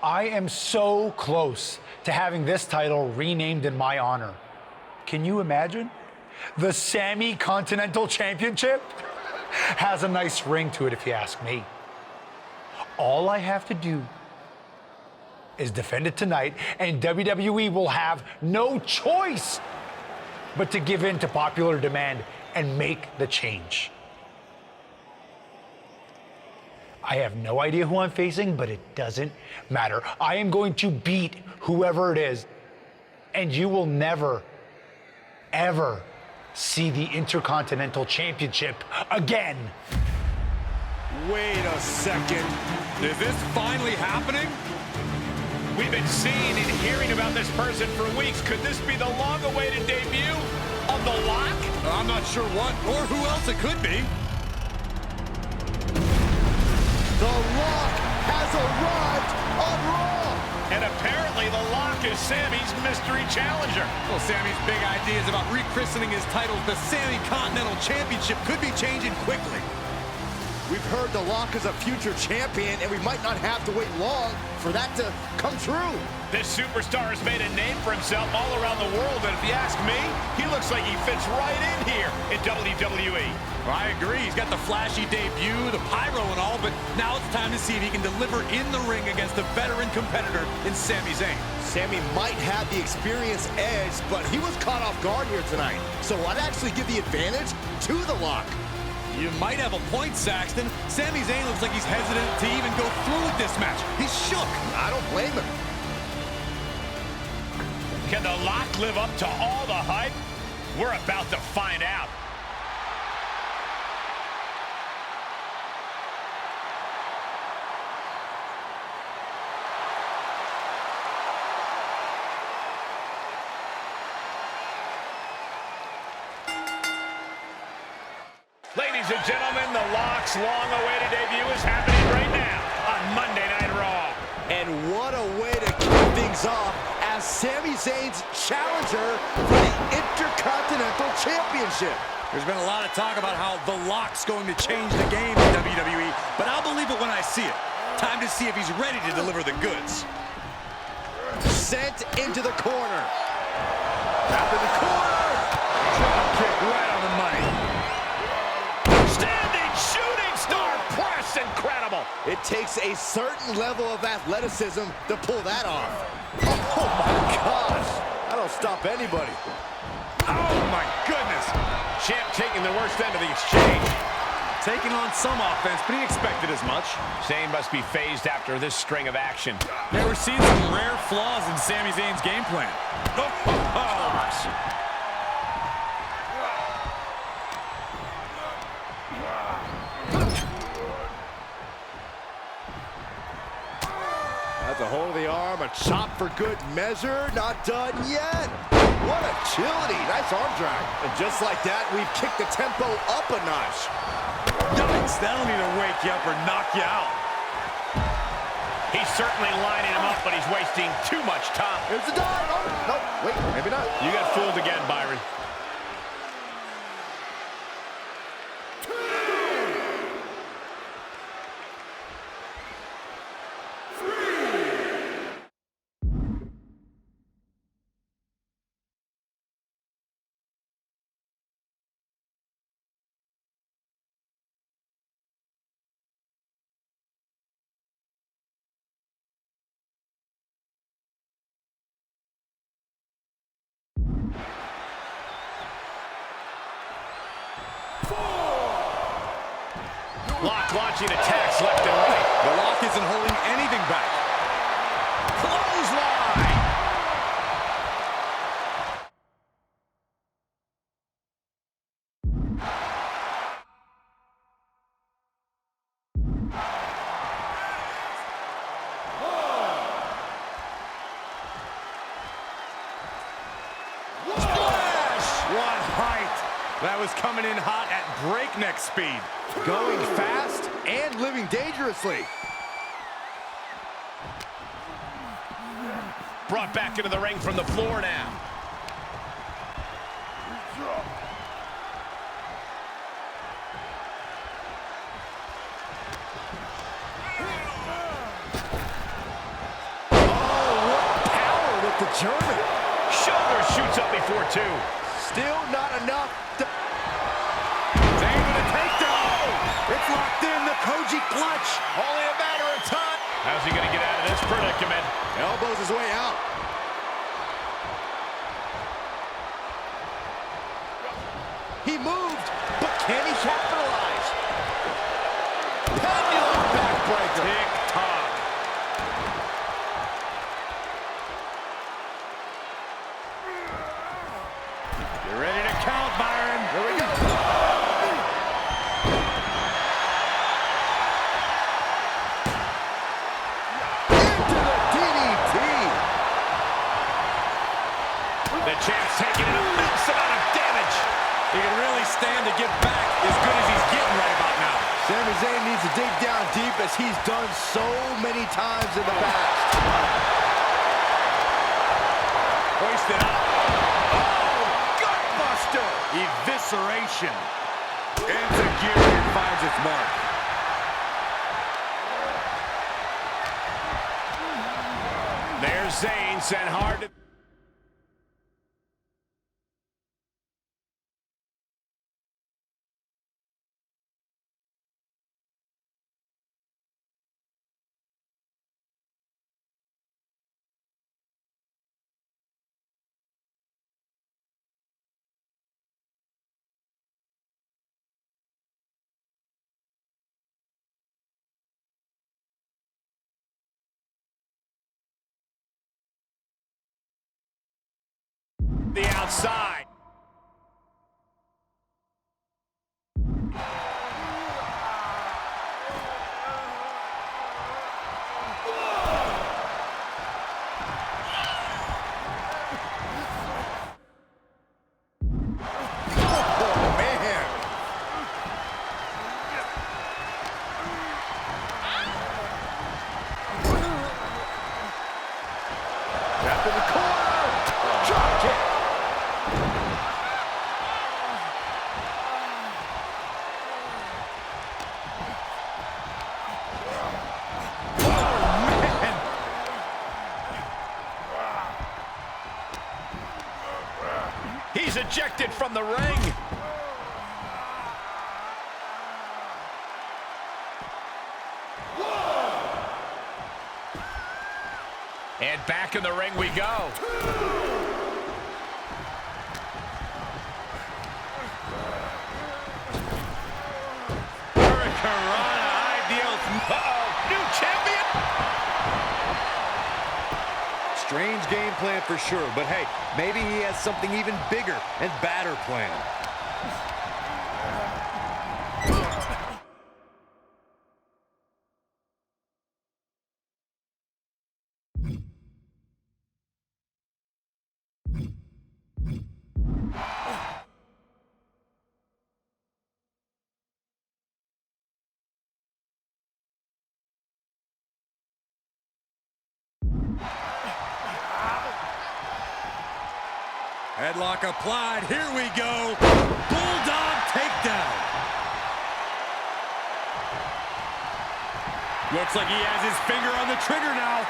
I am so close to having this title renamed in my honor. Can you imagine? The Sami Continental Championship has a nice ring to it, if you ask me. All I have to do is defend it tonight, and WWE will have no choice but to give in to popular demand and make the change. I have no idea who I'm facing, but it doesn't matter. I am going to beat whoever it is, and you will never, ever see the Intercontinental Championship again. Wait a second. Is this finally happening? We've been seeing and hearing about this person for weeks. Could this be the long-awaited debut of The Lock? I'm not sure what or who else it could be. The Lock has arrived on Raw. And apparently The Lock is Sammy's mystery challenger. Well, Sammy's big ideas about rechristening his title the Sammy Continental Championship could be changing quickly. We've heard The Lock is a future champion, and we might not have to wait long for that to come true. This superstar has made a name for himself all around the world, and if you ask me, he looks like he fits right in here in WWE. I agree. He's got the flashy debut, the pyro and all, but now it's time to see if he can deliver in the ring against a veteran competitor in Sami Zayn. Sami might have the experience edge, but he was caught off guard here tonight. So I'd actually give the advantage to The Lock. You might have a point, Saxton. Sami Zayn looks like he's hesitant to even go through with this match. He's shook. I don't blame him. Can The Lock live up to all the hype? We're about to find out. Ladies and gentlemen, The Lock's long-awaited debut is happening right now on Monday Night Raw. And what a way to kick things off as Sami Zayn's challenger for the Intercontinental Championship. There's been a lot of talk about how The Lock's going to change the game in WWE, but I'll believe it when I see it. Time to see if he's ready to deliver the goods. Sent into the corner. Tap in the corner. Drop kick right on the money. Standing shooting star press, incredible. It takes a certain level of athleticism to pull that off. Oh my gosh. That'll stop anybody. Oh my goodness. Champ taking the worst end of the exchange. Taking on some offense, but he expected as much. Zayn must be phased after this string of action. Yeah, we're seeing some rare flaws in Sami Zayn's game plan. That's a hold of the arm, a chop for good measure. Not done yet. What agility. Nice arm drag. And just like that, we've kicked the tempo up a notch. Yikes, that'll either wake you up or knock you out. He's certainly lining him up, but he's wasting too much time. Here's the dive. Oh, no, wait, maybe not. You got fooled again, Byron. Lock launching attacks left and right. The Lock isn't holding anything back. Clothesline! Splash! What height! That was coming in hot at breakneck speed. Going fast and living dangerously. Brought back into the ring from the floor now. Oh, what power with the German. Shoulder shoots up before two. Still not enough to... Zayn with a takedown. It's locked in, the Koji clutch. Only a matter of time. How's he going to get out of this predicament? Elbows his way out. He moved, but can he capitalize? Pendulum backbreaker. Tick-tock. You ready to count, Byron? stand to get back as good as he's getting right about now. Sami Zayn needs to dig down deep as he's done so many times in the past. Hoisted up. Oh, gutbuster. Evisceration. Enziguri finds its mark. There's Zayn sent hard to... the outside. Oh, man. Back in the corner. Drop kick. He's ejected from the ring. And back in the ring we go. Hurricanrana, ideal. Uh-oh, new champion. Strange game plan for sure, but hey, maybe he has something even bigger and badder planned. Headlock applied. Here we go. Bulldog takedown. Looks like he has his finger on the trigger now.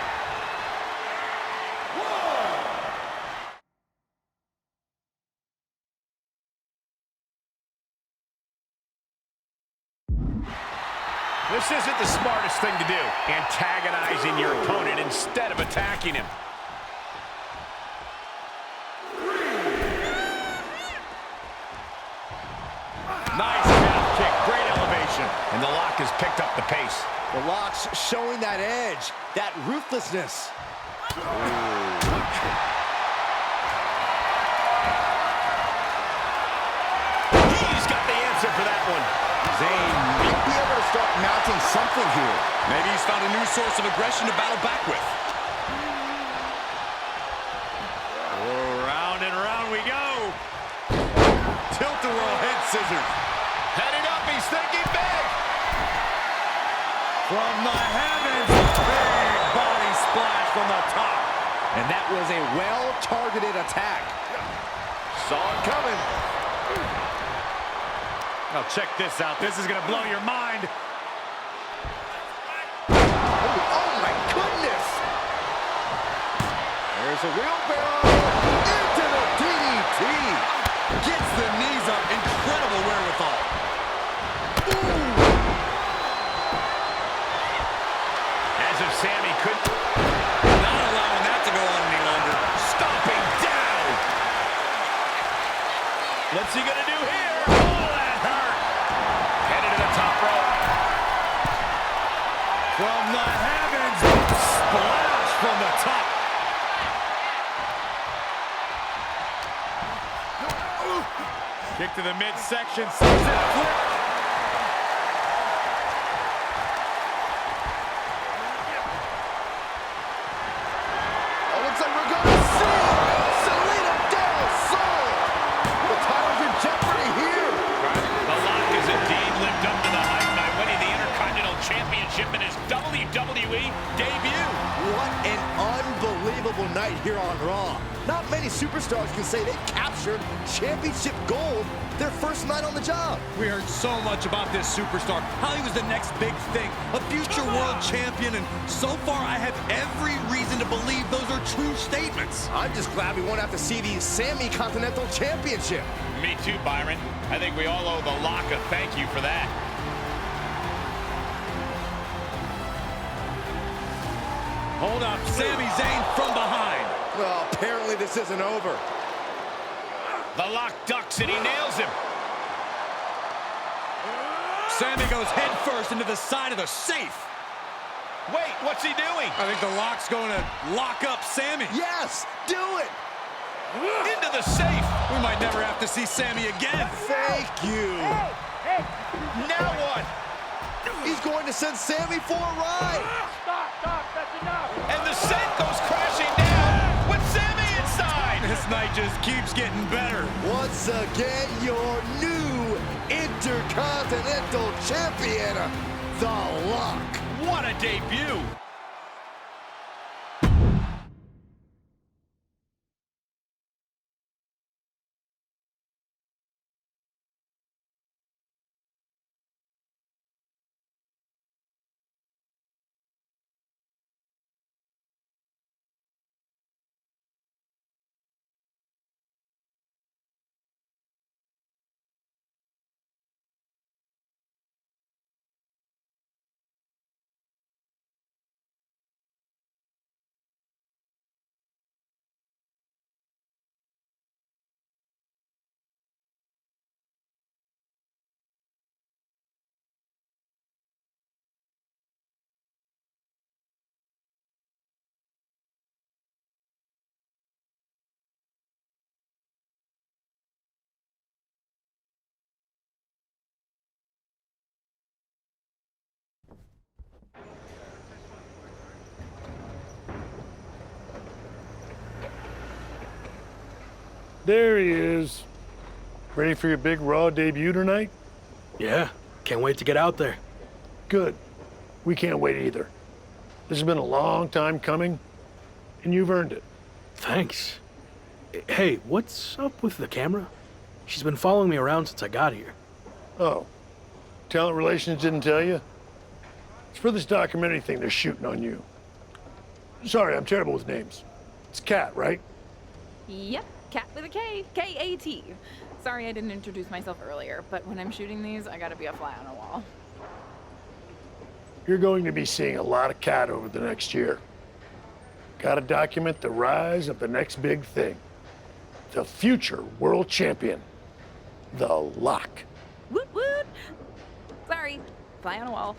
This isn't the smartest thing to do, antagonizing your opponent instead of attacking him. Nice calf kick, great elevation. And the lock has picked up the pace. The lock's showing that edge, that ruthlessness. He's got the answer for that one. Zayn might be able to start mounting something here. Maybe he's found a new source of aggression to battle back with. Oh, round and round we go. Tilt-a-whirl head scissors. Heading up, he's thinking big. From the heavens, big body splash from the top. And that was a well-targeted attack. Saw it coming. Now check this out. This is going to blow your mind. Oh my goodness! There's a wheelbarrow into the DDT. Gets the knees up. Incredible wherewithal. As if Sami couldn't. Not allowing that to go on any longer. Stomping down. What's he going to do here? Oh, that hurt. Headed to the top rope. From the heavens. Splash from the top. Kick to the midsection. Sends it flip. Oh, looks like we're going to see Salida Del Sol. The title's in jeopardy here. right here on Raw. Not many superstars can say they captured championship gold their first night on the job. We heard so much about this superstar, how he was the next big thing, a future world champion, and so far I have every reason to believe those are true statements. I'm just glad we won't have to see the Sammy Continental Championship. Me too, Byron. I think we all owe the Lock a thank you for that. Hold up, Sami Zayn from behind. Well, apparently this isn't over. The Lock ducks and he nails him. Sami goes head first into the side of the safe. Wait, what's he doing? I think the Lock's going to lock up Sami. Yes, do it. Into the safe. We might never have to see Sami again. Thank you. Hey! Now what? He's going to send Sami for a ride. Stop, that's enough! And the set goes crashing down with Sami inside. This night just keeps getting better. Once again, your new Intercontinental Champion, The Lock. What a debut. There he is. Ready for your big Raw debut tonight? Yeah, can't wait to get out there. Good. We can't wait either. This has been a long time coming, and you've earned it. Thanks. Hey, what's up with the camera? She's been following me around since I got here. Oh, Talent Relations didn't tell you? It's for this documentary thing they're shooting on you. Sorry, I'm terrible with names. It's Kat, right? Yep, Cat with a K, K-A-T. Sorry I didn't introduce myself earlier, but when I'm shooting these, I gotta be a fly on a wall. You're going to be seeing a lot of Kat over the next year. Gotta document the rise of the next big thing. The future world champion. The Lock. Woot woot! Sorry, fly on a wall.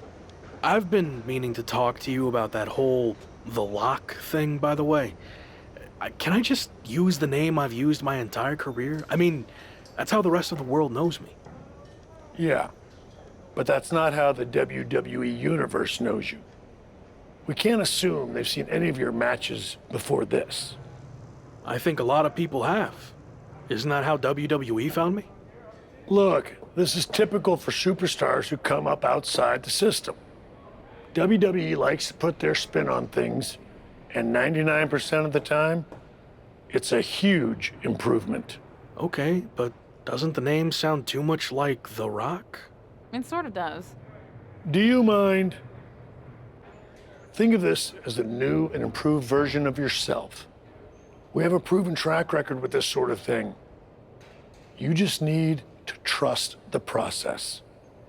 I've been meaning to talk to you about that whole The Lock thing, by the way. Can I just use the name I've used my entire career? I mean, that's how the rest of the world knows me. Yeah, but that's not how the WWE Universe knows you. We can't assume they've seen any of your matches before this. I think a lot of people have. Isn't that how WWE found me? Look, this is typical for superstars who come up outside the system. WWE likes to put their spin on things, and 99% of the time, it's a huge improvement. Okay, but doesn't the name sound too much like The Rock? It sort of does. Do you mind? Think of this as a new and improved version of yourself. We have a proven track record with this sort of thing. You just need to trust the process.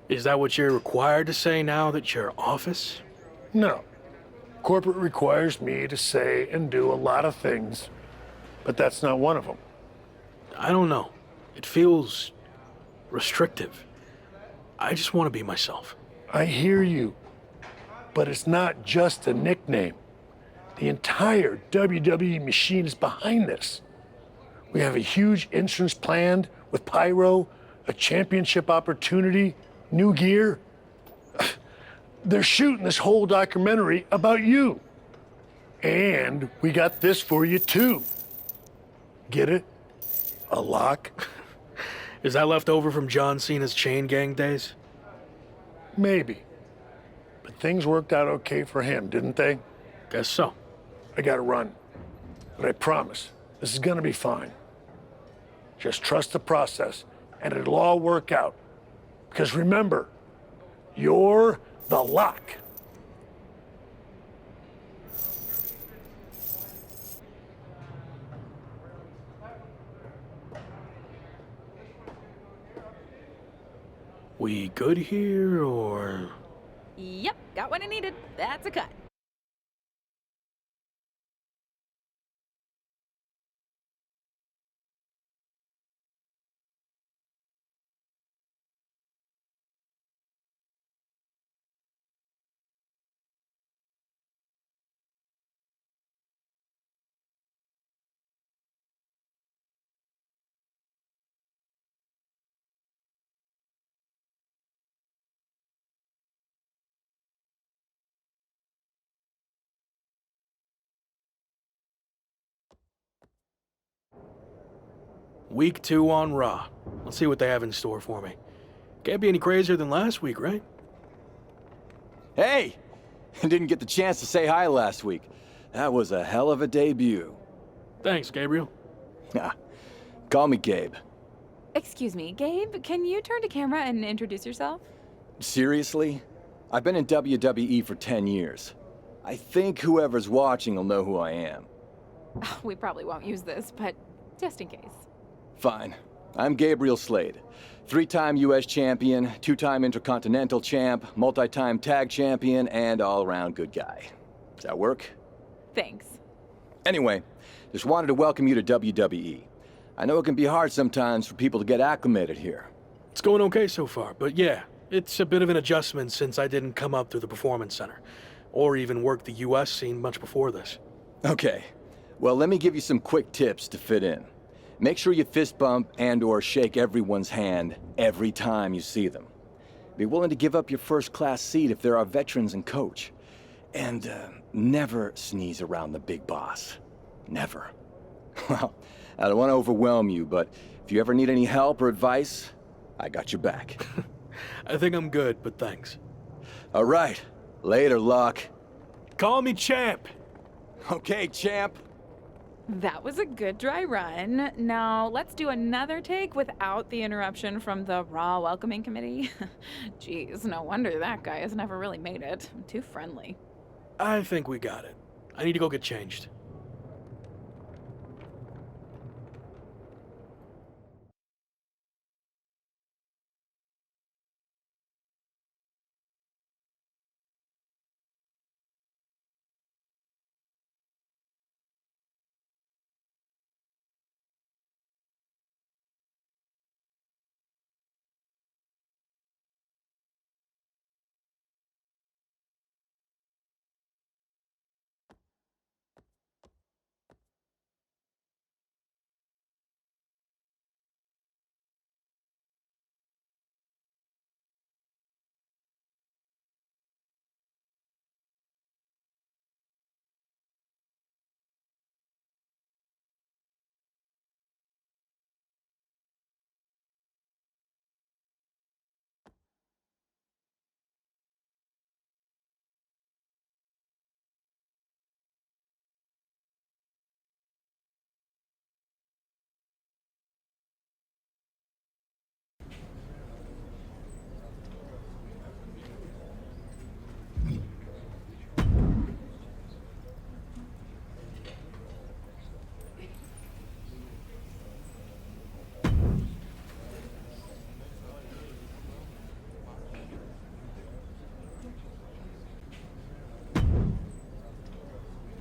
Is that what you're required to say now that you're Office? No. Corporate requires me to say and do a lot of things, but that's not one of them. I don't know. It feels restrictive. I just want to be myself. I hear you, but it's not just a nickname. The entire WWE machine is behind this. We have a huge entrance planned with Pyro, a championship opportunity, new gear. They're shooting this whole documentary about you. And we got this for you too. Get it? A lock? Is that left over from John Cena's Chain Gang days? Maybe. But things worked out okay for him, didn't they? Guess so. I gotta run. But I promise, this is gonna be fine. Just trust the process, and it'll all work out. Because remember, you're the Lock. We good here, or...? Yep, got what I needed. That's a cut. Week 2 on Raw. Let's see what they have in store for me. Can't be any crazier than last week, right? Hey! Didn't get the chance to say hi last week. That was a hell of a debut. Thanks, Gabriel. Ah, call me Gabe. Excuse me, Gabe, can you turn to camera and introduce yourself? Seriously? I've been in WWE for 10 years. I think whoever's watching will know who I am. We probably won't use this, but just in case. Fine. I'm Gabriel Slade. 3-time US champion, 2-time Intercontinental champ, multi-time tag champion, and all-around good guy. Does that work? Thanks. Anyway, just wanted to welcome you to WWE. I know it can be hard sometimes for people to get acclimated here. It's going okay so far, but yeah, it's a bit of an adjustment since I didn't come up through the Performance Center, or even work the US scene much before this. Okay. Well, let me give you some quick tips to fit in. Make sure you fist bump and/or shake everyone's hand every time you see them. Be willing to give up your first-class seat if there are veterans and coach. And never sneeze around the big boss. Never. Well, I don't want to overwhelm you, but if you ever need any help or advice, I got your back. I think I'm good, but thanks. All right. Later, Luck. Call me Champ! Okay, champ. That was a good dry run. Now, let's do another take without the interruption from the Raw welcoming committee. Jeez, no wonder that guy has never really made it. Too friendly. I think we got it. I need to go get changed.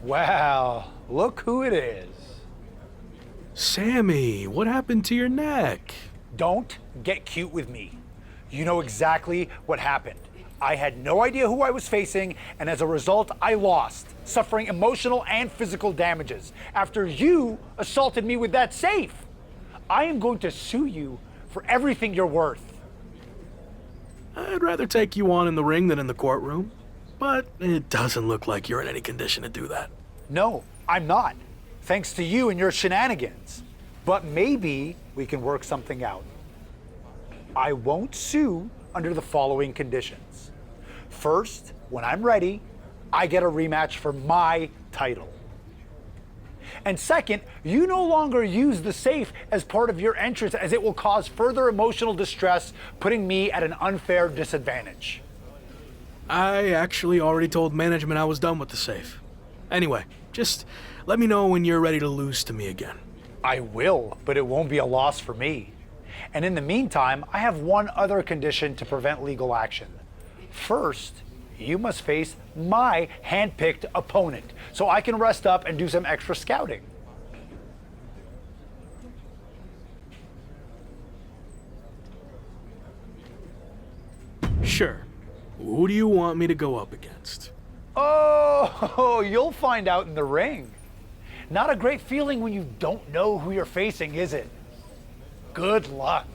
Wow, look who it is. Sammy, what happened to your neck? Don't get cute with me. You know exactly what happened. I had no idea who I was facing, and as a result, I lost, suffering emotional and physical damages after you assaulted me with that safe. I am going to sue you for everything you're worth. I'd rather take you on in the ring than in the courtroom, but it doesn't look like you're in any condition to do that. No, I'm not, thanks to you and your shenanigans. But maybe we can work something out. I won't sue under the following conditions. First, when I'm ready, I get a rematch for my title. And second, you no longer use the safe as part of your entrance, as it will cause further emotional distress, putting me at an unfair disadvantage. I actually already told management I was done with the safe. Anyway, just let me know when you're ready to lose to me again. I will, but it won't be a loss for me. And in the meantime, I have one other condition to prevent legal action. First, you must face my hand-picked opponent, so I can rest up and do some extra scouting. Sure. Who do you want me to go up against? Oh, you'll find out in the ring. Not a great feeling when you don't know who you're facing, is it? Good luck.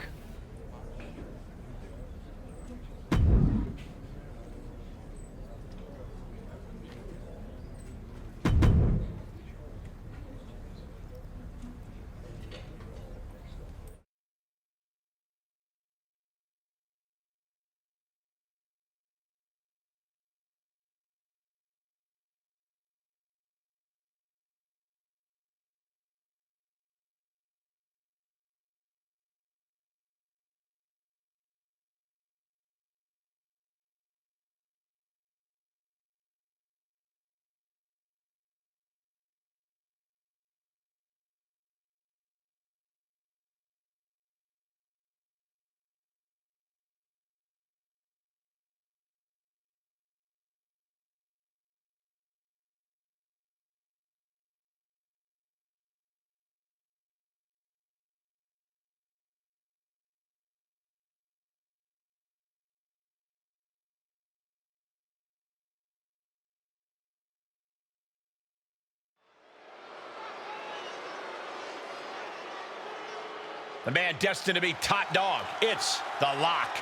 The man destined to be top dog. It's The Lock.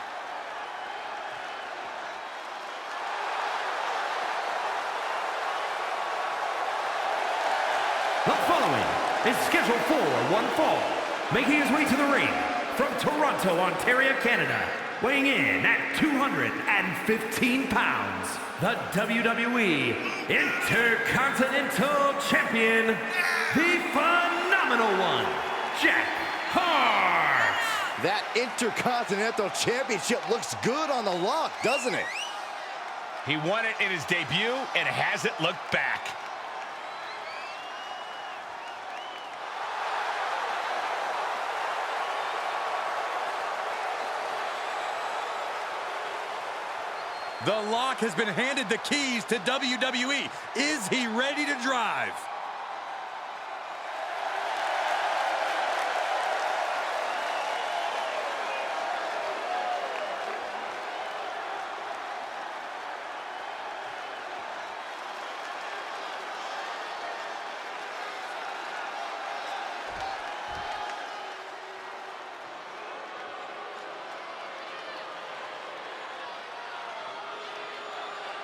The following is scheduled for one fall, making his way to the ring from Toronto, Ontario, Canada, weighing in at 215 pounds, the WWE Intercontinental Champion, the Phenomenal One, Jack Hart. That Intercontinental Championship looks good on The Lock, doesn't it? He won it in his debut and hasn't looked back. The Lock has been handed the keys to WWE. Is he ready to drive?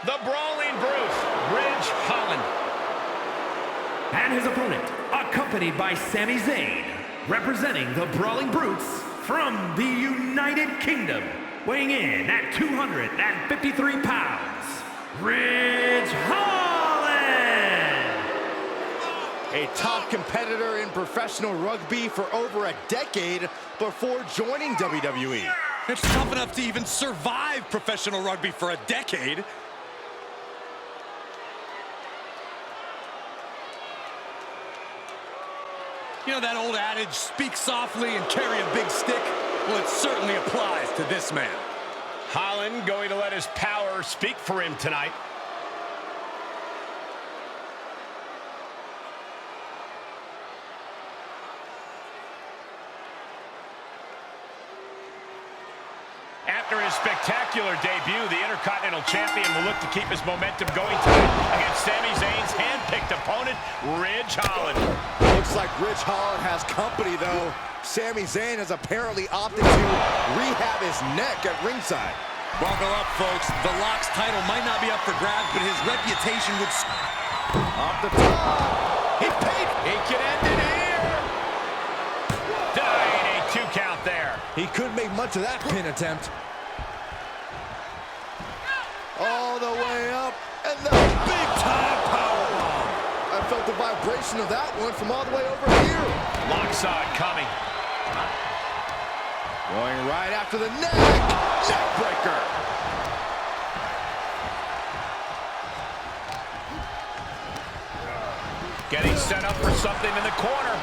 The Brawling Bruce, Ridge Holland. And his opponent, accompanied by Sami Zayn, representing the Brawling Brutes from the United Kingdom, weighing in at 253 pounds, Ridge Holland! A top competitor in professional rugby for over a decade before joining WWE. It's tough enough to even survive professional rugby for a decade. You know that old adage, speak softly and carry a big stick? Well, it certainly applies to this man. Holland going to let his power speak for him tonight. After his spectacular debut, the Intercontinental Champion will look to keep his momentum going tonight against Sami Zayn's hand-picked opponent, Ridge Holland. Looks like Ridge Holland has company, though. Sami Zayn has apparently opted to rehab his neck at ringside. Buckle up, folks. The Lock's title might not be up for grabs, but his reputation would... Off the top. He paid. He can end it here. Denying a 2 count there. He couldn't make much of that pin attempt. All the way up, and the big-time powerbomb. I feel felt the vibration of that one from all the way over here. Lockside coming. Going right after the neck. Neck breaker. Getting set up for something in the corner.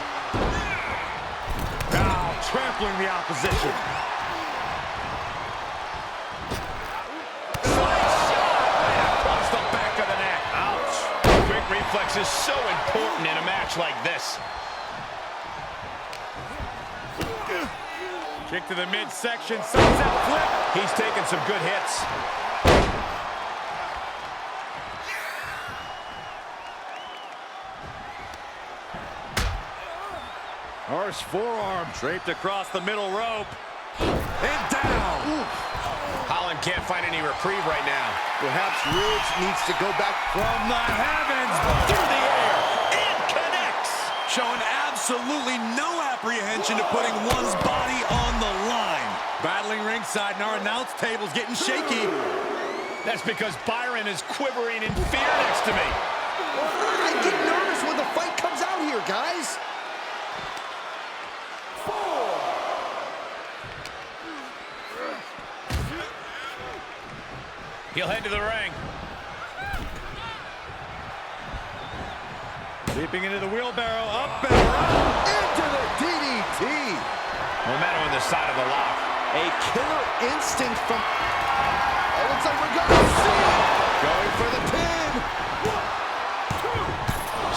Now trampling the opposition. Across the back of the neck. Ouch. Quick reflex is so important in a match like this. Kick to the midsection, sunset flip. He's taking some good hits. Harsh forearm draped across the middle rope. And down. Oof. Holland can't find any reprieve right now. Perhaps Ridge needs to go back from the heavens Through the air. It connects. Showing absolutely no apprehension to putting one's body on the line. Battling ringside, and our announce table's getting shaky. That's because Byron is quivering in fear next to me. I get nervous when the fight comes out here, guys. He'll head to the ring. Leaping into the wheelbarrow, up and around, into the DDT. Momentum on the side of the lock. A killer instinct from... It looks like we're going to see it. Going for the pin.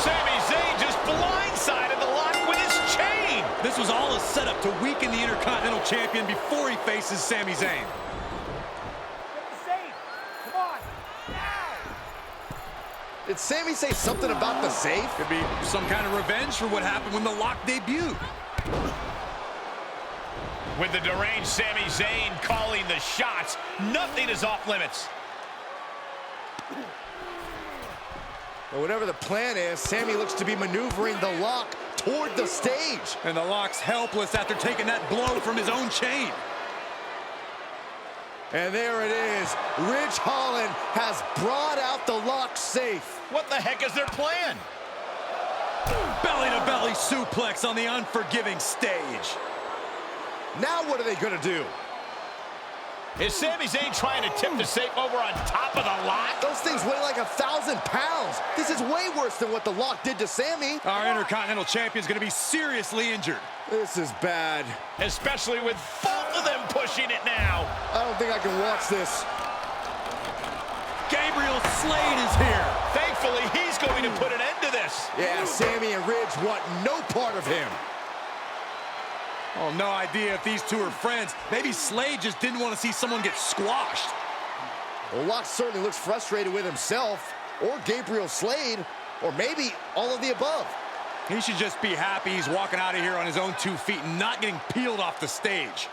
Sami Zayn just blindsided the lock with his chain. This was all a setup to weaken the Intercontinental Champion before he faces Sami Zayn. Did Sami say something about the safe? Could be some kind of revenge for what happened when the lock debuted. With the deranged Sami Zayn calling the shots, nothing is off limits. But whatever the plan is, Sami looks to be maneuvering the lock toward the stage. And the lock's helpless after taking that blow from his own chain. And there it is. Ridge Holland has brought out the lock safe. What the heck is their plan? Belly-to-belly suplex on the unforgiving stage. Now what are they going to do? Is Sami Zayn trying to tip the safe over on top of the lock? Those things weigh like 1,000 pounds. This is way worse than what the lock did to Sami. Our Intercontinental Champion's going to be seriously injured. This is bad. Especially with both of them pushing it now. I don't think I can watch this. Gabriel Slade is here. Thankfully, he's going to put an end to this. Yeah, Sami and Ridge want no part of him. Oh, no idea if these two are friends. Maybe Slade just didn't want to see someone get squashed. Well, Locke certainly looks frustrated with himself, or Gabriel Slade, or maybe all of the above. He should just be happy he's walking out of here on his own 2 feet and not getting peeled off the stage.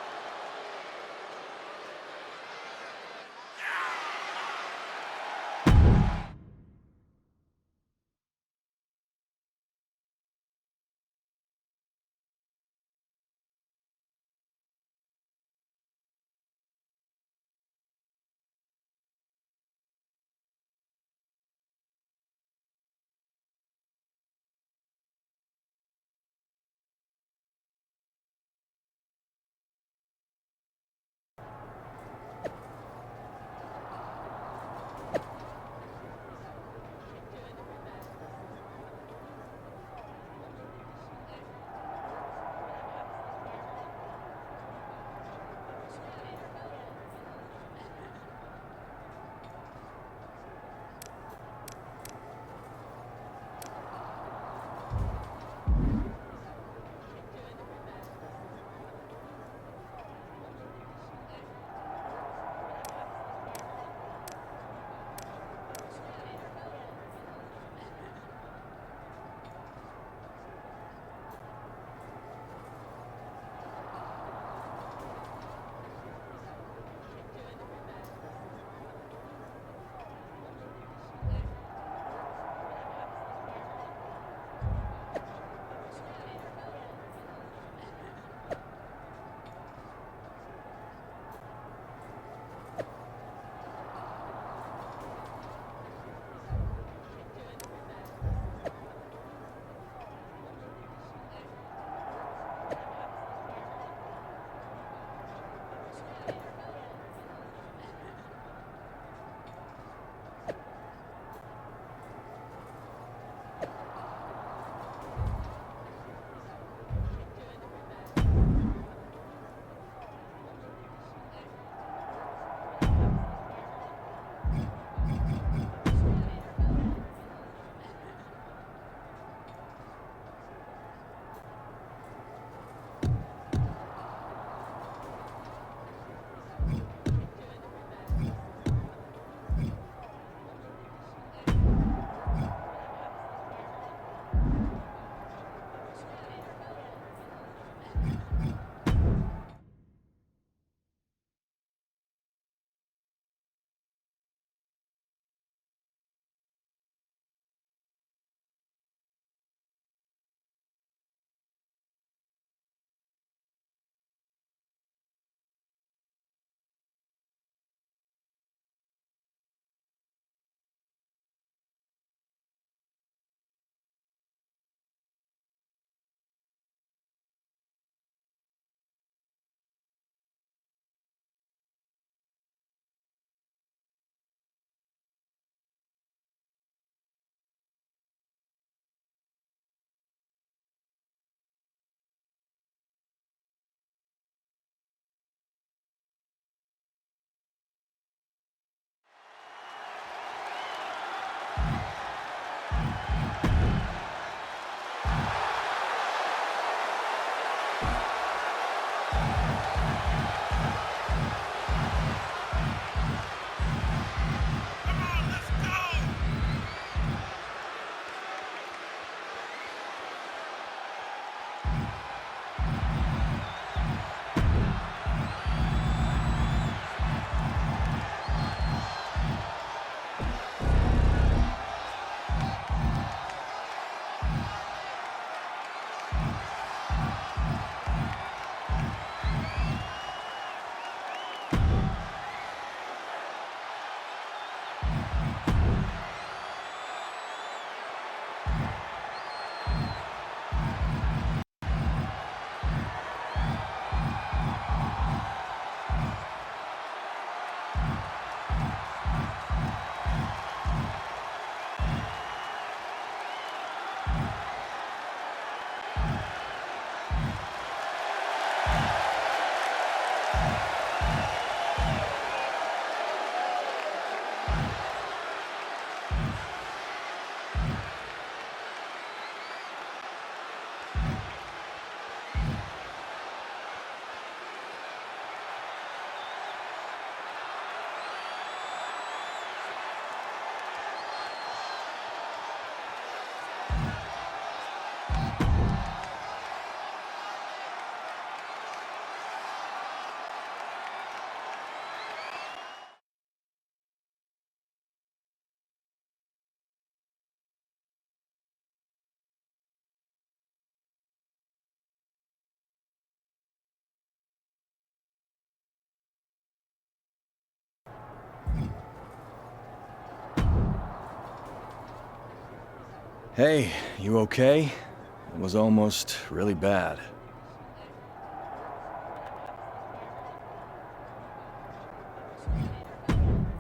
Hey, you okay? It was almost really bad.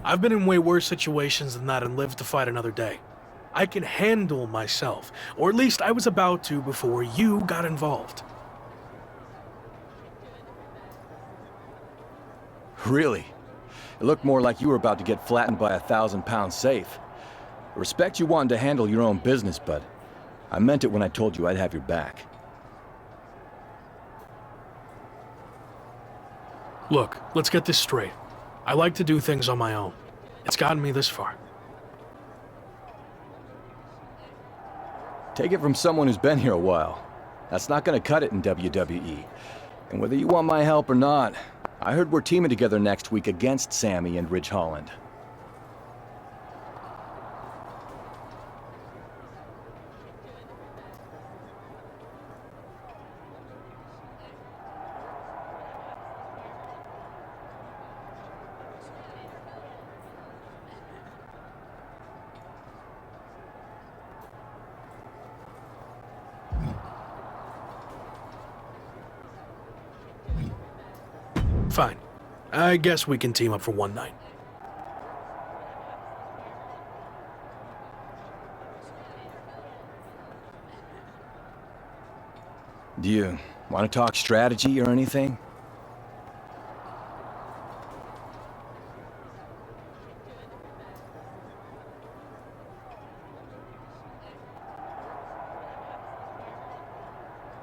I've been in way worse situations than that and lived to fight another day. I can handle myself, or at least I was about to before you got involved. Really? It looked more like you were about to get flattened by a 1,000-pound safe. I respect you wanting to handle your own business, but I meant it when I told you I'd have your back. Look, let's get this straight. I like to do things on my own. It's gotten me this far. Take it from someone who's been here a while. That's not gonna cut it in WWE. And whether you want my help or not, I heard we're teaming together next week against Sammy and Ridge Holland. Fine. I guess we can team up for one night. Do you want to talk strategy or anything?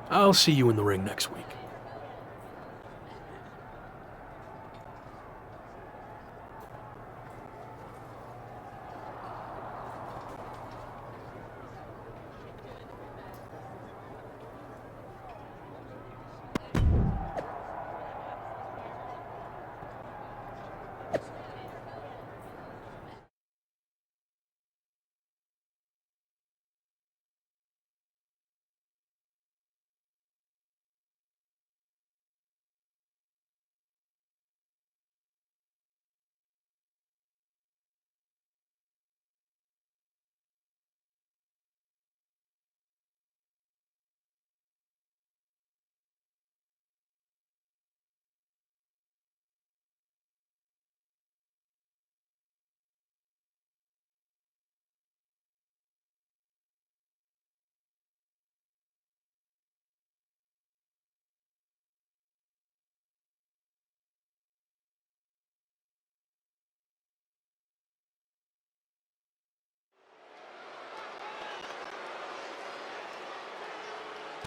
I'll see you in the ring next week.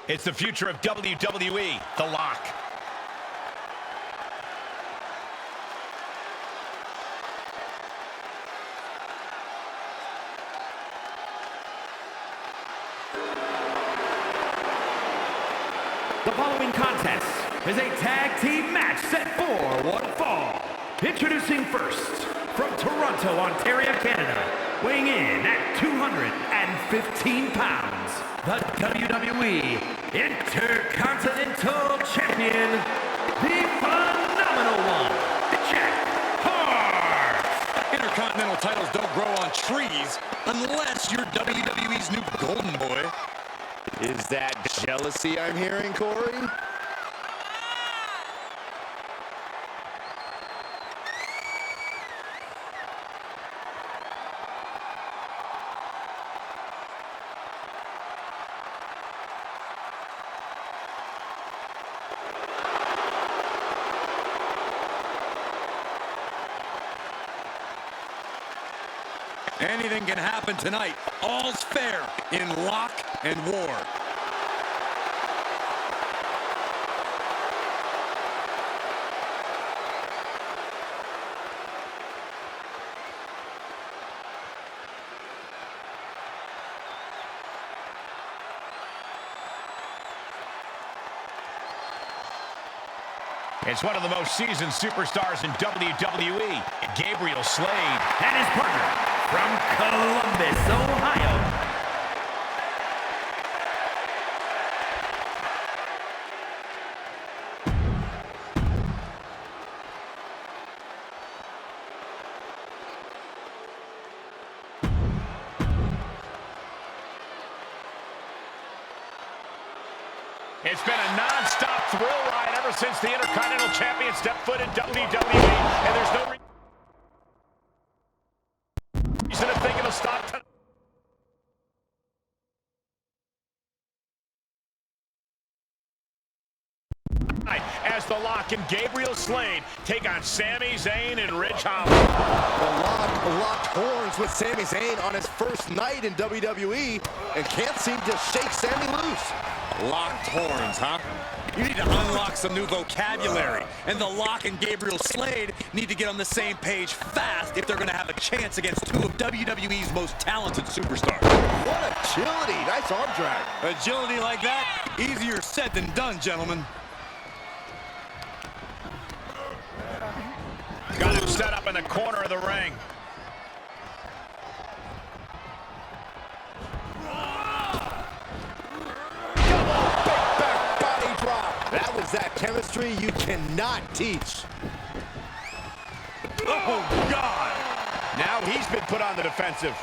It's the future of WWE, The Lock. The following contest is a tag team match set for one fall. Introducing first, from Toronto, Ontario, Canada, weighing in at 215 pounds, the WWE Intercontinental Champion, the Phenomenal One, Jeff Hart. Intercontinental titles don't grow on trees unless you're WWE's new golden boy. Is that jealousy I'm hearing, Corey? Anything can happen tonight. All's fair in Lock and War. It's one of the most seasoned superstars in WWE, Gabriel Slade. And his partner, from Columbus, Ohio, It's been a non-stop thrill ride ever since the Intercontinental Champion stepped foot in WWE, and there's no reason to think it'll stop tonight. As The Lock and Gabriel Slade take on Sami Zayn and Ridge Holland. The Lock locked horns with Sami Zayn on his first night in WWE and can't seem to shake Sami loose. Locked horns, huh? You need to unlock some new vocabulary. And The Lock and Gabriel Slade need to get on the same page fast if they're going to have a chance against two of WWE's most talented superstars. What agility. Nice arm drag. Agility like that? Easier said than done, gentlemen. Got him set up in the corner of the ring. Big back body drop. That was that chemistry you cannot teach. Oh, God! Now he's been put on the defensive.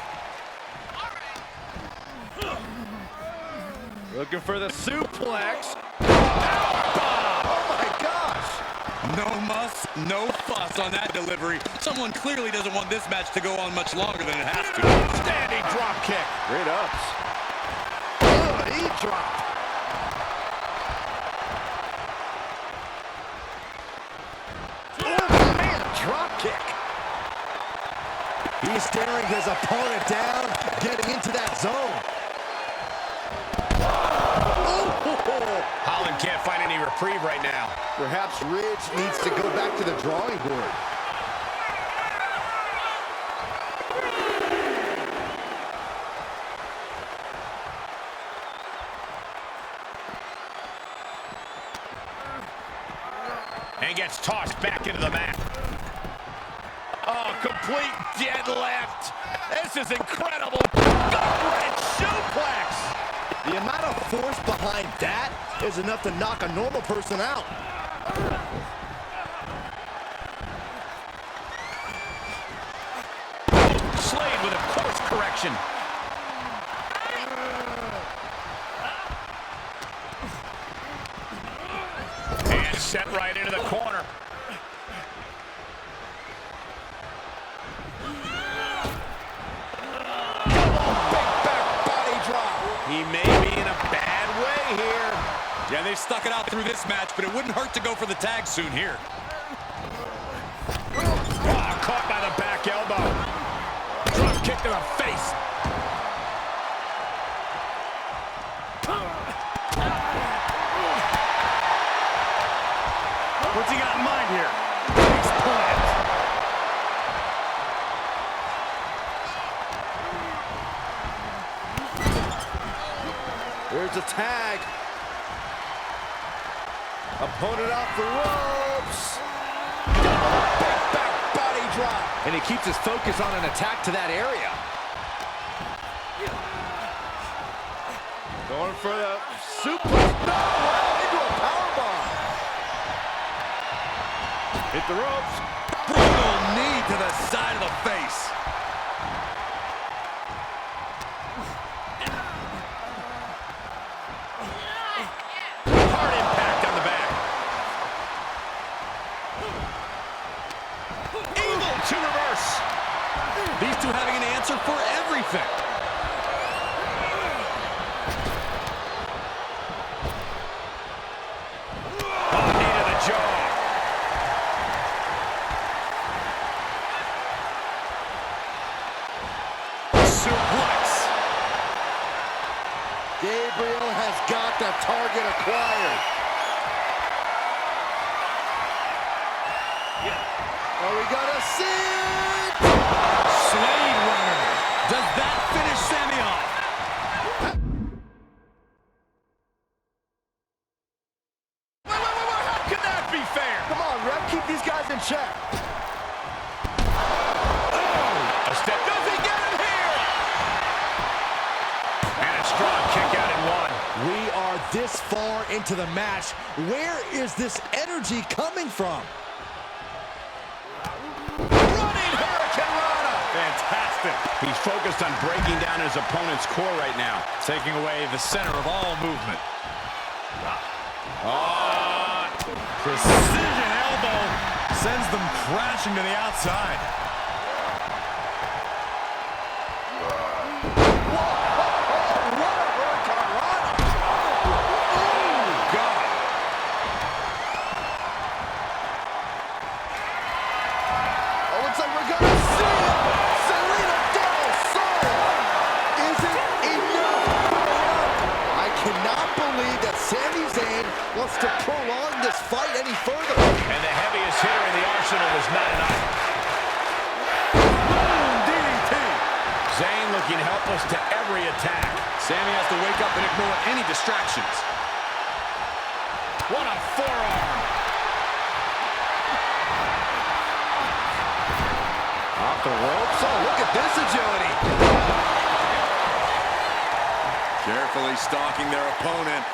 Looking for the suplex. Oh, my gosh. No muss, no fuss on that delivery. Someone clearly doesn't want this match to go on much longer than it has to. Standing drop kick. Great ups. Oh, knee drop. Oh, man, drop kick. He's staring his opponent down, getting into that zone. Holland can't find any reprieve right now. Perhaps Ridge needs to go back to the drawing board. And gets tossed back into the mat. Oh, complete deadlift. This is incredible. Gut-wrench suplex. The amount of force behind that is enough to knock a normal person out. Slade with a course correction. And set right into the corner. He may be in a bad way here. Yeah, they stuck it out through this match, but it wouldn't hurt to go for the tag soon here. Oh, caught by the back elbow. Drop kick to the face. What's he got in mind here? Face plant. There's a tag. Opponent off the ropes. Big back body drop. And he keeps his focus on an attack to that area. Going for the suplex. No, into a powerbomb. Hit the ropes. Brutal knee to the side of the face. Hard impact on the back. Evil to reverse. These two having an answer for everything. Oh, knee to the jaw. Suplex. Gabriel has got the target acquired. Are we gonna see it? Slade runner. Does that finish Sami off? Wait, how can that be fair? Come on, ref, keep these guys in check. A step. Does he get him here? And a strong kick out in one. We are this far into the match. Where is this energy coming from? Running Hurricanrana. Fantastic. He's focused on breaking down his opponent's core right now, taking away the center of all movement. Precision elbow sends them crashing to the outside. Wants to prolong this fight any further. And the heaviest hitter in the arsenal is not enough. Boom, DDT. Zayn looking helpless to every attack. Sami has to wake up and ignore any distractions. What a forearm. Off the ropes. Oh, look at this agility. Carefully stalking their opponent.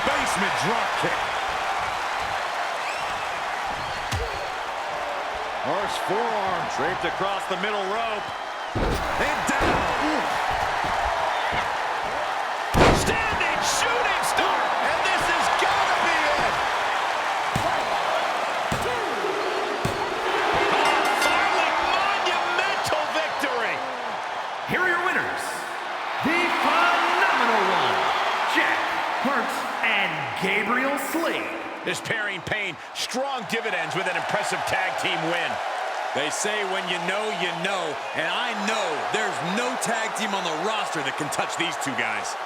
Basement drop kick. Harsh forearm draped across the middle rope. And down. Ooh. Standing shooting star. And this has got to be it. Finally, monumental victory. Here are your winners, the phenomenal one, Jack Hart and Gabriel Slade. This pairing paying strong dividends with an impressive tag team win. They say when you know, and I know there's no tag team on the roster that can touch these two guys.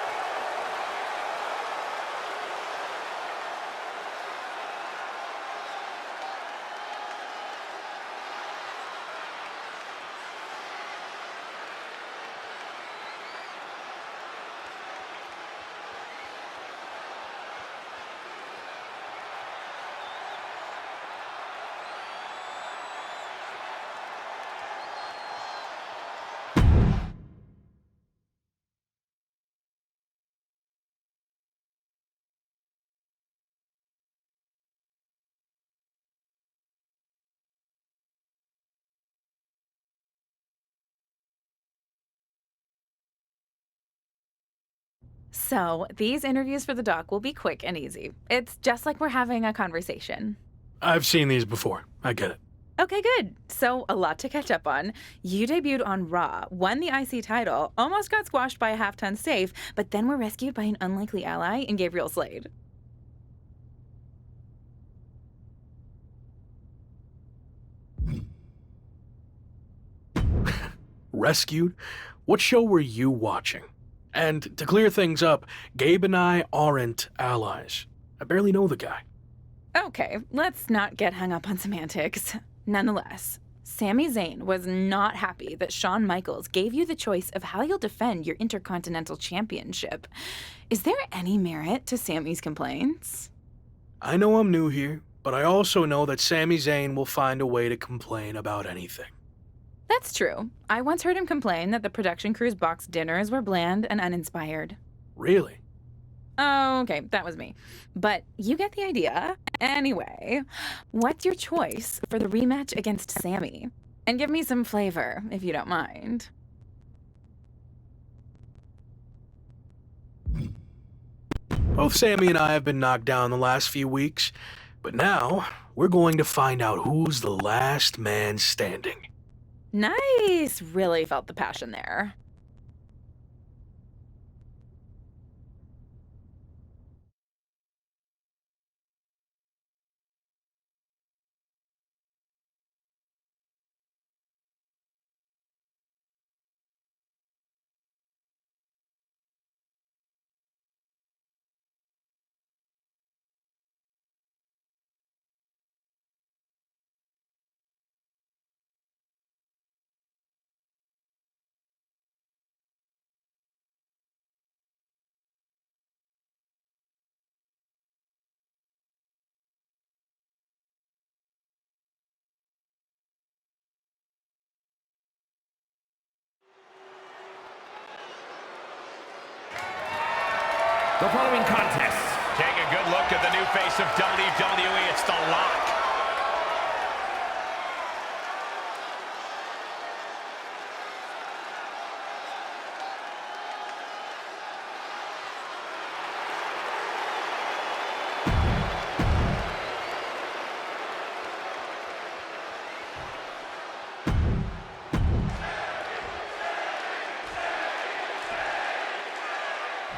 So, these interviews for the doc will be quick and easy. It's just like we're having a conversation. I've seen these before. I get it. Okay, good. So, a lot to catch up on. You debuted on Raw, won the IC title, almost got squashed by a half-ton safe, but then were rescued by an unlikely ally in Gabriel Slade. Rescued? What show were you watching? And to clear things up, Gabe and I aren't allies. I barely know the guy. Okay, let's not get hung up on semantics. Nonetheless, Sami Zayn was not happy that Shawn Michaels gave you the choice of how you'll defend your Intercontinental Championship. Is there any merit to Sami's complaints? I know I'm new here, but I also know that Sami Zayn will find a way to complain about anything. That's true. I once heard him complain that the production crew's box dinners were bland and uninspired. Really? Oh, okay, that was me. But you get the idea. Anyway, what's your choice for the rematch against Sami? And give me some flavor, if you don't mind. Both Sami and I have been knocked down the last few weeks, but now we're going to find out who's the last man standing. Nice! Really felt the passion there. The following contest. Take a good look at the new face of WWE. It's The Lock.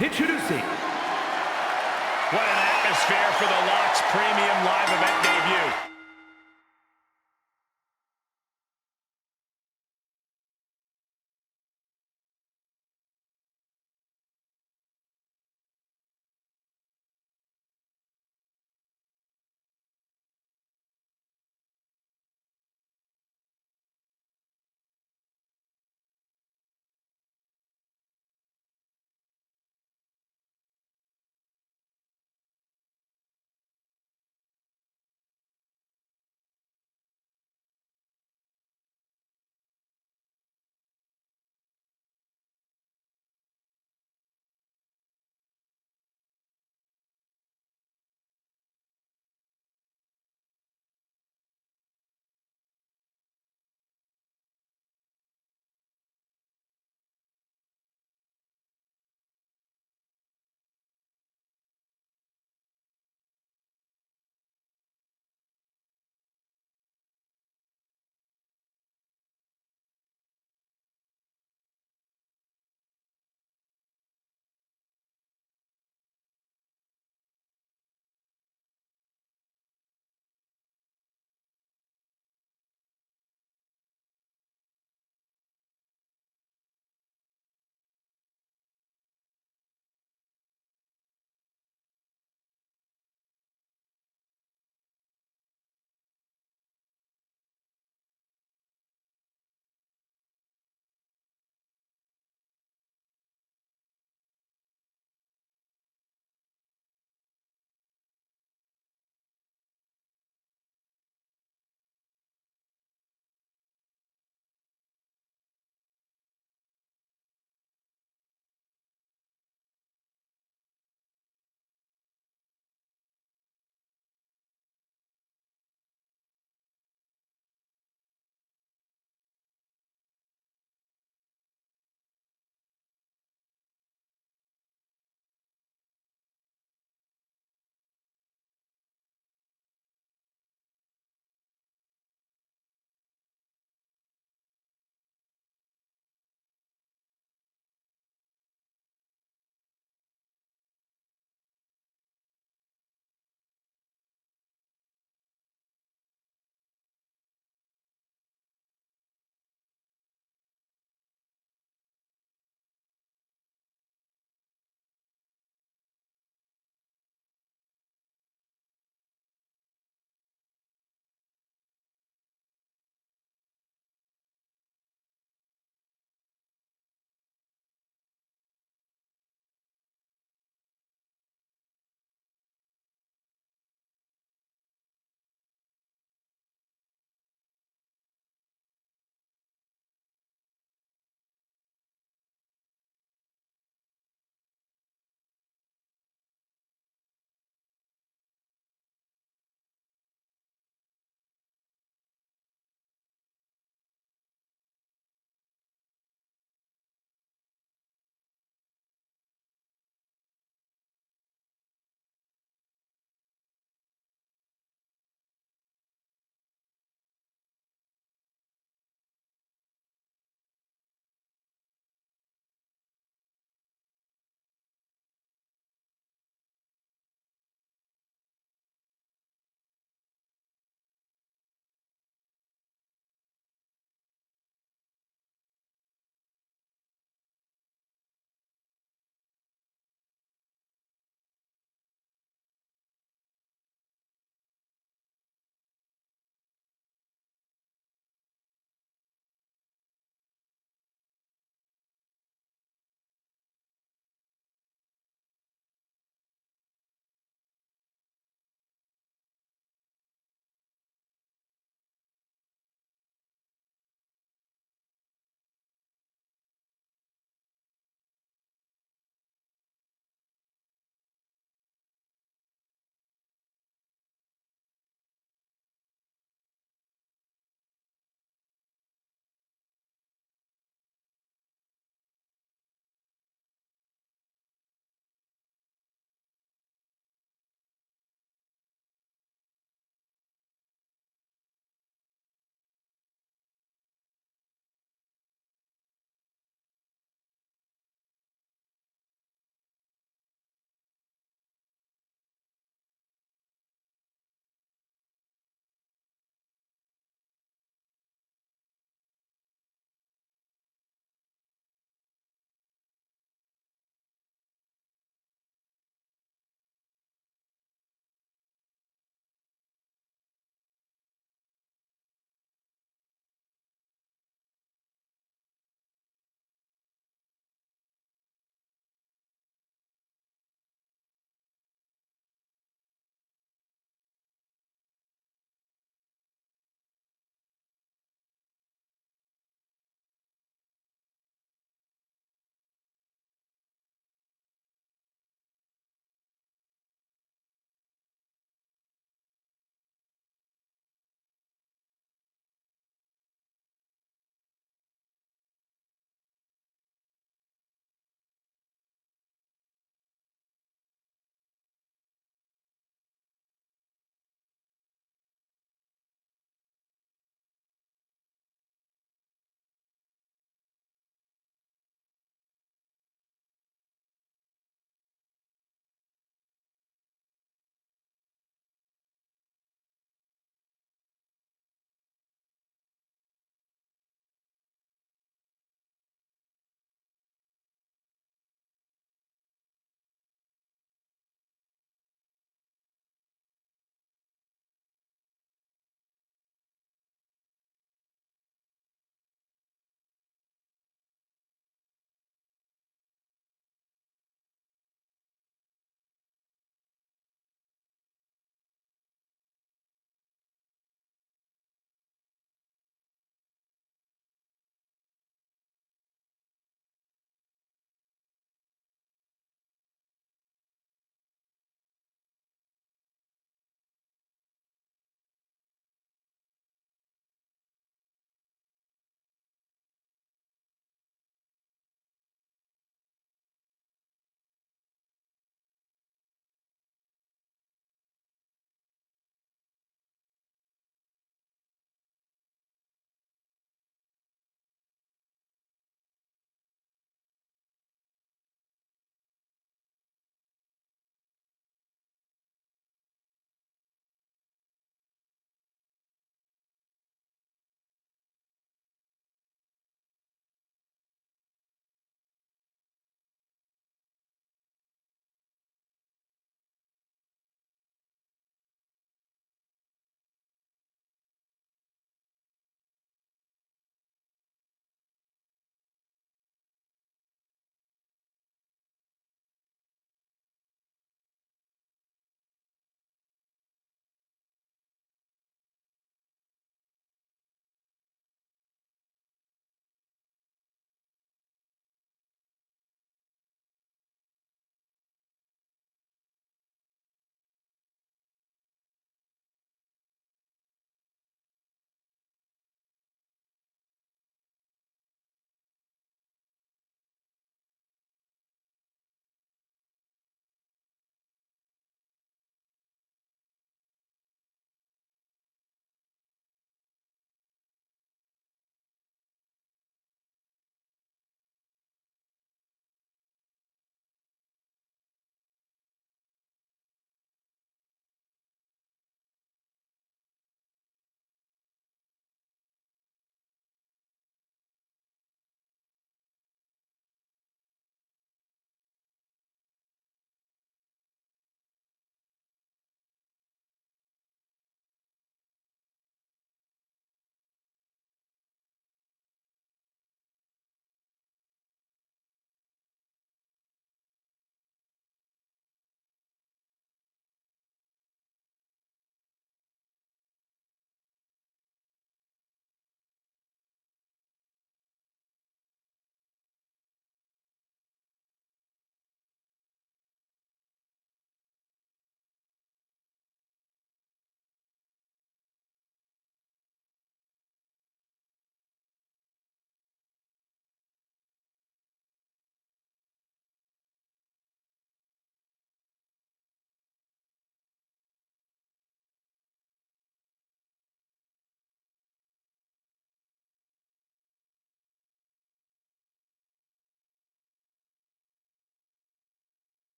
Introducing What an atmosphere for the Lock's premium live event debut.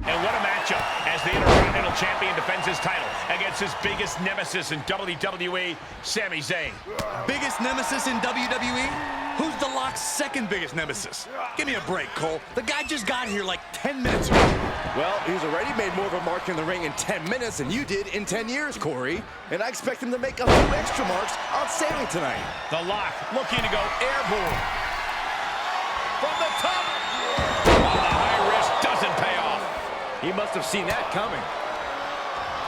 And what a matchup as the Intercontinental Champion defends his title against his biggest nemesis in WWE, Sami Zayn. Biggest nemesis in WWE? Who's The Lock's second biggest nemesis? Give me a break, Cole. The guy just got here like 10 minutes ago. Well, he's already made more of a mark in the ring in 10 minutes than you did in 10 years, Corey. And I expect him to make a few extra marks on Sami tonight. The Lock looking to go airborne. From the top. Oh, the high risk doesn't pay off. He must have seen that coming.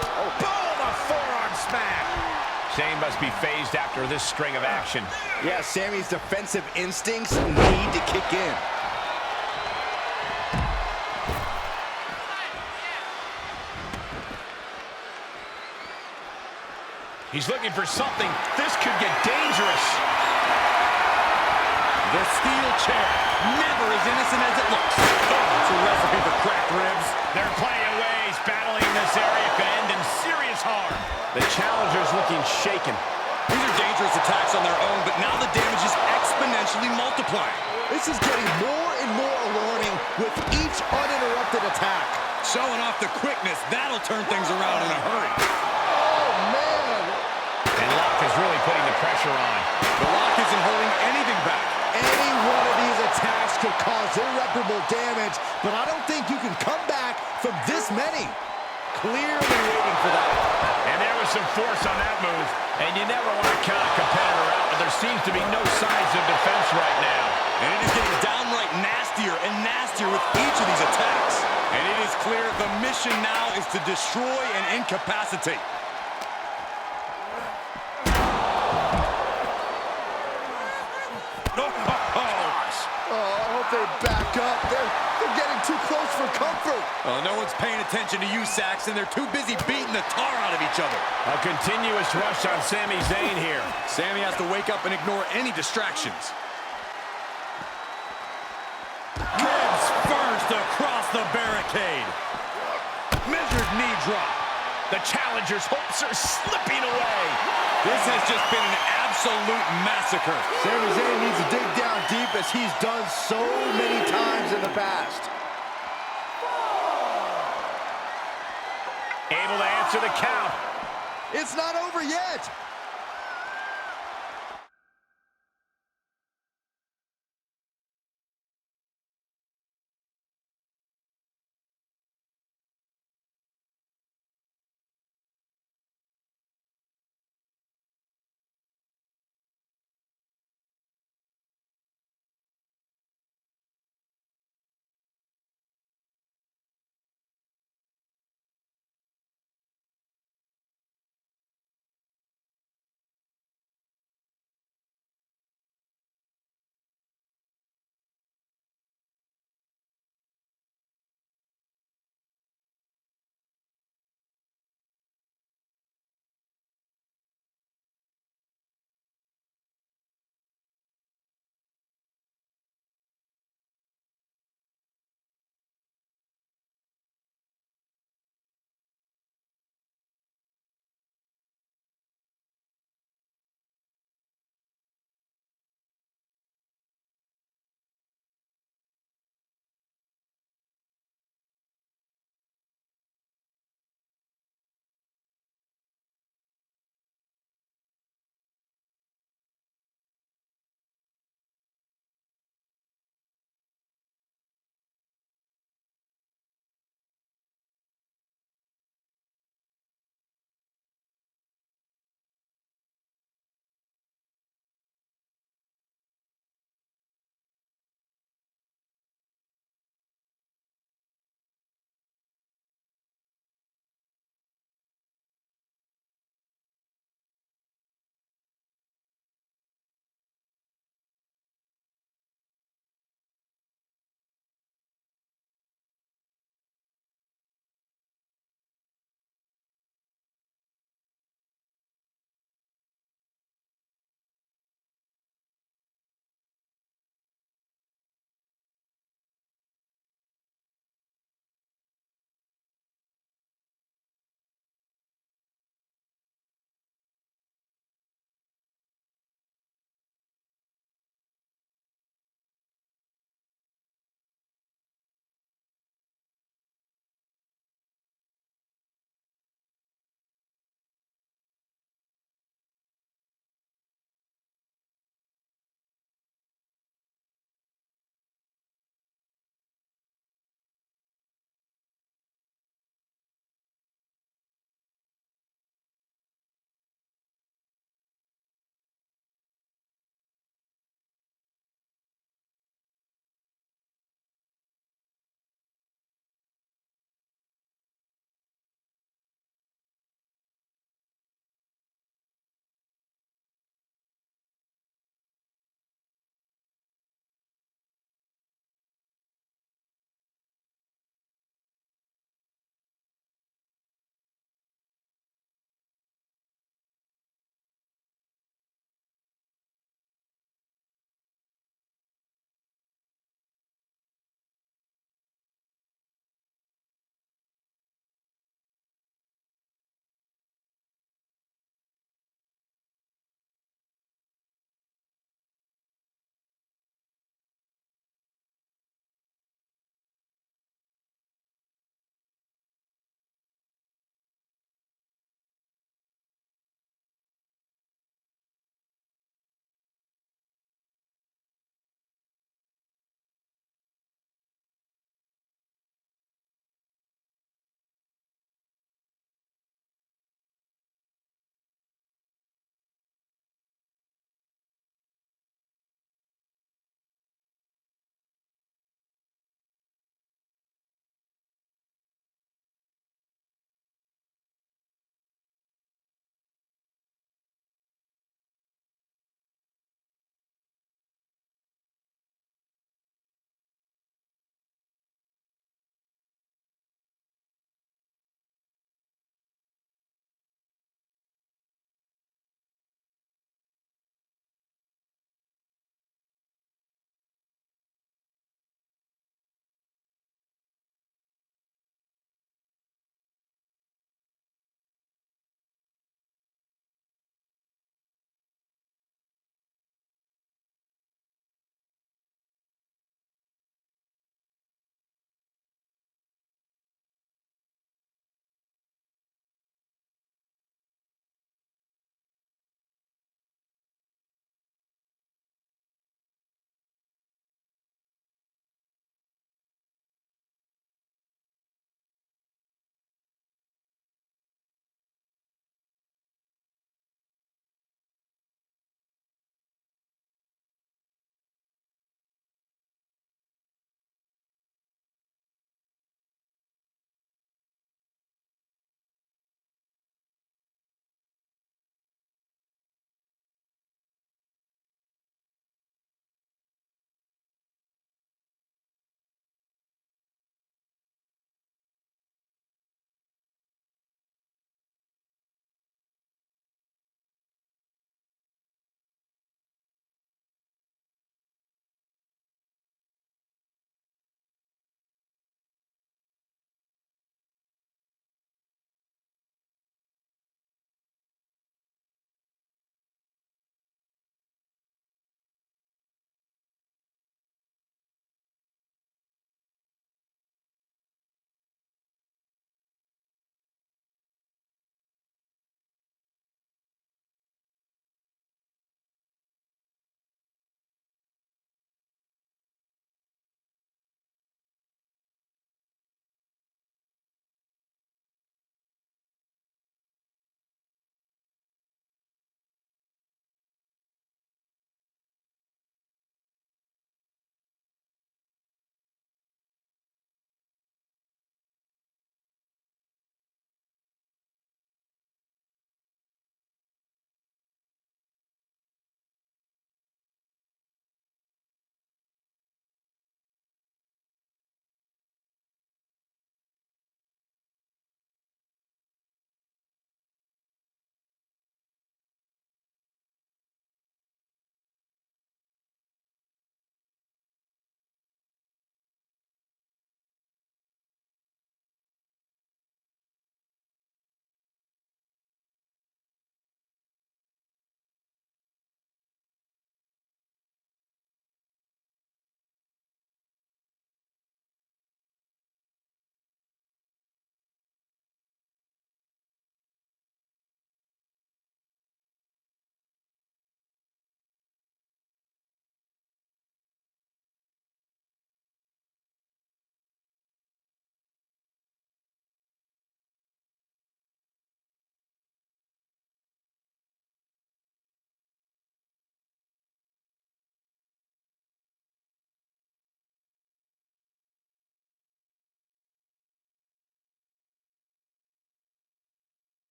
Oh, boom, a forearm smack. Zayn must be phased after this string of action. Yeah, Sami's defensive instincts need to kick in. He's looking for something. This could get dangerous. The steel chair, never as innocent as it looks. Oh, it's a recipe for cracked ribs. They're playing ways. Battling in this area could end in serious harm. The challenger's looking shaken. These are dangerous attacks on their own, but now the damage is exponentially multiplying. This is getting more and more alarming with each uninterrupted attack. Showing off the quickness, that'll turn things around in a hurry. Oh, man. And Lock is really putting the pressure on. The Lock isn't holding anything back. Any one of these attacks could cause irreparable damage, but I don't think you can come back from this many. Clearly waiting for that. And there was some force on that move. And you never want to count a competitor out, but there seems to be no signs of defense right now. And it is getting downright nastier and nastier with each of these attacks. And it is clear the mission now is to destroy and incapacitate. I hope they back up. They're getting too close for comfort. Oh, no one's paying attention to you, Saxton. They're too busy beating the tar out of each other. A continuous rush on Sami Zayn here. Sami has to wake up and ignore any distractions. Ribs first across the barricade. Measured knee drop. The challenger's hopes are slipping away. This has just been an absolute massacre. Sami Zayn needs to dig down deep as he's done so many times in the past. Able to answer the count. It's not over yet.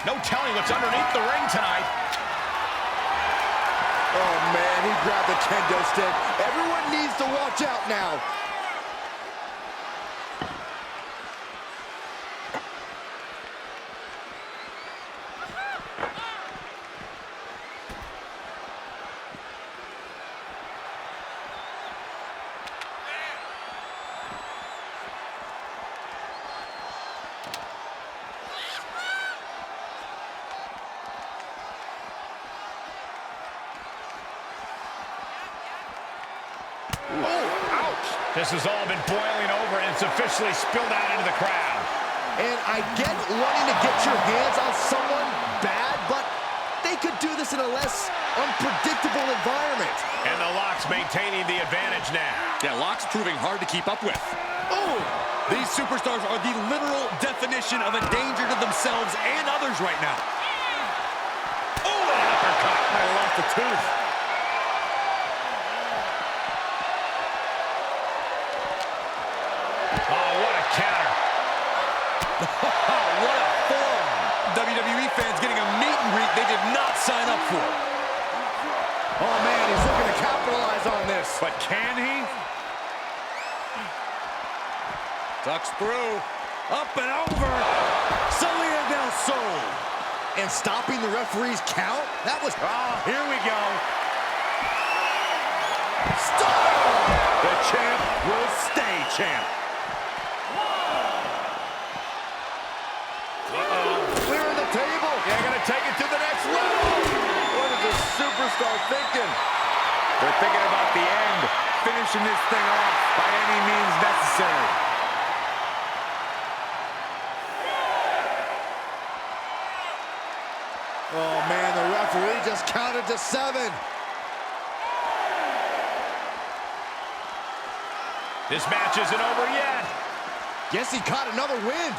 No telling what's underneath the ring tonight. Oh, man, he grabbed the kendo stick. Everyone needs to watch out now. This has all been boiling over, and it's officially spilled out into the crowd. And I get wanting to get your hands on someone bad, but they could do this in a less unpredictable environment. And the Lock's maintaining the advantage now. Yeah, Lock's proving hard to keep up with. Oh! These superstars are the literal definition of a danger to themselves and others right now. Oh, an uppercut. I lost a tooth. Oh, what a counter. What a forearm. WWE fans getting a meet and greet they did not sign up for. Oh, man, he's looking to capitalize on this. But can he? Ducks through. Up and over. Salida del Sol. And stopping the referee's count? That was... Oh, here we go. Stop! The champ will stay champ. Clearing the table. Yeah, gonna take it to the next level. What is this superstar thinking? They're thinking about the end, finishing this thing off by any means necessary. Oh, man, the referee just counted to 7. This match isn't over yet. Guess he caught another wind.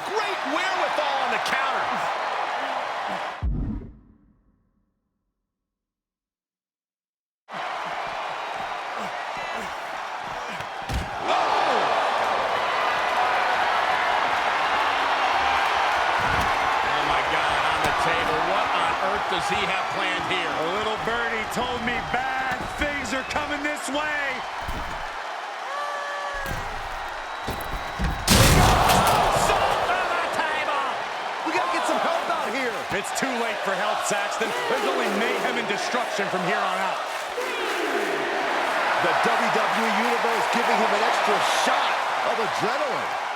Great wherewithal on the counter. Does he have planned here? A little birdie told me bad things are coming this way. Salt on the table! We gotta get some help out here. It's too late for help, Saxton. There's only mayhem and destruction from here on out. The WWE Universe giving him an extra shot of adrenaline.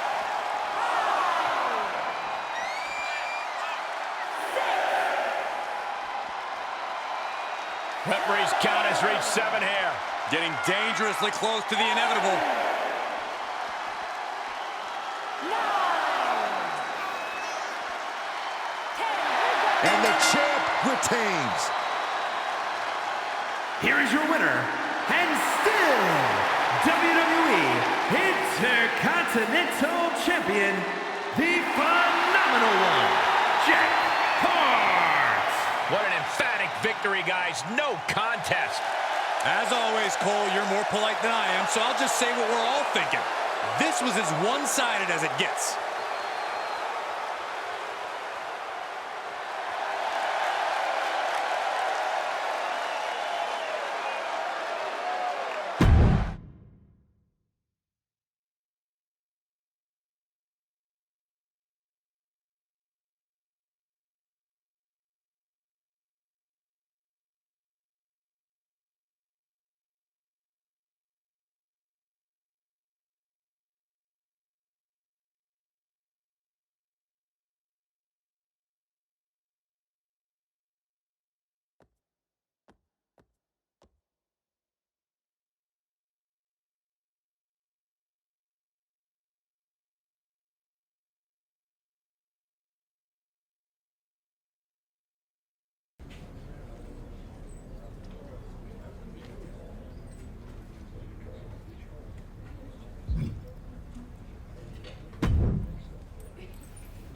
Referee's count has reached 7 here. Getting dangerously close to the inevitable. And the champ retains. Here is your winner, and still WWE Intercontinental Champion, the Phenomenal One, Jake Hart. What an emphatic victory, guys. No contest. As always, Cole, you're more polite than I am, so I'll just say what we're all thinking. This was as one-sided as it gets.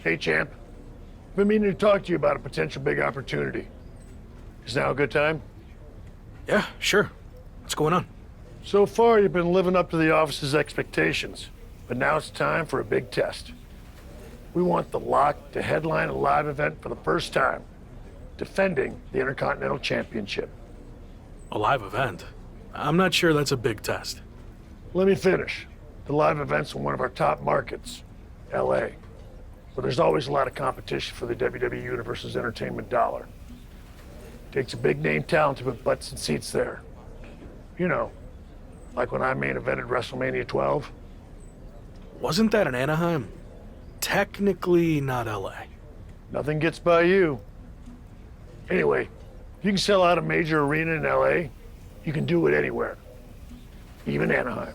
Hey, champ. Been meaning to talk to you about a potential big opportunity. Is now a good time? Yeah, sure. What's going on? So far, you've been living up to the office's expectations, but now it's time for a big test. We want The Lock to headline a live event for the first time, defending the Intercontinental Championship. A live event? I'm not sure that's a big test. Let me finish. The live event's in one of our top markets, LA, where there's always a lot of competition for the WWE Universe's entertainment dollar. Takes a big name talent to put butts in seats there. You know, like when I main evented WrestleMania 12. Wasn't that in Anaheim? Technically not LA. Nothing gets by you. Anyway, if you can sell out a major arena in LA, you can do it anywhere, even Anaheim.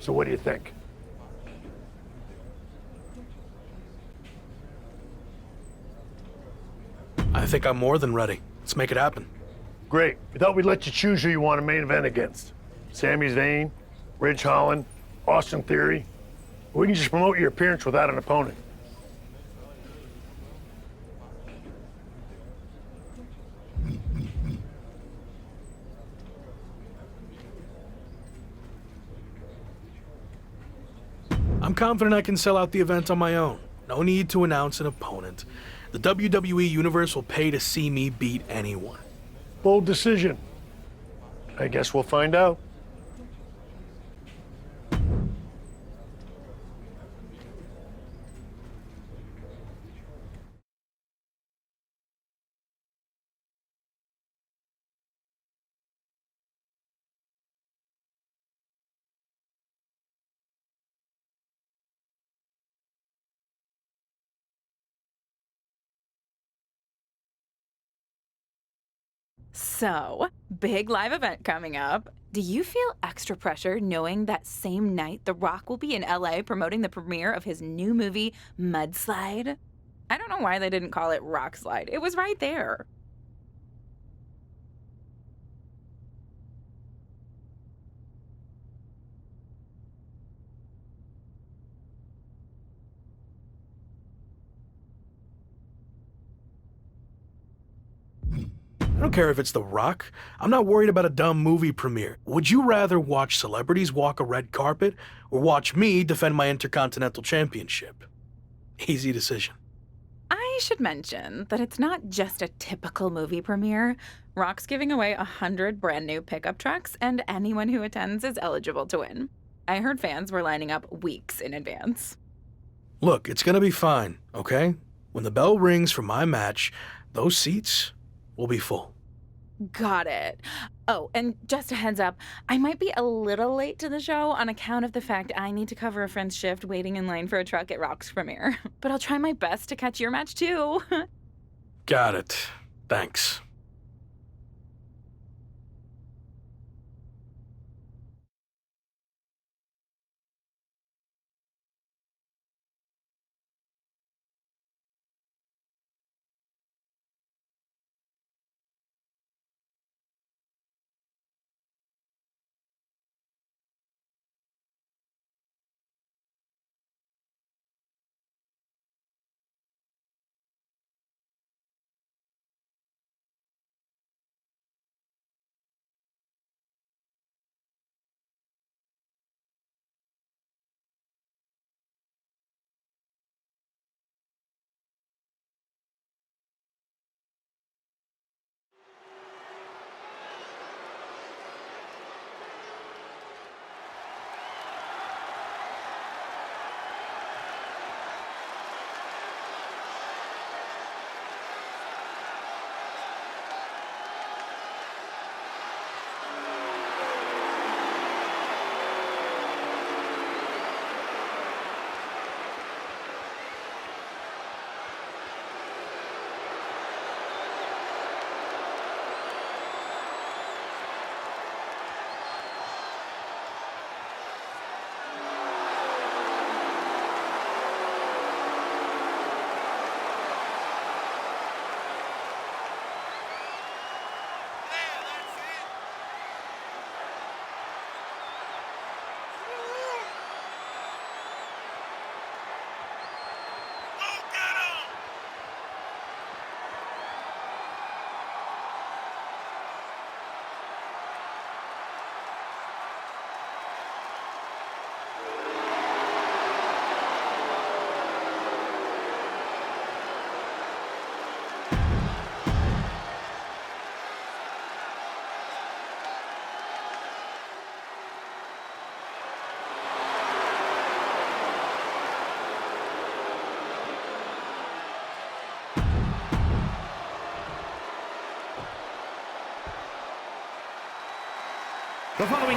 So what do you think? I think I'm more than ready. Let's make it happen. Great. We thought we'd let you choose who you want to main event against. Sami Zayn, Ridge Holland, Austin Theory. We can just promote your appearance without an opponent. I'm confident I can sell out the event on my own. No need to announce an opponent. The WWE Universe will pay to see me beat anyone. Bold decision. I guess we'll find out. So, big live event coming up. Do you feel extra pressure knowing that same night The Rock will be in LA promoting the premiere of his new movie, Mudslide? I don't know why they didn't call it Rock Slide. It was right there. I don't care if it's The Rock. I'm not worried about a dumb movie premiere. Would you rather watch celebrities walk a red carpet or watch me defend my Intercontinental Championship? Easy decision. I should mention that it's not just a typical movie premiere. Rock's giving away 100 brand new pickup trucks, and anyone who attends is eligible to win. I heard fans were lining up weeks in advance. Look, it's gonna be fine, okay? When the bell rings for my match, those seats will be full. Got it. Oh, and just a heads up, I might be a little late to the show on account of the fact I need to cover a friend's shift waiting in line for a truck at Rock's premiere. But I'll try my best to catch your match too. Got it. Thanks. The following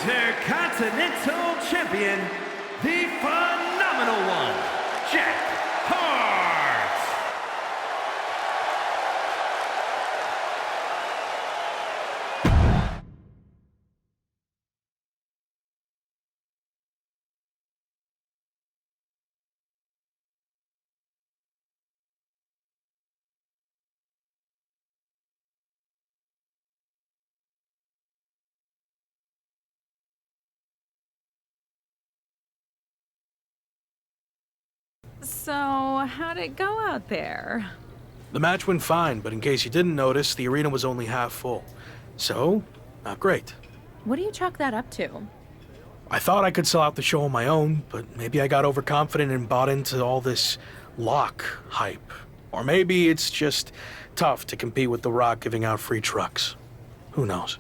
Intercontinental Champion, the Phenomenal One, Jack Hart. So, how'd it go out there? The match went fine, but in case you didn't notice, the arena was only half full. So, not great. What do you chalk that up to? I thought I could sell out the show on my own, but maybe I got overconfident and bought into all this lock hype. Or maybe it's just tough to compete with The Rock giving out free trucks. Who knows?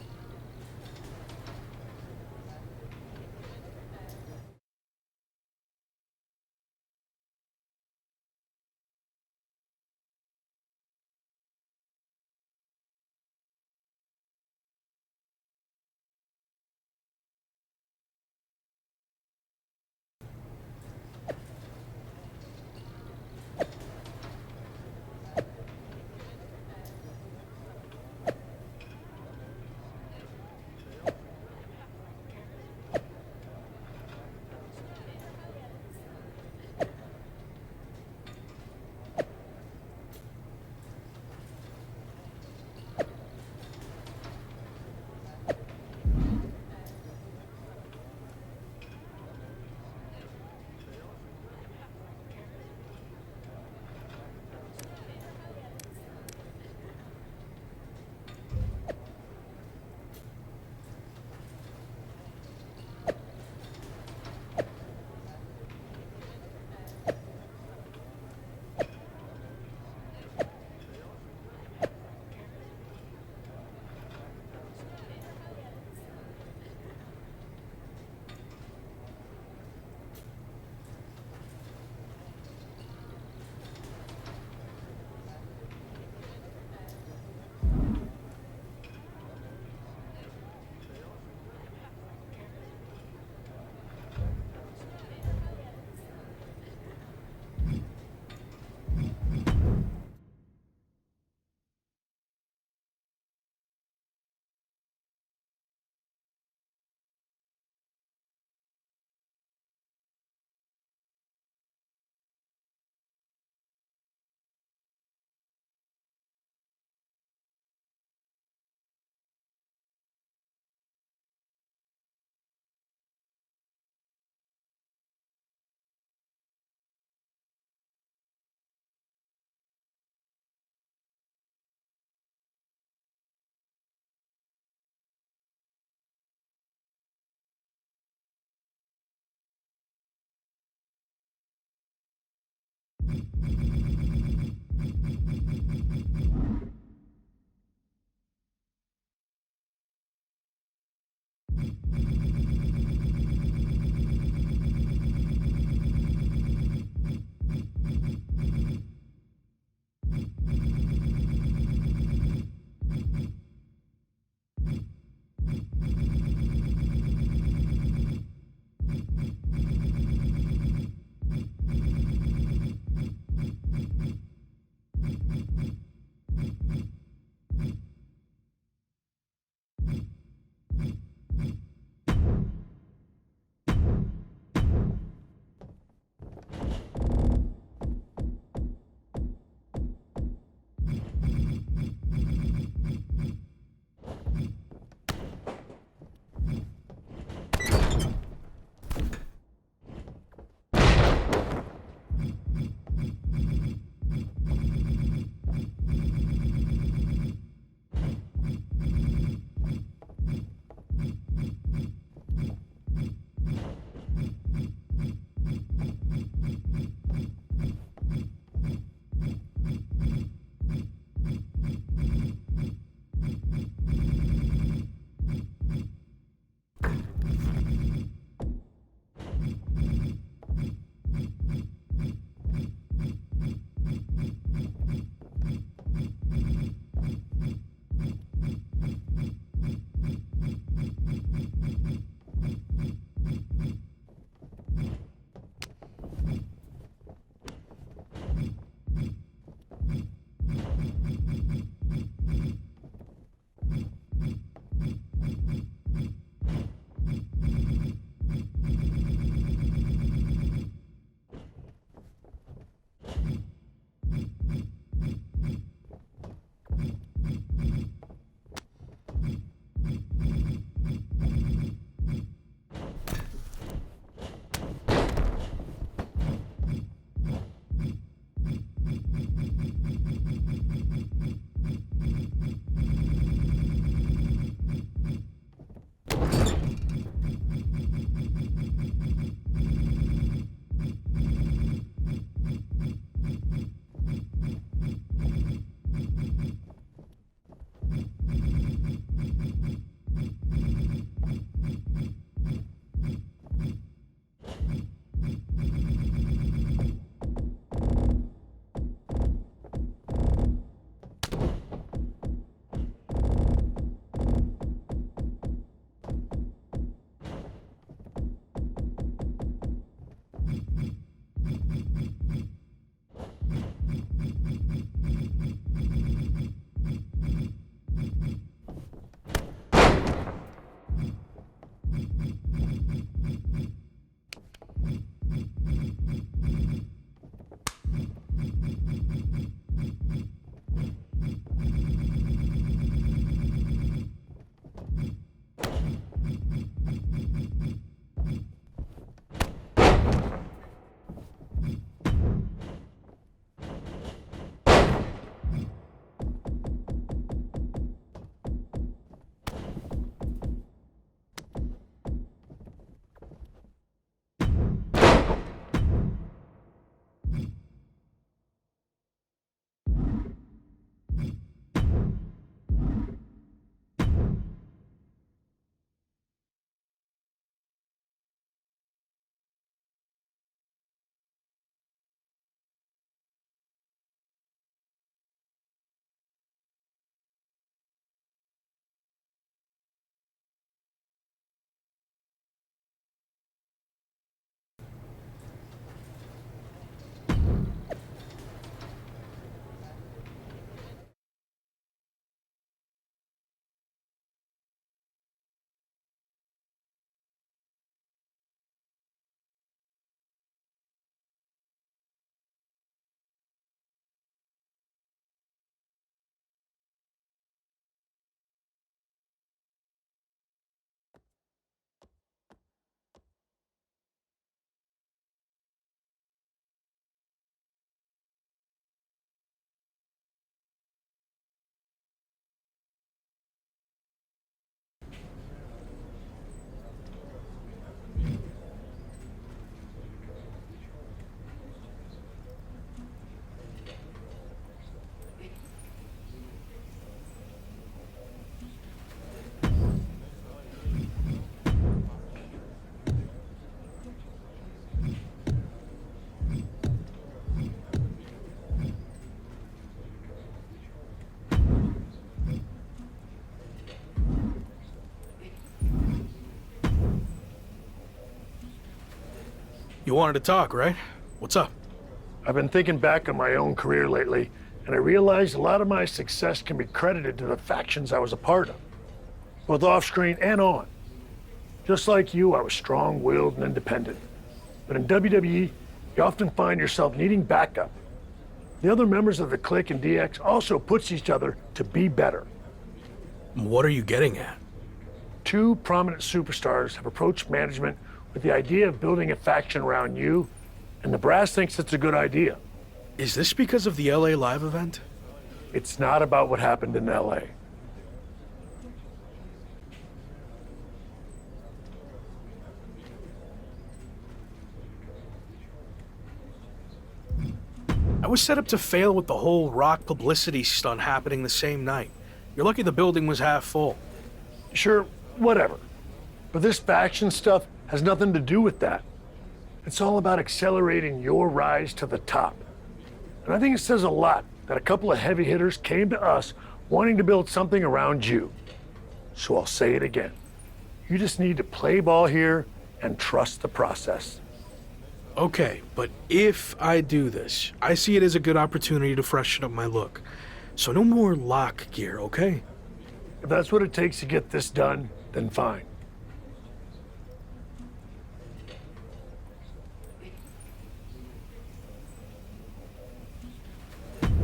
You wanted to talk, right? What's up? I've been thinking back on my own career lately, and I realized a lot of my success can be credited to the factions I was a part of, both off-screen and on. Just like you, I was strong-willed and independent. But in WWE, you often find yourself needing backup. The other members of the Clique and DX also push each other to be better. What are you getting at? Two prominent superstars have approached management with the idea of building a faction around you, and the brass thinks it's a good idea. Is this because of the LA Live event? It's not about what happened in LA. I was set up to fail with the whole Rock publicity stunt happening the same night. You're lucky the building was half full. Sure, whatever. But this faction stuff has nothing to do with that. It's all about accelerating your rise to the top. And I think it says a lot that a couple of heavy hitters came to us wanting to build something around you. So I'll say it again. You just need to play ball here and trust the process. Okay, but if I do this, I see it as a good opportunity to freshen up my look. So no more lock gear, okay? If that's what it takes to get this done, then fine.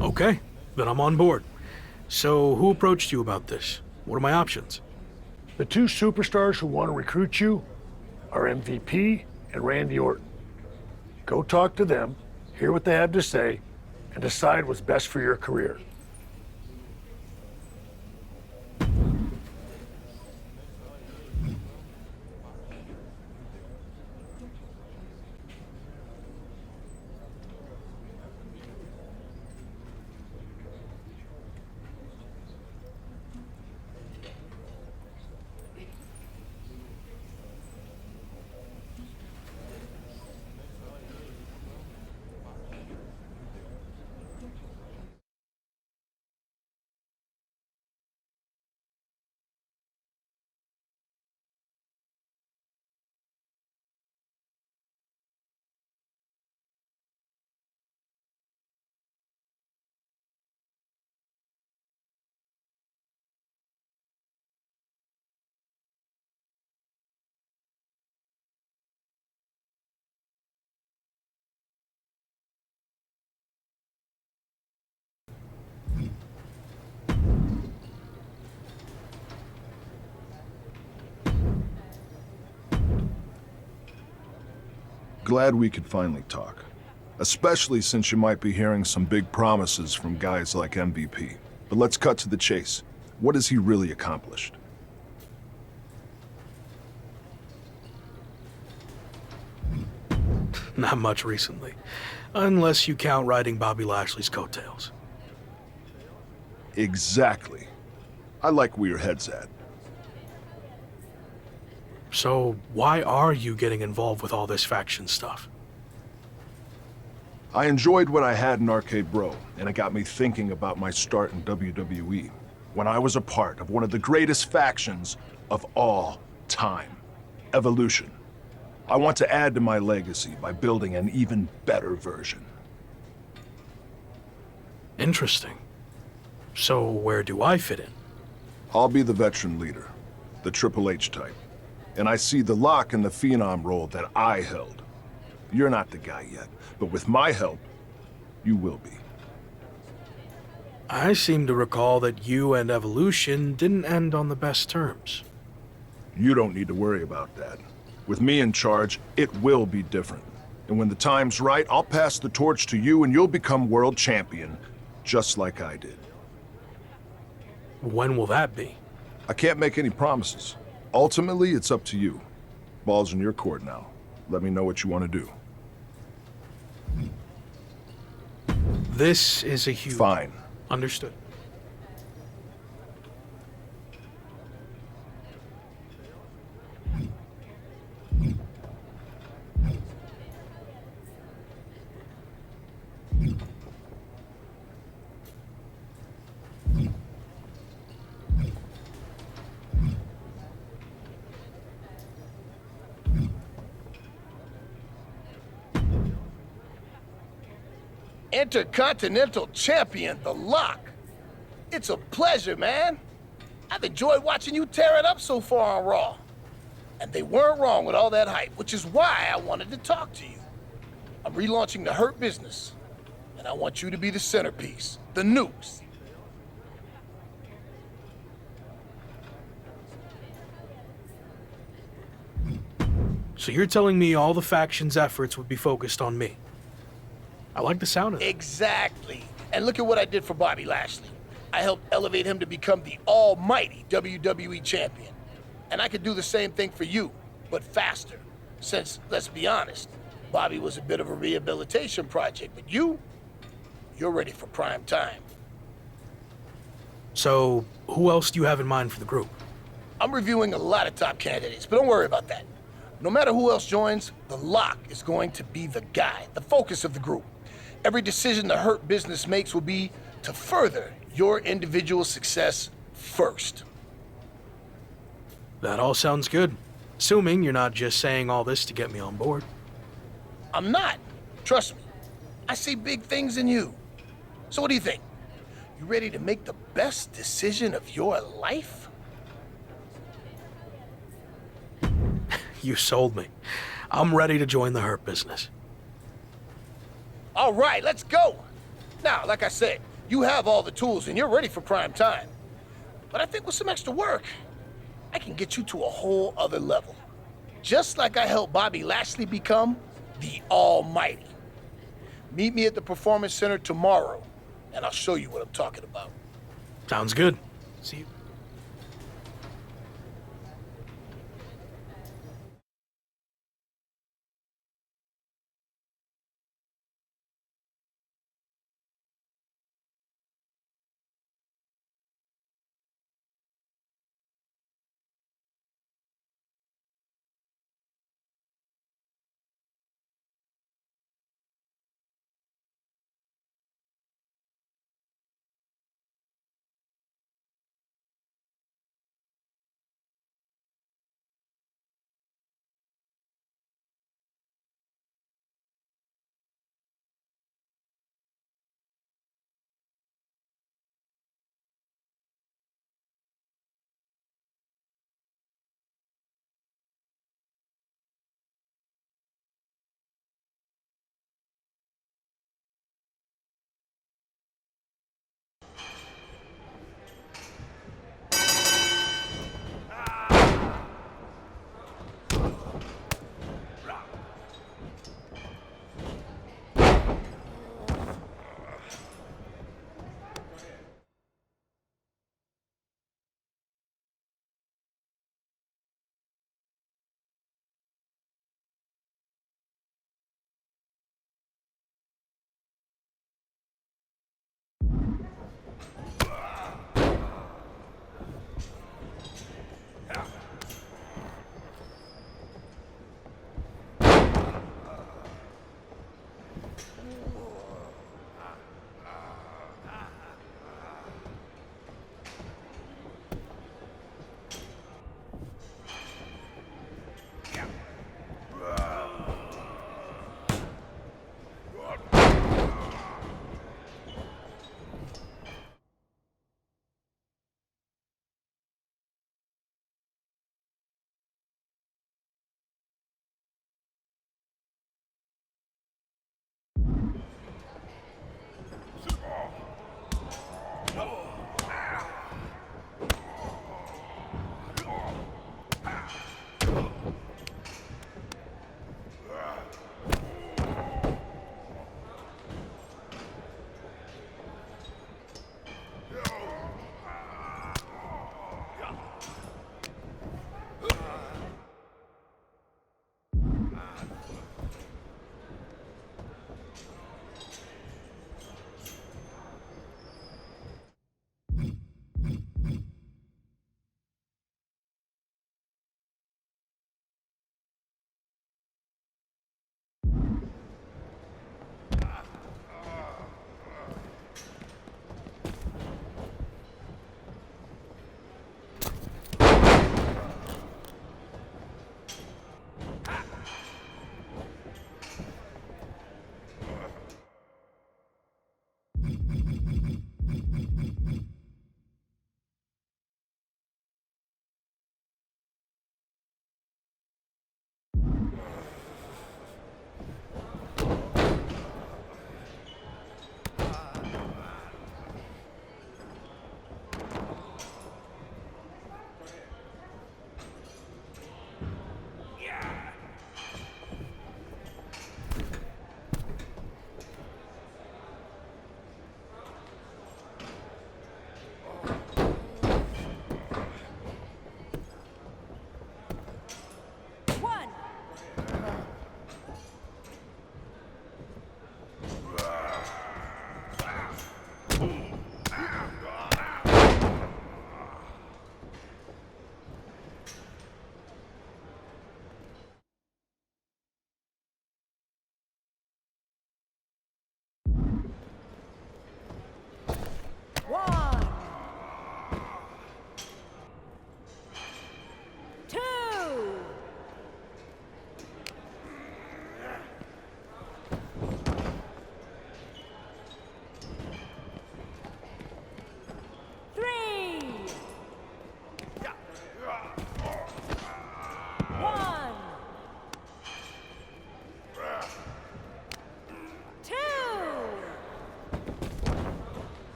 Okay, then I'm on board. So who approached you about this? What are my options? The two superstars who want to recruit you are MVP and Randy Orton. Go talk to them, hear what they have to say, and decide what's best for your career. Glad we could finally talk. Especially since you might be hearing some big promises from guys like MVP. But let's cut to the chase. What has he really accomplished? Not much recently. Unless you count riding Bobby Lashley's coattails. Exactly. I like where your head's at. So why are you getting involved with all this faction stuff? I enjoyed what I had in Arcade Bro, and it got me thinking about my start in WWE, when I was a part of one of the greatest factions of all time, Evolution. I want to add to my legacy by building an even better version. Interesting. So where do I fit in? I'll be the veteran leader, the Triple H type. And I see the Lock in the Phenom role that I held. You're not the guy yet, but with my help, you will be. I seem to recall that you and Evolution didn't end on the best terms. You don't need to worry about that. With me in charge, it will be different. And when the time's right, I'll pass the torch to you and you'll become world champion, just like I did. When will that be? I can't make any promises. Ultimately, it's up to you. Ball's in your court now. Let me know what you want to do. This is a huge... Fine. Understood. Intercontinental Champion, The Lock. It's a pleasure, man. I've enjoyed watching you tear it up so far on Raw. And they weren't wrong with all that hype, which is why I wanted to talk to you. I'm relaunching the Hurt Business, and I want you to be the centerpiece, the nukes. So you're telling me all the faction's efforts would be focused on me? I like the sound of it. Exactly. And look at what I did for Bobby Lashley. I helped elevate him to become the almighty WWE champion. And I could do the same thing for you, but faster. Since, let's be honest, Bobby was a bit of a rehabilitation project, but you're ready for prime time. So, who else do you have in mind for the group? I'm reviewing a lot of top candidates, but don't worry about that. No matter who else joins, The Lock is going to be the guy, the focus of the group. Every decision the Hurt Business makes will be to further your individual success first. That all sounds good. Assuming you're not just saying all this to get me on board. I'm not. Trust me. I see big things in you. So what do you think? You ready to make the best decision of your life? You sold me. I'm ready to join the Hurt Business. All right, let's go. Now, like I said, you have all the tools and you're ready for prime time. But I think with some extra work, I can get you to a whole other level. Just like I helped Bobby Lashley become the Almighty. Meet me at the Performance Center tomorrow, and I'll show you what I'm talking about. Sounds good. See you.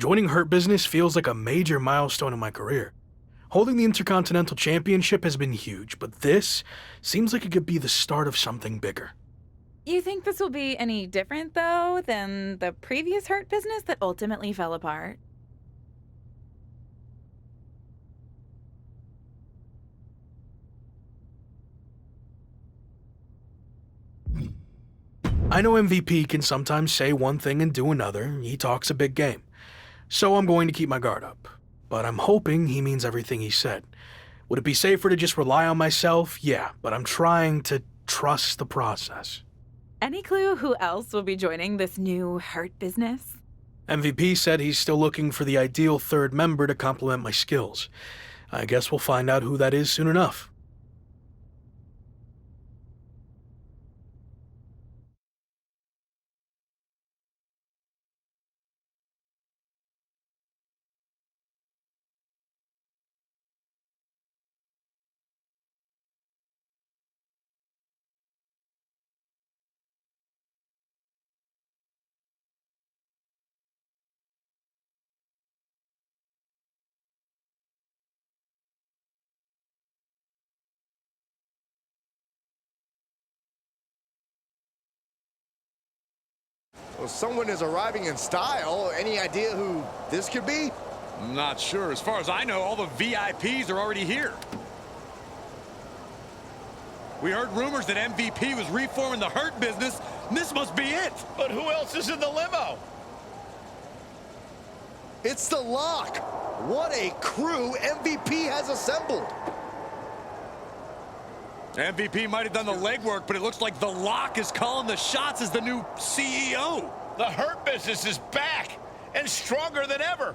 Joining Hurt Business feels like a major milestone in my career. Holding the Intercontinental Championship has been huge, but this seems like it could be the start of something bigger. You think this will be any different, though, than the previous Hurt Business that ultimately fell apart? I know MVP can sometimes say one thing and do another. He talks a big game. So I'm going to keep my guard up. But I'm hoping he means everything he said. Would it be safer to just rely on myself? Yeah, but I'm trying to trust the process. Any clue who else will be joining this new Hurt Business? MVP said he's still looking for the ideal third member to complement my skills. I guess we'll find out who that is soon enough. Well, someone is arriving in style. Any idea who this could be? I'm not sure. As far as I know, all the VIPs are already here. We heard rumors that MVP was reforming the Hurt Business, and this must be it. But who else is in the limo? It's the Lock. What a crew MVP has assembled. MVP might have done the legwork, but it looks like the Lock is calling the shots as the new CEO. The Hurt Business is back and stronger than ever.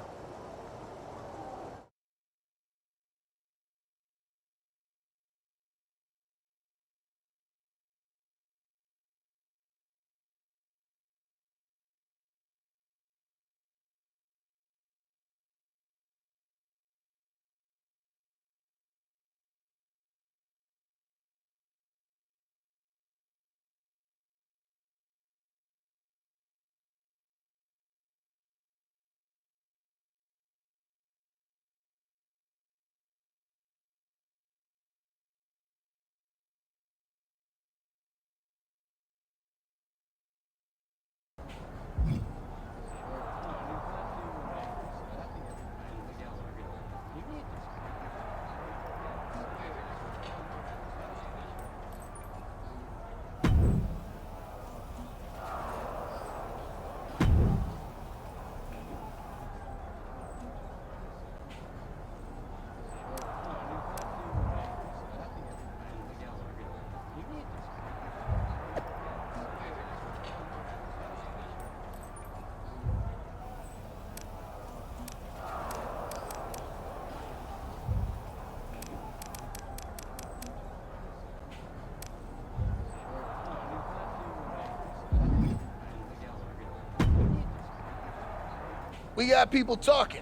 We got people talking,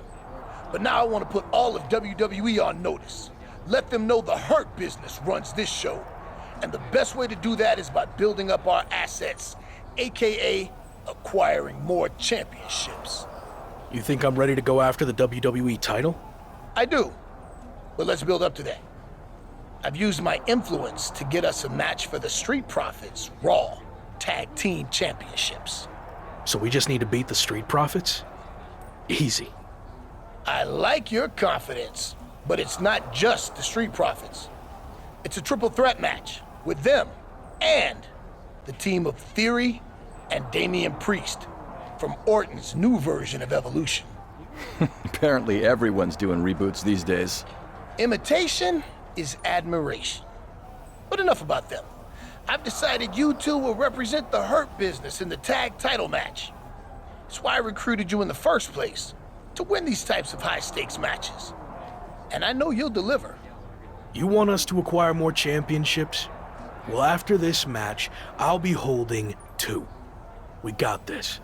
but now I want to put all of WWE on notice. Let them know the Hurt Business runs this show. And the best way to do that is by building up our assets, aka acquiring more championships. You think I'm ready to go after the WWE title? I do, but let's build up to that. I've used my influence to get us a match for the Street Profits Raw Tag Team Championships. So we just need to beat the Street Profits? Easy. I like your confidence, but it's not just the Street Profits. It's a triple threat match with them and the team of Theory and Damian Priest from Orton's new version of Evolution. Apparently everyone's doing reboots these days. Imitation is admiration. But enough about them. I've decided you two will represent the Hurt Business in the tag title match. That's why I recruited you in the first place, to win these types of high-stakes matches. And I know you'll deliver. You want us to acquire more championships? Well, after this match, I'll be holding 2. We got this.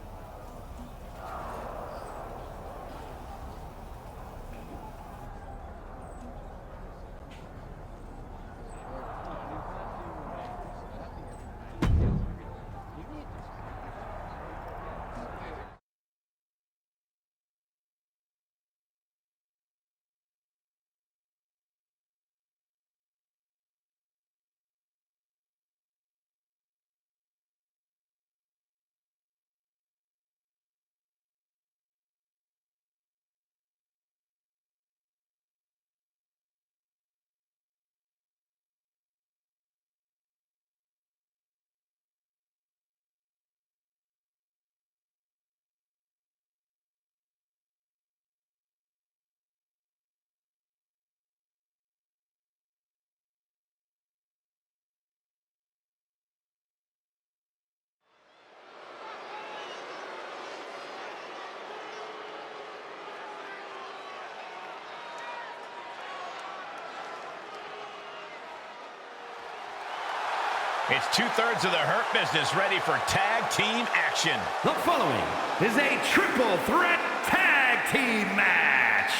It's 2/3 of the Hurt Business ready for tag team action. The following is a triple threat tag team match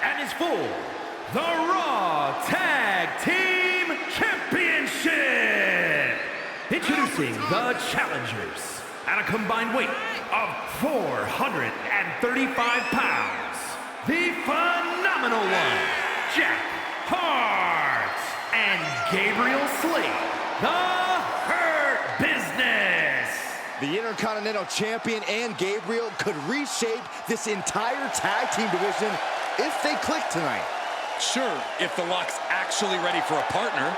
and is for the Raw Tag Team Championship. Introducing the challengers at a combined weight of 435 pounds. The phenomenal one, Jack Hart, and Gabriel Slade, the Hurt Business. The Intercontinental Champion and Gabriel could reshape this entire tag team division if they click tonight. Sure, if the Lock's actually ready for a partner.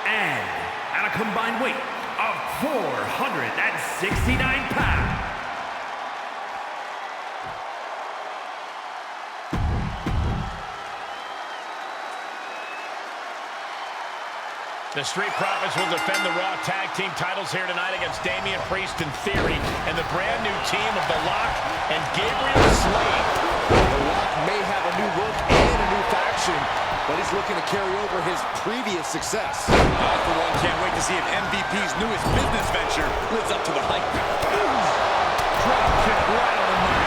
And at a combined weight of 469 pounds. The Street Profits will defend the Raw Tag Team titles here tonight against Damian Priest and Theory and the brand new team of The Lock and Gabriel Slade. The Lock may have a new look and a new faction, but he's looking to carry over his previous success. I, for one, can't wait to see if MVP's newest business venture lives up to the hype. Drop kick right on the money.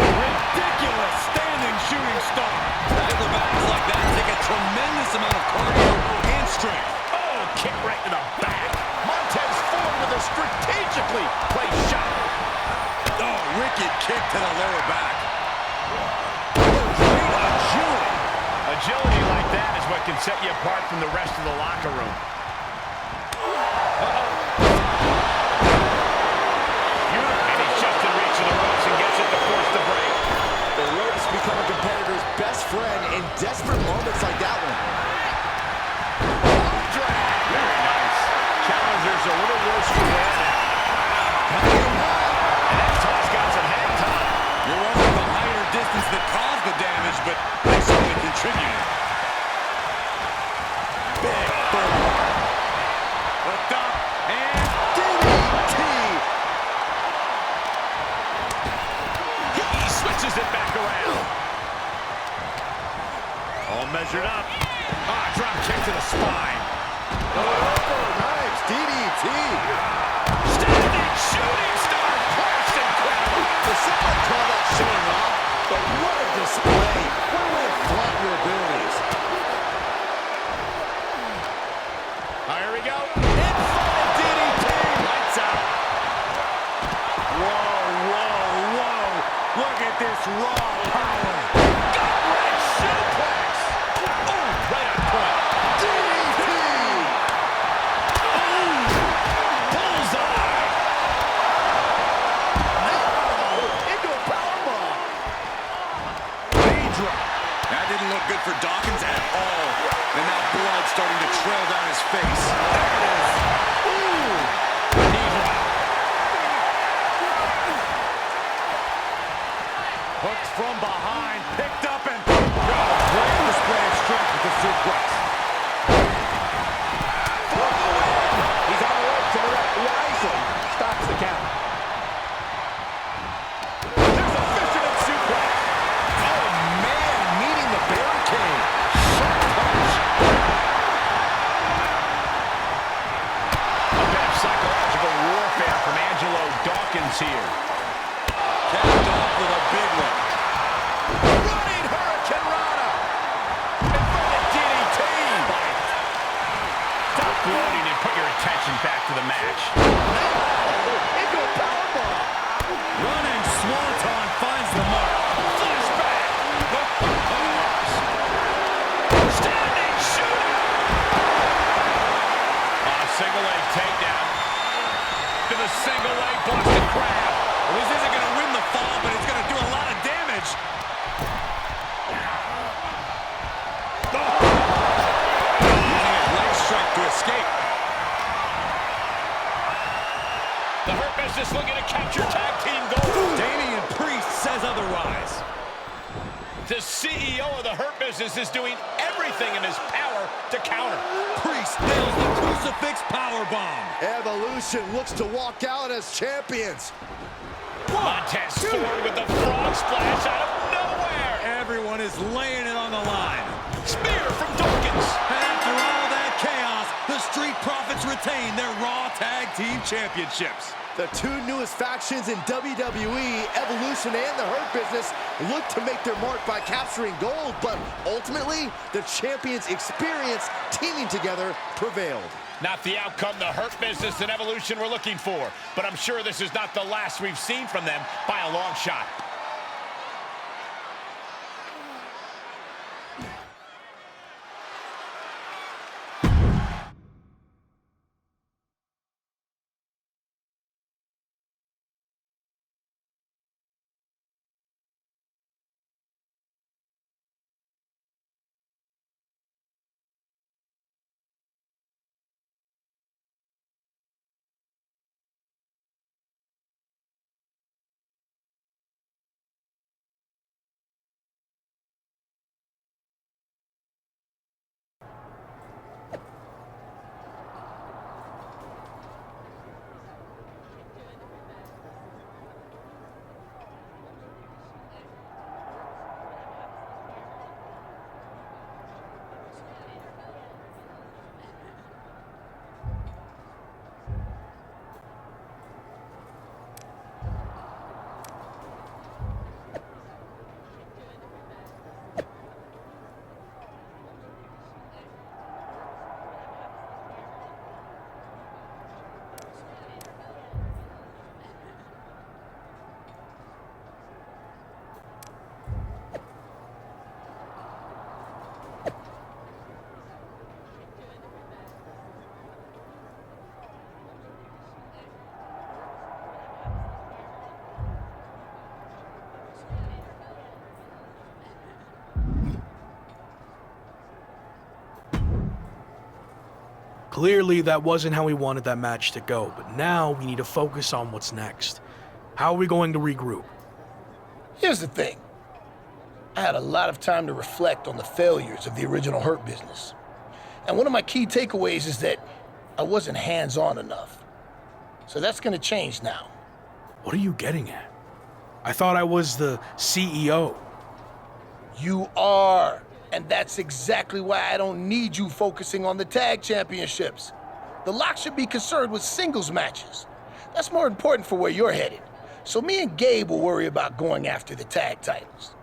Ridiculous standing shooting star. Acrobatics like that take a tremendous amount of cardio and strength. Oh, kick right to the back. Montez Ford with a strategically placed shot. Oh, wicked kick to the lower back. Great agility. Agility like that is what can set you apart from the rest of the locker room. And he's just in reach of the ropes and gets it to force the break. The ropes become a competitor's best friend in desperate moments like that one. Very nice. Challengers a little worse for wear now. And that toss got some hang time. It wasn't the height or distance that caused the damage, but they certainly contributed. Big boom. Hooked up and DDT! he switches it back around. All measured up. Drop kick to the spine. Nice DDT! Standing shooting star. That's incredible. For some might call that showing off, but what a display! What a way to flaunt your abilities! Here we go. Infernal DDT. Lights out. Whoa, whoa, whoa. Look at this raw power. Gut-wrench suplex. Oh, right on point. DDT! Bullseye. Into a powerbomb! Knee drop. That didn't look good for Dawkins at all. And now blood starting to trail down his face. There it is. Ooh. Knee drop. Hooked from behind. Picked up and... Great display of strength with the suplex. He's on the rope to the right. Wisely stops the count. There's a fisherman suplex. Oh man, meeting the barricade! A bit of psychological warfare from Angelo Dawkins here. Capped off with a big one. Running Hurricane Rana. Inverted DDT. Stop gloating and put your attention back to the match. Into a powerbomb! Running Swanton finds the mark. Flashback. Standing shooting. Single leg takedown. To the single leg Boston Crab. Well, this isn't going to win the fall, but it's going to do a lot of damage. Using his leg strength to escape. The Hurt Business looking to capture tag team gold. Damian Priest says otherwise. The CEO of the Hurt Business is doing everything in his power to counter. Priest nails the crucifix powerbomb. Evolution looks to walk out as champions. Montez Ford with the frog splash out of nowhere. Everyone is laying it on the line. Spear from Dawkins. And after all that chaos, the Street Profits retain their Raw Tag Team Championships. The two newest factions in WWE, Evolution and the Hurt Business, look to make their mark by capturing gold, but ultimately, the champions' experience teaming together prevailed. Not the outcome the Hurt Business and Evolution were looking for, but I'm sure this is not the last we've seen from them by a long shot. Clearly, that wasn't how we wanted that match to go, but now we need to focus on what's next. How are we going to regroup? Here's the thing. I had a lot of time to reflect on the failures of the original Hurt Business. And one of my key takeaways is that I wasn't hands-on enough. So that's gonna change now. What are you getting at? I thought I was the CEO. You are. And that's exactly why I don't need you focusing on the tag championships. The Lock should be concerned with singles matches. That's more important for where you're headed. So me and Gabe will worry about going after the tag titles.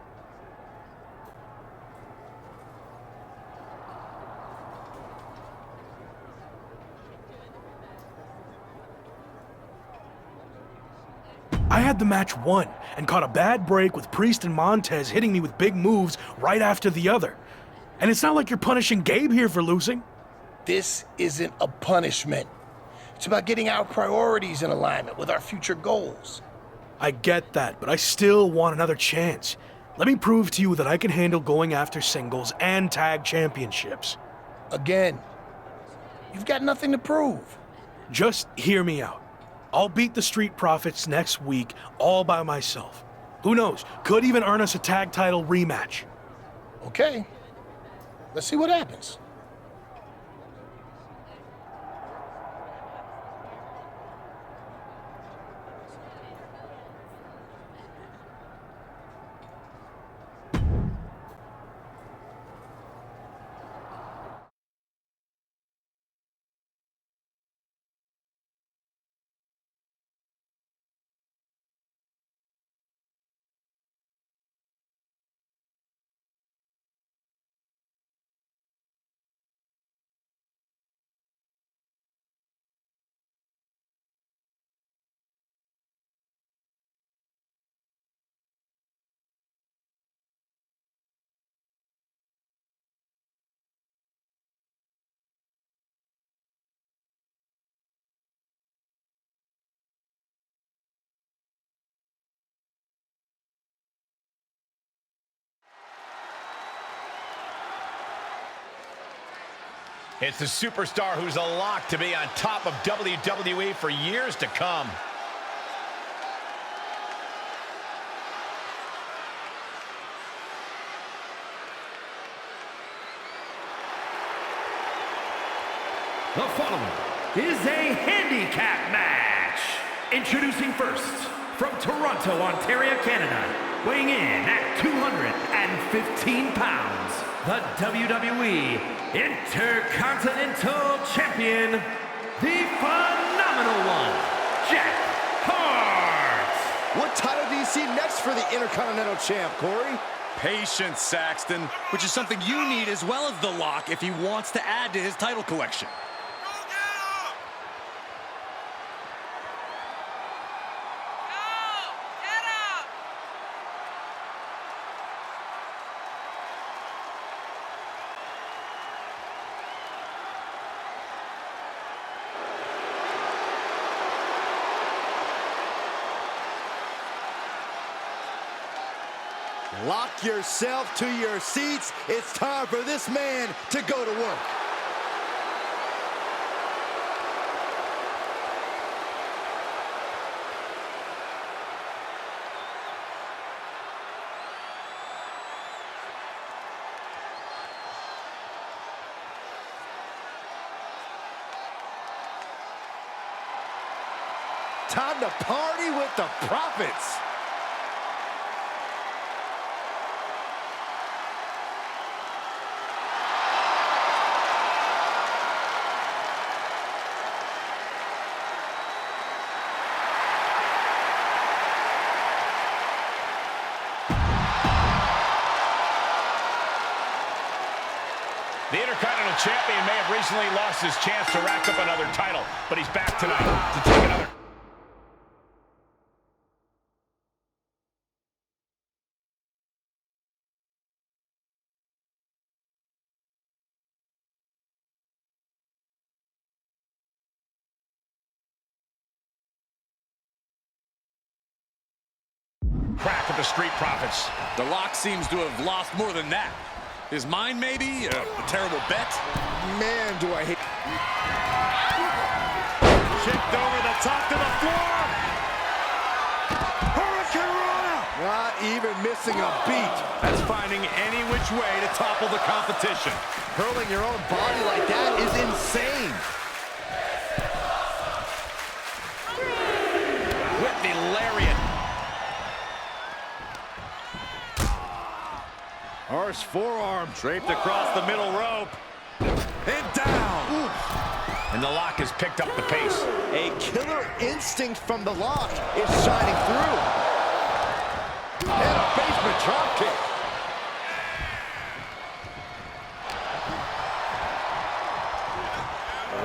I had the match won and caught a bad break with Priest and Montez hitting me with big moves right after the other. And it's not like you're punishing Gabe here for losing. This isn't a punishment. It's about getting our priorities in alignment with our future goals. I get that, but I still want another chance. Let me prove to you that I can handle going after singles and tag championships. Again, you've got nothing to prove. Just hear me out. I'll beat the Street Profits next week all by myself. Who knows, could even earn us a tag title rematch. Okay, let's see what happens. It's the superstar who's a lock to be on top of WWE for years to come. The following is a handicap match. Introducing first, from Toronto, Ontario, Canada, weighing in at 215 pounds, the WWE Intercontinental Champion, the Phenomenal One, Jeff Hart. What title do you see next for the Intercontinental Champ, Corey? Patience, Saxton, which is something you need as well as The Lock if he wants to add to his title collection. Lock yourself to your seats. It's time for this man to go to work. Time to party with the Profits. The Intercontinental Champion may have recently lost his chance to rack up another title, but he's back tonight to take another. Crack at the Street Profits. The Lock seems to have lost more than that. His mind, maybe? A terrible bet? Man, do I hate... Kicked over the top to the floor. Hurricane Rana. Not even missing a beat. That's finding any which way to topple the competition. Hurling your own body like that is insane. With the lariat. Horse forearm draped across the middle rope. And down. Oof. And the Lock has picked up the pace. A killer instinct from the Lock is shining through. And a basement drop kick.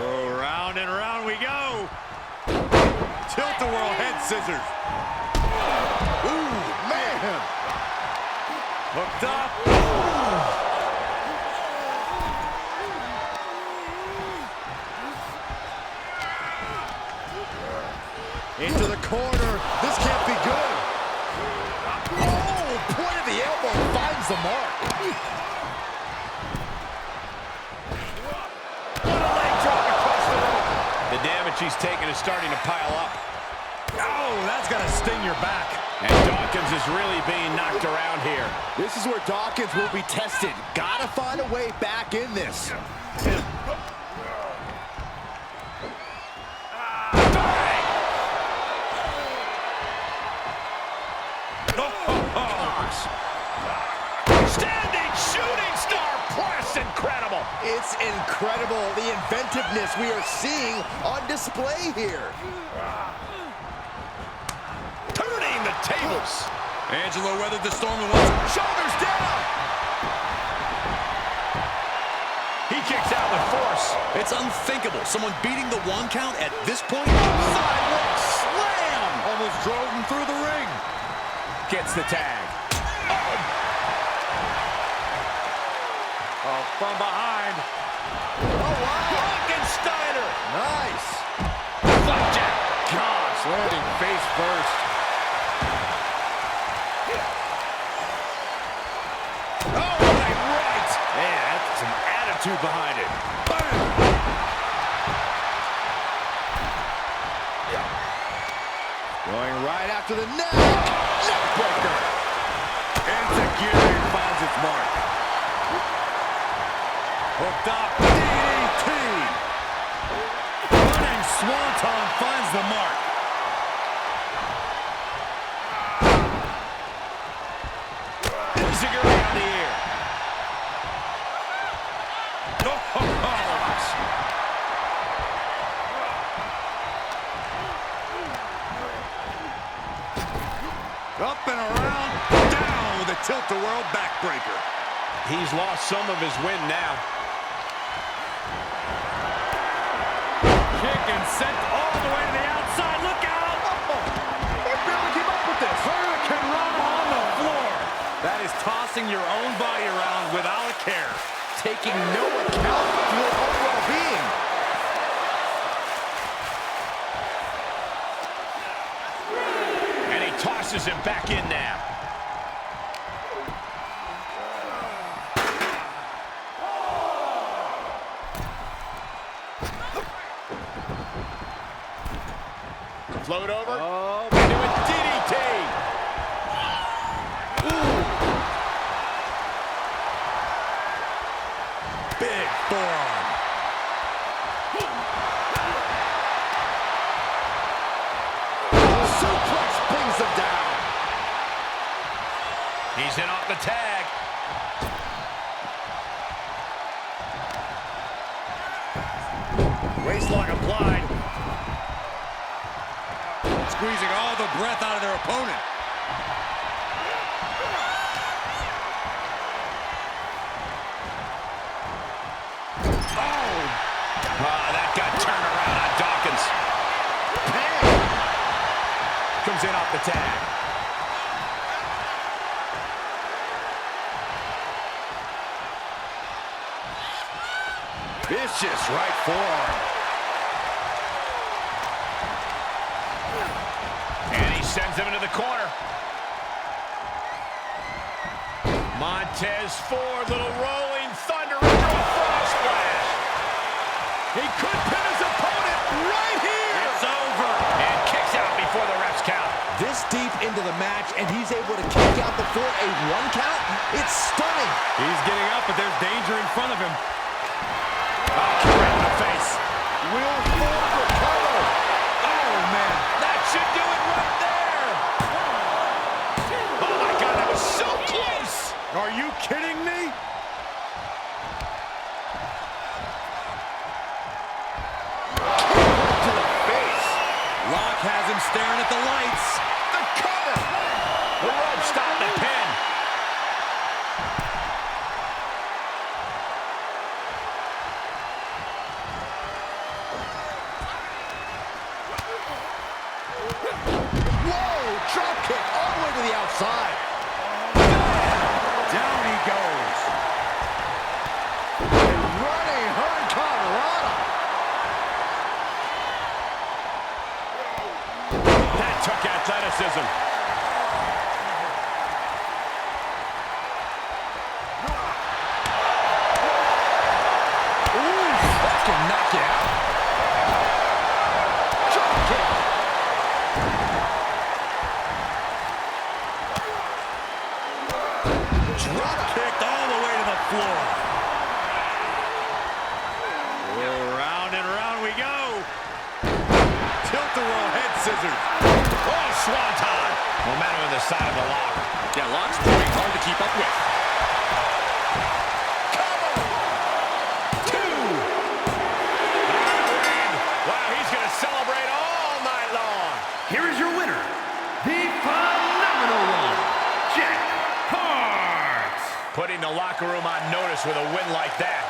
Oh, round and round we go. Tilt-a-whirl head scissors. Ooh, man. Hooked up. Into the corner. This can't be good. Oh, point of the elbow finds the mark. What a leg drop across the rope. The damage he's taken is starting to pile up. Oh, that's gonna sting your back. And Dawkins is really being knocked around here. This is where Dawkins will be tested. Gotta find a way back in this. Standing shooting star press, incredible. It's incredible, the inventiveness we are seeing on display here. Turning the tables. Angelo weathered the storm and wants Shoulders down. He kicks out with force. It's unthinkable. Someone beating the one count at this point? Sidewalk slam! Almost drove him through the ring. Gets the tag. Oh, from behind. Oh, wow. Frankensteiner. Nice. Flapjack. Gosh, landing face first. Oh, right. Man, that's some attitude behind it. Bam. Going right after the neck. Neckbreaker. Insecurity finds its mark. Hooked up. DDT. Swanton finds the mark. Ziggurat on the air. Up and around, down with a tilt-a-whirl backbreaker. He's lost some of his wind now. Kick and sent all the way to the outside. Look out! They barely keep up with this. Hurricane Rana on the floor. That is tossing your own body around without a care. Taking no account for your own well-being. And he tosses him back in now. Float over. Oh, into a DDT. Ooh. Big forearm. Suplex brings him down. He's in off the tag. Waistlock applied. Squeezing all the breath out of their opponent. Oh, that got turned around on Dawkins. Comes in off the tag. Vicious right forearm. And he sends him into the corner. Montez Ford, little rolling thunder into a frog splash. He could pin his opponent right here. It's over. And kicks out before the refs count. This deep into the match, and he's able to kick out before a 1 count? It's stunning. He's getting up, but there's danger in front of him. Oh, kick right in the face. Will Ford recover? Oh, man. That should do it right there. Oh, my God, that was so close. Are you kidding me? To the face. Rock has him staring at the lights. The cover. The rope stopped the pin. Whoa, drop kick all the way to the outside. Down he goes. Running Hurricane Rana. That took athleticism. Ooh, fucking knock it out. Drop kick. Drop kicked all the way to the floor. Round and round we go. Tilt-a-whirl head scissors. Oh, swanton. Momentum on the side of the lock. Yeah, lock's pretty hard to keep up with. Cover. 2. Wow, he's going to celebrate all night long. Here is your winner, the phenomenal one, Jack Hart. Putting the locker room on notice with a win like that.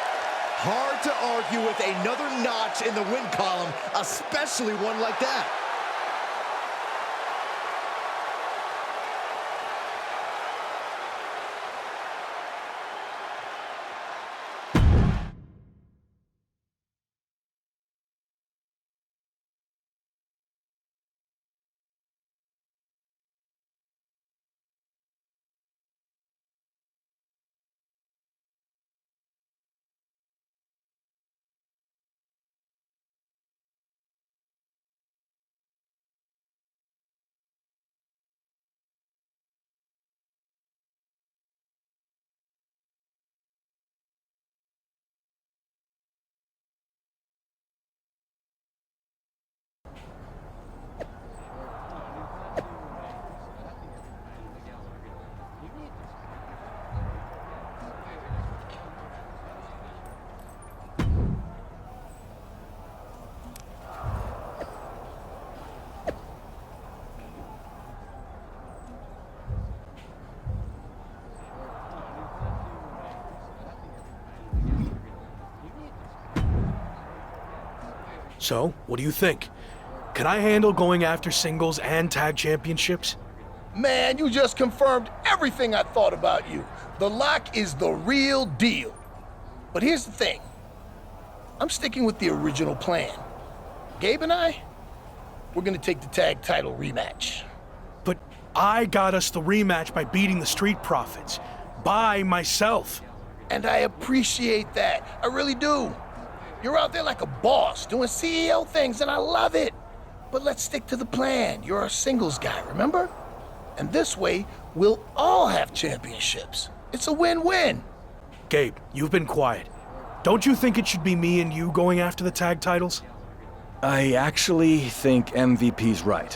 Hard to argue with another notch in the win column, especially one like that. So, what do you think? Can I handle going after singles and tag championships? Man, you just confirmed everything I thought about you. The Lock is the real deal. But here's the thing. I'm sticking with the original plan. Gabe and I, we're gonna take the tag title rematch. But I got us the rematch by beating the Street Profits. By myself. And I appreciate that. I really do. You're out there like a boss, doing CEO things, and I love it. But let's stick to the plan. You're our singles guy, remember? And this way, we'll all have championships. It's a win-win. Gabe, you've been quiet. Don't you think it should be me and you going after the tag titles? I actually think MVP's right.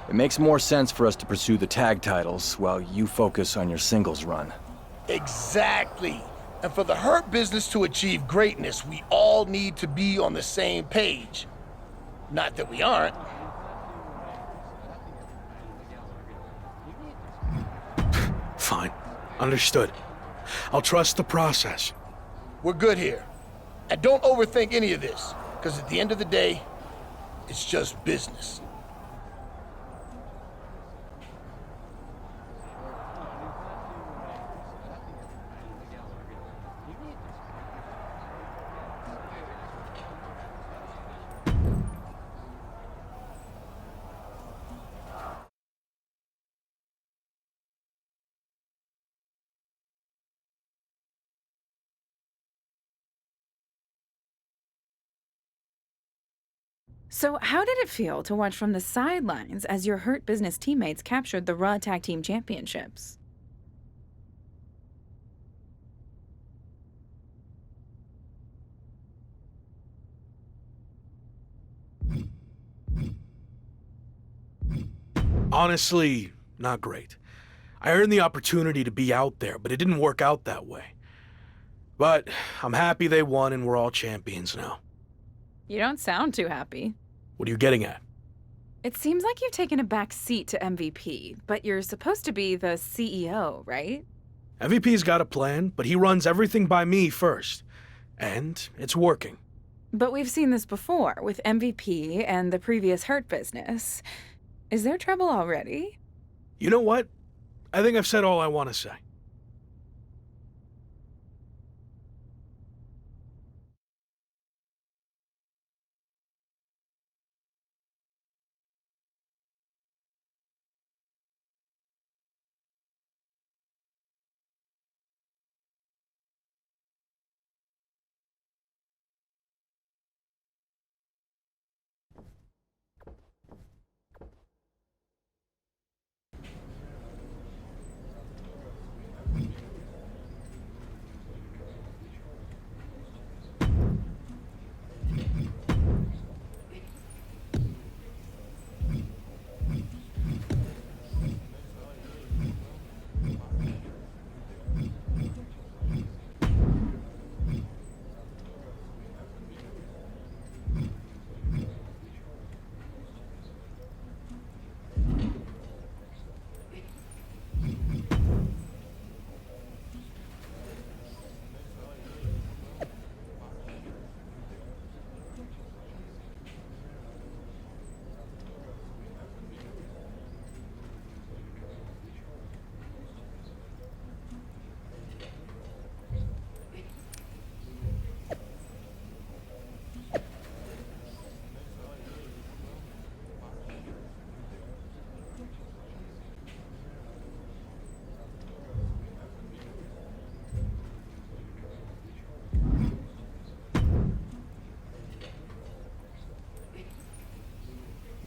It makes more sense for us to pursue the tag titles while you focus on your singles run. Exactly. And for the Hurt Business to achieve greatness, we all need to be on the same page. Not that we aren't. Fine. Understood. I'll trust the process. We're good here. And don't overthink any of this, because at the end of the day, it's just business. So, how did it feel to watch from the sidelines as your Hurt Business teammates captured the Raw Tag Team Championships? Honestly, not great. I earned the opportunity to be out there, but it didn't work out that way. But I'm happy they won and we're all champions now. You don't sound too happy. What are you getting at? It seems like you've taken a back seat to MVP, but you're supposed to be the CEO, right? MVP's got a plan, but he runs everything by me first. And it's working. But we've seen this before with MVP and the previous Hurt Business. Is there trouble already? You know what? I think I've said all I want to say.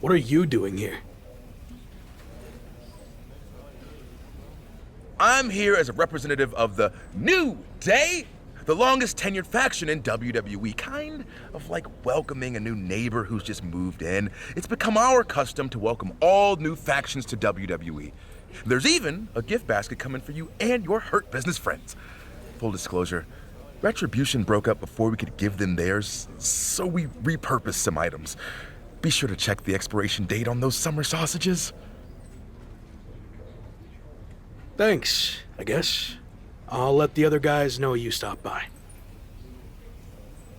What are you doing here? I'm here as a representative of the New Day, the longest tenured faction in WWE, kind of like welcoming a new neighbor who's just moved in. It's become our custom to welcome all new factions to WWE. There's even a gift basket coming for you and your Hurt Business friends. Full disclosure, Retribution broke up before we could give them theirs, so we repurposed some items. Be sure to check the expiration date on those summer sausages. Thanks, I guess. I'll let the other guys know you stopped by.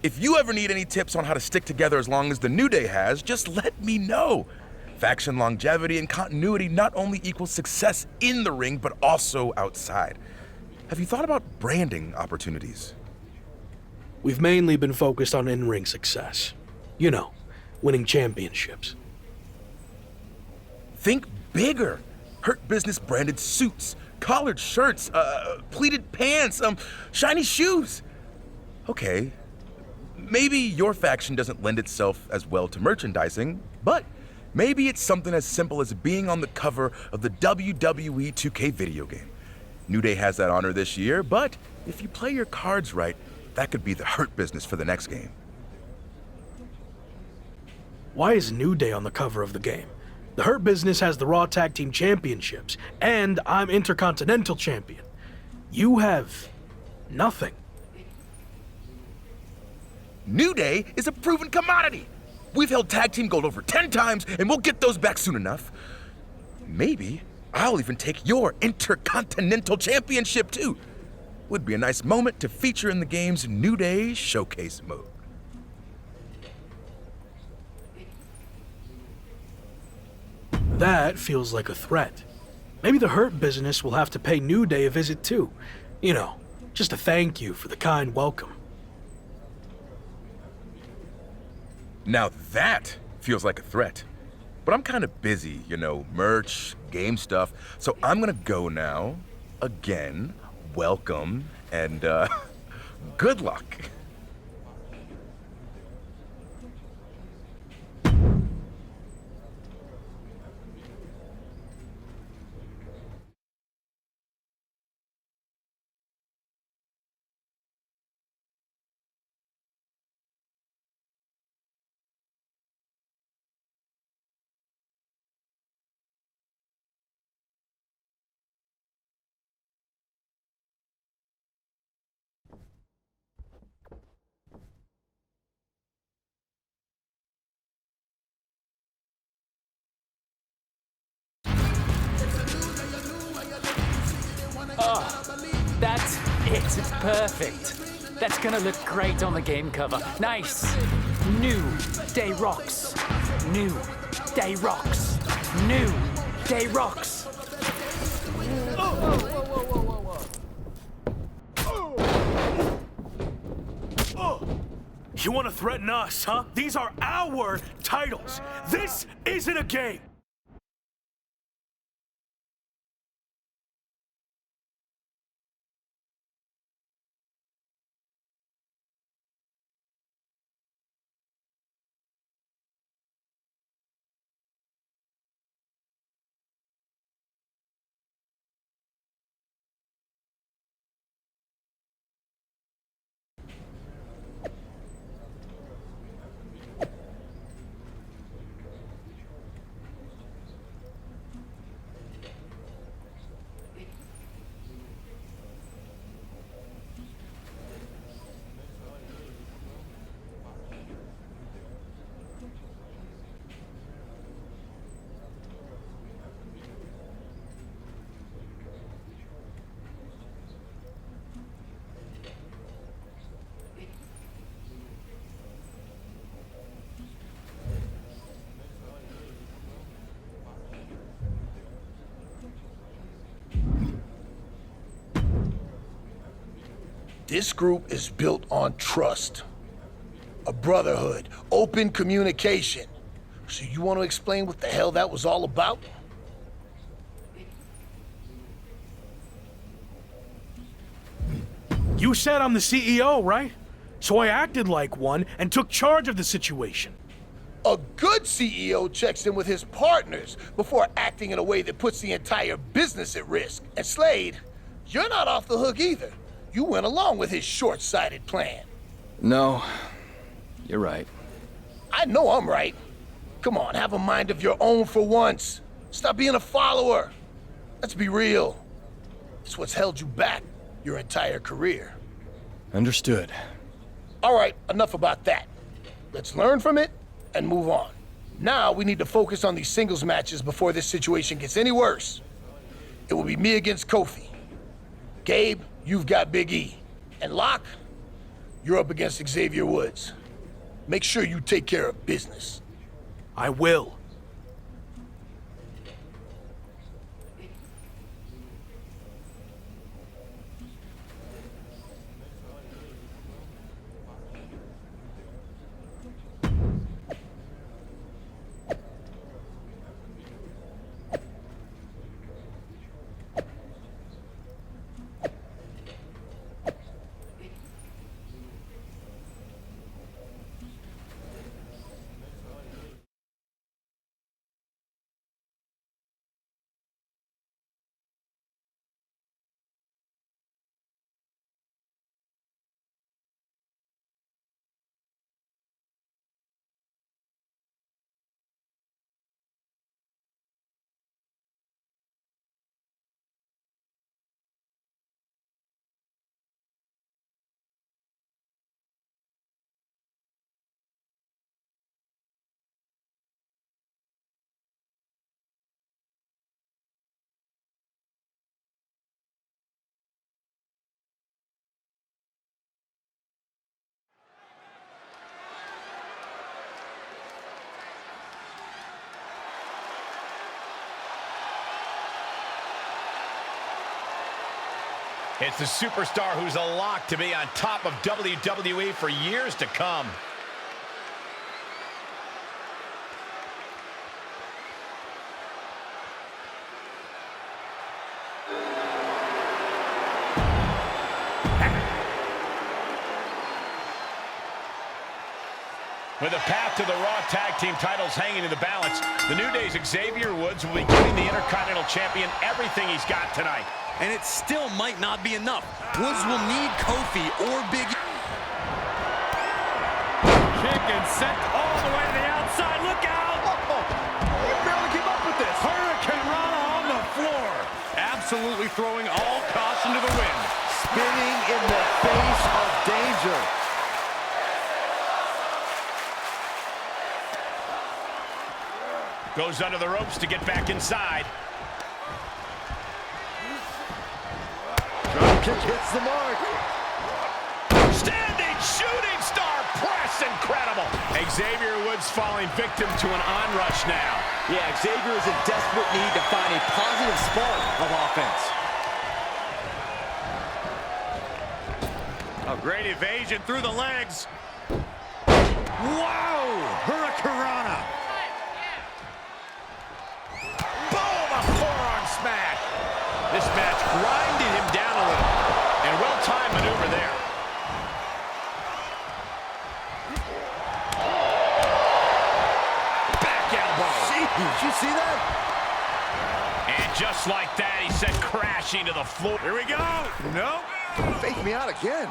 If you ever need any tips on how to stick together as long as the New Day has, just let me know. Faction longevity and continuity not only equals success in the ring, but also outside. Have you thought about branding opportunities? We've mainly been focused on in-ring success. You know, winning championships. Think bigger. Hurt Business branded suits, collared shirts, pleated pants, shiny shoes. Okay, maybe your faction doesn't lend itself as well to merchandising, but maybe it's something as simple as being on the cover of the WWE 2K video game. New Day has that honor this year, but if you play your cards right, that could be the Hurt Business for the next game. Why is New Day on the cover of the game? The Hurt Business has the Raw Tag Team Championships, and I'm Intercontinental Champion. You have nothing. New Day is a proven commodity. We've held tag team gold over 10 times, and we'll get those back soon enough. Maybe I'll even take your Intercontinental Championship too. Would be a nice moment to feature in the game's New Day Showcase mode. That feels like a threat. Maybe the Hurt Business will have to pay New Day a visit too. You know, just a thank you for the kind welcome. Now that feels like a threat. But I'm kind of busy, you know, merch, game stuff. So I'm gonna go now. Again, welcome, and good luck. That's it. It's perfect. That's gonna look great on the game cover. Nice. New Day rocks. New Day rocks. New Day rocks. You want to threaten us, huh? These are our titles. This isn't a game. This group is built on trust, a brotherhood, open communication. So you want to explain what the hell that was all about? You said I'm the CEO, right? So I acted like one and took charge of the situation. A good CEO checks in with his partners before acting in a way that puts the entire business at risk. And Slade, you're not off the hook either. You went along with his short-sighted plan. No, you're right. I know I'm right. Come on, have a mind of your own for once. Stop being a follower. Let's be real. It's what's held you back your entire career. Understood. All right, enough about that. Let's learn from it and move on. Now we need to focus on these singles matches before this situation gets any worse. It will be me against Kofi. Gabe, you've got Big E. And Locke, You're up against Xavier Woods. Make sure you take care of business. I will. It's the superstar who's a lock to be on top of WWE for years to come. With a path to the Raw Tag Team titles hanging in the balance, the New Day's Xavier Woods will be giving the Intercontinental Champion everything he's got tonight. And it still might not be enough. Woods will need Kofi or Big E. Kick and sent all the way to the outside. Look out! You barely came up with this. Hurricane Rana on the floor. Absolutely throwing all caution to the wind. Spinning in the face of danger. Goes under the ropes to get back inside. Kick hits the mark. Standing shooting star press, incredible. Xavier Woods falling victim to an onrush now. Yeah, Xavier is in desperate need to find a positive spark of offense. A great evasion through the legs. Wow! Hurricanrana. Boom! A forearm smash. This match grinded him down a little. And well-timed maneuver there. Back elbow. Did you see that? And just like that, he sent crashing to the floor. Here we go. Nope. Fake me out again.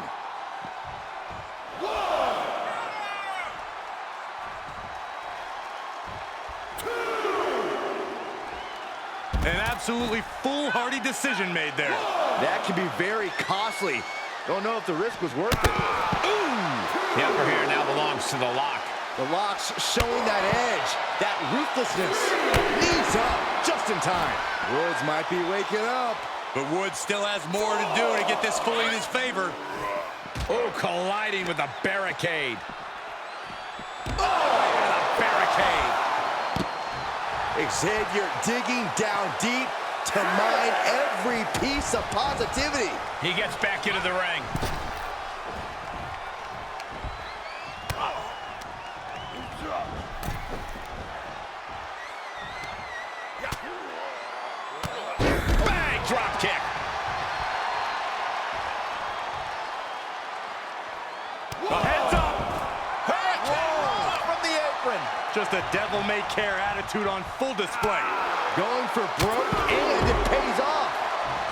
An absolutely foolhardy decision made there. That can be very costly. Don't know if the risk was worth it. The upper here now belongs to the Lock. The Lock's showing that edge, that ruthlessness. Knees up, just in time. Woods might be waking up. But Woods still has more to do to get this fully in his favor. Oh, colliding with a barricade. Oh, with a barricade. Xavier digging down deep to mine every piece of positivity. He gets back into the ring. Bang! Drop kick. Heads up. Hurricane from the apron. Just a devil-may-care attitude on full display. Going for broke, and it pays off.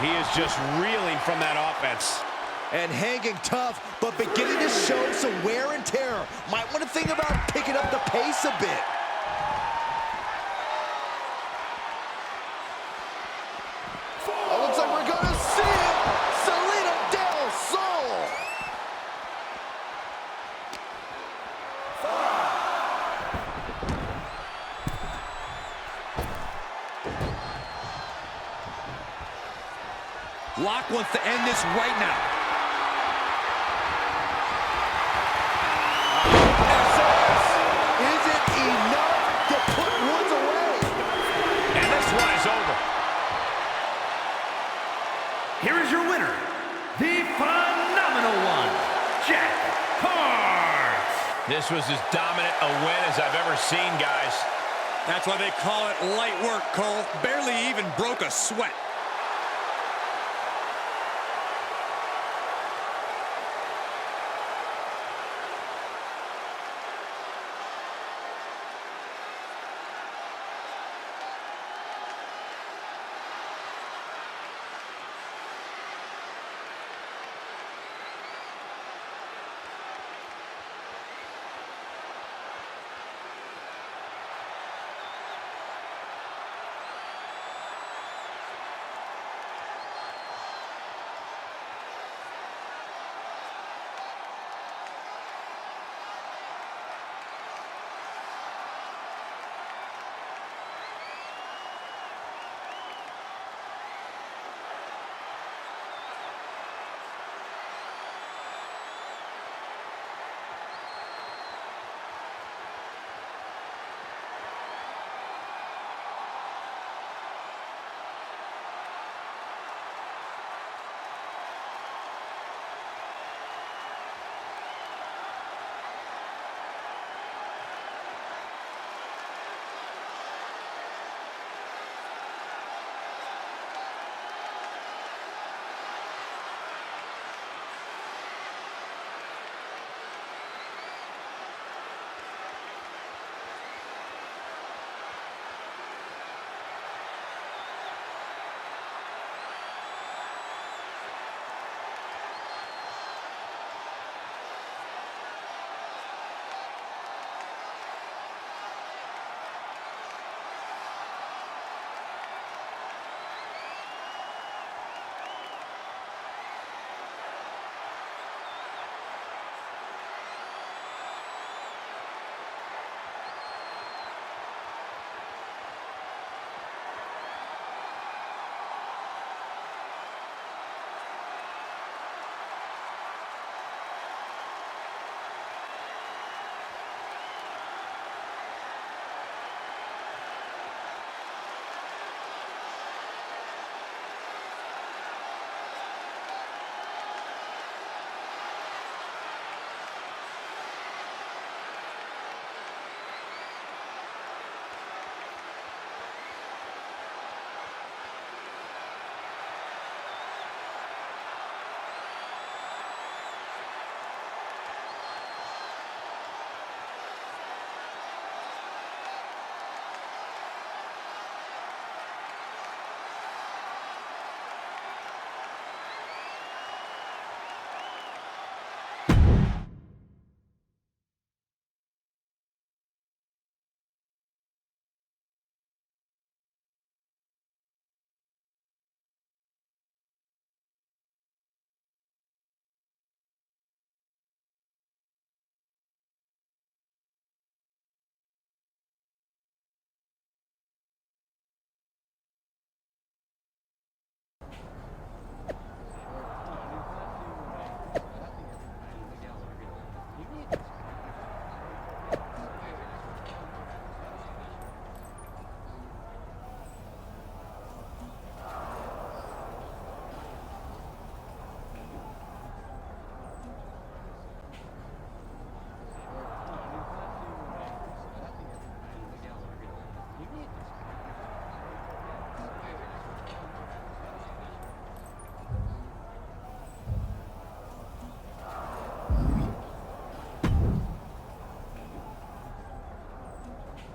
He is just reeling from that offense. And hanging tough, but beginning to show some wear and tear. Might want to think about picking up the pace a bit. Oh, looks like we're going to see it. Salida del Sol. Lock wants to end this right now. was as dominant a win as I've ever seen, guys. That's why they call it light work, Cole. Barely even broke a sweat.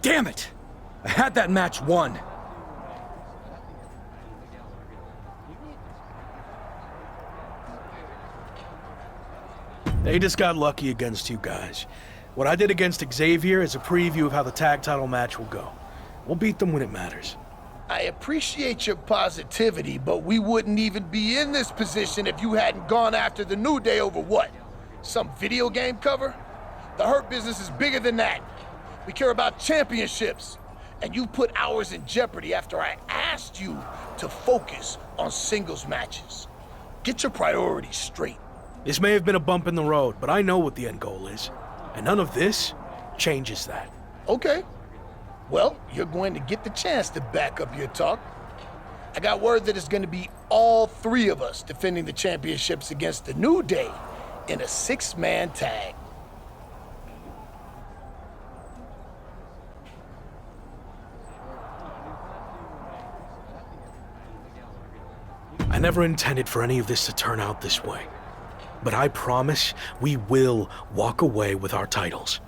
Damn it! I had that match won. They just got lucky against you guys. What I did against Xavier is a preview of how the tag title match will go. We'll beat them when it matters. I appreciate your positivity, but we wouldn't even be in this position if you hadn't gone after the New Day over what? Some video game cover? The Hurt Business is bigger than that. We care about championships. And you put ours in jeopardy after I asked you to focus on singles matches. Get your priorities straight. This may have been a bump in the road, but I know what the end goal is. And none of this changes that. Okay. Well, you're going to get the chance to back up your talk. I got word that it's going to be all three of us defending the championships against the New Day in a 6-man tag. I never intended for any of this to turn out this way. But I promise we will walk away with our titles.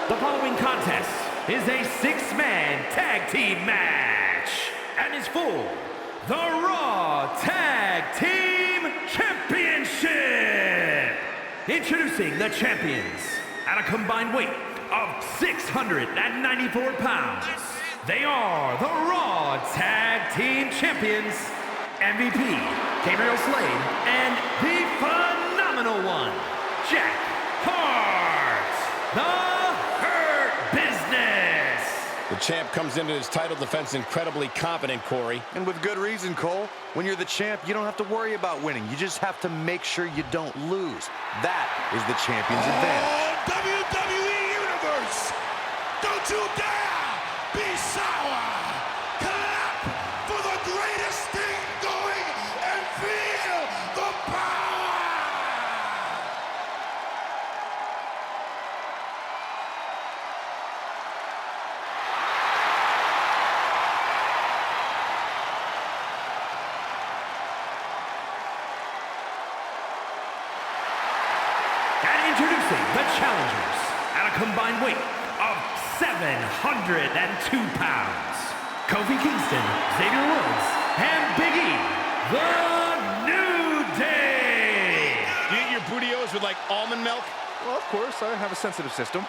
The following contest is a six-man tag team match and is for the Raw Tag Team Championship. Introducing the champions at a combined weight of 694 pounds. They are the Raw Tag Team Champions, MVP, Gabriel Slade, and the Phenomenal One, Jack Hart, the Hurt Business. The champ comes into his title defense incredibly confident, Corey. And with good reason, Cole. When you're the champ, you don't have to worry about winning. You just have to make sure you don't lose. That is the champion's advantage. WWE Universe, don't you dare be sour. Clap for the greatest thing going and feel the power. And introducing the challengers at a combined weight of 702 pounds. Kofi Kingston, Xavier Woods, and Big E, the New Day. Do you eat your burritos with like almond milk? Well, of course, I have a sensitive system.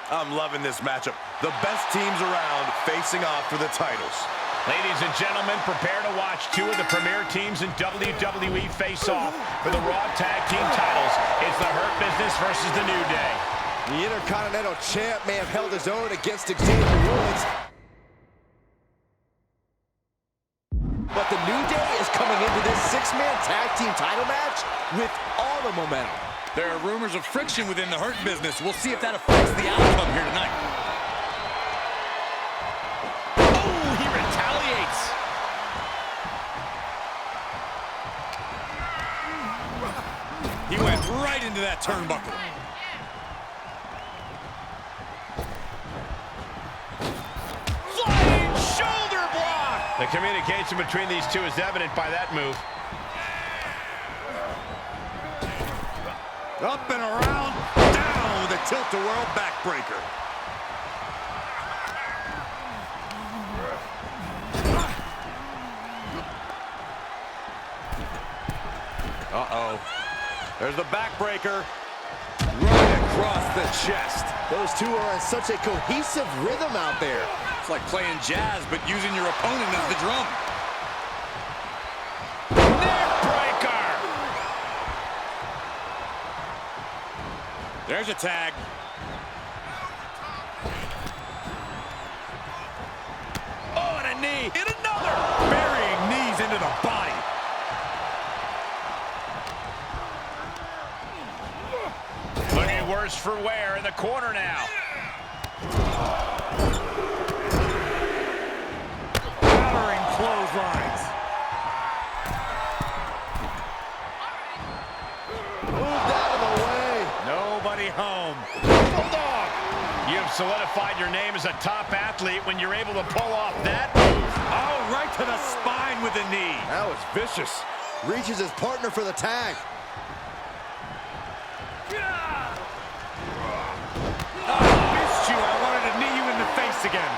I'm loving this matchup. The best teams around facing off for the titles. Ladies and gentlemen, prepare to watch two of the premier teams in WWE face off for the Raw Tag Team titles. It's the Hurt Business versus the New Day. The Intercontinental Champ may have held his own against Xavier Woods, but the New Day is coming into this six-man tag team title match with all the momentum. There are rumors of friction within the Hurt Business. We'll see if that affects the outcome here tonight. Oh, he retaliates. He went right into that turnbuckle. Flying shoulder block. The communication between these two is evident by that move. Up and around, down with a tilt-a-whirl backbreaker. Uh-oh. There's the backbreaker. Right across the chest. Those two are in such a cohesive rhythm out there. It's like playing jazz, but using your opponent as the drum. There's a tag. Oh, and a knee. Hit another. Burying knees into the body. Looking worse for wear in the corner now. nobody home. Bulldog! You've solidified your name as a top athlete when you're able to pull off that move. Oh, right to the spine with the knee. That was vicious. Reaches his partner for the tag. Oh, missed you. I wanted to knee you in the face again.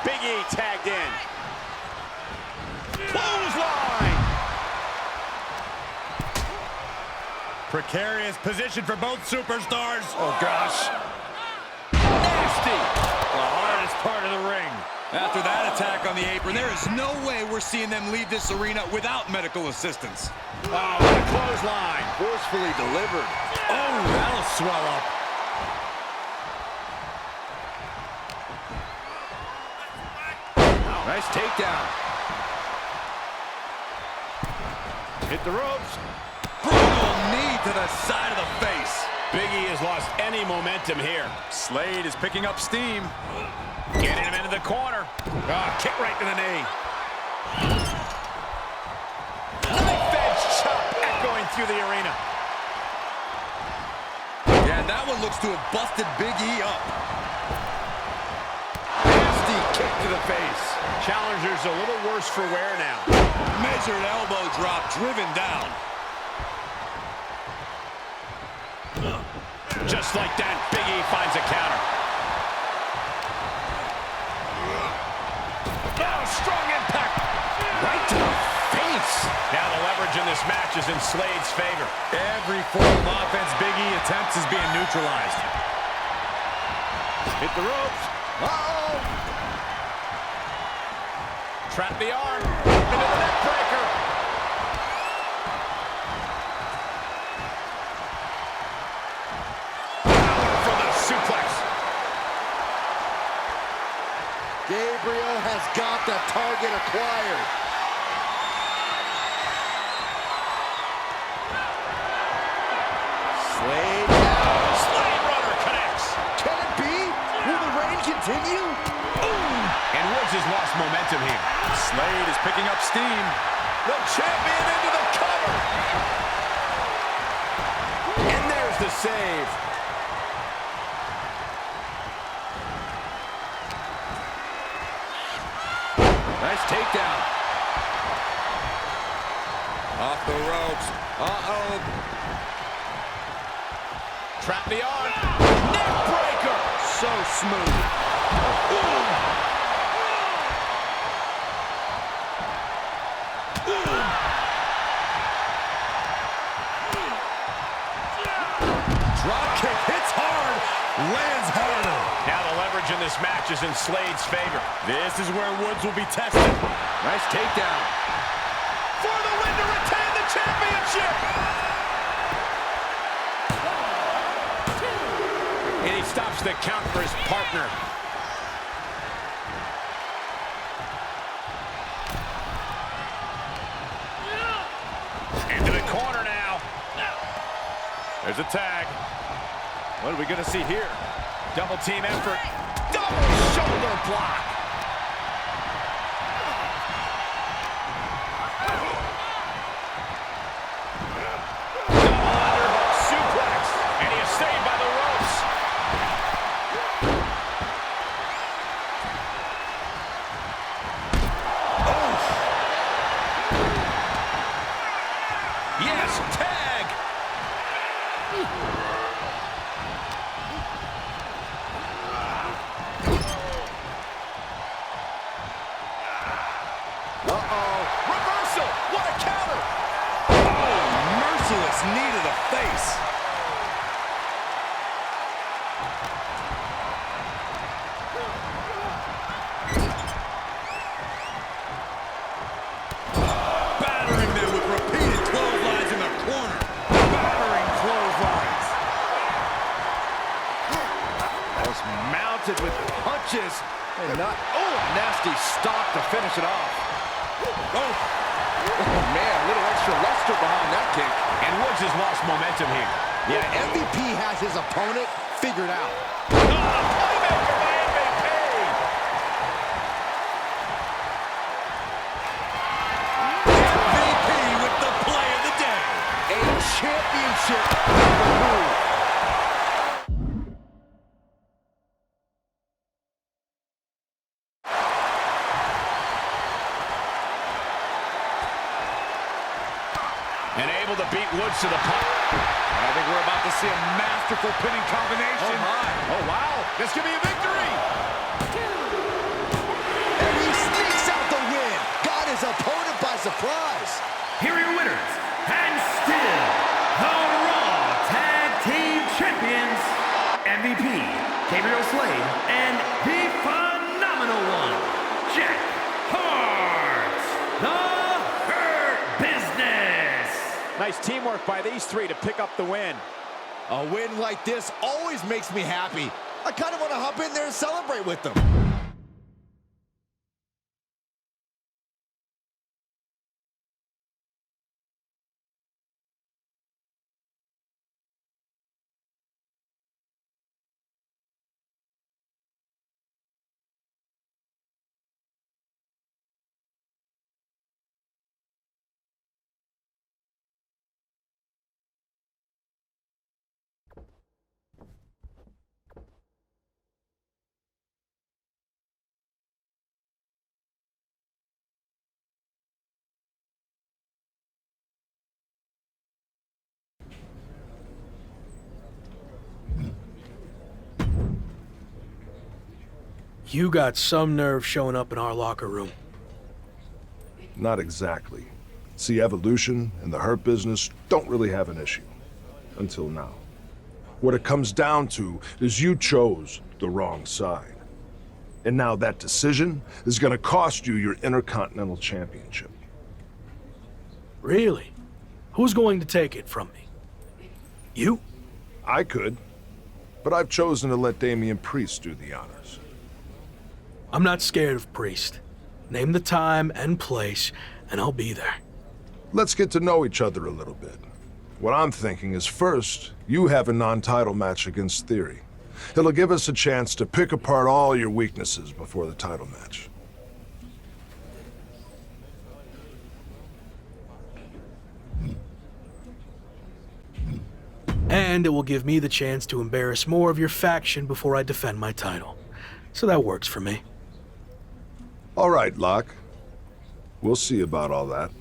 Big E tagged in. Clothesline! Precarious position for both superstars. Oh, gosh. Nasty! The hardest part of the ring. After that attack on the apron, there is no way we're seeing them leave this arena without medical assistance. Oh, what a clothesline. Forcefully delivered. Oh, that'll swell up. Nice takedown. Hit the ropes. Brutal knee to the side of the face. Big E has lost any momentum here. Slade is picking up steam. Getting him into the corner. Kick right to the knee. Knife edge chop echoing through the arena. Yeah, that one looks to have busted Big E up. Nasty kick to the face. Challenger's a little worse for wear now. Measured elbow drop driven down. Just like that, Big E finds a counter. Oh, strong impact. Right to the face. Now the leverage in this match is in Slade's favor. Every form of offense Big E attempts is being neutralized. Hit the ropes. Uh-oh. Trap the arm. Into the neck breaker. For the suplex. Gabriel has got the target acquired. Slade now. Slade runner connects. Can it be? Will the reign continue? And Woods has lost momentum here. Slade is picking up steam. The champion into the cover. And there's the save. Nice takedown. Off the ropes. Uh-oh. Trap the arm. Neck breaker. So smooth. Drop kick hits hard, lands harder. Now the leverage in this match is in Slade's favor. This is where Woods will be tested. Nice takedown. For the win to retain the championship. And he stops the count for his partner. Into the corner now. There's a tag. What are we going to see here? Double team effort. Double shoulder block. Double underhook suplex. And he is saved by the ropes. Yes, tag. Uh-oh. Reversal. What a counter. Oh, merciless knee to the face. Battering them with repeated clotheslines in the corner. Battering clotheslines. Was mounted with punches and not. Oh, nasty stop to finish it off. Oh man, a little extra luster behind that kick. And Woods has lost momentum here. Yeah, MVP has his opponent figured out. Playmaker by MVP. MVP with the play of the day. A championship move. And able to beat Woods to the punch. I think we're about to see a masterful pinning combination. Oh, my. Oh, wow. This could be a victory. And he sneaks out the win. Got his opponent by surprise. Here are your winners, and still the Raw Tag Team Champions, MVP, Gabriel Slade, and the phenomenal one, Jack Hart, the Hurt Business. Nice teamwork by these three to pick up the win. A win like this always makes me happy. I kind of want to hop in there and celebrate with them. You got some nerve showing up in our locker room. Not exactly. See, Evolution and the Hurt Business don't really have an issue. Until now. What it comes down to is you chose the wrong side. And now that decision is gonna cost you your Intercontinental Championship. Really? Who's going to take it from me? You? I could. But I've chosen to let Damian Priest do the honors. I'm not scared of Priest. Name the time and place, and I'll be there. Let's get to know each other a little bit. What I'm thinking is first, you have a non-title match against Theory. It'll give us a chance to pick apart all your weaknesses before the title match. And it will give me the chance to embarrass more of your faction before I defend my title. So that works for me. All right, Locke. We'll see about all that.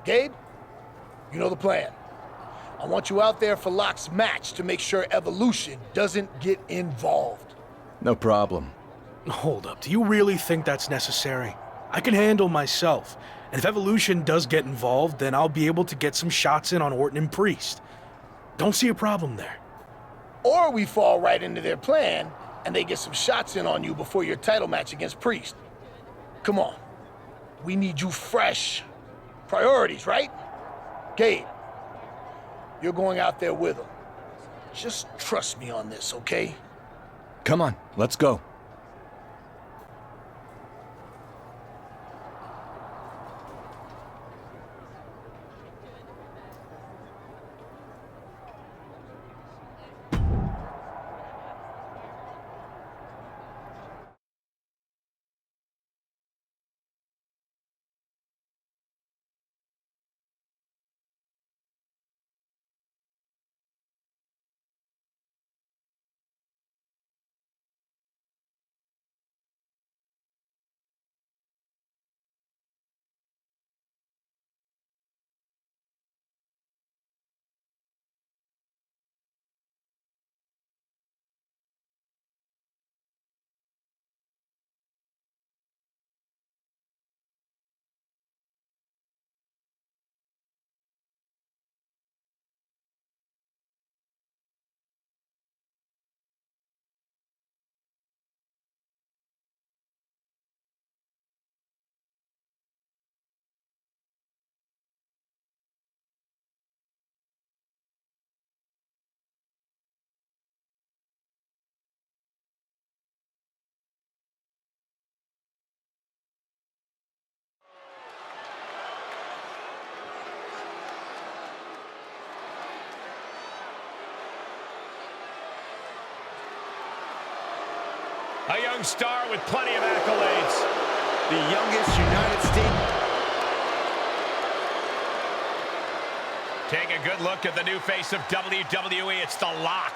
Gabe, you know the plan. I want you out there for Locke's match to make sure Evolution doesn't get involved. No problem. Hold up, do you really think that's necessary? I can handle myself, and if Evolution does get involved, then I'll be able to get some shots in on Orton and Priest. Don't see a problem there. Or we fall right into their plan, and they get some shots in on you before your title match against Priest. Come on, we need you fresh. Priorities, right? Gabe, you're going out there with them. Just trust me on this, okay? Come on, let's go. A young star with plenty of accolades. The youngest United States. Take a good look at the new face of WWE. It's The Lock.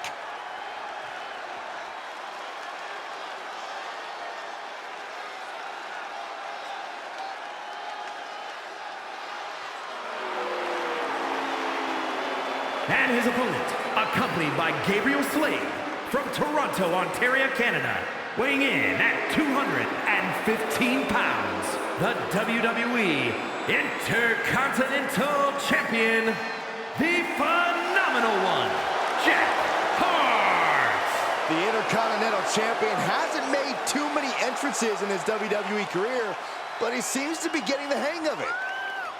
And his opponent, accompanied by Gabriel Slade, from Toronto, Ontario, Canada, weighing in at 215 pounds, the WWE Intercontinental Champion, the Phenomenal One, Jeff Hardy. The Intercontinental Champion hasn't made too many entrances in his WWE career, but he seems to be getting the hang of it.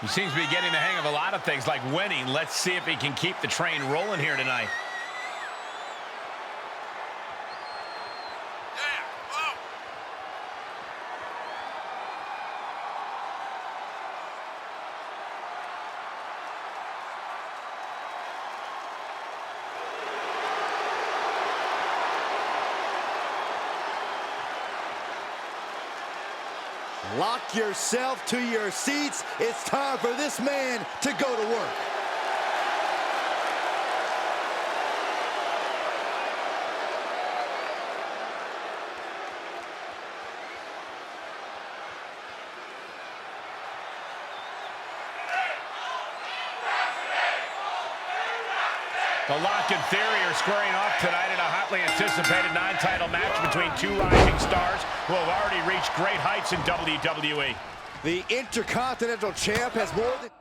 He seems to be getting the hang of a lot of things, like winning. Let's see if he can keep the train rolling here tonight. Lock yourself to your seats. It's time for this man to go to work. The Lock and Theory are squaring off tonight in a hotly anticipated non-title match between two rising stars who have already reached great heights in WWE. The Intercontinental Champ has more than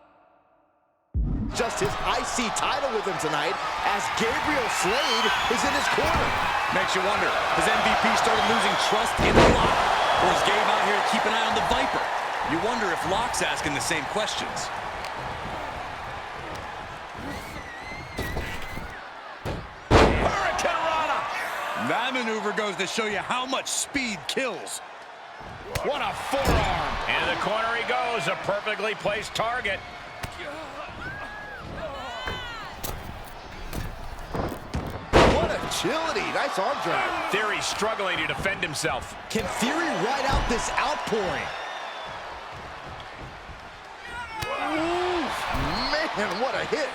just his IC title with him tonight, as Gabriel Slade is in his corner. Makes you wonder, has MVP started losing trust in the Lock? Or is Gabe out here to keep an eye on the Viper? You wonder if Lock's asking the same questions. That maneuver goes to show you how much speed kills. What a forearm. Into the corner he goes, a perfectly placed target. What agility. Nice arm drag. Theory struggling to defend himself. Can Theory ride out this outpouring? Ooh, man, what a hit.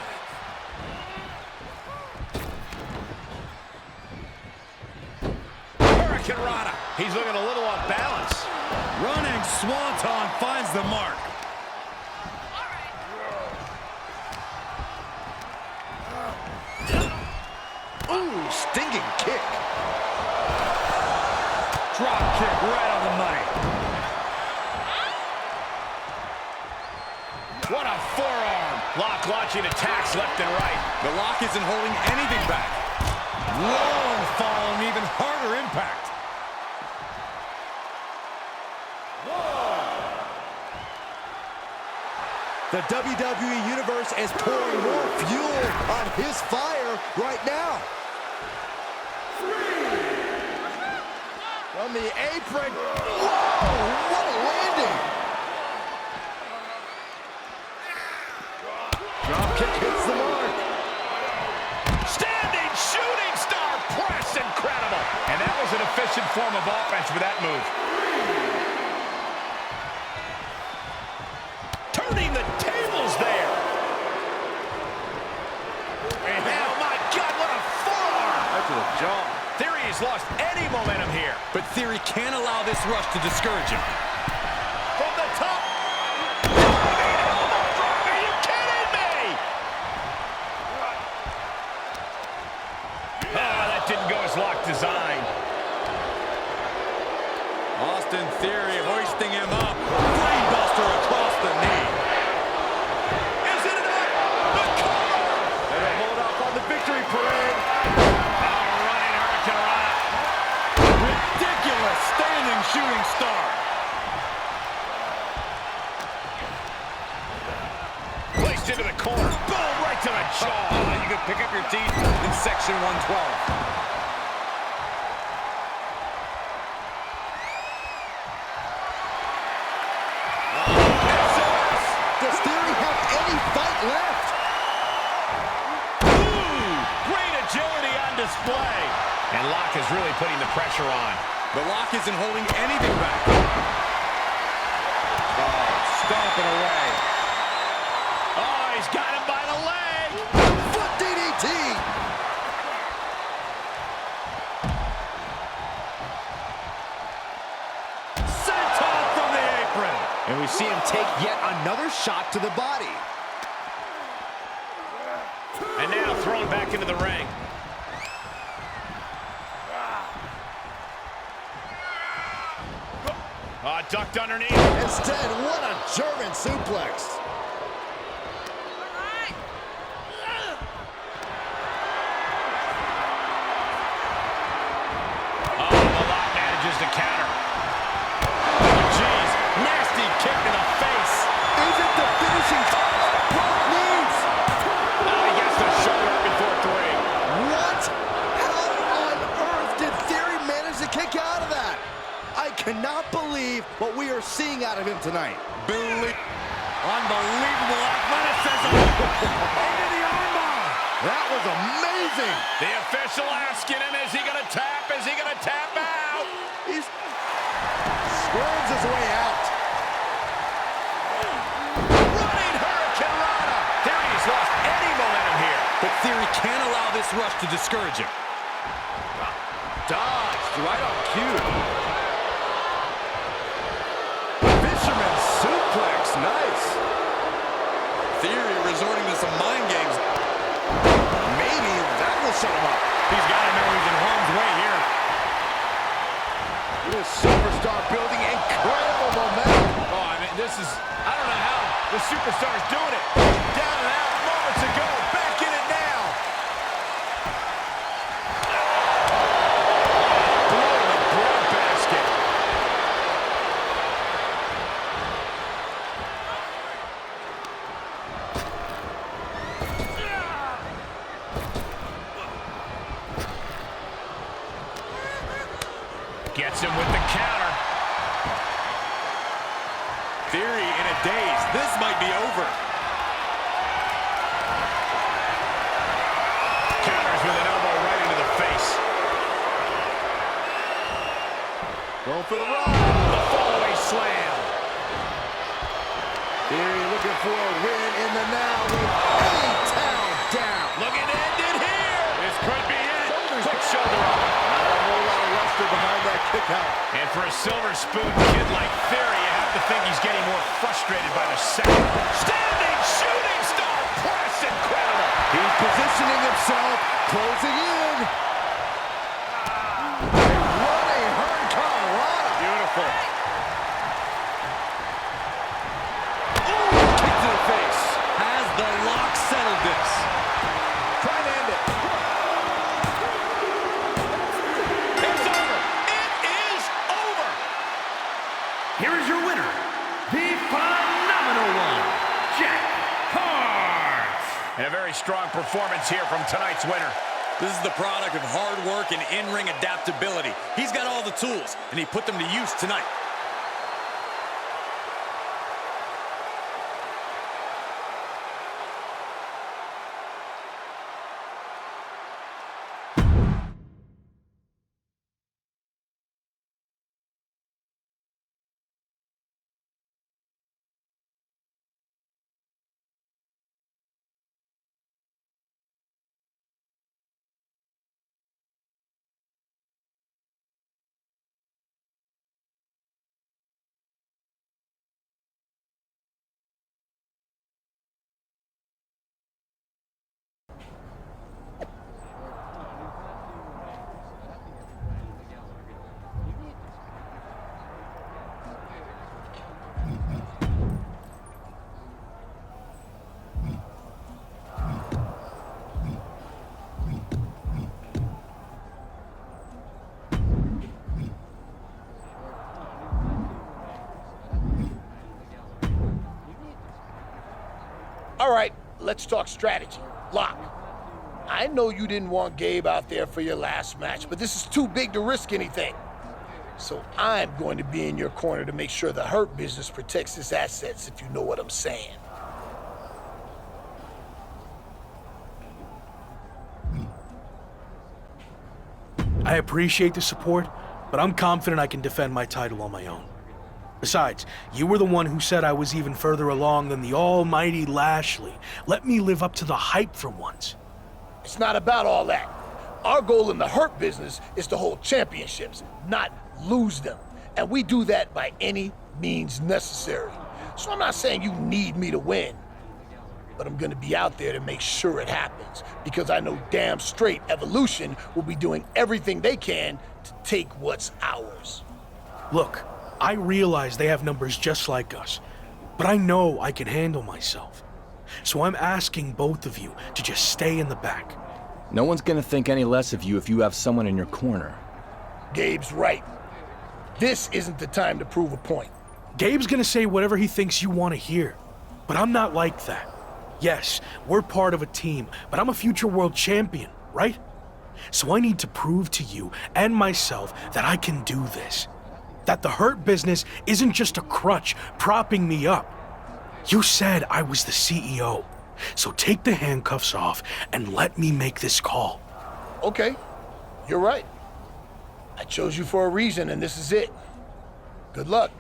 Rana. He's looking a little off balance. Running Swanton finds the mark. Ooh, stinging kick. Drop kick right on the money. What a forearm. Lock launching attacks left and right. The Lock isn't holding anything back. Long fall and even harder impact. The WWE Universe is pouring more fuel on his fire right now. From the apron. Whoa, what a landing. Drop kick hits the mark. Standing shooting star press, incredible. And that was an efficient form of offense for that move. Turning the tables there. And oh my God, what a forearm. Right to the jaw. Theory has lost any momentum here. But Theory can't allow this rush to discourage him. From the top. Diving elbow drop. Are you kidding me? Oh, that didn't go as Lock designed. Austin Theory hoisting him up. Brainbuster across the knee. Is it enough? The cover! And they hold up on the victory parade. Running Hurricanrana. Ridiculous standing shooting star. Placed into the corner. Boom, right to the jaw. You could pick up your teeth in section 112. Does Theory have any fight left? Ooh, great agility on display. And Lock is really putting the pressure on. The Lock isn't holding anything back. Oh, stomping away. Oh, he's got him by the leg. Foot DDT. Senton from the apron. And we see him take yet another shot to the body. And now thrown back into the ring. Ducked underneath. Instead, what a German suplex. Oh, the Lock manages to counter. Oh, jeez. Nasty kick to the face. Is it the finishing touch? Brock needs. Oh, he gets the shoulder before 3. What? How on earth did Theory manage to kick out of that? I cannot believe what we are seeing out of him tonight. Unbelievable athleticism. Into the armbar. That was amazing. The official asking him, is he going to tap? Is he going to tap out? He squirms his way out. Running Hurricane Rana. Theory's lost any momentum here. But Theory can't allow this rush to discourage him. Dodged right on cue. Fisherman suplex, nice. Theory resorting to some mind games. Maybe that will shut him up. He's got to know he's in harm's way here. This superstar building incredible momentum. Oh, I mean, this is, I don't know how the superstar's doing it. Down and out moments ago, back in it now. Blow in the breadbasket. Gets him with the counter. Theory in a daze. This might be over. Counters with an elbow right into the face. Going for the run. The fallaway slam. Theory looking for a win in the now with A-Town down. Looking to end it here. This could be it. Quick shoulder up. Not a whole lot of luster behind that kick out. And for a silver spoon kid like Theory, you have to think he's getting more frustrated by the second. Standing shooting star press. Incredible. He's positioning himself, closing in. Running Hurricane Rana. Beautiful. Ooh, kick to the face. Has the Lock settled this? Try to end it. It's over. It is over. Here is your winner, the phenomenal one, Jack Hart. And a very strong performance here from tonight's winner. This is the product of hard work and in-ring adaptability. He's got all the tools, and he put them to use tonight. All right, let's talk strategy. Lock, I know you didn't want Gabe out there for your last match, but this is too big to risk anything. So I'm going to be in your corner to make sure the Hurt Business protects its assets, if you know what I'm saying. I appreciate the support, but I'm confident I can defend my title on my own. Besides, you were the one who said I was even further along than the almighty Lashley. Let me live up to the hype for once. It's not about all that. Our goal in the Hurt business is to hold championships, not lose them. And we do that by any means necessary. So I'm not saying you need me to win, but I'm gonna be out there to make sure it happens, because I know damn straight Evolution will be doing everything they can to take what's ours. Look, I realize they have numbers just like us, but I know I can handle myself. So I'm asking both of you to just stay in the back. No one's gonna think any less of you if you have someone in your corner. Gabe's right. This isn't the time to prove a point. Gabe's gonna say whatever he thinks you want to hear, but I'm not like that. Yes, we're part of a team, but I'm a future world champion, right? So I need to prove to you and myself that I can do this. That the Hurt business isn't just a crutch propping me up. You said I was the CEO, so take the handcuffs off and let me make this call. Okay, you're right. I chose you for a reason, and this is it. Good luck.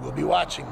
We'll be watching.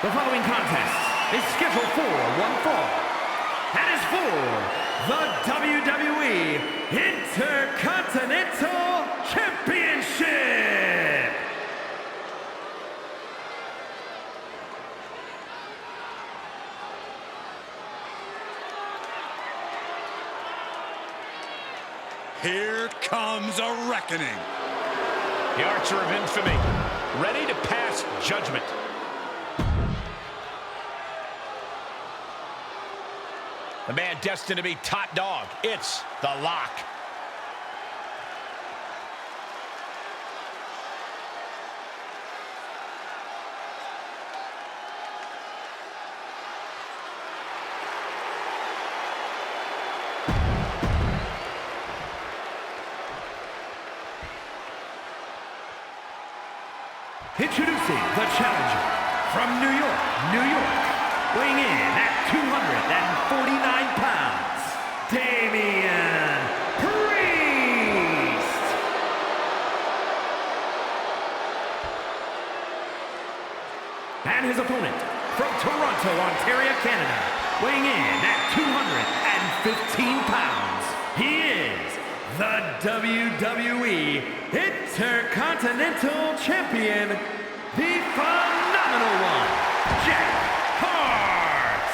The following contest is scheduled for one fall and is for the WWE Intercontinental Championship. Here comes a reckoning. The Archer of Infamy, ready to pass judgment. The man destined to be top dog. It's The Lock. Introducing the challenger from New York, New York, weighing in at 249 pounds, Damian Priest. And his opponent from Toronto, Ontario, Canada, weighing in at 215 pounds, he is the WWE Intercontinental Champion, the Phenomenal One, Jack Hart.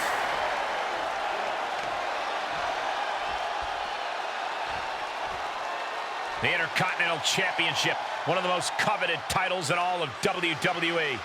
The Intercontinental Championship, one of the most coveted titles in all of WWE.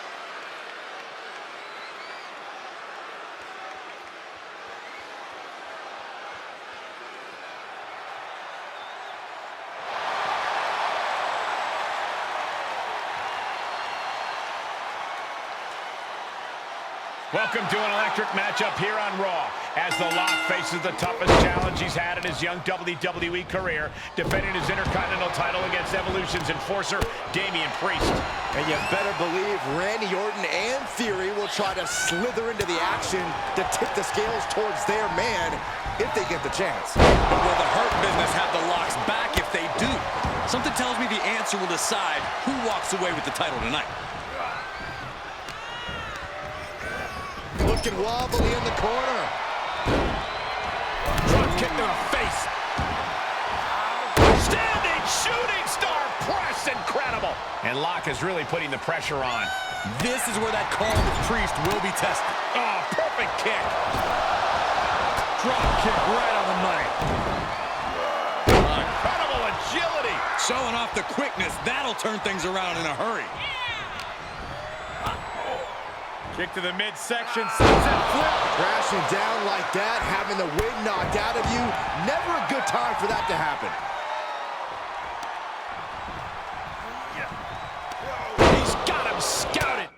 Welcome to an electric matchup here on Raw, as The Lock faces the toughest challenge he's had in his young WWE career, defending his Intercontinental title against Evolution's enforcer, Damian Priest. And you better believe Randy Orton and Theory will try to slither into the action to tip the scales towards their man if they get the chance. But will the Hurt business have The Lock's back if they do? Something tells me the answer will decide who walks away with the title tonight. Looking wobbly in the corner. Drop kick to the face. Standing shooting star press, incredible. And Locke is really putting the pressure on. This is where that calm with Priest will be tested. Oh, perfect kick. Drop kick right on the money. Incredible agility. Showing off the quickness. That'll turn things around in a hurry. Kick to the midsection, sunset flip. Crashing down like that, having the wind knocked out of you, never a good time for that to happen. He's got him scouted.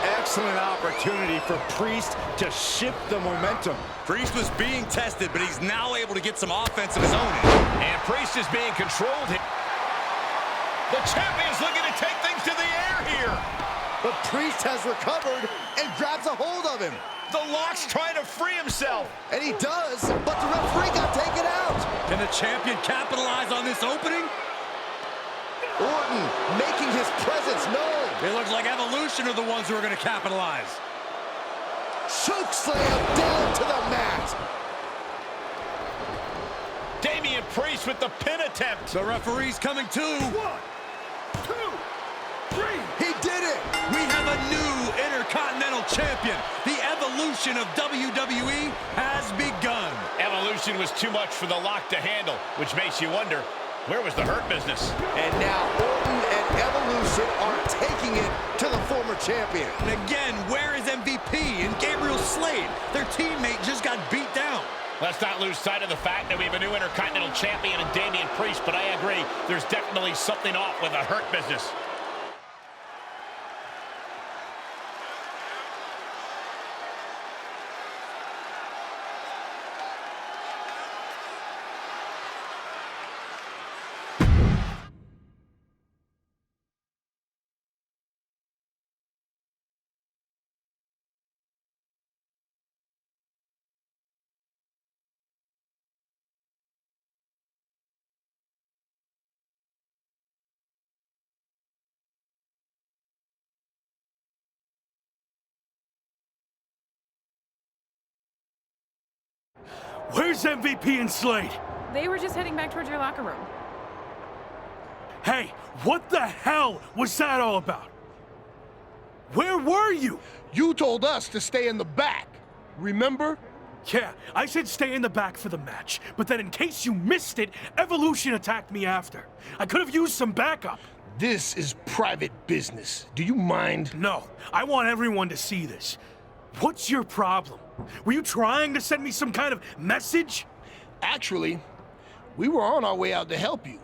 Excellent opportunity for Priest to shift the momentum. Priest was being tested, but he's now able to get some offense of his own. And Priest is being controlled. The champion's looking to take things to the air here. But Priest has recovered and grabs a hold of him. The Locke's trying to free himself. And he does, but the referee got taken out. Can the champion capitalize on this opening? Orton making his presence known. It looks like Evolution are the ones who are going to capitalize. Choke slam down to the mat. Damian Priest with the pin attempt. The referee's coming too. 1, 2, 3. He did it. We have a new Intercontinental Champion. The evolution of WWE has begun. Evolution was too much for the Lock to handle, which makes you wonder, where was the Hurt Business? And now Orton and Evolution are taking it to the former champion. And again, where is MVP and Gabriel Slade? Their teammate just got beat down. Let's not lose sight of the fact that we have a new Intercontinental Champion in Damian Priest, but I agree, there's definitely something off with the Hurt Business. Where's MVP and Slade? They were just heading back towards your locker room. Hey, what the hell was that all about? Where were you? You told us to stay in the back, remember? Yeah, I said stay in the back for the match, but then in case you missed it, Evolution attacked me after. I could have used some backup. This is private business. Do you mind? No, I want everyone to see this. What's your problem? Were you trying to send me some kind of message? Actually, we were on our way out to help you,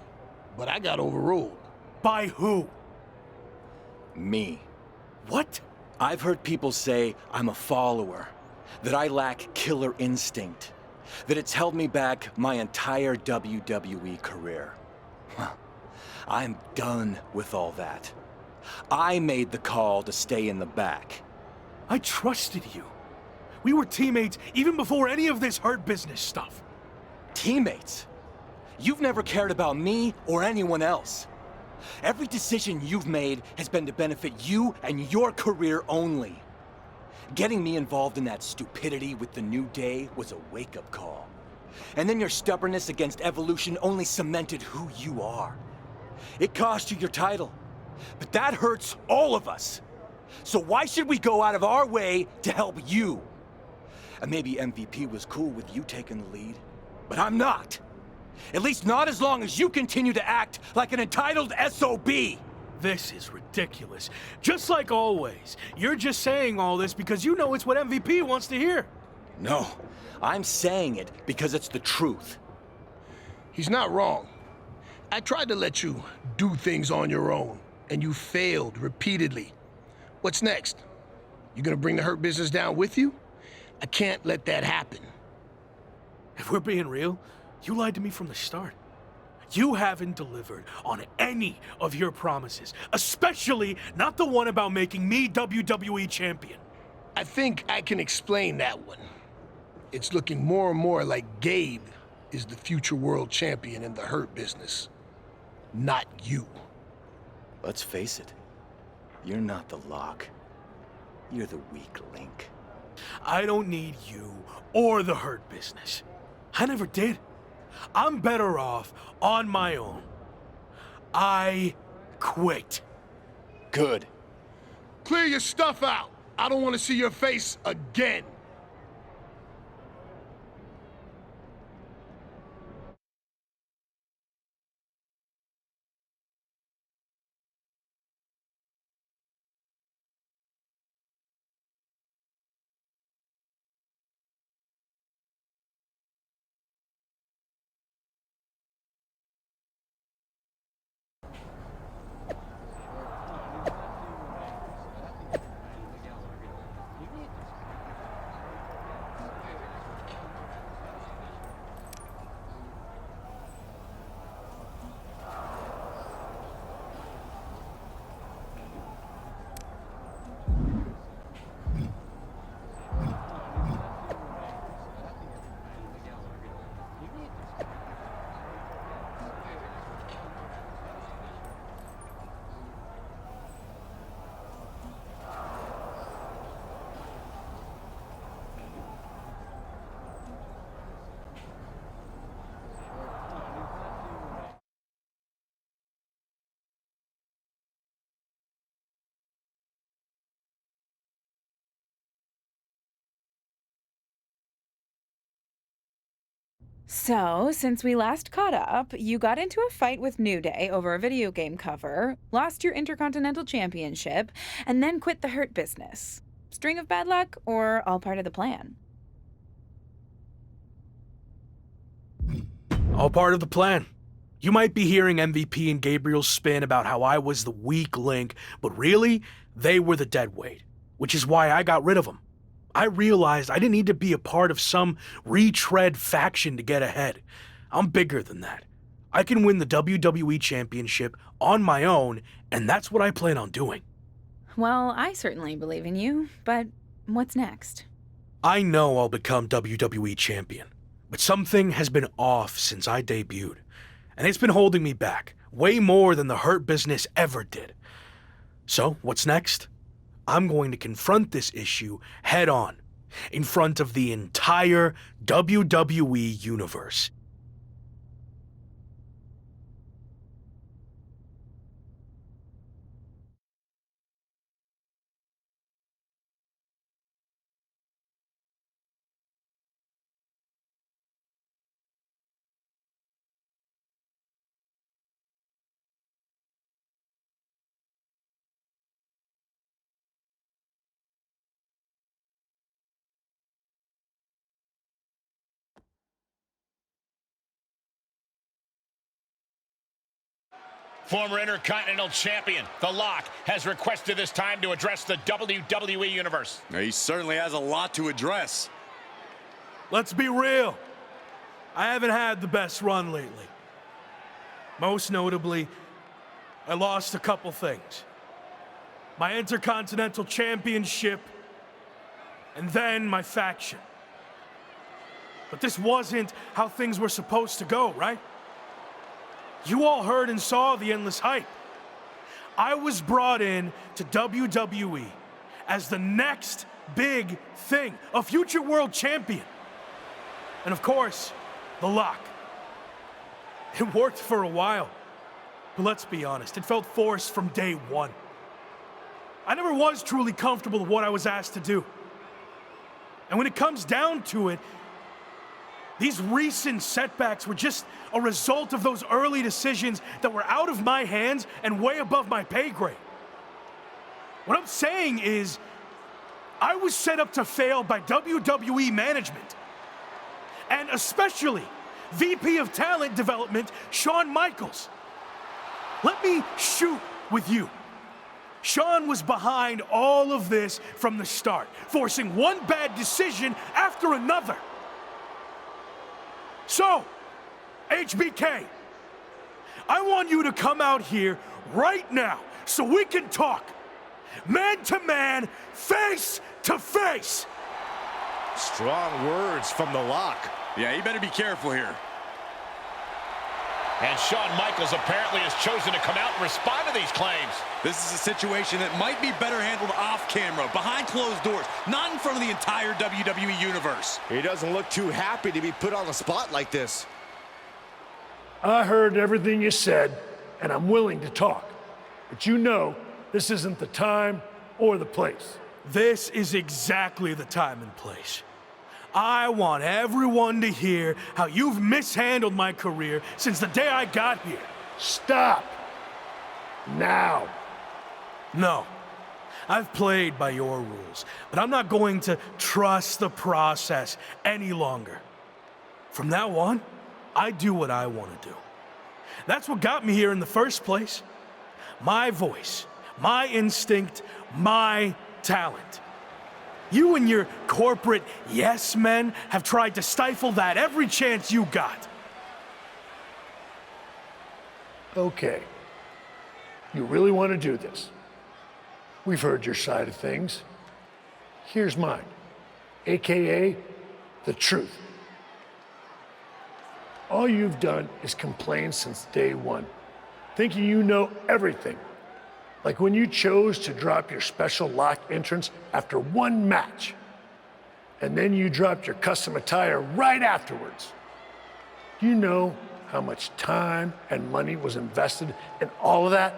but I got overruled. By who? Me. What? I've heard people say I'm a follower, that I lack killer instinct, that it's held me back my entire WWE career. I'm done with all that. I made the call to stay in the back. I trusted you. We were teammates even before any of this Hurt Business stuff. Teammates? You've never cared about me or anyone else. Every decision you've made has been to benefit you and your career only. Getting me involved in that stupidity with the New Day was a wake-up call. And then your stubbornness against Evolution only cemented who you are. It cost you your title, but that hurts all of us. So why should we go out of our way to help you? And maybe MVP was cool with you taking the lead, but I'm not. At least not as long as you continue to act like an entitled SOB. This is ridiculous. Just like always, you're just saying all this because you know it's what MVP wants to hear. No, I'm saying it because it's the truth. He's not wrong. I tried to let you do things on your own, and you failed repeatedly. What's next? You gonna bring the Hurt Business down with you? I can't let that happen. If we're being real, you lied to me from the start. You haven't delivered on any of your promises, especially not the one about making me WWE champion. I think I can explain that one. It's looking more and more like Gabe is the future world champion in the Hurt Business, not you. Let's face it, you're not the Lock. You're the weak link. I don't need you or the Hurt Business. I never did. I'm better off on my own. I quit. Good. Clear your stuff out. I don't want to see your face again. So, since we last caught up, you got into a fight with New Day over a video game cover, lost your Intercontinental Championship, and then quit the Hurt Business. String of bad luck, or all part of the plan? All part of the plan. You might be hearing MVP and Gabriel spin about how I was the weak link, but really, they were the dead weight, which is why I got rid of them. I realized I didn't need to be a part of some retread faction to get ahead. I'm bigger than that. I can win the WWE Championship on my own, and that's what I plan on doing. Well, I certainly believe in you, but what's next? I know I'll become WWE Champion, but something has been off since I debuted, and it's been holding me back, way more than the Hurt Business ever did. So, what's next? I'm going to confront this issue head on, in front of the entire WWE universe. Former Intercontinental Champion, The Lock, has requested this time to address the WWE Universe. He certainly has a lot to address. Let's be real. I haven't had the best run lately. Most notably, I lost a couple things. My Intercontinental Championship, and then my faction. But this wasn't how things were supposed to go, right? You all heard and saw the endless hype. I was brought in to WWE as the next big thing, a future world champion. And of course, The Lock. It worked for a while, but let's be honest, it felt forced from day one. I never was truly comfortable with what I was asked to do. And when it comes down to it, these recent setbacks were just a result of those early decisions that were out of my hands and way above my pay grade. What I'm saying is, I was set up to fail by WWE management, and especially VP of Talent Development, Shawn Michaels. Let me shoot with you. Shawn was behind all of this from the start, forcing one bad decision after another. So, HBK, I want you to come out here right now so we can talk. Man to man, face to face. Strong words from The Lock. Yeah, you better be careful here. And Shawn Michaels apparently has chosen to come out and respond to these claims. This is a situation that might be better handled off camera, behind closed doors, not in front of the entire WWE Universe. He doesn't look too happy to be put on the spot like this. I heard everything you said, and I'm willing to talk. But you know, this isn't the time or the place. This is exactly the time and place. I want everyone to hear how you've mishandled my career since the day I got here. Stop. Now. No. I've played by your rules, but I'm not going to trust the process any longer. From now on, I do what I want to do. That's what got me here in the first place. My voice, my instinct, my talent. You and your corporate yes men have tried to stifle that every chance you got. Okay. You really want to do this? We've heard your side of things. Here's mine, AKA the truth. All you've done is complain since day one, thinking you know everything. Like when you chose to drop your special lock entrance after one match, and then you dropped your custom attire right afterwards. You know how much time and money was invested in all of that,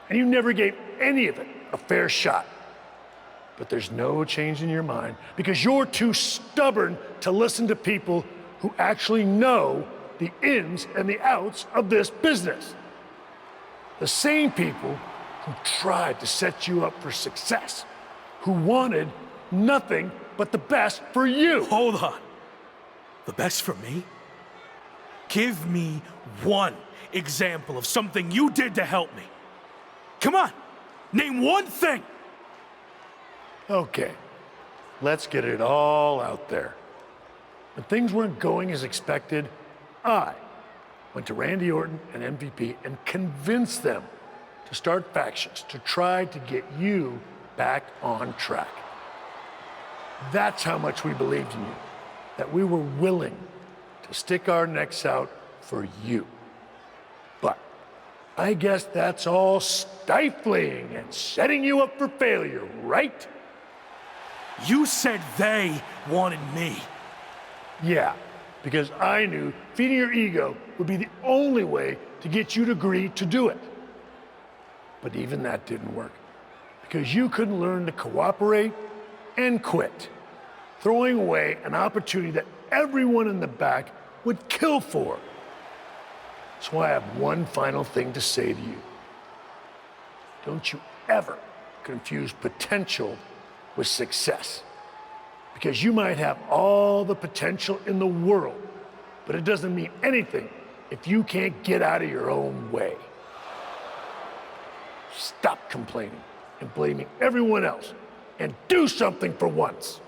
and you never gave any of it a fair shot. But there's no change in your mind because you're too stubborn to listen to people who actually know the ins and the outs of this business. The same people who tried to set you up for success, who wanted nothing but the best for you. Hold on. The best for me? Give me one example of something you did to help me. Come on, name one thing. Okay, let's get it all out there. When things weren't going as expected, I went to Randy Orton and MVP and convinced them to start factions to try to get you back on track. That's how much we believed in you, that we were willing to stick our necks out for you. But I guess that's all stifling and setting you up for failure, right? You said they wanted me. Yeah, because I knew feeding your ego would be the only way to get you to agree to do it. But even that didn't work, because you couldn't learn to cooperate and quit, throwing away an opportunity that everyone in the back would kill for. So I have one final thing to say to you. Don't you ever confuse potential with success. Because you might have all the potential in the world, but it doesn't mean anything if you can't get out of your own way. Stop complaining and blaming everyone else and do something for once.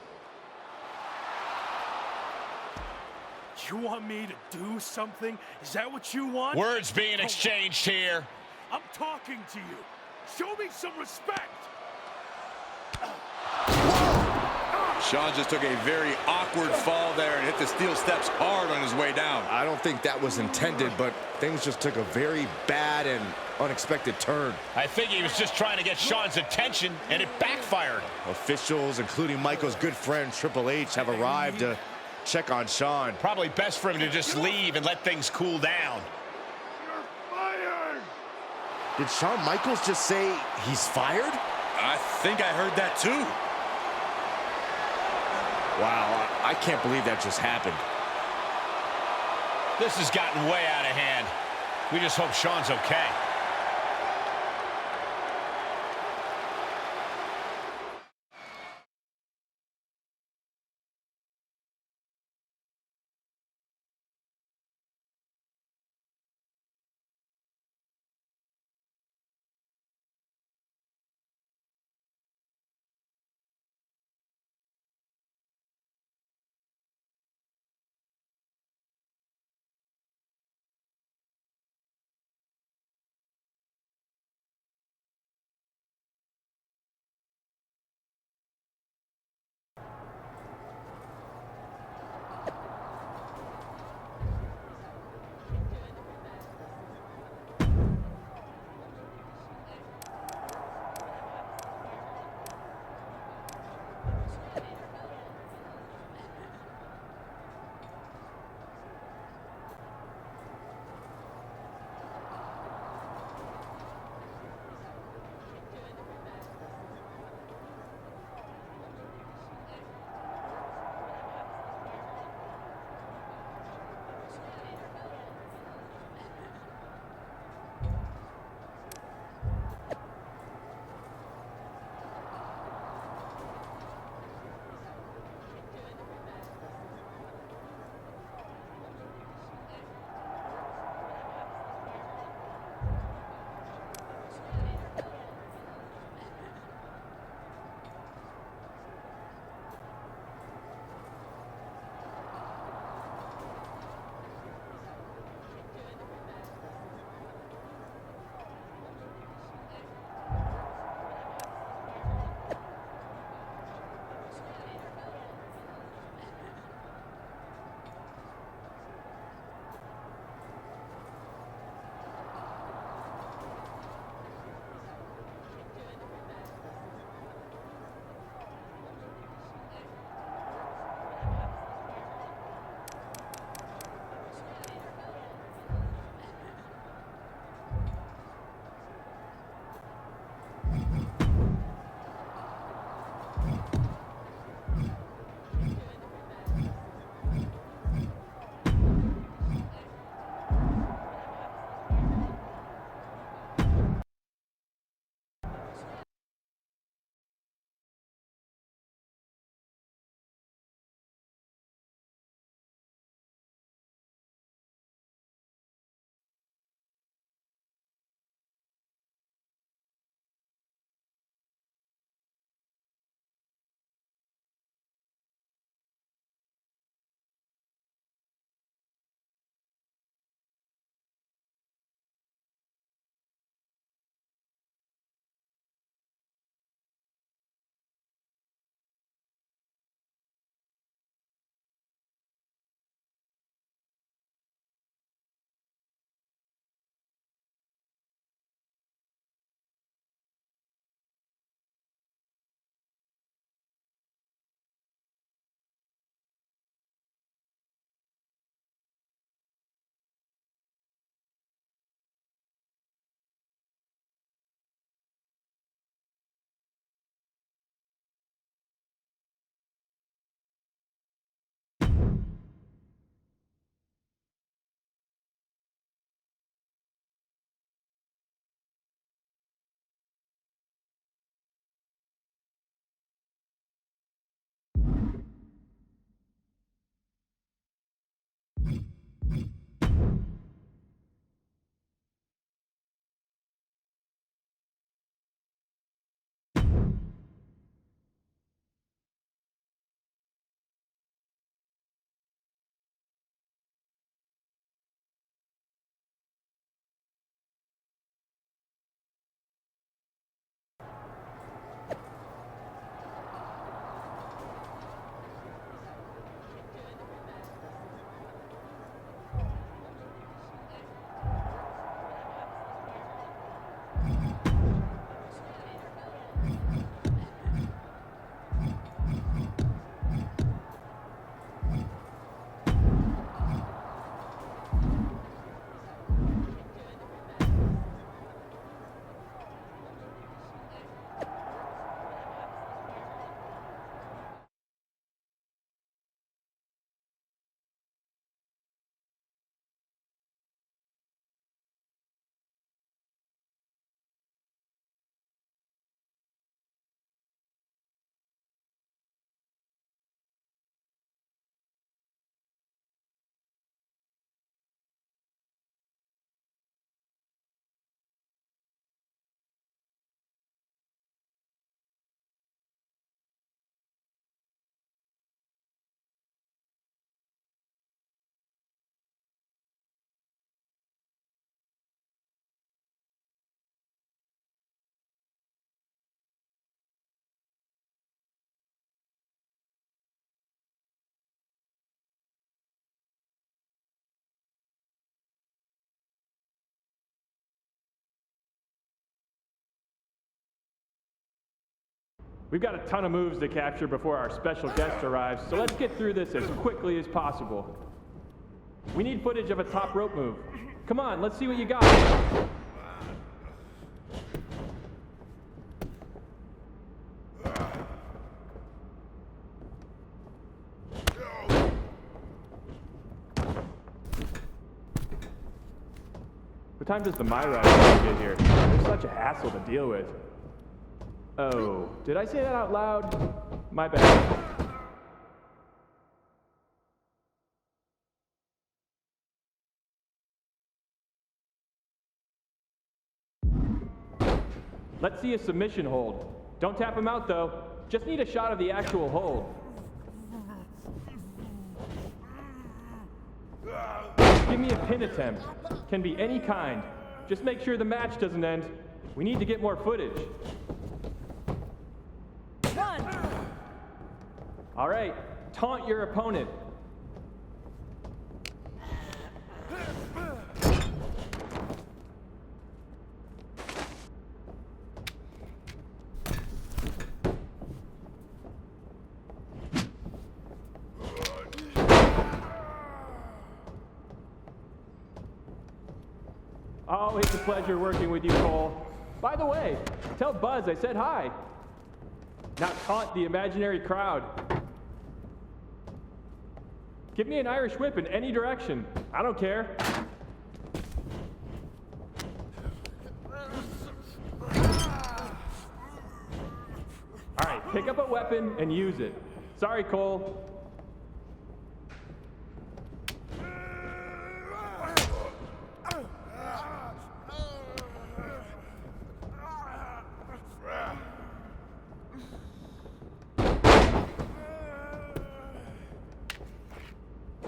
You want me to do something? Is that what you want? Words being exchanged here. I'm talking to you. Show me some respect. Shawn just took a very awkward fall there and hit the steel steps hard on his way down. I don't think that was intended, but things just took a very bad and unexpected turn. I think he was just trying to get Shawn's attention, and it backfired. Officials, including Michael's good friend Triple H, have arrived to check on Shawn. Probably best for him to just leave and let things cool down. Did Shawn Michaels just say he's fired? I think I heard that too. Wow, I can't believe that just happened. This has gotten way out of hand. We just hope Shawn's okay. We've got a ton of moves to capture before our special guest arrives, so let's get through this as quickly as possible. We need footage of a top rope move. Come on, let's see what you got. What time does the Myra get here? They're such a hassle to deal with. Oh, did I say that out loud? My bad. Let's see a submission hold. Don't tap him out though. Just need a shot of the actual hold. Give me a pin attempt. Can be any kind. Just make sure the match doesn't end. We need to get more footage. All right, taunt your opponent. Always a pleasure working with you, Cole. By the way, tell Buzz I said hi. Now taunt the imaginary crowd. Give me an Irish whip in any direction. I don't care. All right, pick up a weapon and use it. Sorry, Cole.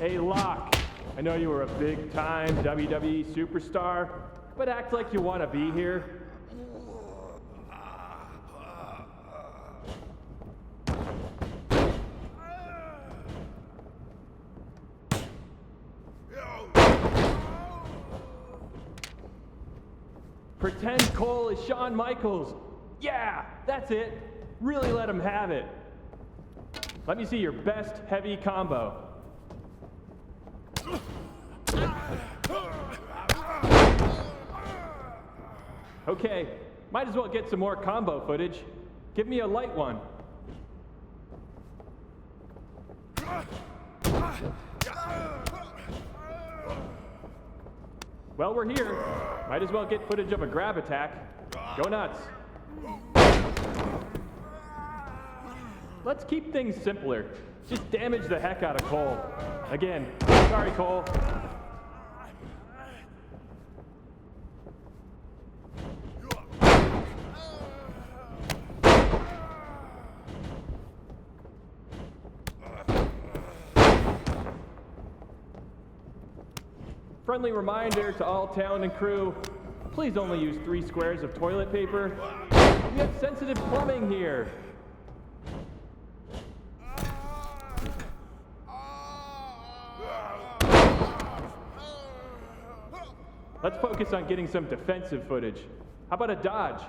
Hey, Locke, I know you were a big-time WWE superstar, but act like you want to be here. Pretend Cole is Shawn Michaels. Yeah, that's it. Really let him have it. Let me see your best heavy combo. Okay, might as well get some more combo footage. Give me a light one. Well, we're here. Might as well get footage of a grab attack. Go nuts. Let's keep things simpler. Just damage the heck out of Cole. Again, sorry, Cole. Friendly reminder to all talent and crew, please only use 3 squares of toilet paper. We have sensitive plumbing here. Let's focus on getting some defensive footage. How about a dodge?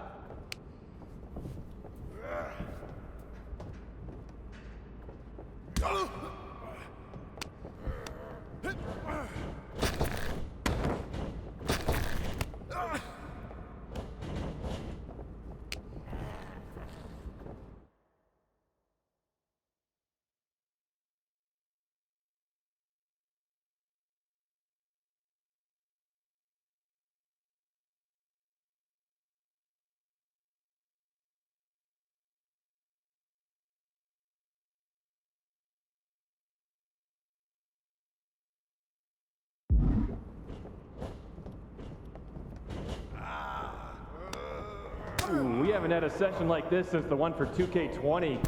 Ooh, we haven't had a session like this since the one for 2K20.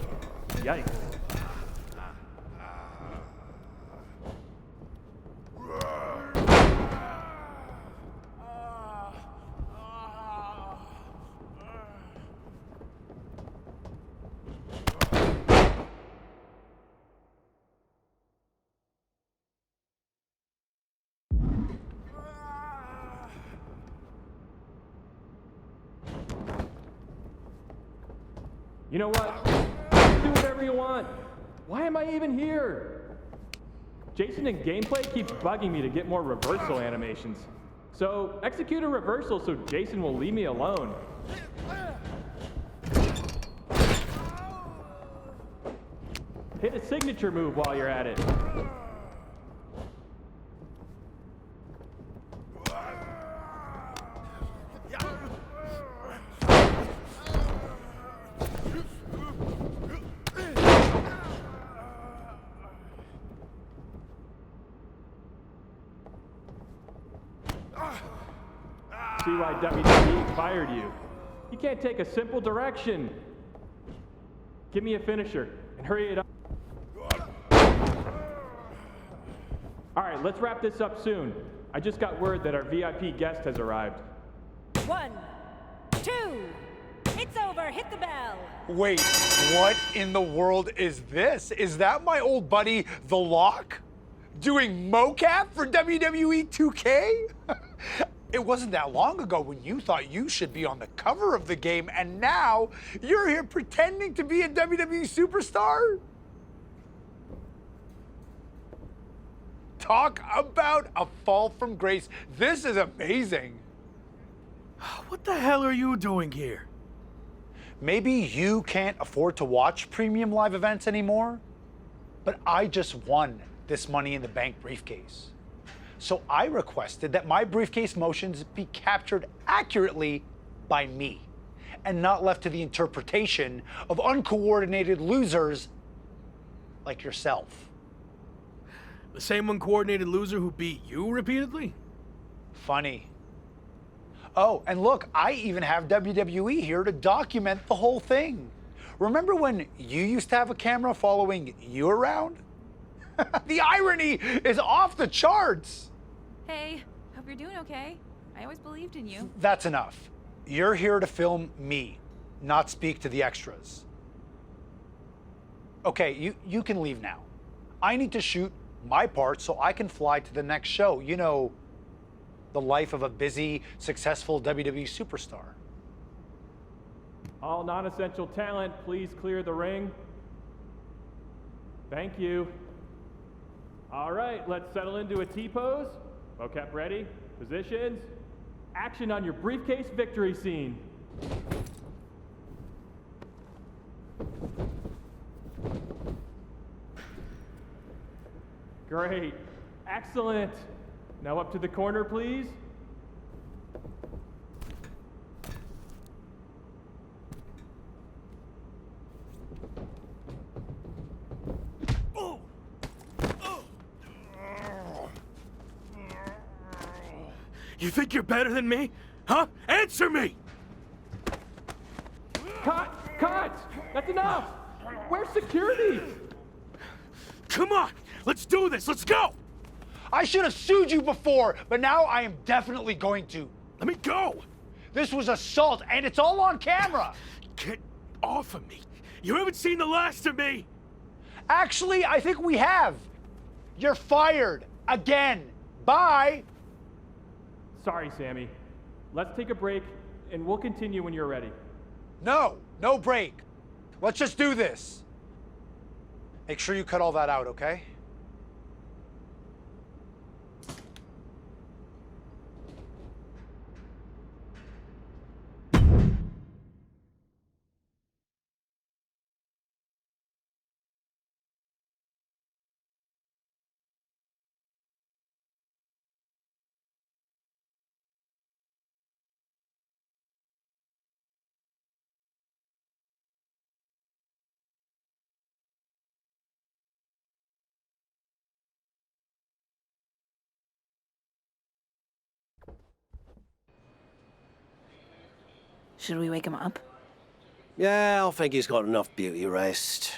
Yikes. You know what? Do whatever you want. Why am I even here? Jason in gameplay keeps bugging me to get more reversal animations. So execute a reversal so Jason will leave me alone. Hit a signature move while you're at it. See why WWE fired you. You can't take a simple direction. Give me a finisher and hurry it up. All right, let's wrap this up soon. I just got word that our VIP guest has arrived. 1, 2, it's over, hit the bell. Wait, what in the world is this? Is that my old buddy, The Lock? Doing mocap for WWE 2K? It wasn't that long ago when you thought you should be on the cover of the game, and now you're here pretending to be a WWE superstar? Talk about a fall from grace. This is amazing. What the hell are you doing here? Maybe you can't afford to watch premium live events anymore, but I just won this Money in the Bank briefcase. So I requested that my briefcase motions be captured accurately by me and not left to the interpretation of uncoordinated losers like yourself. The same uncoordinated loser who beat you repeatedly? Funny. Oh, and look, I even have WWE here to document the whole thing. Remember when you used to have a camera following you around? The irony is off the charts. Hey, hope you're doing okay. I always believed in you. That's enough. You're here to film me, not speak to the extras. Okay, you can leave now. I need to shoot my part so I can fly to the next show. You know, the life of a busy, successful WWE superstar. All non-essential talent, please clear the ring. Thank you. All right, let's settle into a T-pose. Vocab ready? Positions. Action on your briefcase victory scene. Great. Excellent. Now up to the corner, please. You think you're better than me? Huh? Answer me! Cut! Cut! That's enough! Where's security? Come on! Let's do this! Let's go! I should have sued you before, but now I am definitely going to. Let me go! This was assault, and it's all on camera! Get off of me! You haven't seen the last of me! Actually, I think we have. You're fired. Again. Bye. Sorry, Sammy. Let's take a break, and we'll continue when you're ready. No break. Let's just do this. Make sure you cut all that out, okay? Should we wake him up? Yeah, I think he's got enough beauty rest.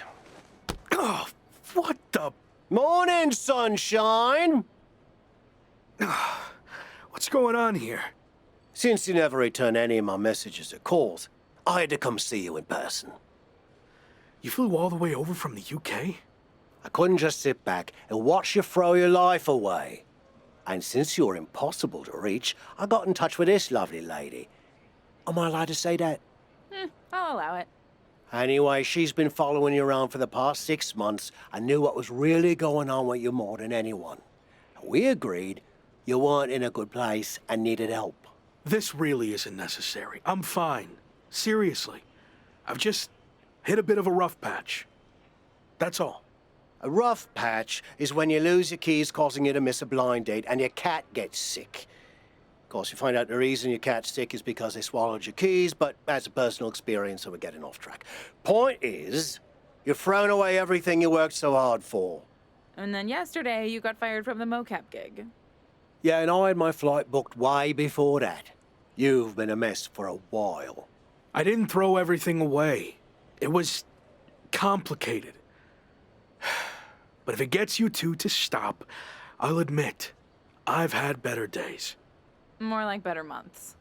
Oh, what the? Morning, sunshine! What's going on here? Since you never returned any of my messages or calls, I had to come see you in person. You flew all the way over from the UK? I couldn't just sit back and watch you throw your life away. And since you're impossible to reach, I got in touch with this lovely lady. Am I allowed to say that? I'll allow it. Anyway, she's been following you around for the past 6 months and knew what was really going on with you more than anyone. We agreed you weren't in a good place and needed help. This really isn't necessary. I'm fine. Seriously. I've just hit a bit of a rough patch. That's all. A rough patch is when you lose your keys, causing you to miss a blind date, and your cat gets sick. Of course, you find out the reason your cat's sick is because they swallowed your keys, but that's a personal experience, so we're getting off track. Point is, you've thrown away everything you worked so hard for. And then yesterday, you got fired from the mocap gig. Yeah, and I had my flight booked way before that. You've been a mess for a while. I didn't throw everything away. It was complicated. But if it gets you two to stop, I'll admit, I've had better days. More like better months.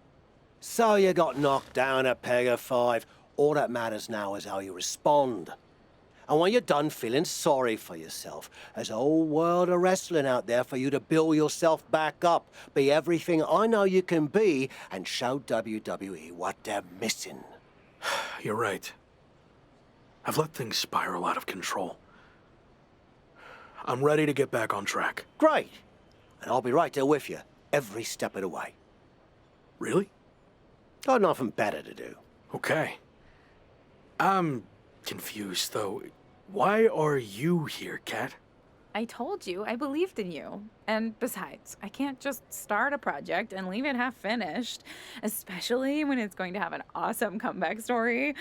So you got knocked down at peg of 5. All that matters now is how you respond. And when you're done feeling sorry for yourself, there's a whole world of wrestling out there for you to build yourself back up, be everything I know you can be, and show WWE what they're missing. You're right. I've let things spiral out of control. I'm ready to get back on track. Great. And I'll be right there with you, every step of the way. Really? Got nothing better to do. Okay. I'm confused, though. Why are you here, Kat? I told you, I believed in you. And besides, I can't just start a project and leave it half finished, especially when it's going to have an awesome comeback story.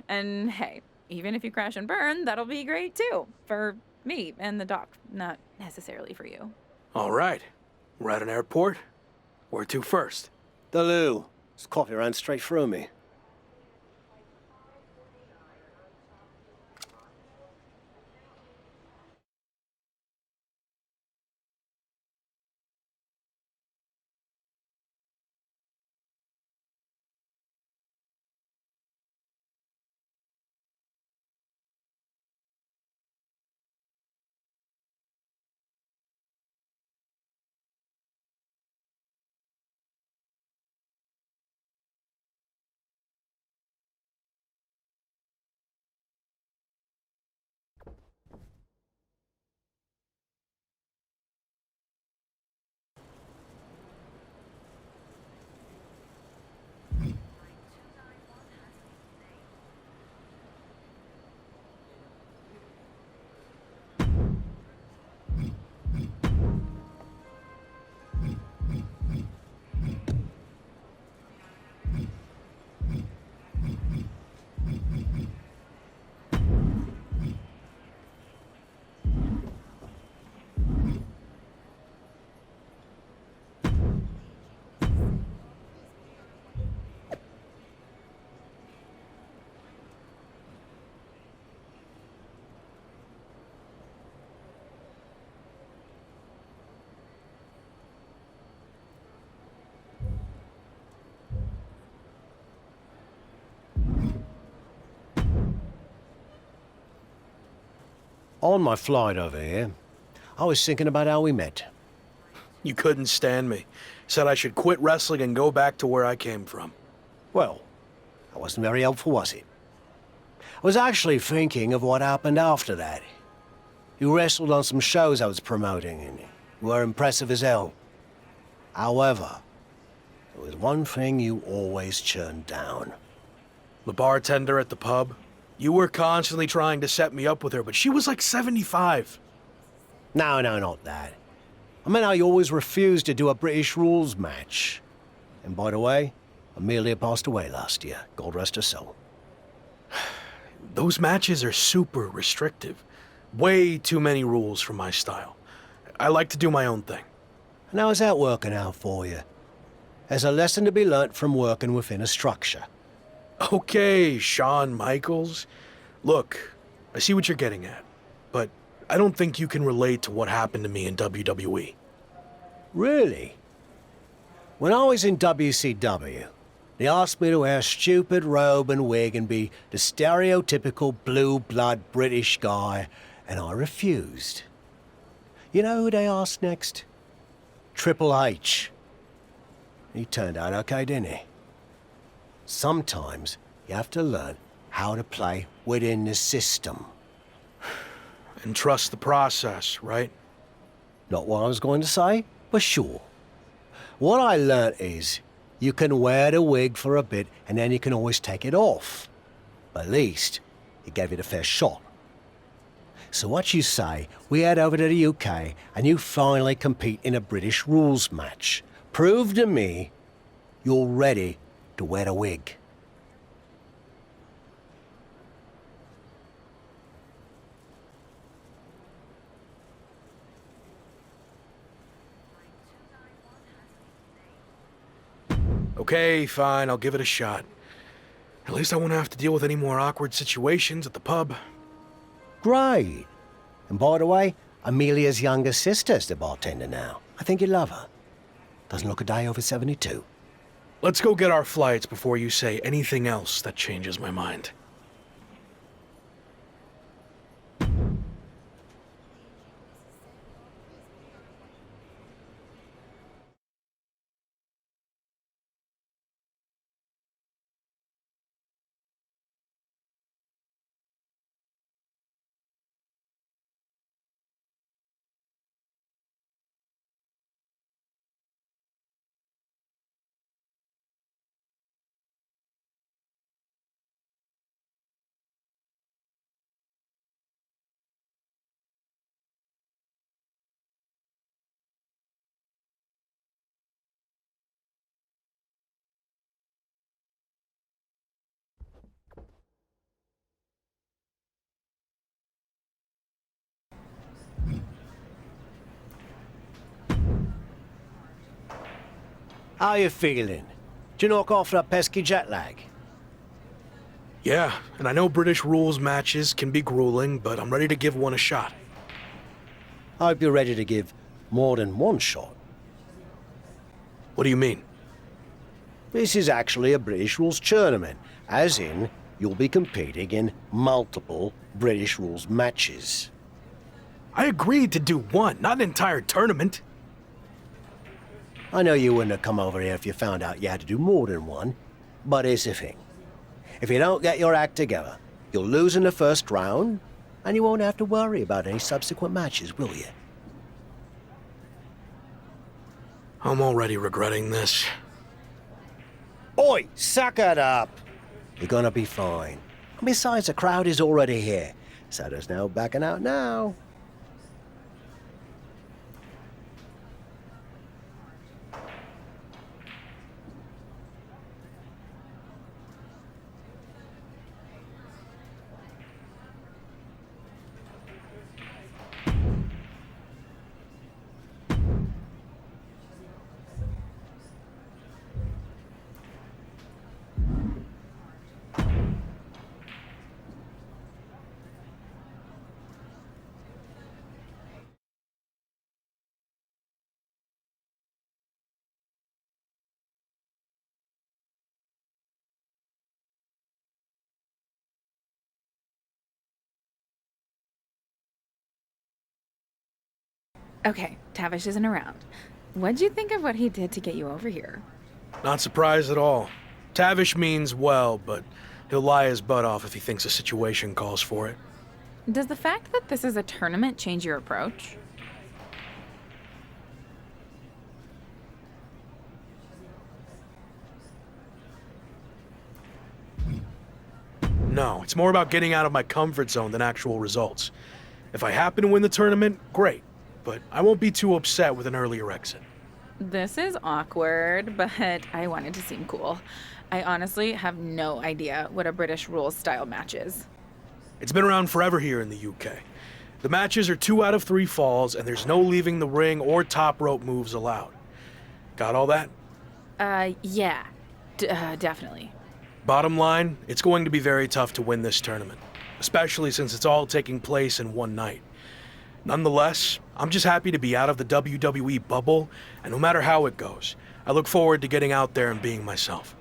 And hey, even if you crash and burn, that'll be great too. For me and the doc, not necessarily for you. All right. We're at an airport. Where to first? The loo. This coffee ran straight through me. On my flight over here, I was thinking about how we met. You couldn't stand me. Said I should quit wrestling and go back to where I came from. Well, that wasn't very helpful, was it? I was actually thinking of what happened after that. You wrestled on some shows I was promoting, and you were impressive as hell. However, there was one thing you always turned down. The bartender at the pub? You were constantly trying to set me up with her, but she was like 75. No, not that. I meant how you always refused to do a British rules match. And by the way, Amelia passed away last year. God rest her soul. Those matches are super restrictive. Way too many rules for my style. I like to do my own thing. And how's that working out for you? There's a lesson to be learnt from working within a structure. Okay, Shawn Michaels. Look, I see what you're getting at, but I don't think you can relate to what happened to me in WWE. Really? When I was in WCW, they asked me to wear a stupid robe and wig and be the stereotypical blue-blood British guy, and I refused. You know who they asked next? Triple H. He turned out okay, didn't he? Sometimes you have to learn how to play within the system. And trust the process, right? Not what I was going to say, but sure. What I learnt is you can wear the wig for a bit and then you can always take it off. At least, it gave it a fair shot. So what you say, we head over to the UK and you finally compete in a British rules match. Prove to me you're ready to wear the wig. Okay, fine, I'll give it a shot. At least I won't have to deal with any more awkward situations at the pub. Great. And by the way, Amelia's younger sister's the bartender now. I think you'd love her. Doesn't look a day over 72. Let's go get our flights before you say anything else that changes my mind. How you feeling? Did you knock off that pesky jet lag? Yeah, and I know British rules matches can be grueling, but I'm ready to give one a shot. I hope you're ready to give more than one shot. What do you mean? This is actually a British rules tournament, as in, you'll be competing in multiple British rules matches. I agreed to do one, not an entire tournament. I know you wouldn't have come over here if you found out you had to do more than one, but here's the thing. If you don't get your act together, you'll lose in the first round, and you won't have to worry about any subsequent matches, will you? I'm already regretting this. Oi, suck it up! You're gonna be fine. And besides, the crowd is already here, so there's no backing out now. Okay, Tavish isn't around. What'd you think of what he did to get you over here? Not surprised at all. Tavish means well, but he'll lie his butt off if he thinks a situation calls for it. Does the fact that this is a tournament change your approach? No, it's more about getting out of my comfort zone than actual results. If I happen to win the tournament, great, but I won't be too upset with an earlier exit. This is awkward, but I wanted to seem cool. I honestly have no idea what a British rules style match is. It's been around forever here in the UK. The matches are 2 out of 3 falls, and there's no leaving the ring or top rope moves allowed. Got all that? Yeah. Definitely. Bottom line, it's going to be very tough to win this tournament, especially since it's all taking place in one night. Nonetheless, I'm just happy to be out of the WWE bubble, and no matter how it goes, I look forward to getting out there and being myself.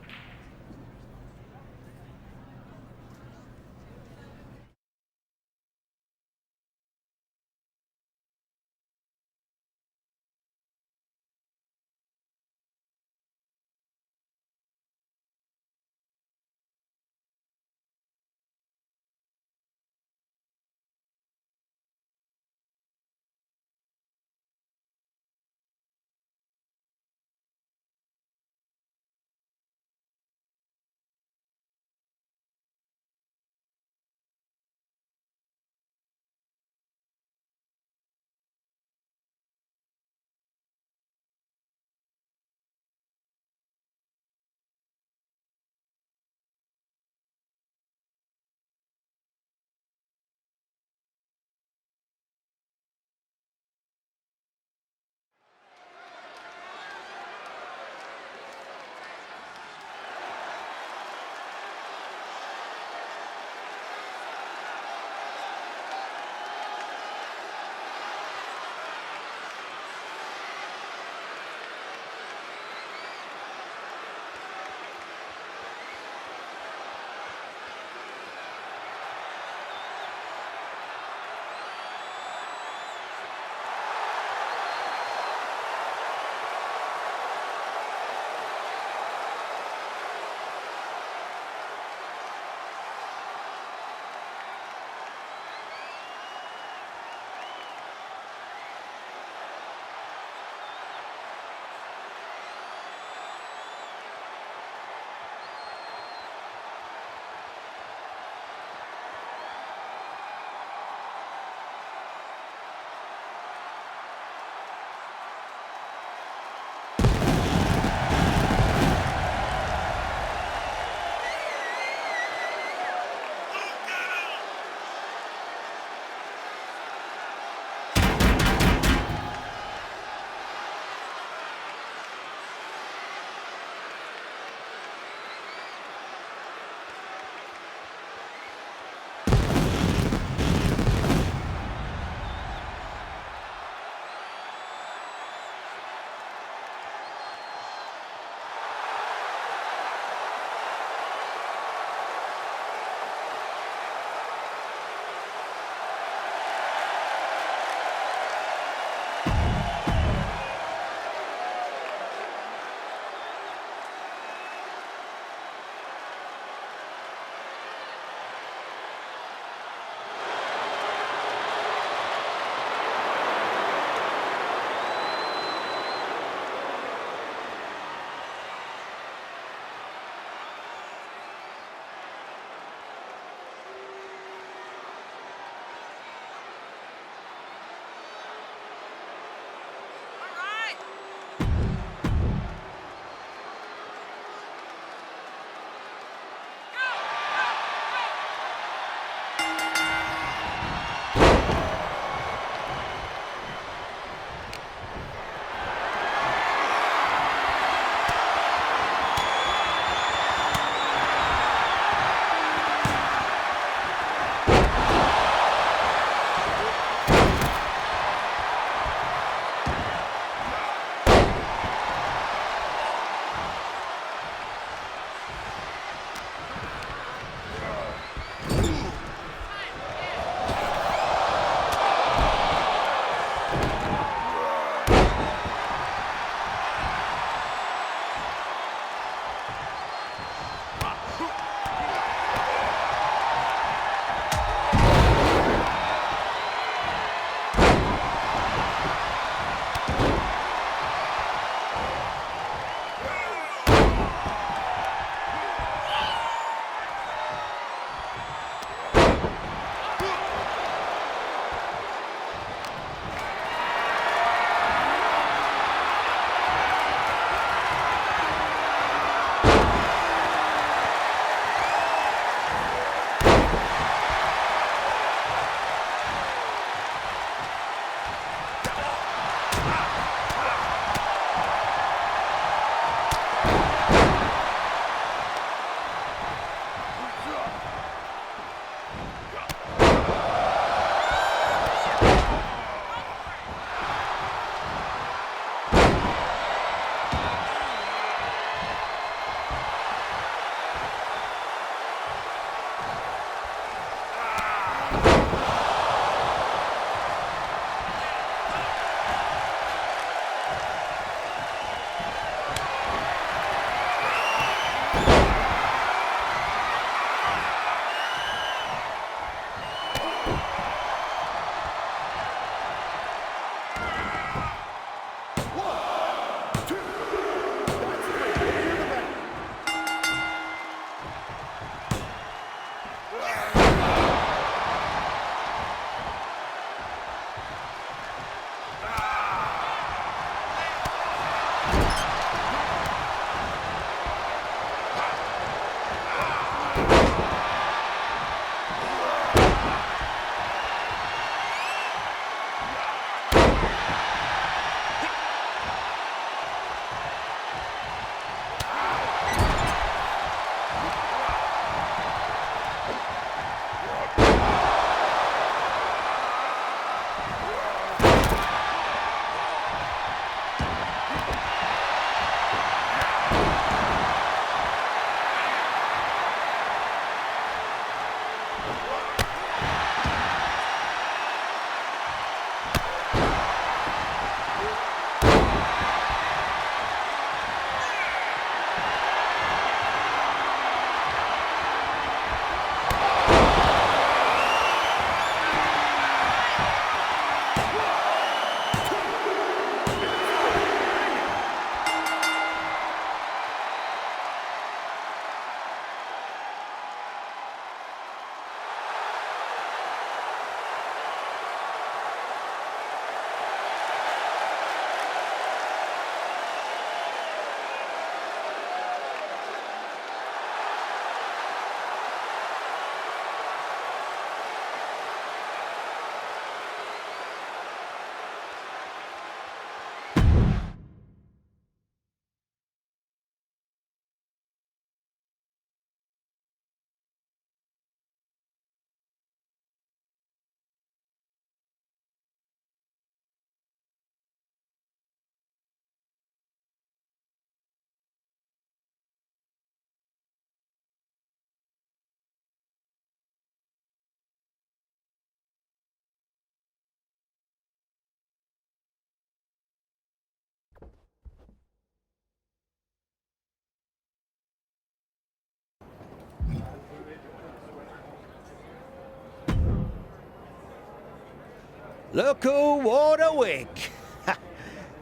Look who wore the wig.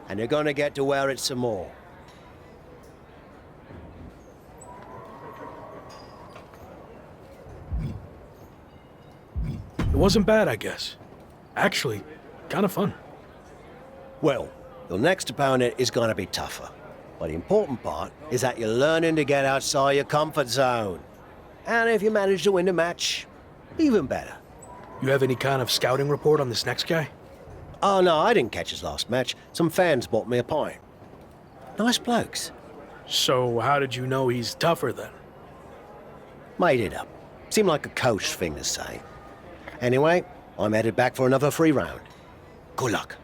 And you're gonna get to wear it some more. It wasn't bad, I guess. Actually, kind of fun. Well, your next opponent is gonna be tougher. But the important part is that you're learning to get outside your comfort zone. And if you manage to win the match, even better. You have any kind of scouting report on this next guy? Oh, no, I didn't catch his last match. Some fans bought me a pint. Nice blokes. So how did you know he's tougher then? Made it up. Seemed like a coach thing to say. Anyway, I'm headed back for another free round. Good luck.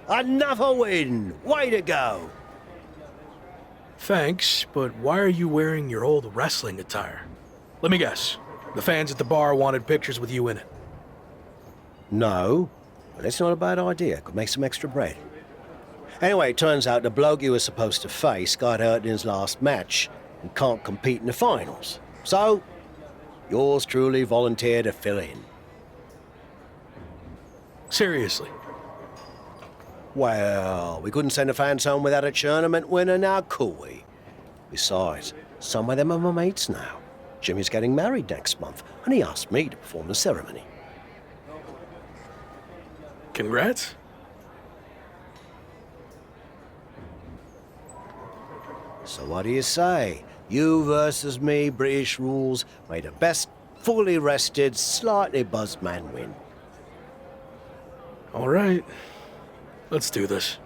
Another win! Way to go! Thanks, but why are you wearing your old wrestling attire? Let me guess. The fans at the bar wanted pictures with you in it. No, but it's not a bad idea. Could make some extra bread. Anyway, it turns out the bloke you were supposed to face got hurt in his last match and can't compete in the finals. So, yours truly volunteered to fill in. Seriously? Well, we couldn't send the fans home without a tournament winner now, could we? Besides, some of them are my mates now. Jimmy's getting married next month, and he asked me to perform the ceremony. Congrats. So what do you say? You versus me, British rules. May the best fully rested, slightly buzzed man win. All right. Let's do this.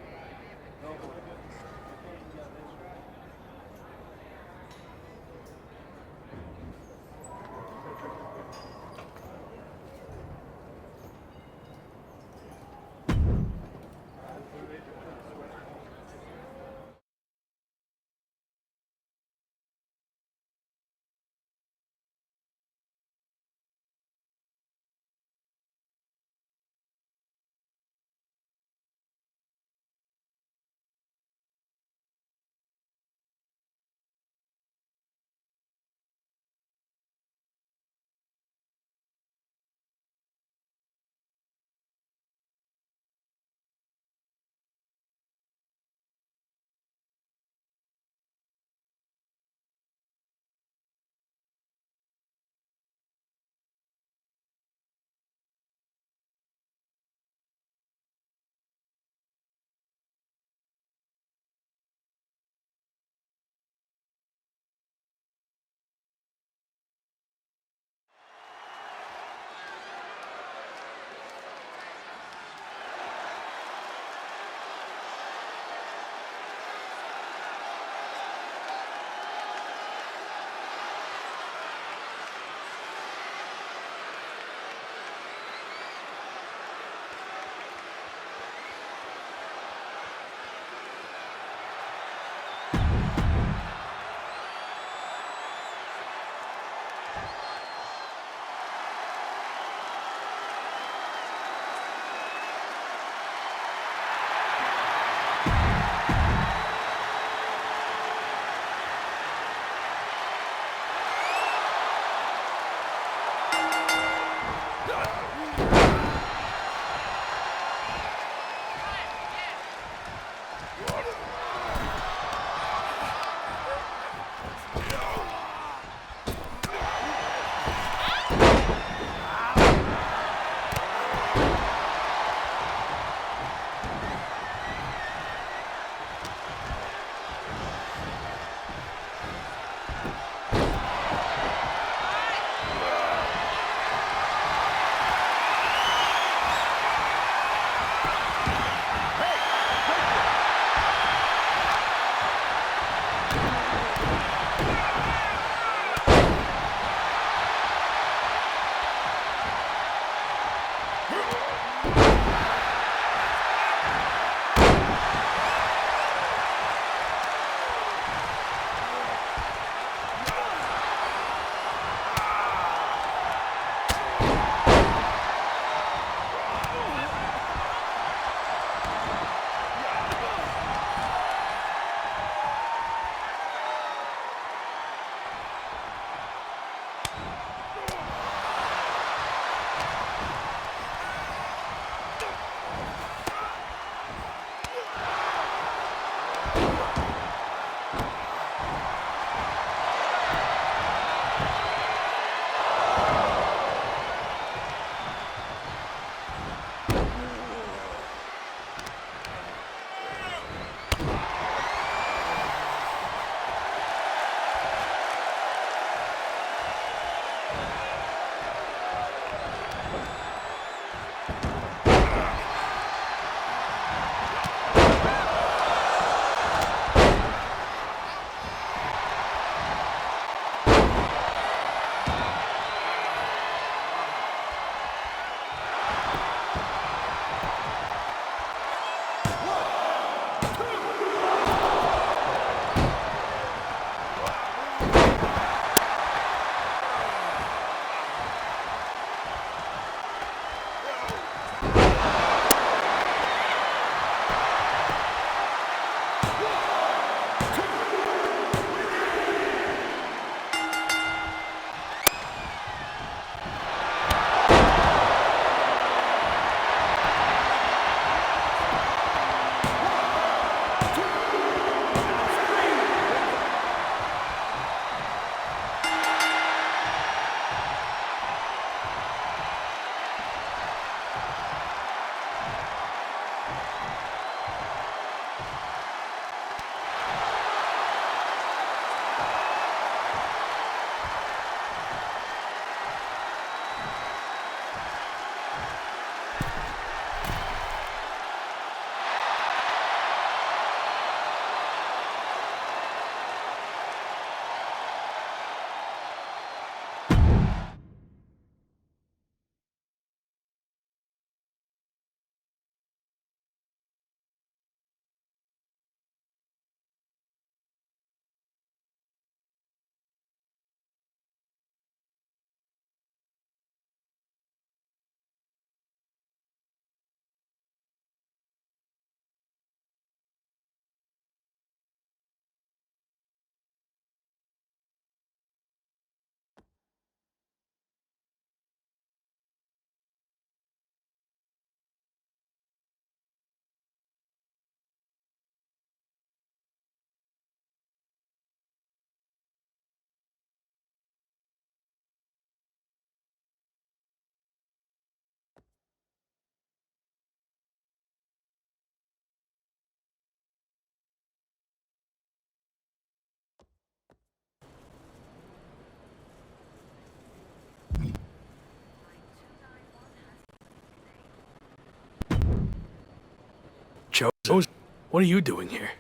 What are you doing here?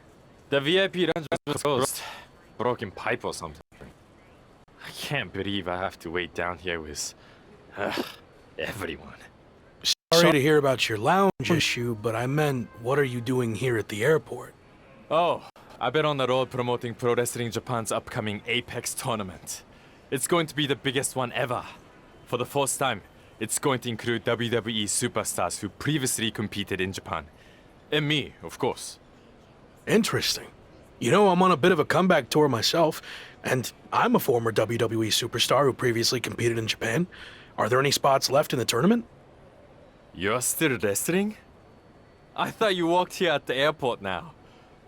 The VIP lounge was closed. Broken pipe or something. I can't believe I have to wait down here with everyone. Sorry to hear about your lounge issue, but I meant, what are you doing here at the airport? Oh, I've been on the road promoting Pro Wrestling Japan's upcoming Apex tournament. It's going to be the biggest one ever. For the first time, it's going to include WWE superstars who previously competed in Japan. And me, of course. Interesting. You know, I'm on a bit of a comeback tour myself, and I'm a former WWE superstar who previously competed in Japan. Are there any spots left in the tournament? You're still wrestling? I thought you walked here at the airport now.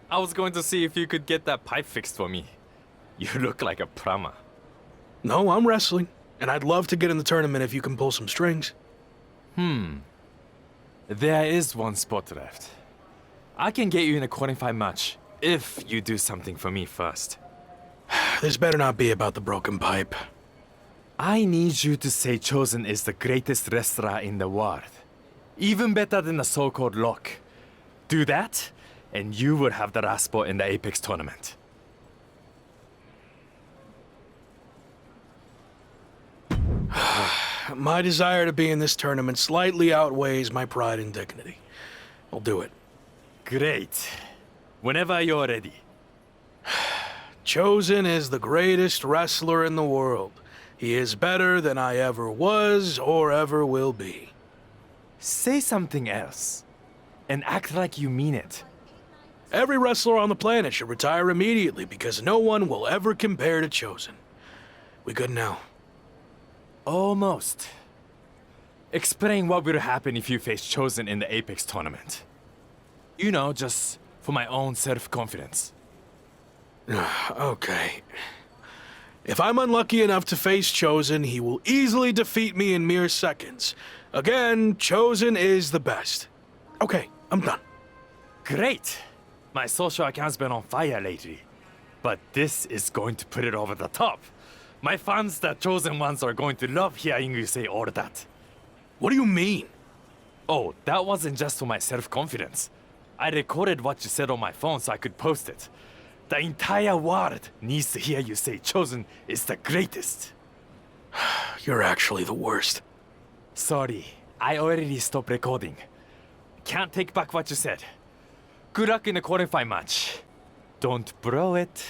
I was going to see if you could get that pipe fixed for me. You look like a prama. No, I'm wrestling, and I'd love to get in the tournament if you can pull some strings. There is one spot left. I can get you in a qualifying match if you do something for me first. This better not be about the broken pipe. I need you to say Chosen is the greatest wrestler in the world. Even better than the so-called Lock. Do that, and you will have the last spot in the Apex tournament. My desire to be in this tournament slightly outweighs my pride and dignity. I'll do it. Great. Whenever you're ready. Chosen is the greatest wrestler in the world. He is better than I ever was or ever will be. Say something else. And act like you mean it. Every wrestler on the planet should retire immediately because no one will ever compare to Chosen. We good now? Almost. Explain what will happen if you face Chosen in the Apex tournament. You know, just for my own self-confidence. Okay. If I'm unlucky enough to face Chosen, he will easily defeat me in mere seconds. Again, Chosen is the best. Okay, I'm done. Great! My social account's been on fire lately. But this is going to put it over the top. My fans, the Chosen ones, are going to love hearing you say all that. What do you mean? Oh, that wasn't just for my self-confidence. I recorded what you said on my phone so I could post it. The entire world needs to hear you say Chosen is the greatest. You're actually the worst. Sorry, I already stopped recording. Can't take back what you said. Good luck in the qualifying match. Don't blow it.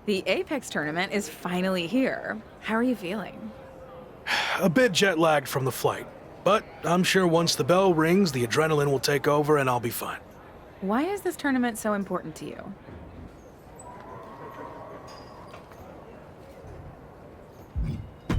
The Apex tournament is finally here. How are you feeling? A bit jet lagged from the flight, but I'm sure once the bell rings, the adrenaline will take over and I'll be fine. Why is this tournament so important to you?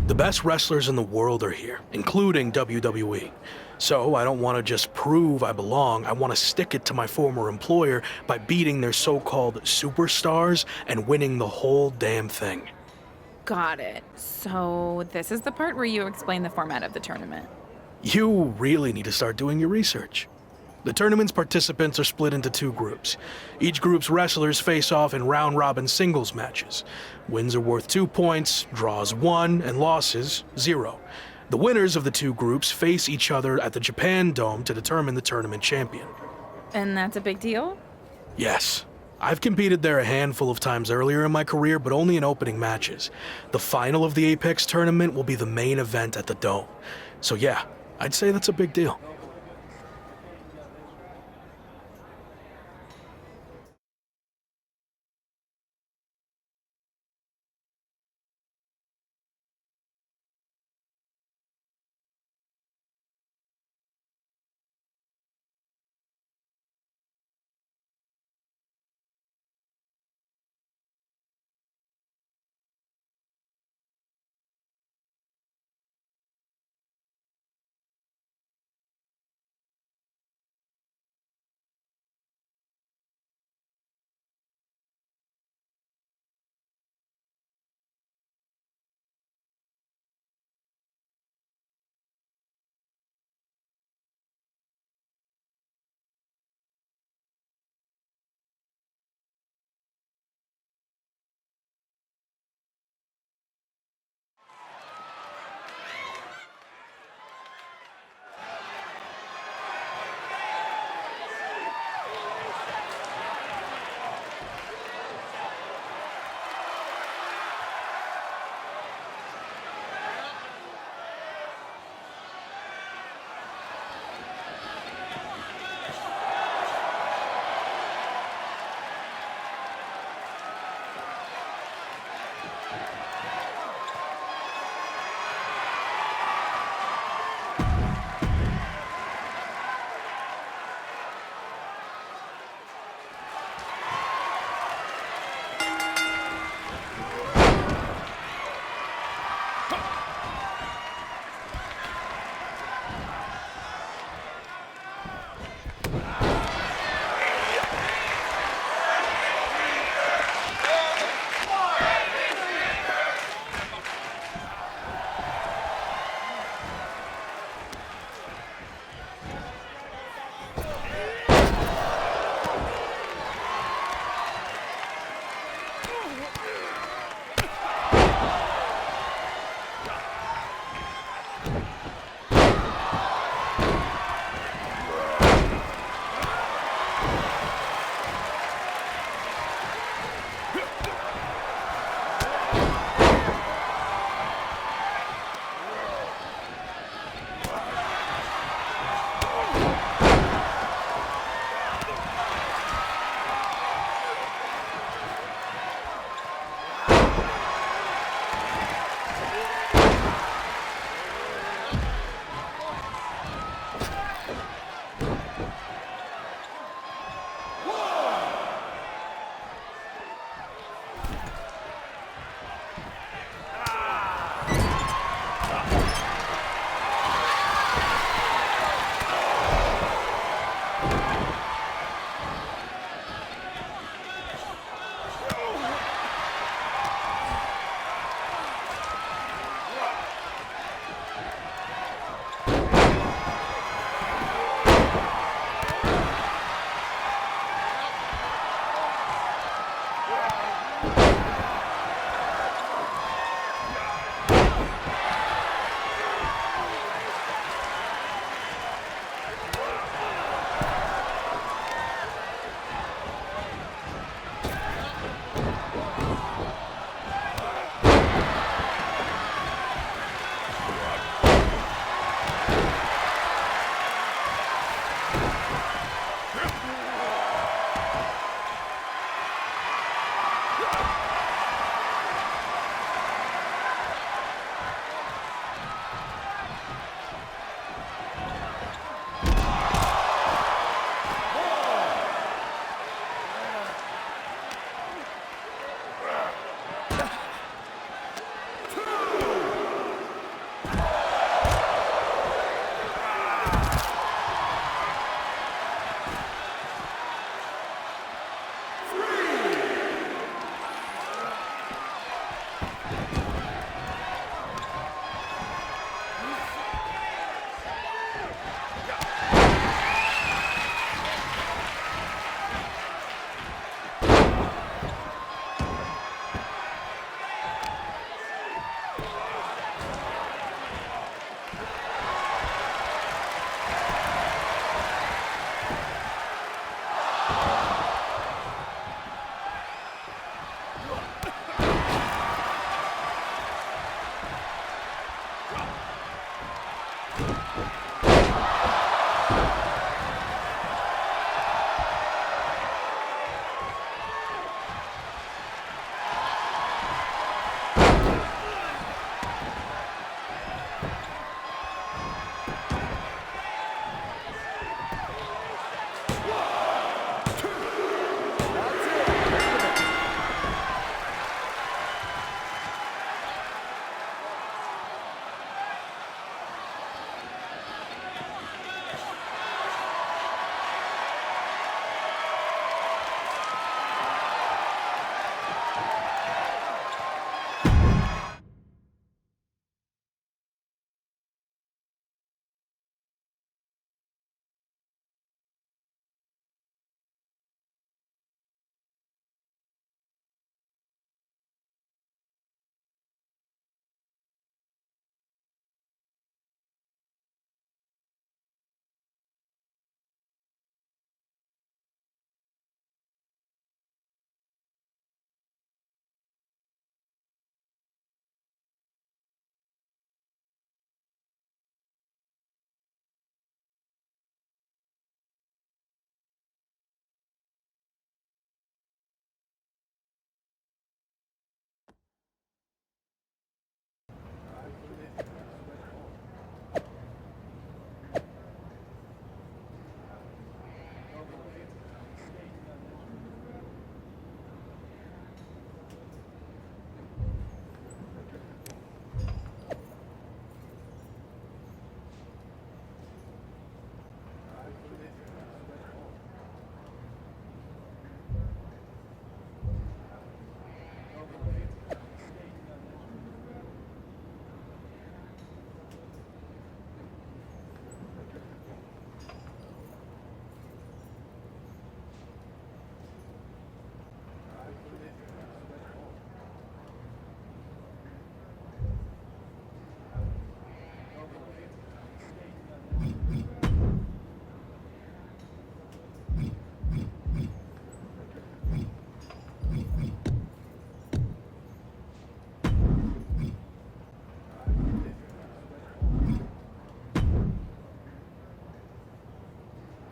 The best wrestlers in the world are here, including WWE. So I don't want to just prove I belong, I want to stick it to my former employer by beating their so-called superstars and winning the whole damn thing. Got it. So this is the part where you explain the format of the tournament. You really need to start doing your research. The tournament's participants are split into 2 groups. Each group's wrestlers face off in round-robin singles matches. Wins are worth 2 points, draws 1, and losses 0. The winners of the 2 groups face each other at the Japan Dome to determine the tournament champion. And that's a big deal? Yes. I've competed there a handful of times earlier in my career, but only in opening matches. The final of the Apex tournament will be the main event at the Dome. So yeah, I'd say that's a big deal.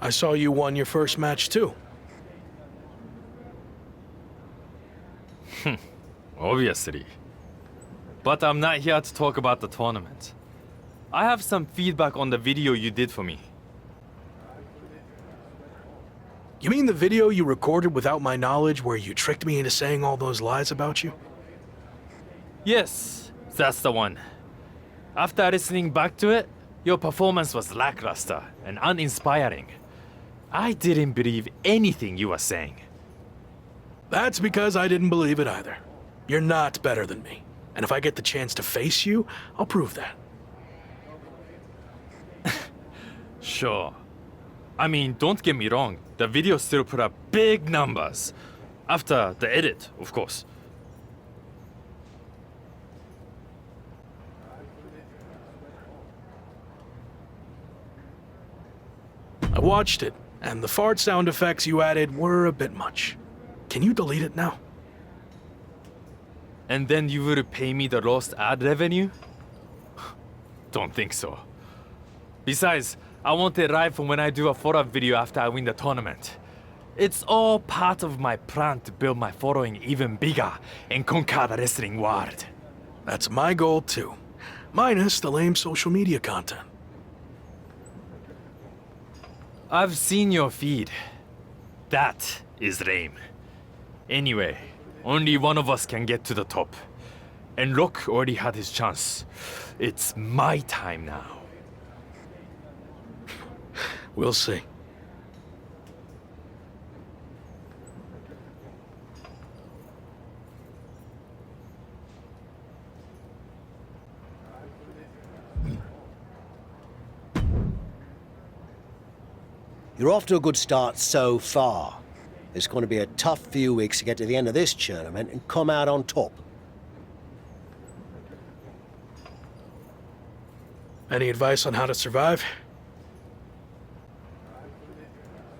I saw you won your first match too. Obviously. But I'm not here to talk about the tournament. I have some feedback on the video you did for me. You mean the video you recorded without my knowledge where you tricked me into saying all those lies about you? Yes, that's the one. After listening back to it, your performance was lackluster and uninspiring. I didn't believe anything you were saying. That's because I didn't believe it either. You're not better than me. And if I get the chance to face you, I'll prove that. Sure. I mean, don't get me wrong. The video still put up big numbers. After the edit, of course. I watched it, and the fart sound effects you added were a bit much. Can you delete it now? And then you would pay me the lost ad revenue? Don't think so. Besides, I want it right from when I do a follow-up video after I win the tournament. It's all part of my plan to build my following even bigger and conquer the wrestling world. That's my goal too. Minus the lame social media content. I've seen your feed. That is lame. Anyway, only one of us can get to the top. And Rock already had his chance. It's my time now. We'll see. You're off to a good start so far. It's going to be a tough few weeks to get to the end of this tournament and come out on top. Any advice on how to survive?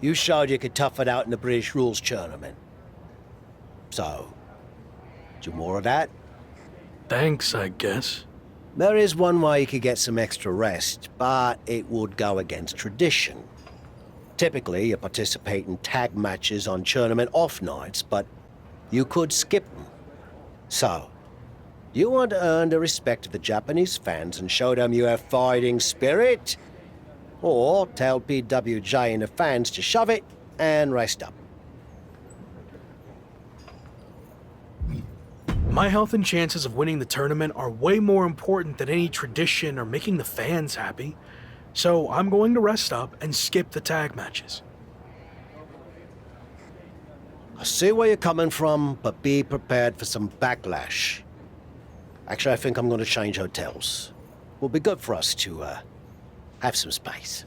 You showed you could tough it out in the British Rules tournament. So, do more of that? Thanks, I guess. There is one way you could get some extra rest, but it would go against tradition. Typically, you participate in tag matches on tournament off nights, but you could skip them. So, you want to earn the respect of the Japanese fans and show them you have fighting spirit? Or tell PWJ and the fans to shove it and rest up. My health and chances of winning the tournament are way more important than any tradition or making the fans happy. So I'm going to rest up and skip the tag matches. I see where you're coming from, but be prepared for some backlash. Actually, I think I'm going to change hotels. Will be good for us to have some space.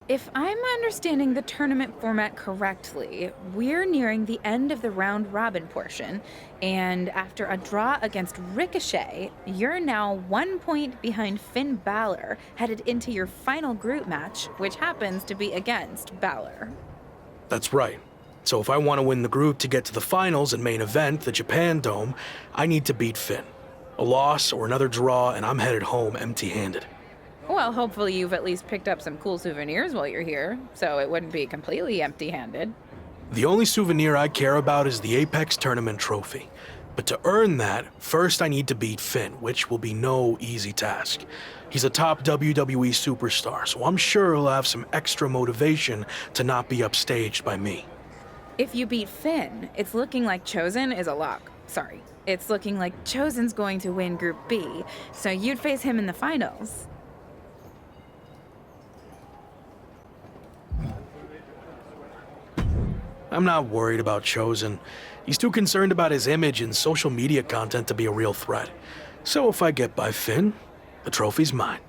If I'm understanding the tournament format correctly, we're nearing the end of the round robin portion, and after a draw against Ricochet, you're now 1 point behind Finn Balor, headed into your final group match, which happens to be against Balor. That's right. So if I want to win the group to get to the finals and main event, the Japan Dome, I need to beat Finn. A loss or another draw, and I'm headed home empty-handed. Well, hopefully you've at least picked up some cool souvenirs while you're here, so it wouldn't be completely empty-handed. The only souvenir I care about is the Apex Tournament trophy. But to earn that, first I need to beat Finn, which will be no easy task. He's a top WWE superstar, so I'm sure he'll have some extra motivation to not be upstaged by me. If you beat Finn, it's looking like Chosen is a lock. Sorry. It's looking like Chosen's going to win Group B, so you'd face him in the finals. I'm not worried about Chosen. He's too concerned about his image and social media content to be a real threat. So if I get by Finn, the trophy's mine.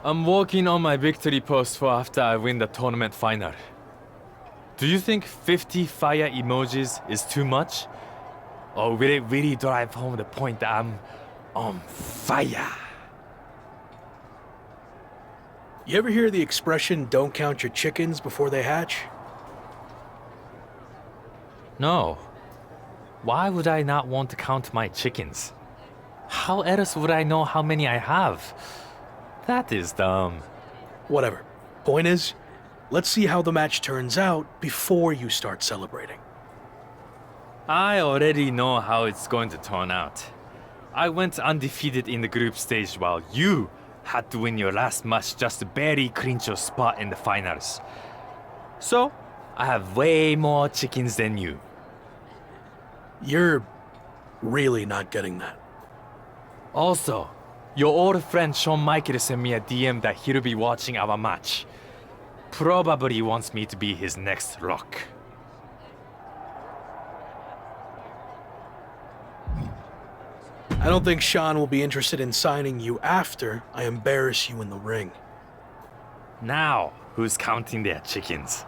I'm working on my victory post for after I win the tournament final. Do you think 50 fire emojis is too much? Or will it really drive home the point that I'm on fire? You ever hear the expression, don't count your chickens before they hatch? No. Why would I not want to count my chickens? How else would I know how many I have? That is dumb. Whatever. Point is, let's see how the match turns out before you start celebrating. I already know how it's going to turn out. I went undefeated in the group stage while you had to win your last match just to barely clinch your spot in the finals. So, I have way more chickens than you. You're really not getting that. Also, your old friend Shawn Michaels sent me a DM that he'll be watching our match. Probably wants me to be his next Rock. I don't think Shawn will be interested in signing you after I embarrass you in the ring. Now, who's counting their chickens?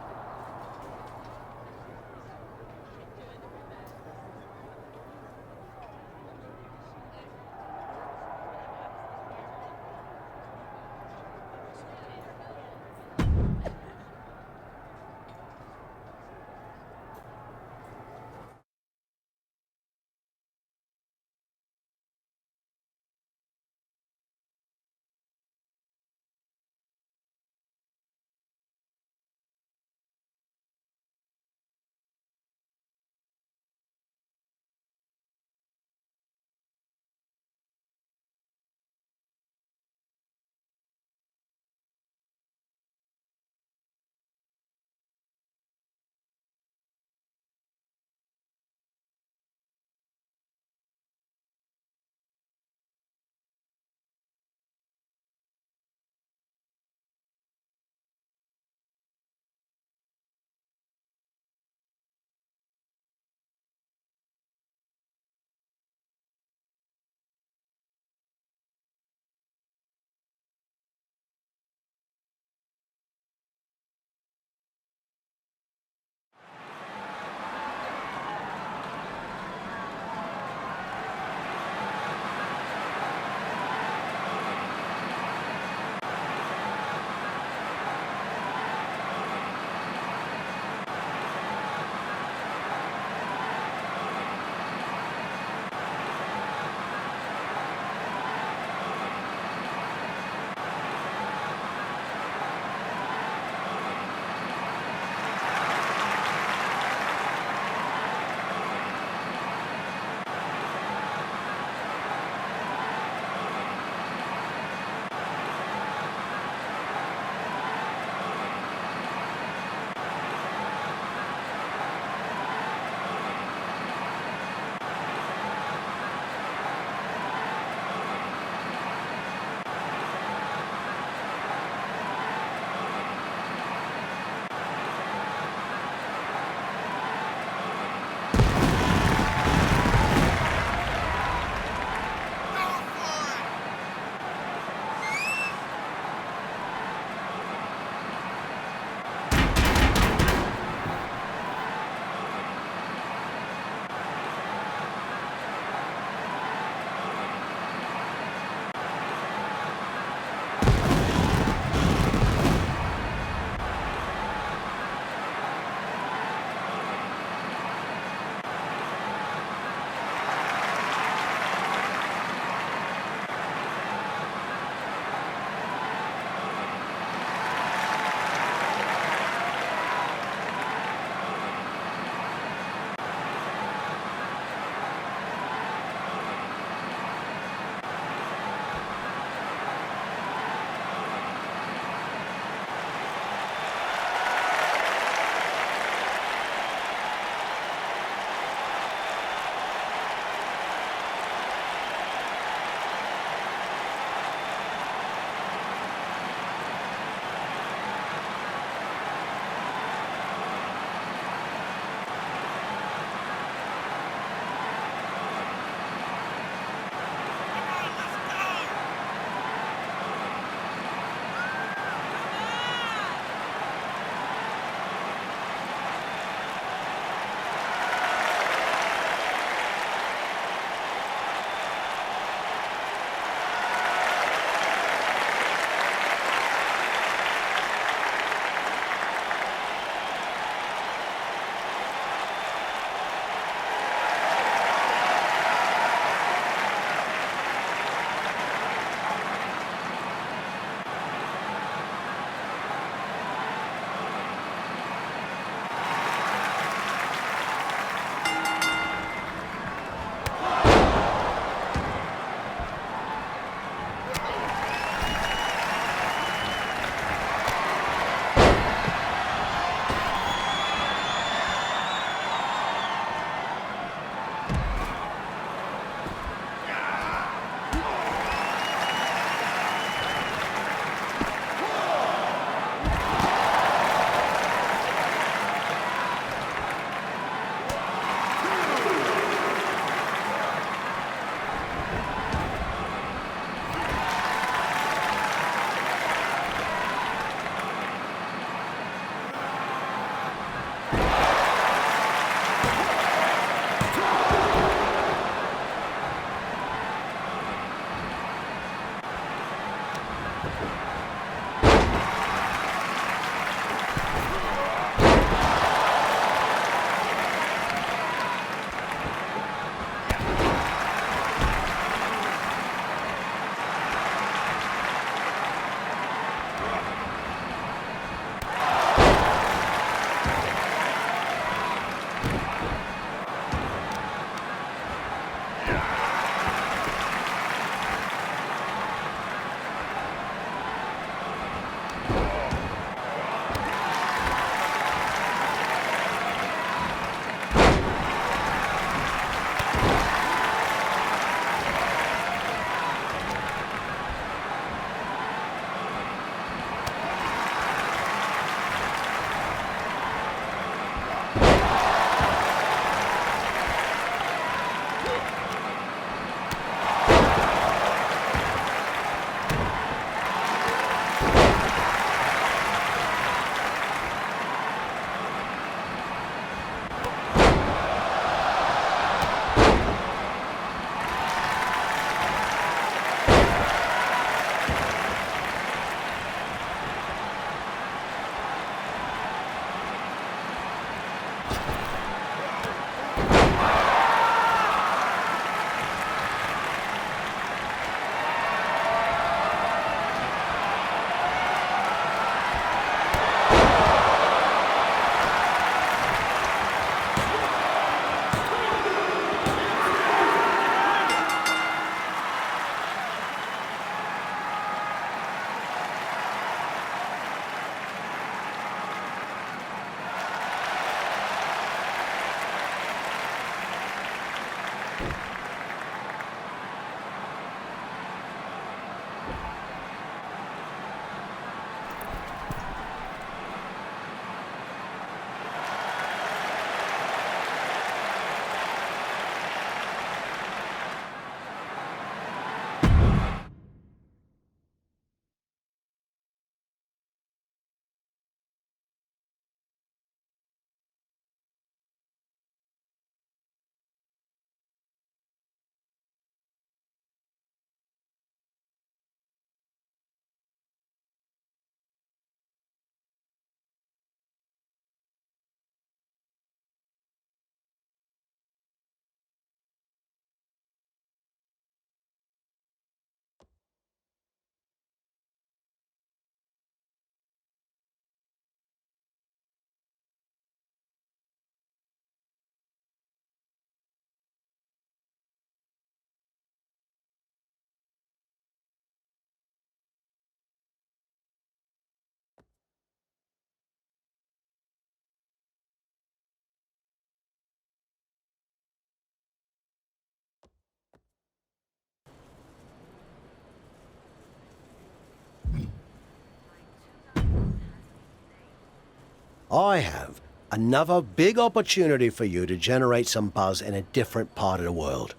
I have another big opportunity for you to generate some buzz in a different part of the world.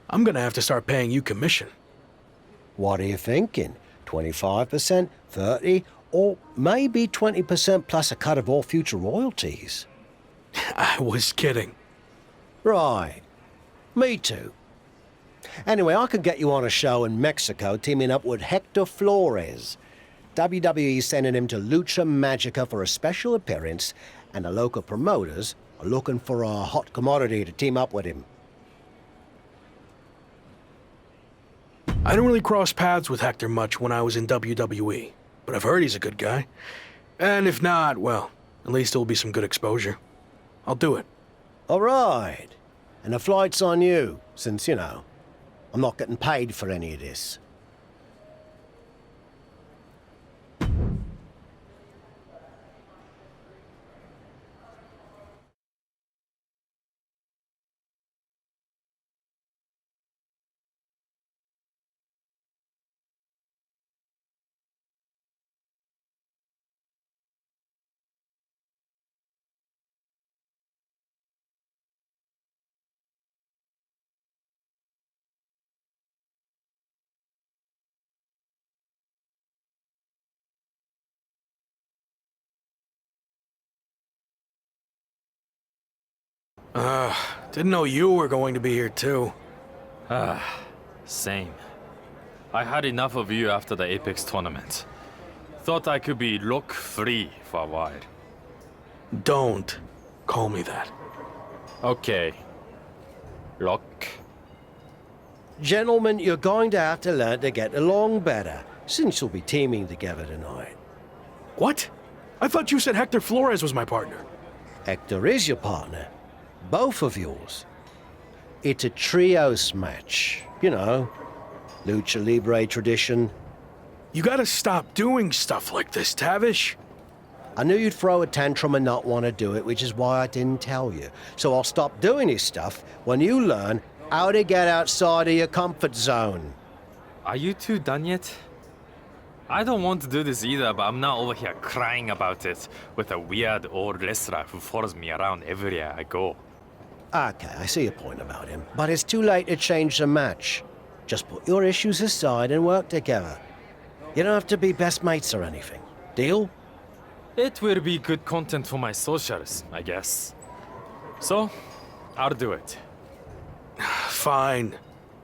I'm gonna have to start paying you commission. What are you thinking? 25%, 30, or maybe 20% plus a cut of all future royalties? I was kidding. Right. Me too. Anyway, I could get you on a show in Mexico teaming up with Hector Flores. WWE's sending him to Lucha Magica for a special appearance, and the local promoters are looking for a hot commodity to team up with him. I don't really cross paths with Hector much when I was in WWE, but I've heard he's a good guy. And if not, well, at least it'll be some good exposure. I'll do it. All right. And the flight's on you, since, you know, I'm not getting paid for any of this. Didn't know you were going to be here too. Same. I had enough of you after the Apex tournament. Thought I could be look-free for a while. Don't call me that. Okay. Look. Gentlemen, you're going to have to learn to get along better, since you'll be teaming together tonight. What? I thought you said Hector Flores was my partner. Hector is your partner. Both of yours. It's a trios match. You know, Lucha Libre tradition. You gotta stop doing stuff like this, Tavish. I knew you'd throw a tantrum and not want to do it, which is why I didn't tell you. So I'll stop doing this stuff when you learn how to get outside of your comfort zone. Are you two done yet? I don't want to do this either, but I'm not over here crying about it with a weird old wrestler who follows me around everywhere I go. Okay, I see your point about him. But it's too late to change the match. Just put your issues aside and work together. You don't have to be best mates or anything. Deal? It will be good content for my socials, I guess. So, I'll do it. Fine.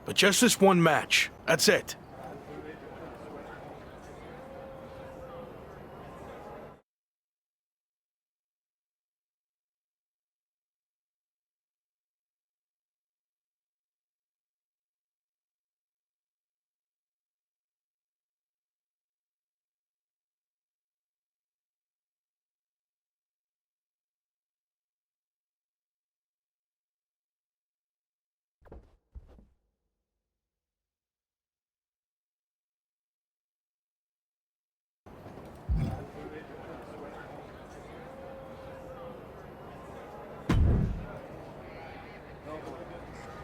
But just this one match. That's it.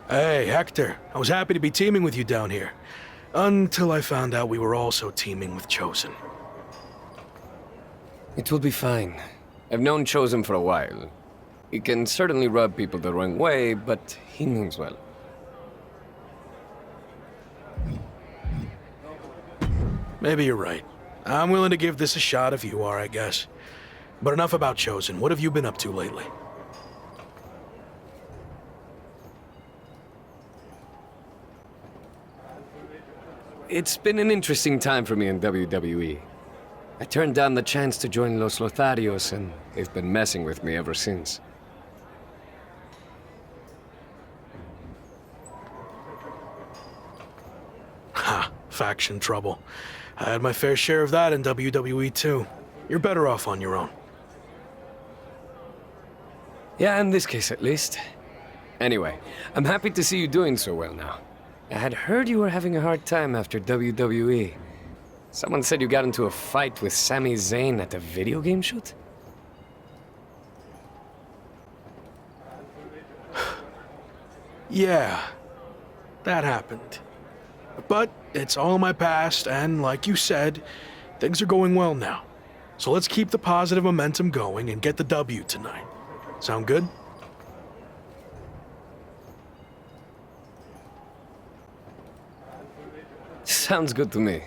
Hey, Hector. I was happy to be teaming with you down here. Until I found out we were also teaming with Chosen. It will be fine. I've known Chosen for a while. He can certainly rub people the wrong way, but he means well. Maybe you're right. I'm willing to give this a shot if you are, I guess. But enough about Chosen. What have you been up to lately? It's been an interesting time for me in WWE. I turned down the chance to join Los Lotharios, and they've been messing with me ever since. Ha, faction trouble. I had my fair share of that in WWE too. You're better off on your own. Yeah, in this case at least. Anyway, I'm happy to see you doing so well now. I had heard you were having a hard time after WWE. Someone said you got into a fight with Sami Zayn at a video game shoot? Yeah, that happened. But it's all in my past, and like you said, things are going well now. So let's keep the positive momentum going and get the W tonight. Sound good? Sounds good to me.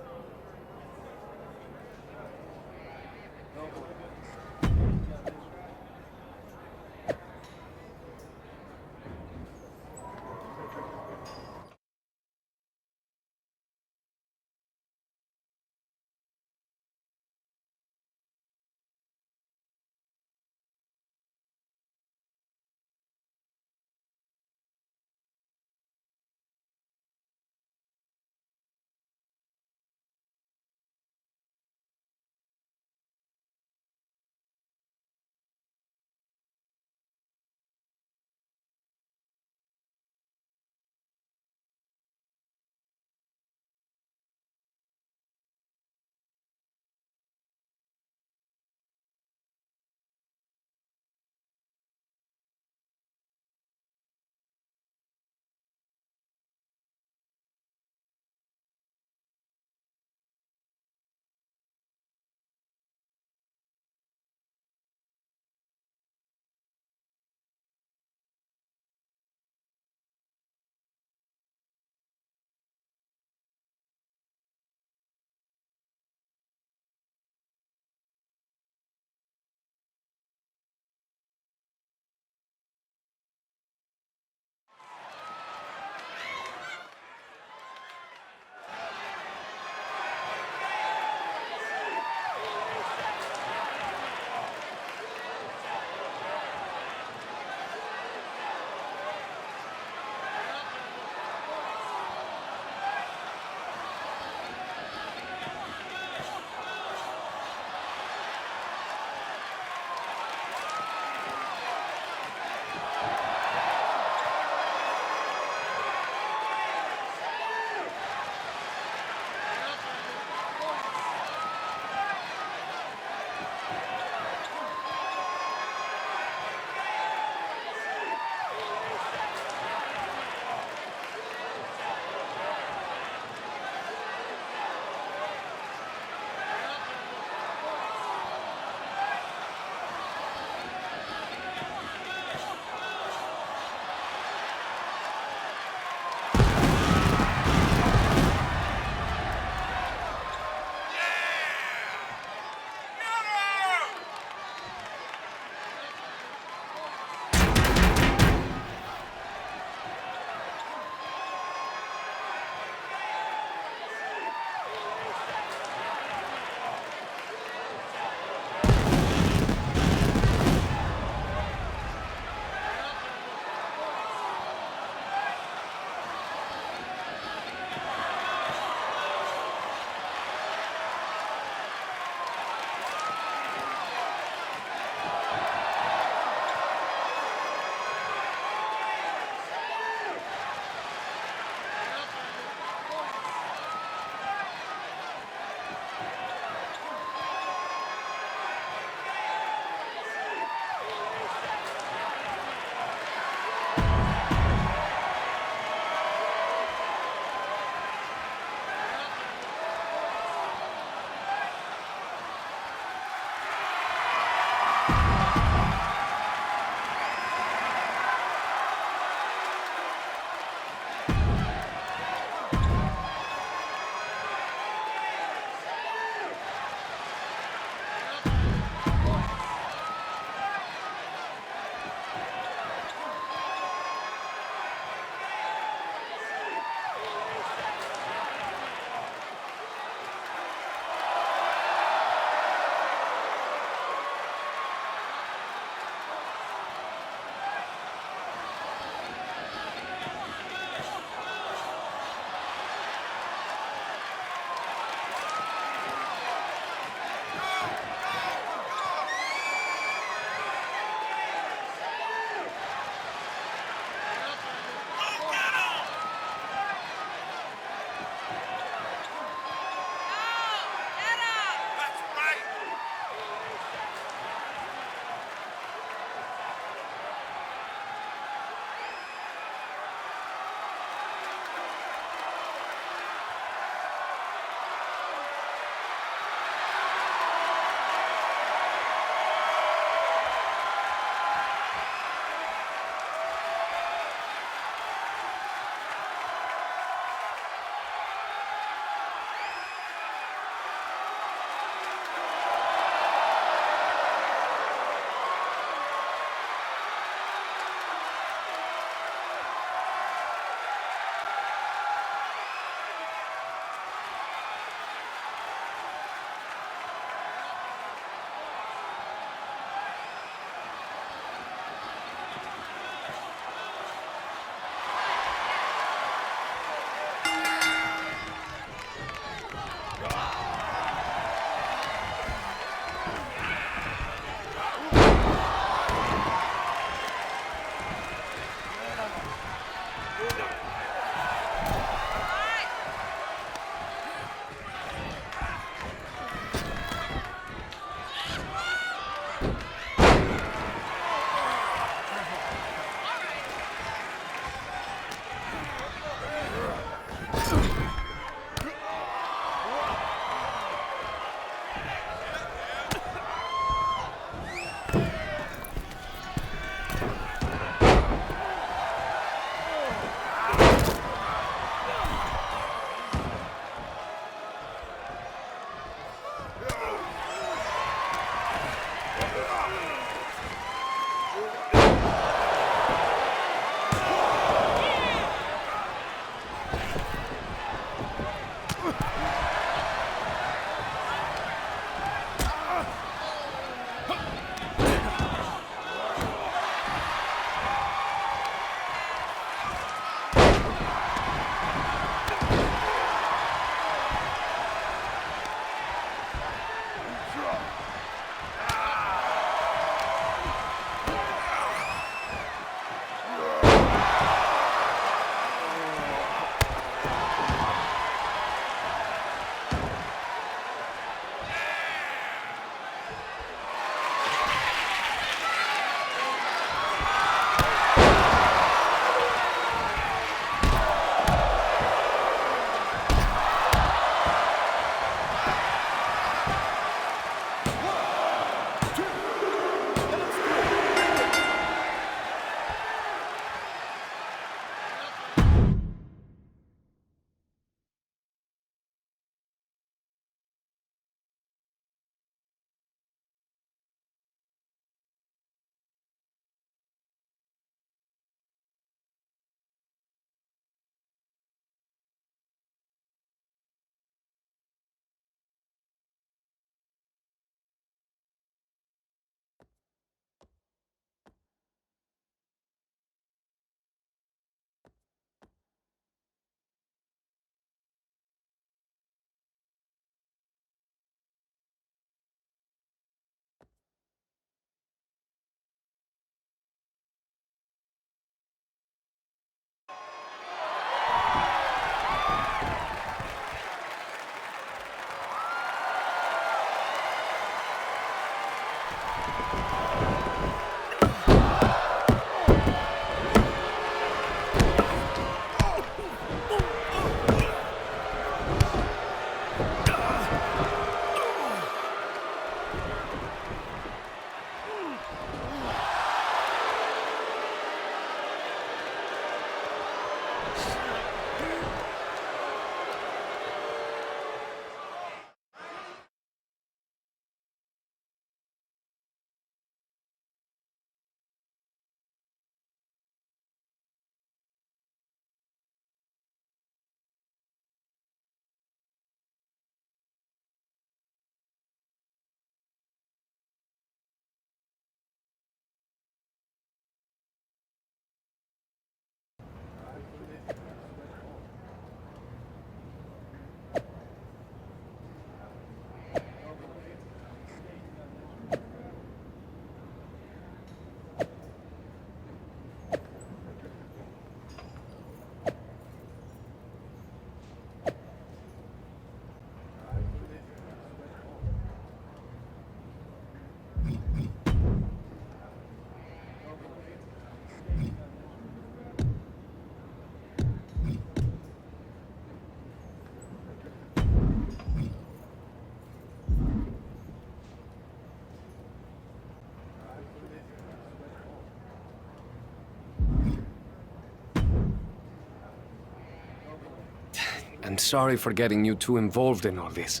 I'm sorry for getting you too involved in all this.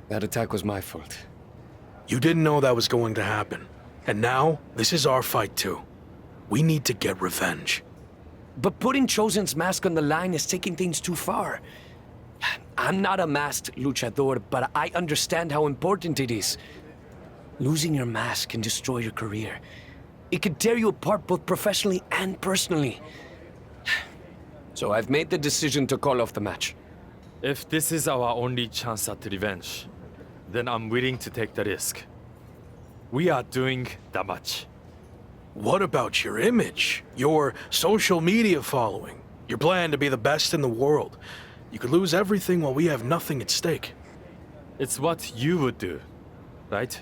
That attack was my fault. You didn't know that was going to happen. And now, this is our fight too. We need to get revenge. But putting Chosen's mask on the line is taking things too far. I'm not a masked luchador, but I understand how important it is. Losing your mask can destroy your career. It can tear you apart both professionally and personally. So I've made the decision to call off the match. If this is our only chance at revenge, then I'm willing to take the risk. We are doing that much. What about your image? Your social media following? Your plan to be the best in the world? You could lose everything while we have nothing at stake. It's what you would do, right?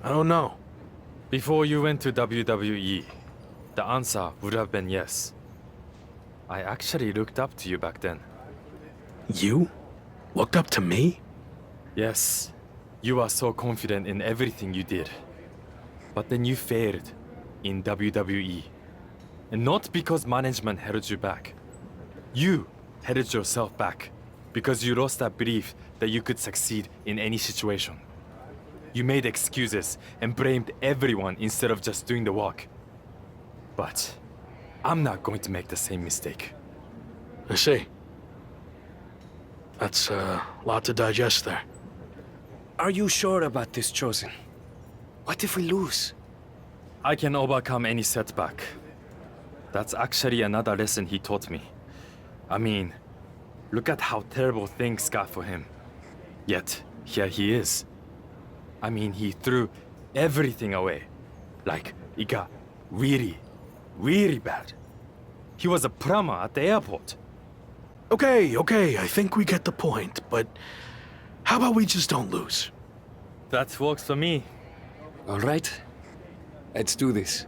I don't know. Before you went to WWE, the answer would have been yes. I actually looked up to you back then. You? Looked up to me? Yes. You are so confident in everything you did. But then you failed in WWE. And not because management held you back. You held yourself back because you lost that belief that you could succeed in any situation. You made excuses and blamed everyone instead of just doing the work. But I'm not going to make the same mistake. I see. That's a lot to digest there. Are you sure about this, Chosen? What if we lose? I can overcome any setback. That's actually another lesson he taught me. I mean, look at how terrible things got for him. Yet, here he is. I mean, he threw everything away. Like, it got really, really bad. He was a plumber at the airport. Okay, I think we get the point, but how about we just don't lose? That works for me. All right. Let's do this.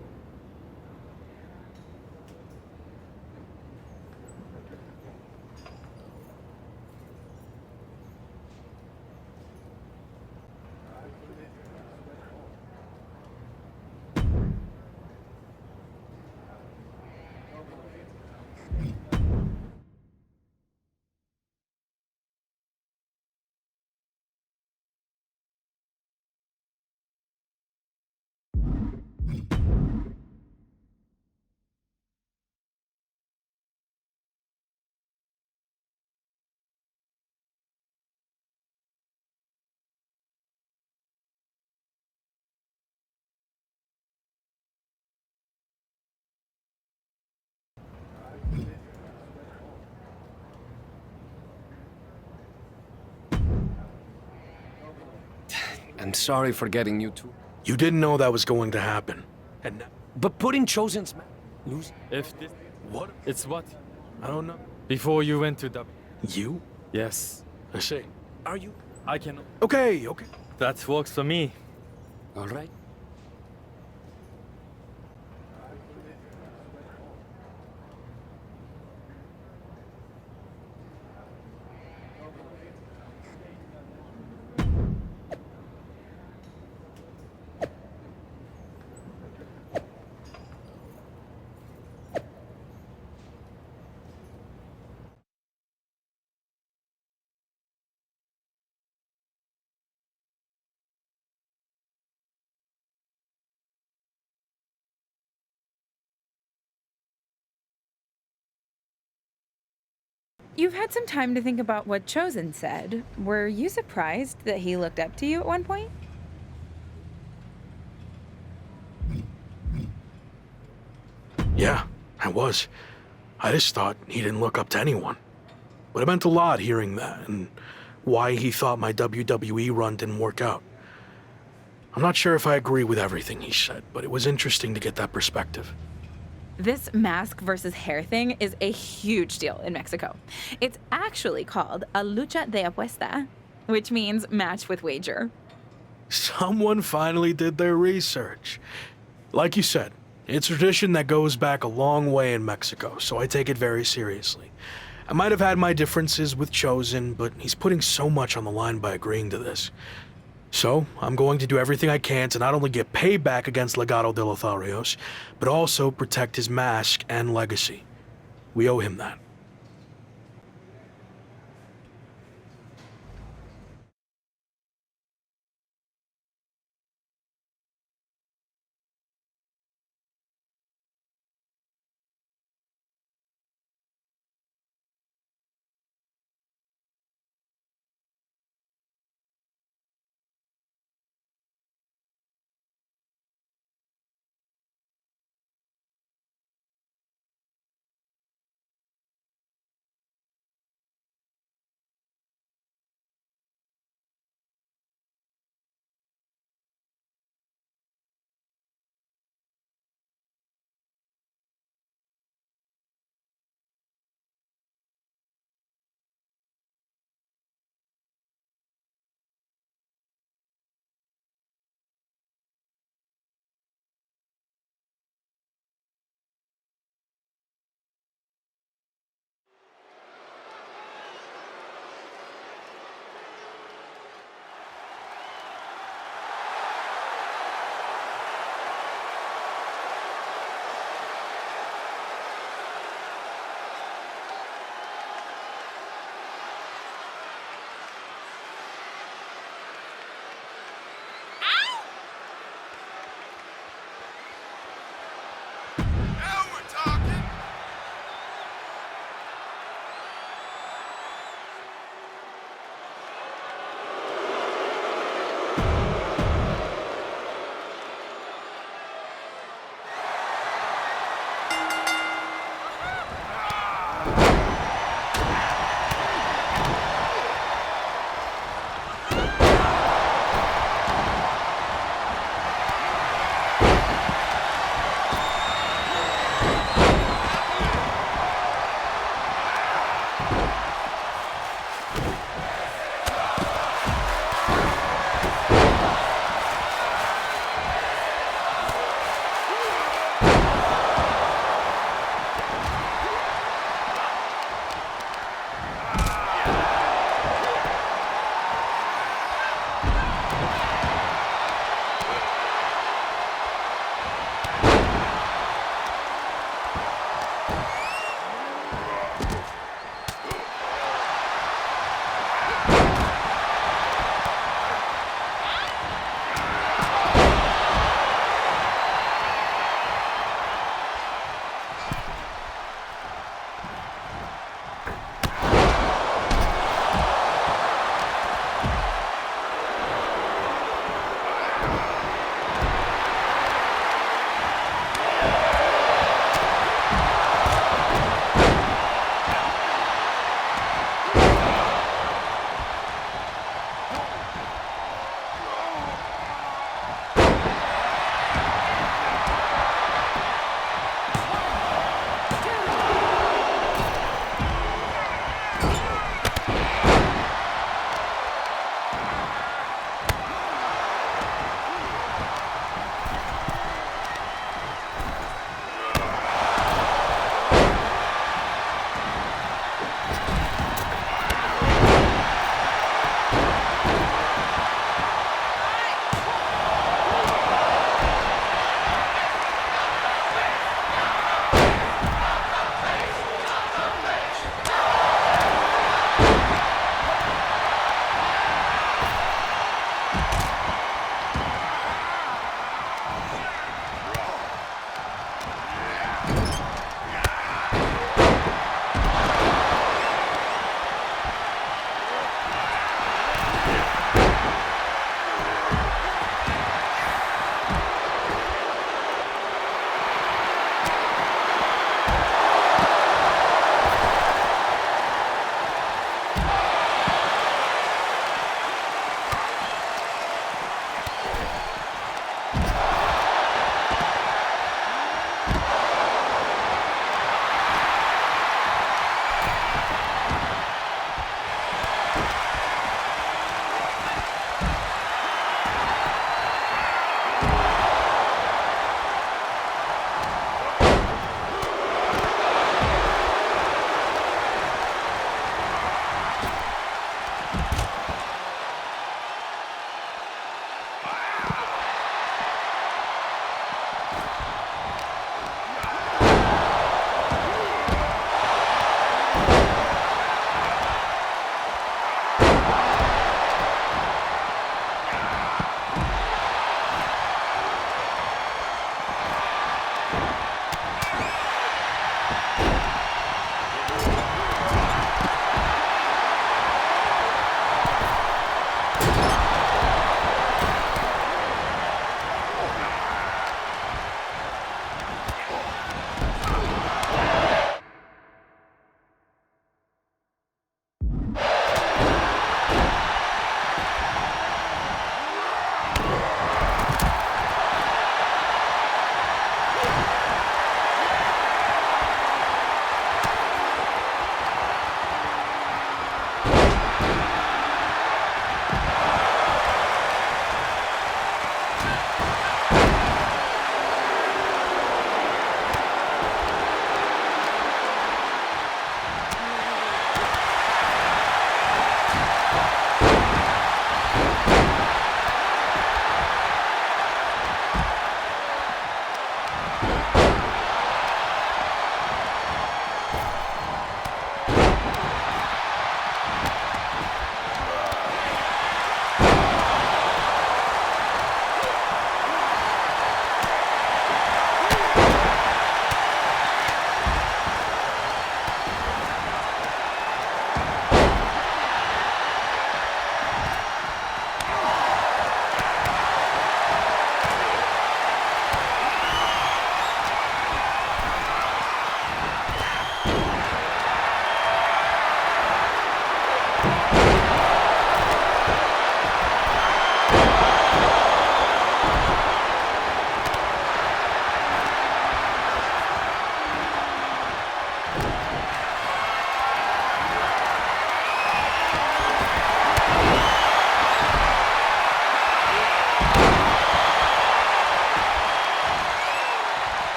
I'm sorry for getting you too. You didn't know that was going to happen. And but putting Chosen's lose. If this what? It's what? I don't know. Before you went to W. You? Yes. I see. Are you? I can. Okay. That works for me. All right. You've had some time to think about what Chosen said. Were you surprised that he looked up to you at one point? Yeah, I was. I just thought he didn't look up to anyone. But it meant a lot hearing that, and why he thought my WWE run didn't work out. I'm not sure if I agree with everything he said, but it was interesting to get that perspective. This mask versus hair thing is a huge deal in Mexico. It's actually called a lucha de apuesta, which means match with wager. Someone finally did their research. Like you said, it's a tradition that goes back a long way in Mexico, so I take it very seriously. I might have had my differences with Chosen, but he's putting so much on the line by agreeing to this. So, I'm going to do everything I can to not only get payback against Legado de Lotharios, but also protect his mask and legacy. We owe him that.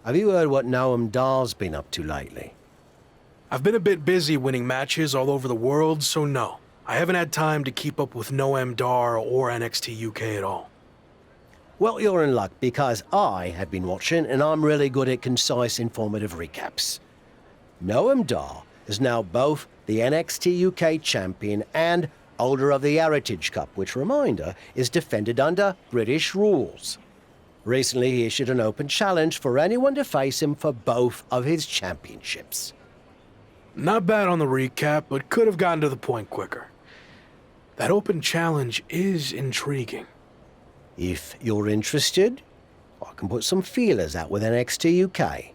Have you heard what Noam Dar's been up to lately? I've been a bit busy winning matches all over the world, so no. I haven't had time to keep up with Noam Dar or NXT UK at all. Well, you're in luck, because I have been watching, and I'm really good at concise, informative recaps. Noam Dar is now both the NXT UK champion and holder of the Heritage Cup, which, reminder, is defended under British rules. Recently, he issued an open challenge for anyone to face him for both of his championships. Not bad on the recap, but could have gotten to the point quicker. That open challenge is intriguing. If you're interested, I can put some feelers out with NXT UK.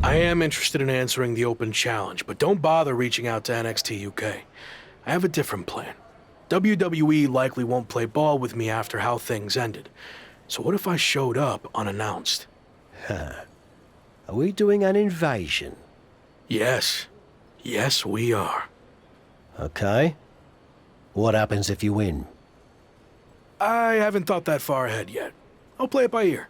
I am interested in answering the open challenge, but don't bother reaching out to NXT UK. I have a different plan. WWE likely won't play ball with me after how things ended. So what if I showed up unannounced? Are we doing an invasion? Yes. Yes, we are. Okay. What happens if you win? I haven't thought that far ahead yet. I'll play it by ear.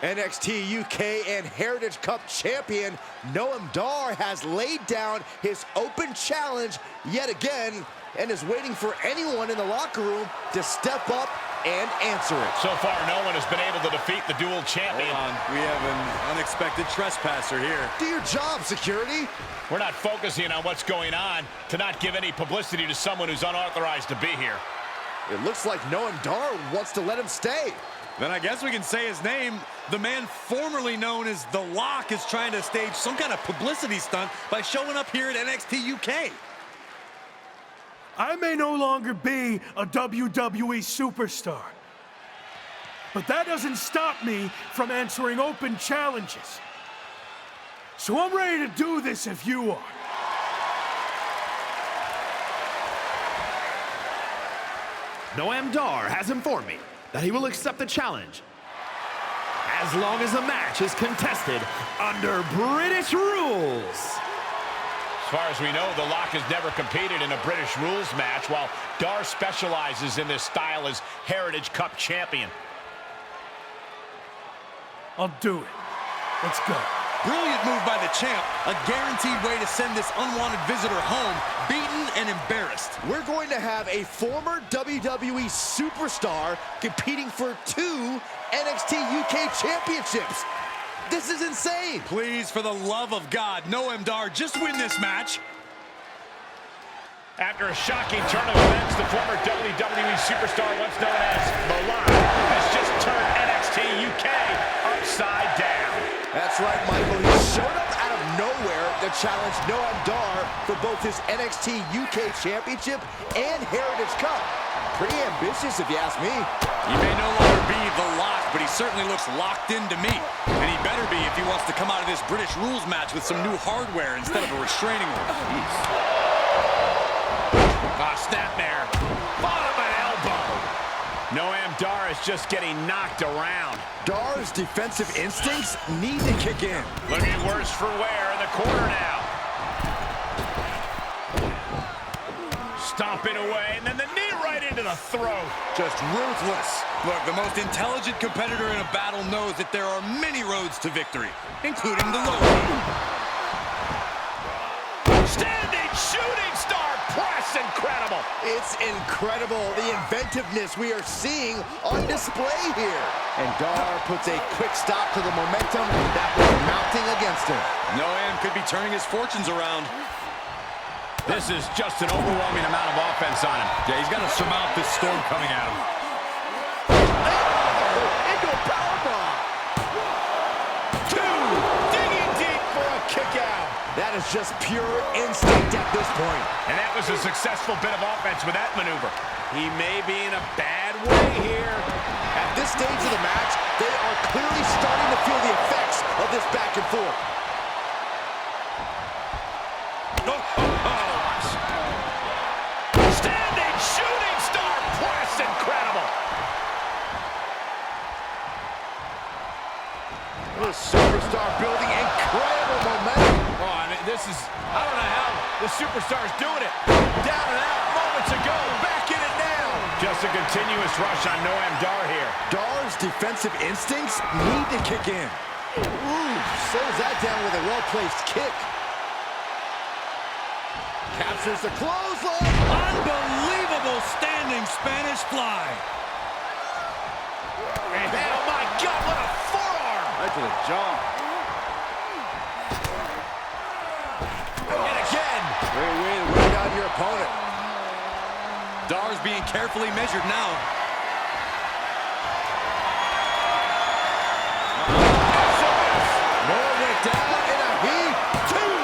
NXT UK and Heritage Cup champion Noam Dar has laid down his open challenge yet again and is waiting for anyone in the locker room to step up and answer it. So far, no one has been able to defeat the dual champion. Hold on, we have an unexpected trespasser here. Do your job, security. We're not focusing on what's going on to not give any publicity to someone who's unauthorized to be here. It looks like Noam Dar wants to let him stay. Then I guess we can say his name. The man formerly known as The Lock is trying to stage some kind of publicity stunt by showing up here at NXT UK. I may no longer be a WWE superstar, but that doesn't stop me from answering open challenges. So I'm ready to do this if you are. Noam Dar has informed me that he will accept the challenge as long as the match is contested under British rules. As far as we know, The Lock has never competed in a British rules match, while Dar specializes in this style as Heritage Cup champion. I'll do it. Let's go. Brilliant move by the champ. A guaranteed way to send this unwanted visitor home, beaten and embarrassed. We're going to have a former WWE superstar competing for 2 NXT UK championships. This is insane. Please, for the love of God, Noam Dar, just win this match. After a shocking turn of events, the former WWE superstar, once known as The Lock, has just turned NXT UK upside down. That's right, Michael. He showed up out of nowhere to challenge Noam Dar for both his NXT UK Championship and Heritage Cup. Pretty ambitious, if you ask me. He may no longer be The Lock, but he certainly looks locked into me. And he better be if he wants to come out of this British rules match with some new hardware instead of a restraining order. Jeez. Snap there. Bottom an elbow. Noam Dar is just getting knocked around. Dar's defensive instincts need to kick in. Looking worse for wear in the corner now. Stomping away, and then the knee right into the throat. Just ruthless. Look, the most intelligent competitor in a battle knows that there are many roads to victory, including the low road. Standing shooting star press, incredible. It's incredible, the inventiveness we are seeing on display here. And Dar puts a quick stop to the momentum that was mounting against him. Noam could be turning his fortunes around. This is just an overwhelming amount of offense on him. Yeah, he's got to surmount this storm coming at him. Into a powerbomb. Two! Digging deep for a kick out. That is just pure instinct at this point. And that was a successful bit of offense with that maneuver. He may be in a bad way here. At this stage of the match, they are clearly starting to feel the effects of this back and forth. Standing shooting star press, incredible. The superstar building incredible momentum. Oh, I mean, this is, I don't know how the superstar's doing it. Down and out moments ago, back in it now. Just a continuous rush on Noam Dar here. Dar's defensive instincts need to kick in. Ooh, slows that down with a well-placed kick. Captures the clothesline. Unbelievable standing Spanish fly. And, oh my God, what a forearm. Right to the jaw. And again. Great way to wear down your opponent. Dar's being carefully measured now. More went down in a heap. Two.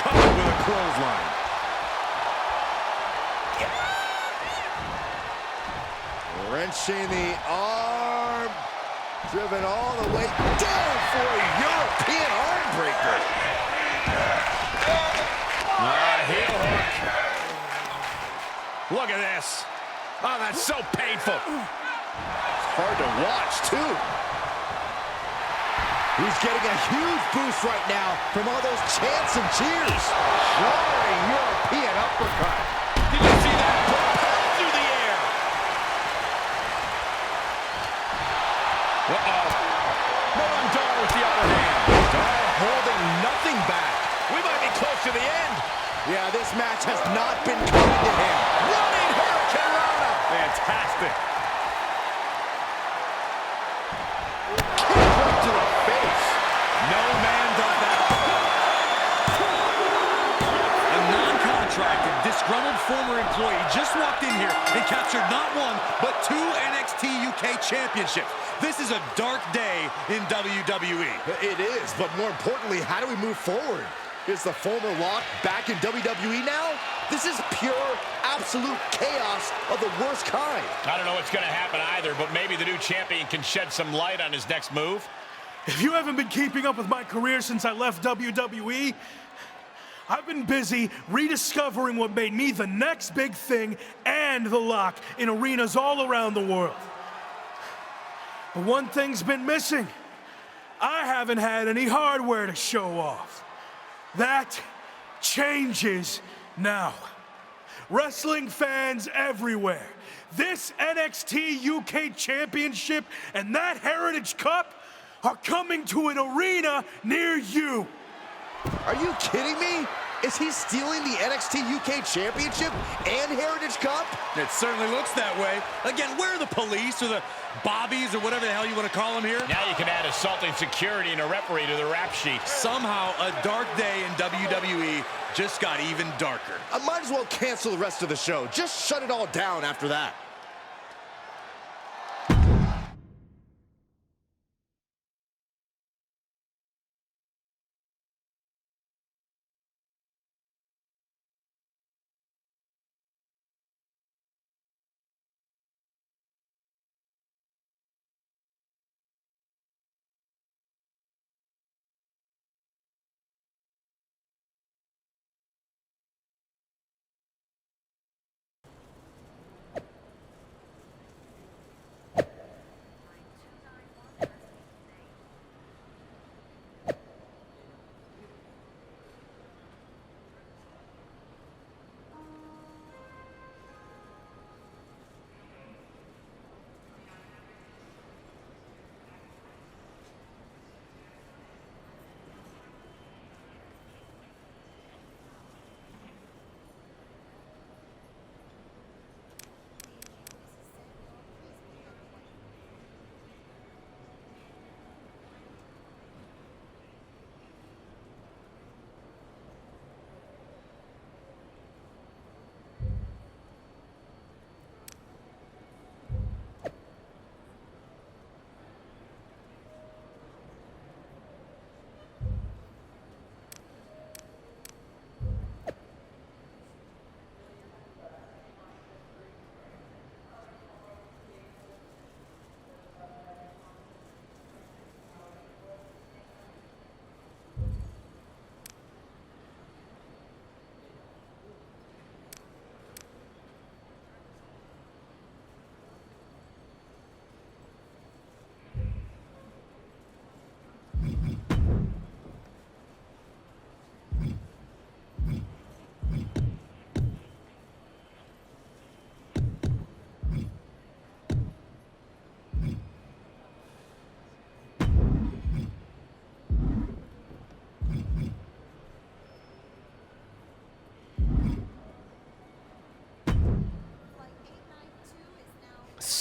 Covered with a clothesline. Wrenching the arm. Driven all the way down for a European arm breaker. Heel hook. Look at this. Oh, that's so painful. It's hard to watch, too. He's getting a huge boost right now from all those chants and cheers. Jarring European uppercut. Did you see that? Propelled through the air. Uh-oh. Noam Dar with the upper hand. Dar holding nothing back. We might be close to the end. Yeah, this match has not been kind to him. Running Hurricane Rana. Fantastic. Kick right to the face. No man does that. A non-contracted, disgruntled former employee just walked in here and captured not one, but 2 NXT UK championships. This is a dark day in WWE. It is, but more importantly, how do we move forward? Is the former Lock back in WWE now? This is pure, absolute chaos of the worst kind. I don't know what's going to happen either, but maybe the new champion can shed some light on his next move. If you haven't been keeping up with my career since I left WWE, I've been busy rediscovering what made me the next big thing and the Lock in arenas all around the world. But one thing's been missing. I haven't had any hardware to show off. That changes now. Wrestling fans everywhere, this NXT UK Championship and that Heritage Cup are coming to an arena near you. Are you kidding me? Is he stealing the NXT UK Championship and Heritage Cup? It certainly looks that way. Again, where are the police or the bobbies or whatever the hell you want to call them here? Now you can add assaulting security and a referee to the rap sheet. Somehow, a dark day in WWE just got even darker. I might as well cancel the rest of the show. Just shut it all down after that.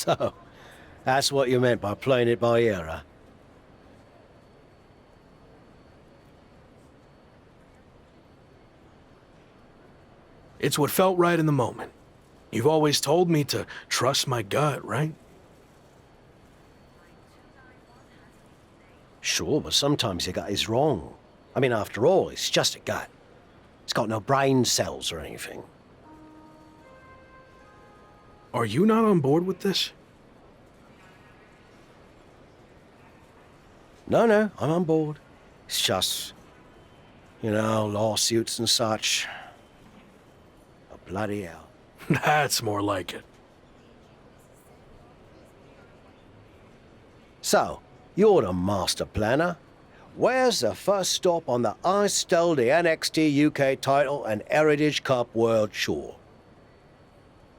So, that's what you meant by playing it by ear, huh? It's what felt right in the moment. You've always told me to trust my gut, right? Sure, but sometimes your gut is wrong. I mean, after all, it's just a gut. It's got no brain cells or anything. Are you not on board with this? No, I'm on board. It's just, you know, lawsuits and such. Oh, bloody hell. That's more like it. So, you're the master planner. Where's the first stop on the I stole the NXT UK title and Heritage Cup World Tour?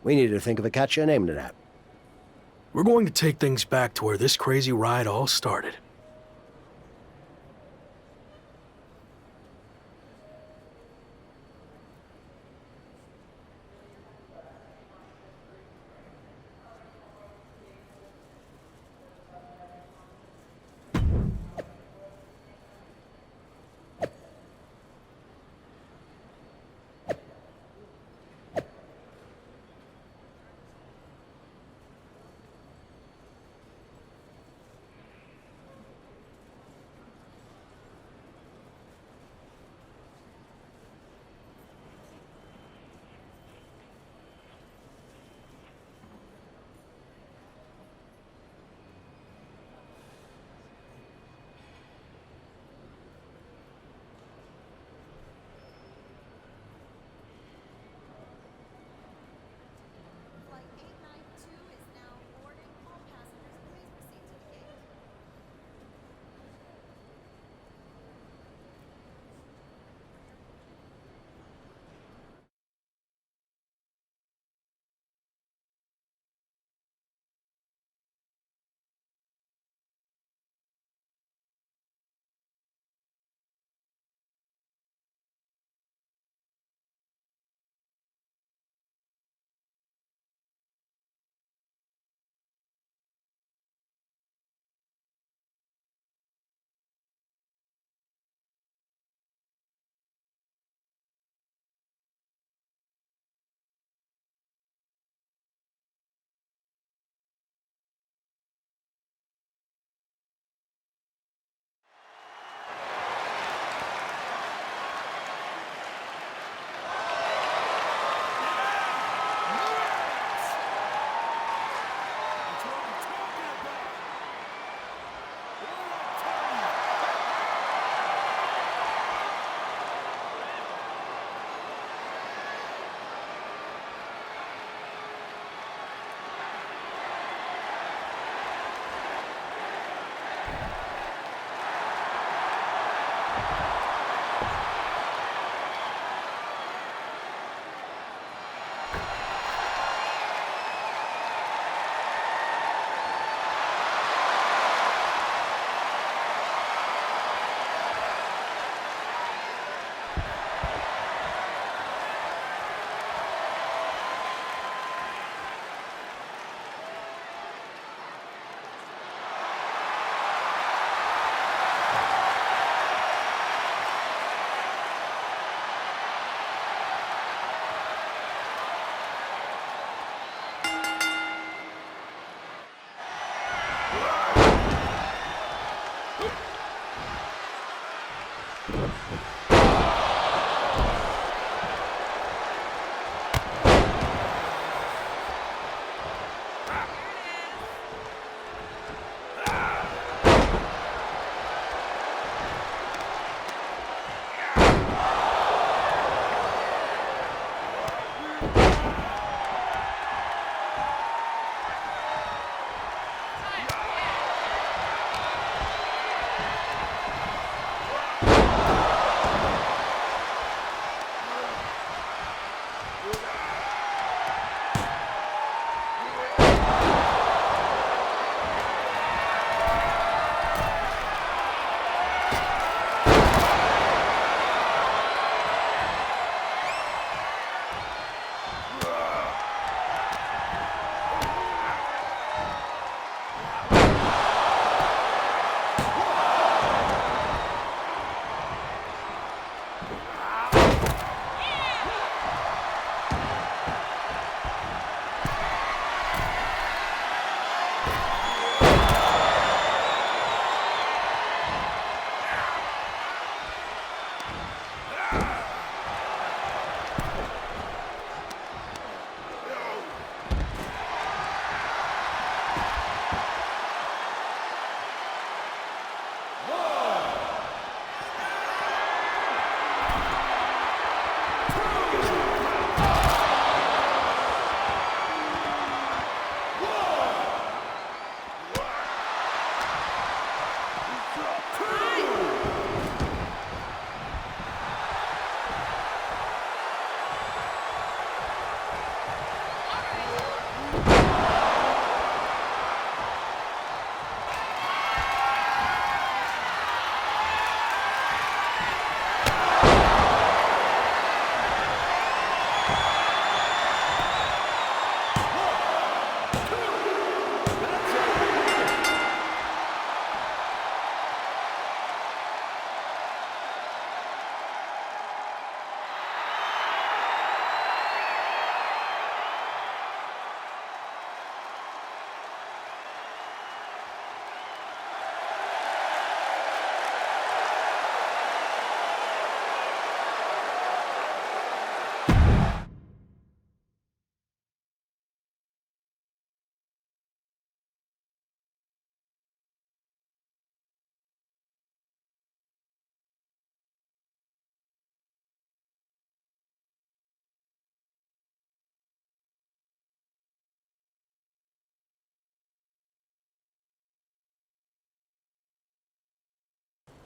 We need to think of a catchier name to that. We're going to take things back to where this crazy ride all started.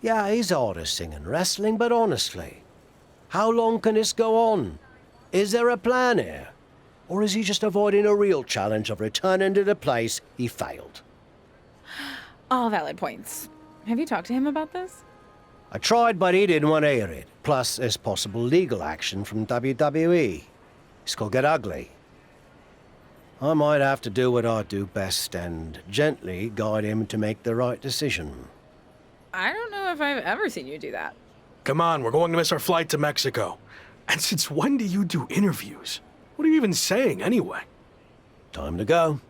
Yeah, he's hard as singing wrestling, but honestly, how long can this go on? Is there a plan here? Or is he just avoiding a real challenge of returning to the place he failed? All valid points. Have you talked to him about this? I tried, but he didn't want to hear it. Plus, there's possible legal action from WWE. This could get ugly. I might have to do what I do best and gently guide him to make the right decision. I don't know if I've ever seen you do that. Come on, we're going to miss our flight to Mexico. And since when do you do interviews? What are you even saying, anyway? Time to go.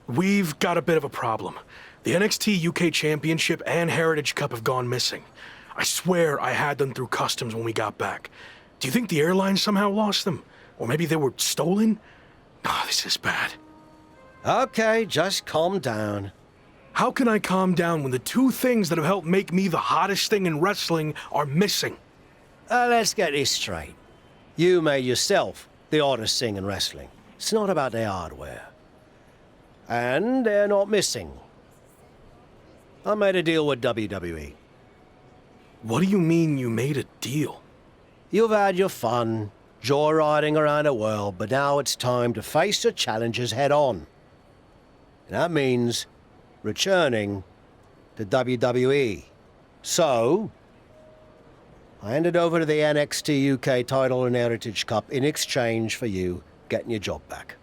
We've got a bit of a problem. The NXT UK Championship and Heritage Cup have gone missing. I swear I had them through customs when we got back. Do you think the airline somehow lost them? Or maybe they were stolen? Oh, this is bad. Okay, just calm down. How can I calm down when the two things that have helped make me the hottest thing in wrestling are missing? Let's get this straight. You made yourself the hottest thing in wrestling. It's not about the hardware. And they're not missing. I made a deal with WWE. What do you mean you made a deal? You've had your fun, joyriding around the world, but now it's time to face the challenges head on. And that means returning to WWE. So, I handed over to the NXT UK title and Heritage Cup in exchange for you getting your job back.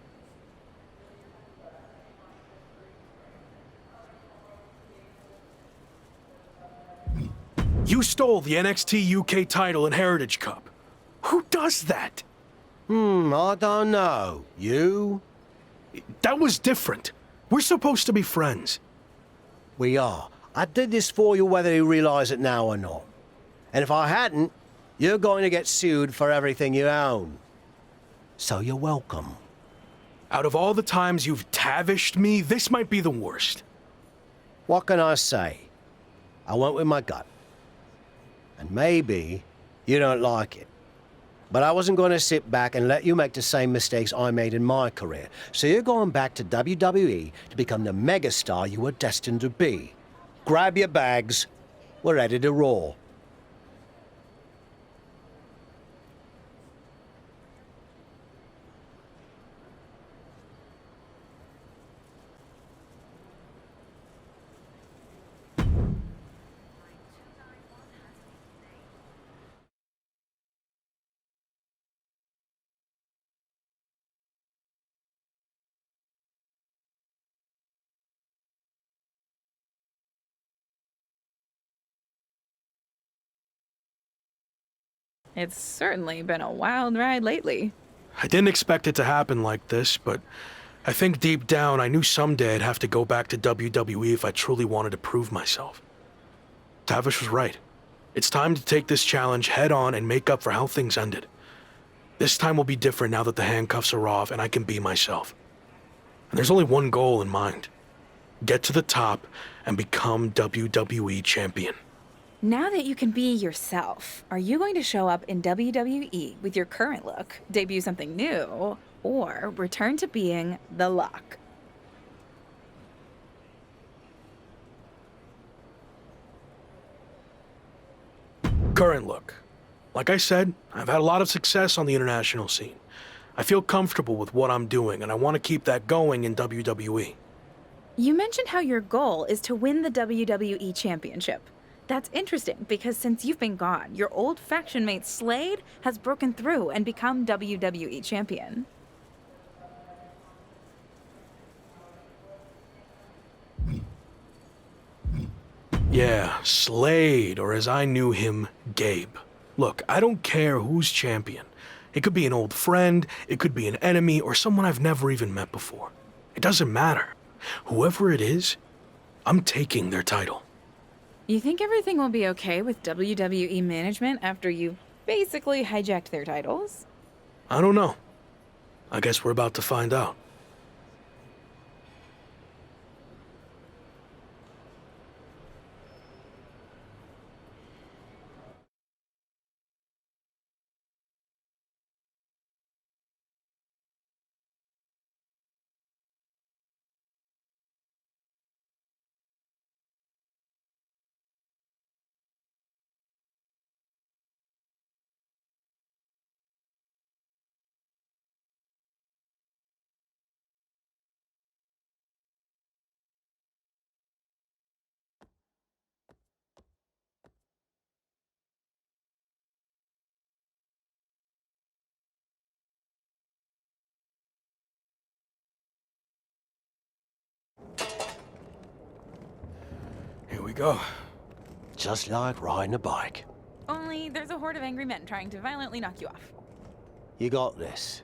You stole the NXT UK title and Heritage Cup. Who does that? I don't know. You? That was different. We're supposed to be friends. We are. I did this for you whether you realize it now or not. And if I hadn't, you're going to get sued for everything you own. So you're welcome. Out of all the times you've tavished me, this might be the worst. What can I say? I went with my gut. And maybe you don't like it. But I wasn't going to sit back and let you make the same mistakes I made in my career. So you're going back to WWE to become the megastar you were destined to be. Grab your bags. We're ready to roar. It's certainly been a wild ride lately. I didn't expect it to happen like this, but I think deep down I knew someday I'd have to go back to WWE if I truly wanted to prove myself. Tavish was right. It's time to take this challenge head on and make up for how things ended. This time will be different now that the handcuffs are off and I can be myself. And there's only one goal in mind. Get to the top and become WWE champion. Now that you can be yourself, are you going to show up in WWE with your current look, debut something new, or return to being The Lock? Current look. Like I said, I've had a lot of success on the international scene. I feel comfortable with what I'm doing, and I want to keep that going in WWE. You mentioned how your goal is to win the WWE Championship. That's interesting because since you've been gone, your old faction mate Slade has broken through and become WWE Champion. Yeah, Slade, or as I knew him, Gabe. Look, I don't care who's champion. It could be an old friend, it could be an enemy, or someone I've never even met before. It doesn't matter. Whoever it is, I'm taking their title. You think everything will be okay with WWE management after you basically hijacked their titles? I don't know. I guess we're about to find out. Here we go. Just like riding a bike. Only there's a horde of angry men trying to violently knock you off. You got this.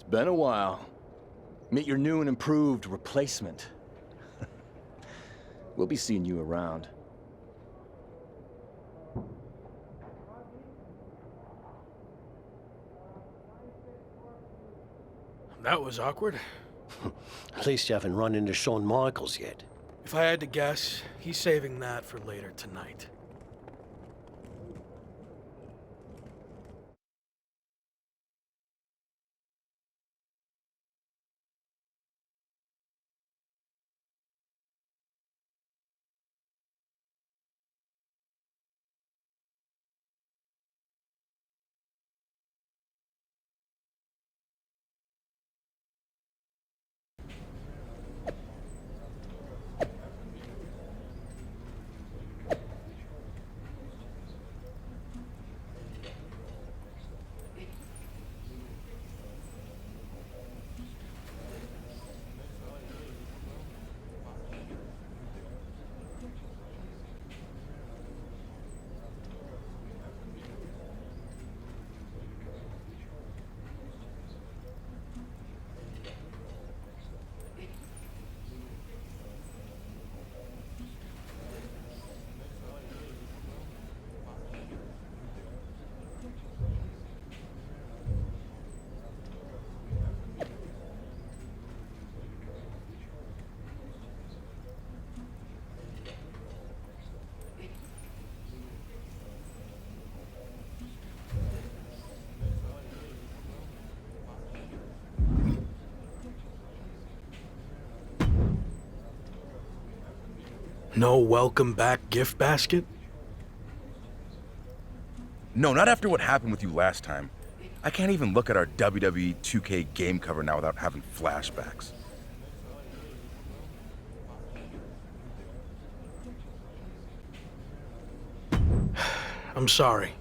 Been a while. Meet your new and improved replacement. We'll be seeing you around. That was awkward. At least you haven't run into Shawn Michaels yet. If I had to guess, he's saving that for later tonight. No welcome back gift basket? No, not after what happened with you last time. I can't even look at our WWE 2K game cover now without having flashbacks. I'm sorry.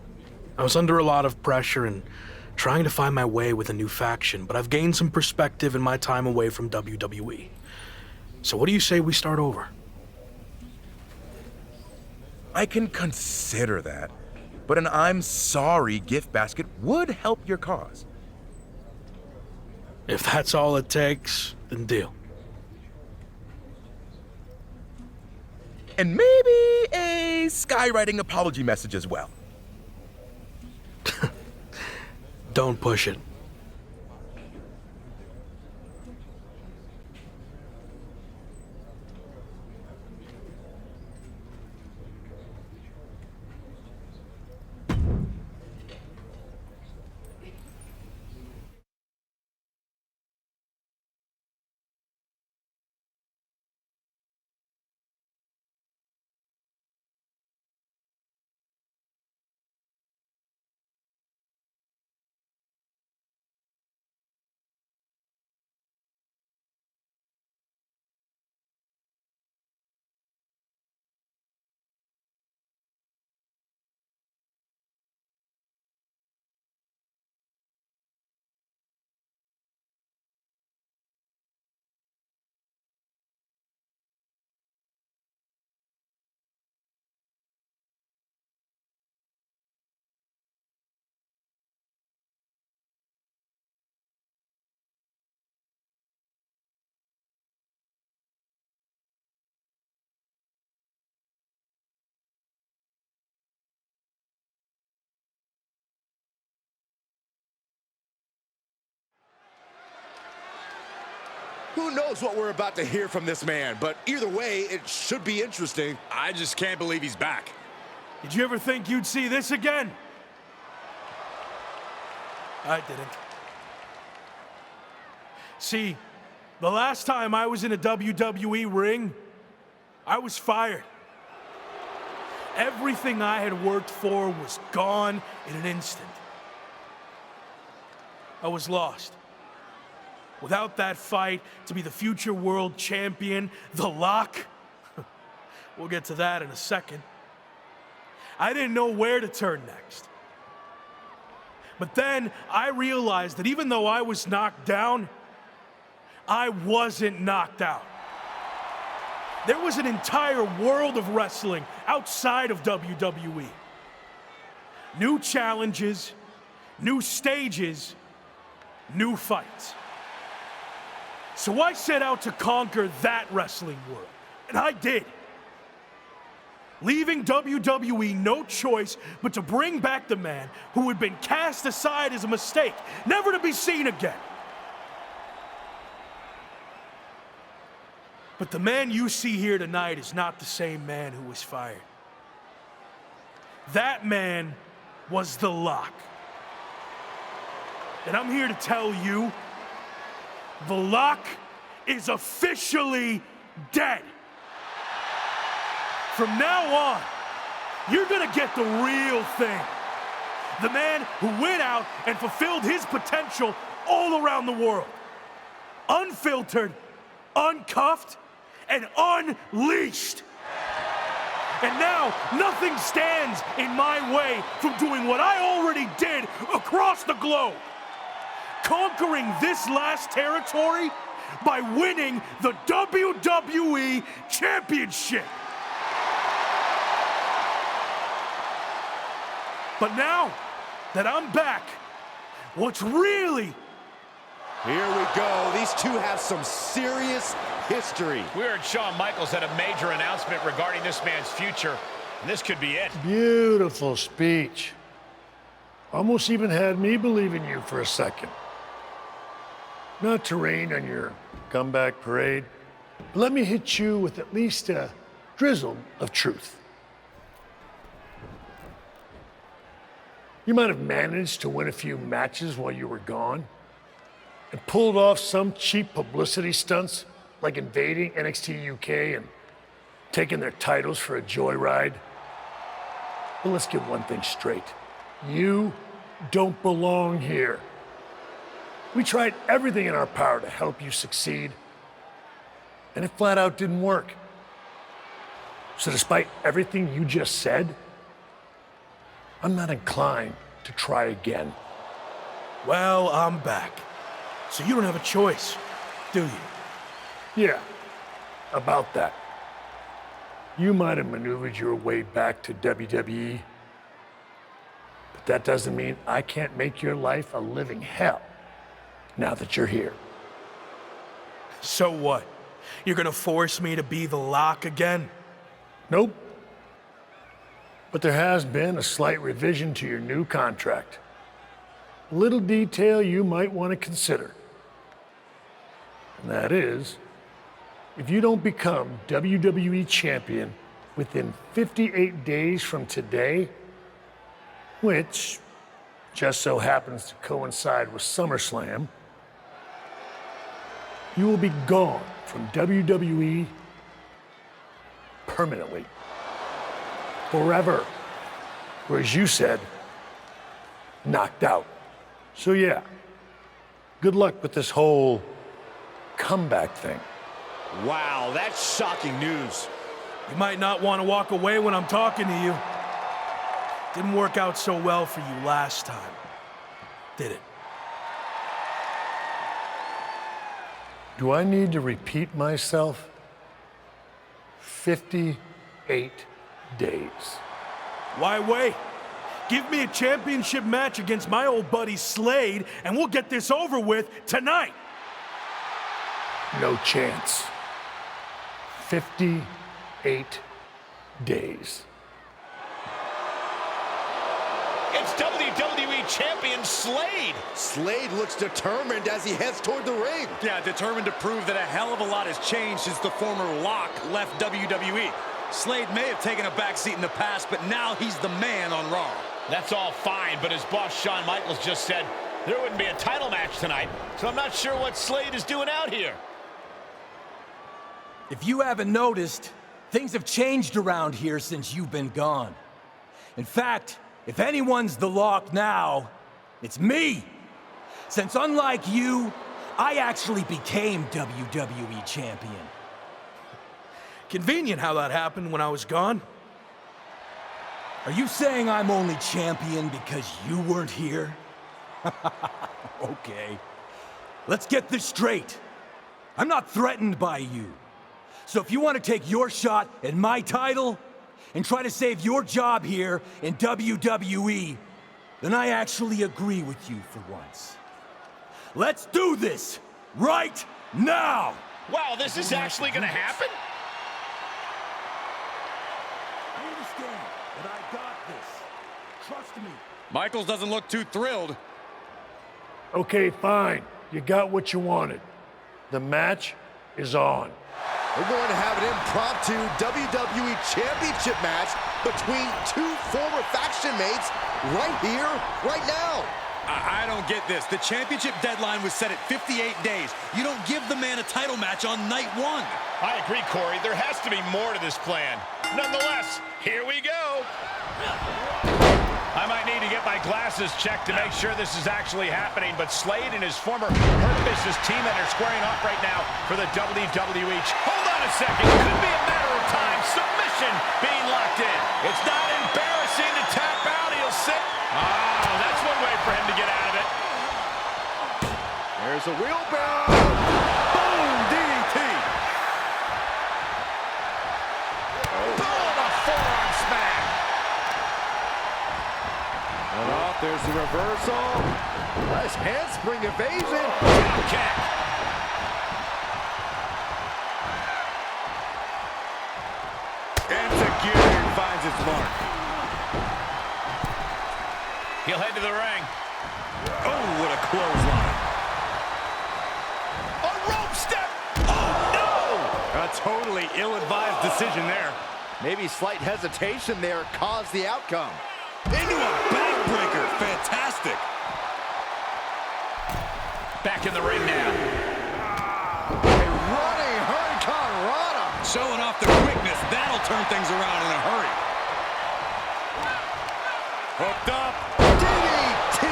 I was under a lot of pressure and trying to find my way with a new faction, but I've gained some perspective in my time away from WWE. So what do you say we start over? I can consider that, but an I'm sorry gift basket would help your cause. If that's all it takes, then deal. And maybe a skywriting apology message as well. Don't push it. Who knows what we're about to hear from this man, but either way, it should be interesting. I just can't believe he's back. Did you ever think you'd see this again? I didn't. See, the last time I was in a WWE ring, I was fired. Everything I had worked for was gone in an instant. I was lost. Without that fight to be the future world champion, The Lock, we'll get to that in a second. I didn't know where to turn next. But then I realized that even though I was knocked down, I wasn't knocked out. There was an entire world of wrestling outside of WWE. New challenges, new stages, new fights. So I set out to conquer that wrestling world, and I did. Leaving WWE no choice but to bring back the man who had been cast aside as a mistake, never to be seen again. But the man you see here tonight is not the same man who was fired. That man was The Lock. And I'm here to tell you, The Lock is officially dead. From now on, you're gonna get the real thing. The man who went out and fulfilled his potential all around the world. Unfiltered, uncuffed, and unleashed. And now, nothing stands in my way from doing what I already did across the globe. Conquering this last territory by winning the WWE Championship. But now that I'm back, what's really... Here we go. These two have some serious history. We heard Shawn Michaels had a major announcement regarding this man's future, and this could be it. Beautiful speech. Almost even had me believe in you for a second. Not to rain on your comeback parade, but let me hit you with at least a drizzle of truth. You might have managed to win a few matches while you were gone and pulled off some cheap publicity stunts like invading NXT UK and taking their titles for a joyride. But let's get one thing straight. You don't belong here. We tried everything in our power to help you succeed, and it flat out didn't work. So despite everything you just said, I'm not inclined to try again. Well, I'm back. So you don't have a choice, do you? Yeah, about that. You might have maneuvered your way back to WWE, but that doesn't mean I can't make your life a living hell now that you're here. So what? You're gonna force me to be The Lock again? Nope. But there has been a slight revision to your new contract. A little detail you might want to consider. And that is, if you don't become WWE champion within 58 days from today, which just so happens to coincide with SummerSlam, you will be gone from WWE permanently. Forever. Or as you said, knocked out. So yeah, good luck with this whole comeback thing. Wow, that's shocking news. You might not want to walk away when I'm talking to you. Didn't work out so well for you last time, did it? Do I need to repeat myself? 58 days. Why wait? Give me a championship match against my old buddy Slade, and we'll get this over with tonight. No chance. 58 days. It's WWE Champion Slade. Slade looks determined as he heads toward the ring. Yeah, determined to prove that a hell of a lot has changed since the former Lock left WWE. Slade may have taken a backseat in the past, but now he's the man on Raw. That's all fine, but as boss Shawn Michaels just said, there wouldn't be a title match tonight, so I'm not sure what Slade is doing out here. If you haven't noticed, things have changed around here since you've been gone. In fact, if anyone's The Lock now, it's me. Since unlike you, I actually became WWE Champion. Convenient how that happened when I was gone. Are you saying I'm only champion because you weren't here? Okay. Let's get this straight. I'm not threatened by you. So if you want to take your shot at my title and try to save your job here in WWE, then I actually agree with you for once. Let's do this! Right now! Wow, this is actually gonna happen? I understand, but I got this. Trust me. Michaels doesn't look too thrilled. Okay, fine. You got what you wanted. The match is on. We're going to have an impromptu WWE Championship match between two former faction mates right here, right now. I don't get this. The championship deadline was set at 58 days. You don't give the man a title match on night one. I agree, Corey. There has to be more to this plan. Nonetheless, here we go. I might need to get my glasses checked to make sure this is actually happening, but Slade and his former Hurt Business teammate are squaring off right now for the WWE. Hold on a second. It could be a matter of time. Submission being locked in. It's not embarrassing to tap out. He'll sit. Oh, that's one way for him to get out of it. There's a wheelbarrow. Boom, DDT. Boom, a forearm smack. And off, there's the reversal. Nice handspring evasion. Drop kick. Enzuigiri finds its mark. He'll head to the ring. Oh, what a clothesline. A rope step. Oh, no. A totally ill-advised decision there. Maybe slight hesitation there caused the outcome. Into a backbreaker. Fantastic. Back in the ring now. A running Hurricane Rana. Showing off the quickness. That'll turn things around in a hurry. Hooked up. DDT.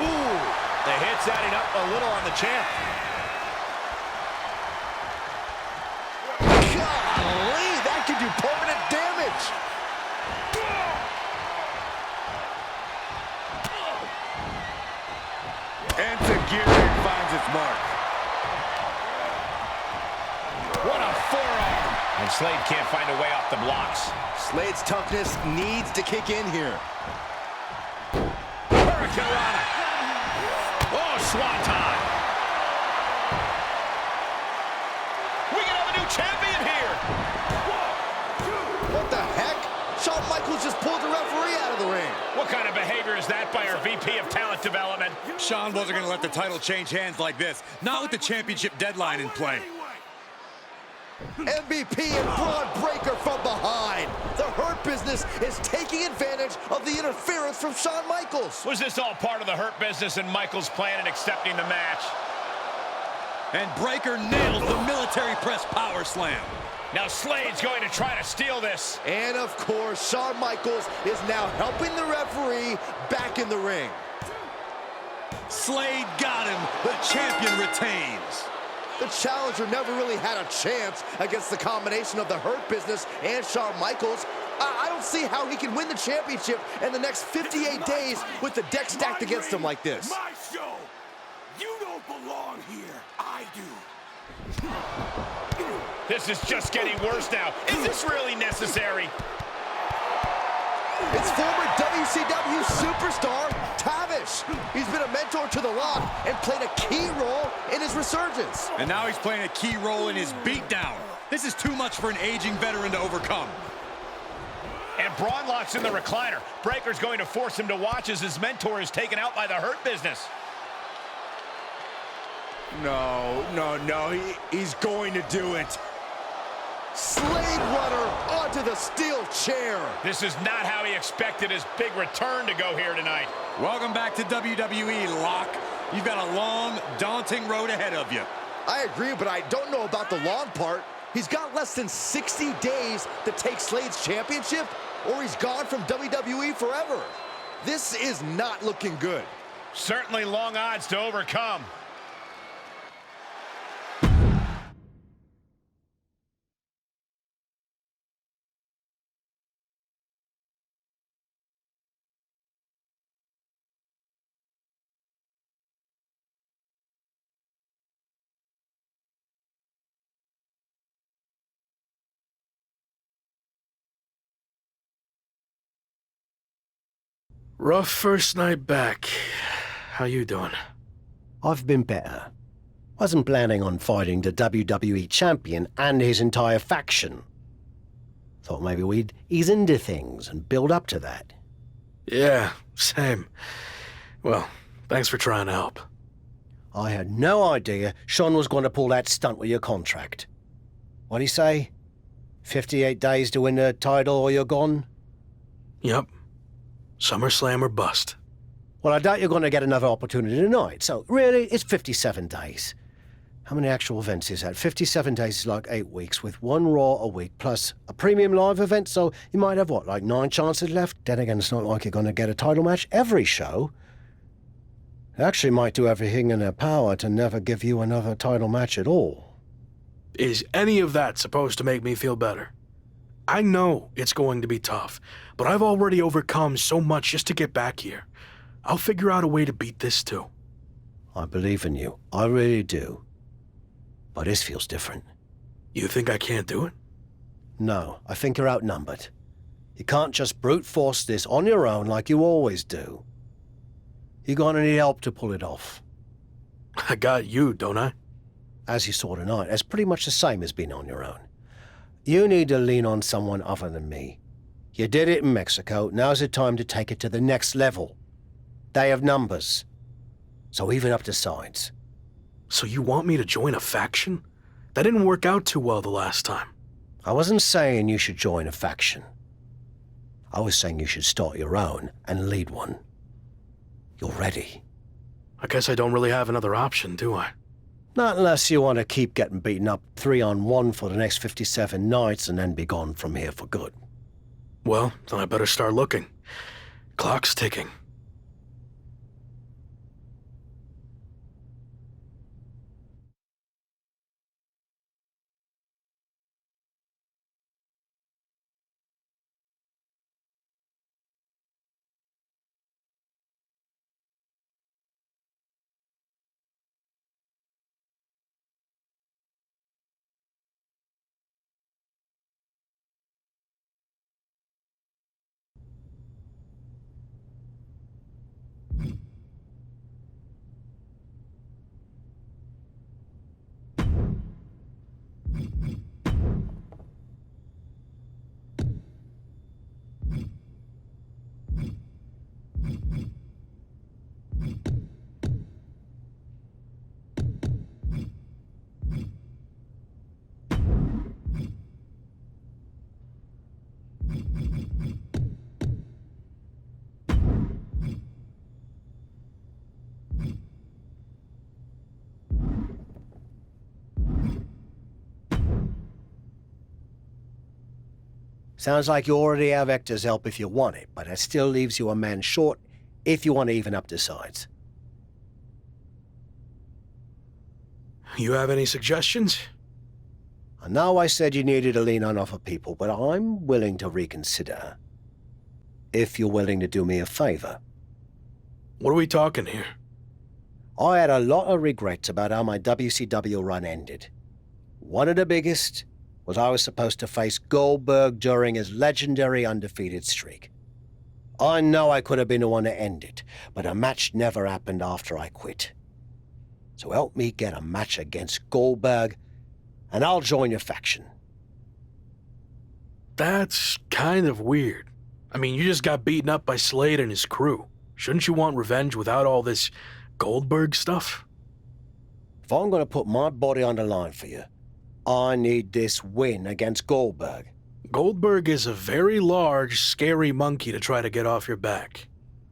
Ooh. The hit's adding up a little on the champ. Golly, that could do permanent damage. Enzuigiri finds its mark. What a forearm. And Slade can't find a way off the blocks. Slade's toughness needs to kick in here. Hurricane Rana. Oh, Swanton. We can have a new champion here. What the heck? Shawn Michaels just pulled the referee out of the ring. What kind of behavior is that by our VP of Talent Development? Shawn wasn't going to let the title change hands like this. Not with the championship deadline in play. MVP and Braun Breaker from behind. The Hurt Business is taking advantage of the interference from Shawn Michaels. Was this all part of the Hurt Business and Michaels' plan in accepting the match? And Breaker nails the military press power slam. Now Slade's going to try to steal this. And of course, Shawn Michaels is now helping the referee back in the ring. Slade got him. The champion retains. The challenger never really had a chance against the combination of the Hurt Business and Shawn Michaels. I don't see how he can win the championship in the next 58 days with the deck stacked against him like this. My show. You don't belong here. I do. This is just getting worse now. Is this really necessary? It's former WCW superstar Tavish. He's been a mentor to The Rock and played a key role in his resurgence. And now he's playing a key role in his beatdown. This is too much for an aging veteran to overcome. And Braun locks in the recliner. Breaker's going to force him to watch as his mentor is taken out by the Hurt Business. No. He's going to do it. Slade runner onto the steel chair. This is not how he expected his big return to go here tonight. Welcome back to WWE, Locke. You've got a long, daunting road ahead of you. I agree, but I don't know about the long part. He's got less than 60 days to take Slade's championship, or he's gone from WWE forever. This is not looking good. Certainly long odds to overcome. Rough first night back. How you doing? I've been better. Wasn't planning on fighting the WWE champion and his entire faction. Thought maybe we'd ease into things and build up to that. Yeah, same. Well, thanks for trying to help. I had no idea Sean was going to pull that stunt with your contract. What'd he say? 58 days to win the title or you're gone? Yep. SummerSlam or bust. Well, I doubt you're going to get another opportunity tonight, so really, it's 57 days. How many actual events is that? 57 days is like 8 weeks, with one Raw a week, plus a premium live event, so you might have, what, like 9 chances left? Then again, it's not like you're going to get a title match every show. They actually might do everything in their power to never give you another title match at all. Is any of that supposed to make me feel better? I know it's going to be tough, but I've already overcome so much just to get back here. I'll figure out a way to beat this too. I believe in you. I really do. But this feels different. You think I can't do it? No, I think you're outnumbered. You can't just brute force this on your own like you always do. You're gonna need help to pull it off. I got you, don't I? As you saw tonight, that's pretty much the same as being on your own. You need to lean on someone other than me. You did it in Mexico, now's the time to take it to the next level. They have numbers. So even up the sides. So you want me to join a faction? That didn't work out too well the last time. I wasn't saying you should join a faction. I was saying you should start your own and lead one. You're ready. I guess I don't really have another option, do I? Not unless you want to keep getting beaten up 3-on-1 for the next 57 nights and then be gone from here for good. Well, then I better start looking. Clock's ticking. Sounds like you already have Hector's help if you want it, but that still leaves you a man short if you want to even up the sides. You have any suggestions? I know I said you needed to lean on other people, but I'm willing to reconsider. If you're willing to do me a favor. What are we talking here? I had a lot of regrets about how my WCW run ended. One of the biggest was I was supposed to face Goldberg during his legendary undefeated streak. I know I could have been the one to end it, but a match never happened after I quit. So help me get a match against Goldberg, and I'll join your faction. That's kind of weird. I mean, you just got beaten up by Slade and his crew. Shouldn't you want revenge without all this Goldberg stuff? If I'm going to put my body on the line for you, I need this win against Goldberg. Goldberg is a very large, scary monkey to try to get off your back.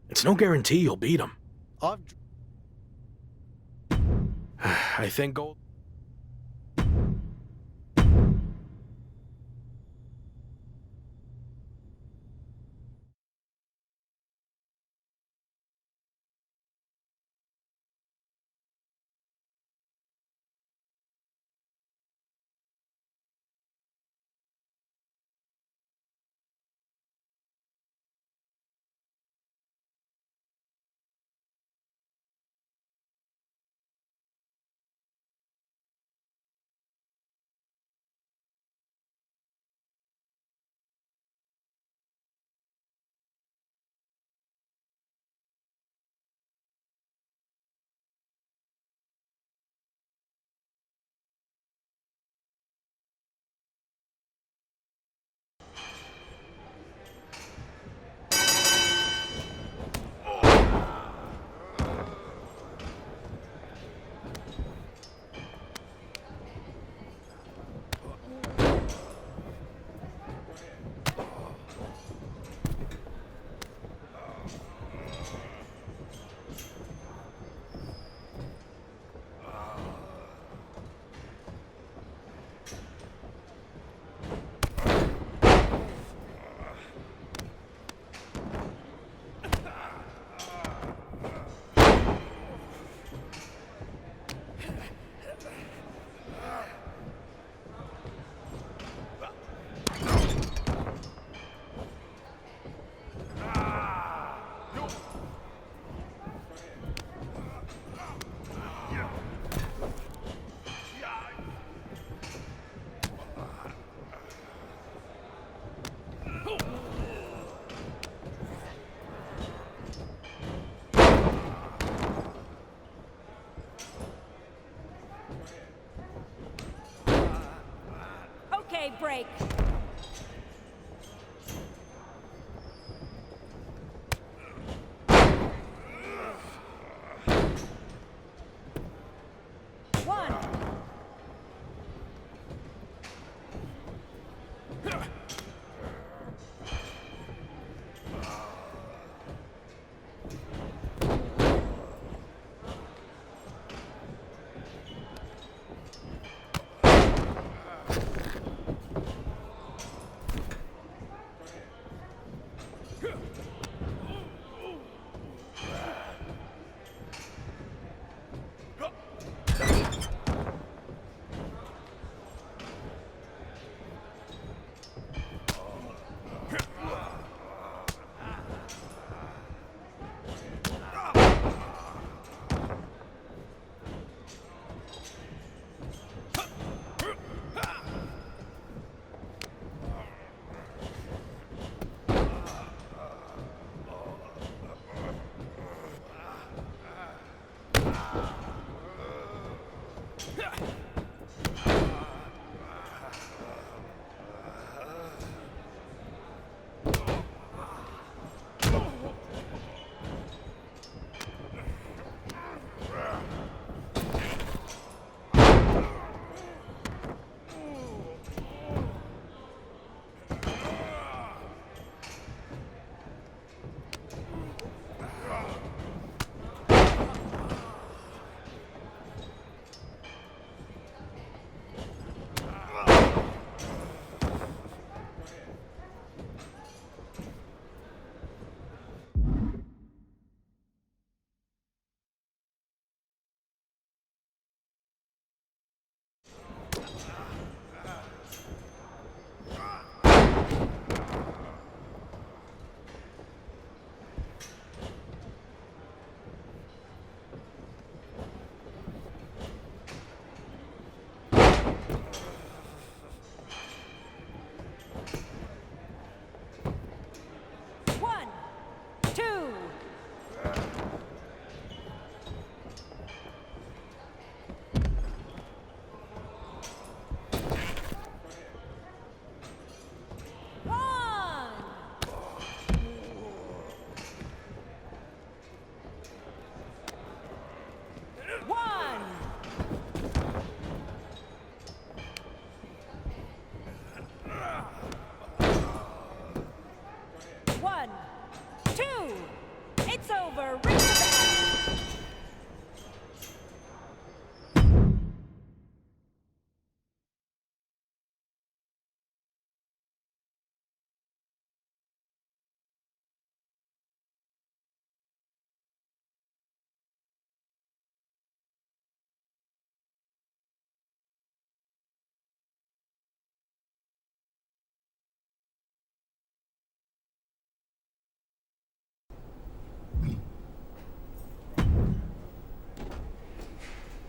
It's no guarantee you'll beat him. I think Gold... kayfabe break. It's over. Ring the bell.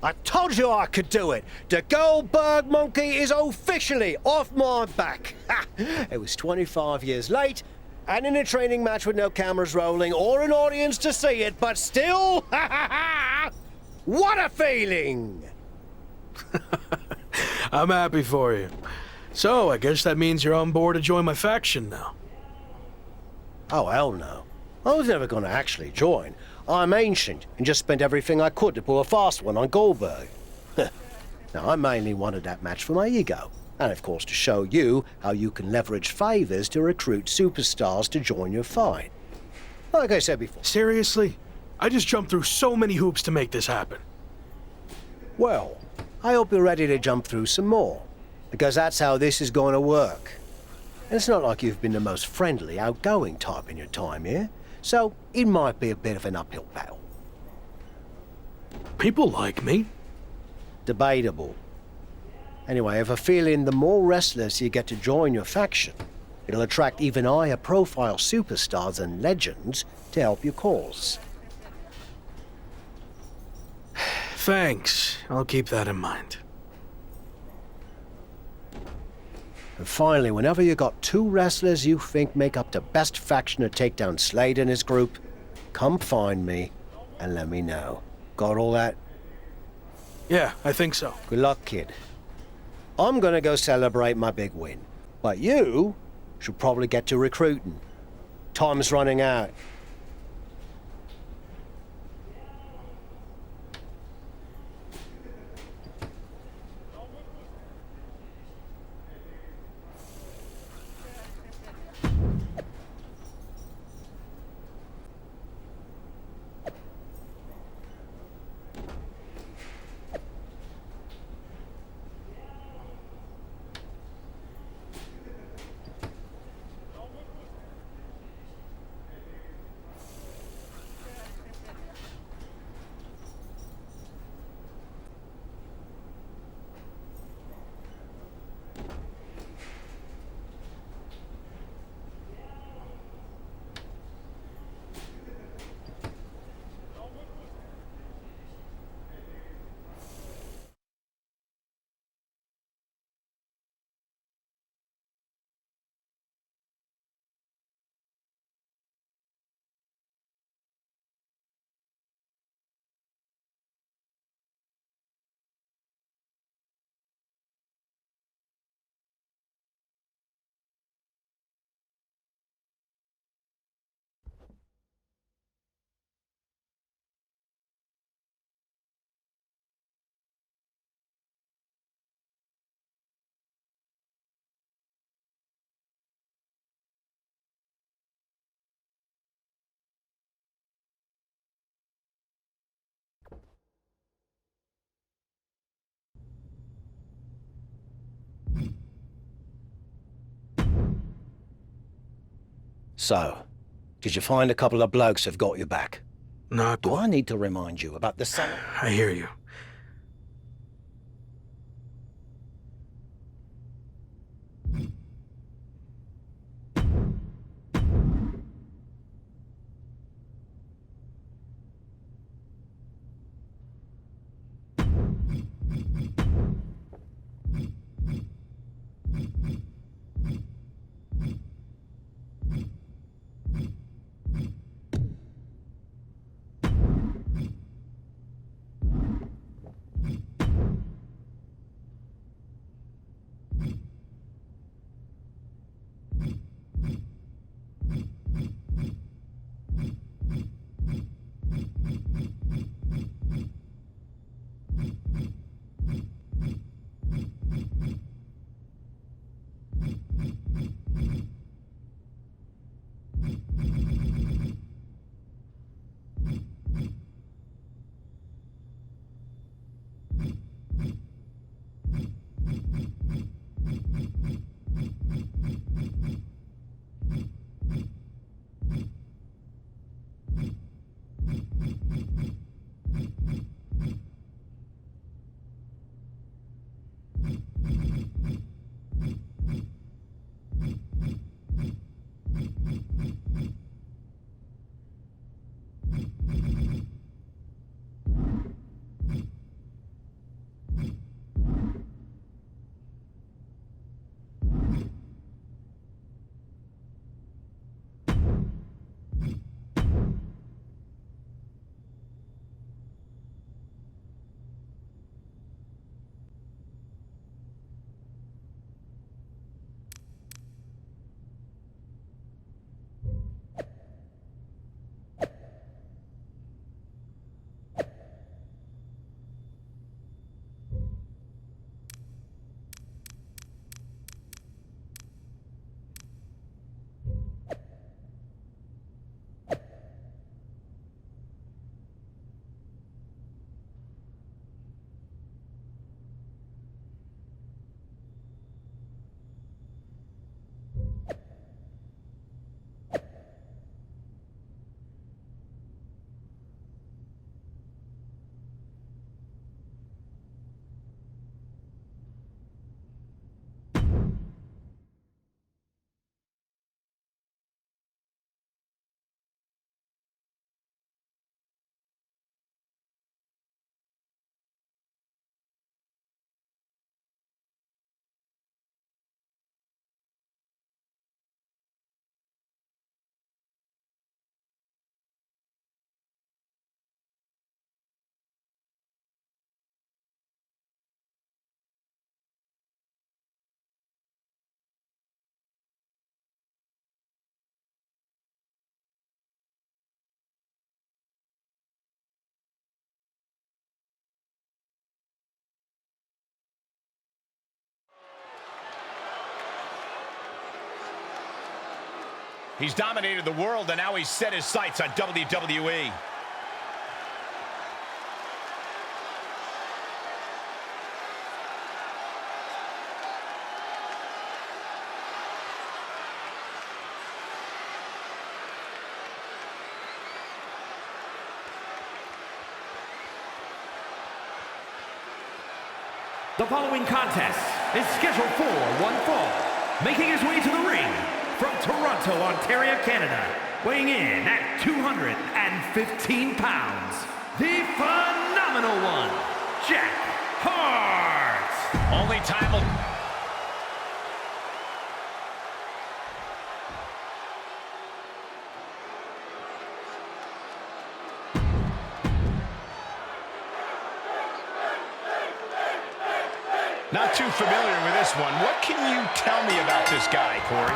I told you I could do it. The Goldberg monkey is officially off my back. Ha! It was 25 years late, and in a training match with no cameras rolling or an audience to see it, but still, what a feeling! I'm happy for you. So, I guess that means you're on board to join my faction now. Oh, hell no. I was never going to actually join. I'm ancient and just spent everything I could to pull a fast one on Goldberg. Now, I mainly wanted that match for my ego, and of course to show you how you can leverage favors to recruit superstars to join your fight. Like I said before. Seriously? I just jumped through so many hoops to make this happen. Well, I hope you're ready to jump through some more, because that's how this is going to work. And it's not like you've been the most friendly, outgoing type in your time here, so it might be a bit of an uphill battle. People like me. Debatable. Anyway, I have a feeling the more wrestlers you get to join your faction, it'll attract even higher profile superstars and legends to help your cause. Thanks. I'll keep that in mind. And finally, whenever you got two wrestlers you think make up the best faction to take down Slade and his group, come find me and let me know. Got all that? Yeah, I think so. Good luck, kid. I'm gonna go celebrate my big win. But you should probably get to recruiting. Time's running out. So, did you find a couple of blokes who've got your back? No. Do I need to remind you about the sun? I hear you. He's dominated the world, and now he's set his sights on WWE. The following contest is scheduled for one fall. Making his way to the ring from Toronto, Ontario, Canada, weighing in at 215 pounds, the phenomenal one, Jack Hart. Only time will... Not too familiar with this one. What can you tell me about this guy, Corey?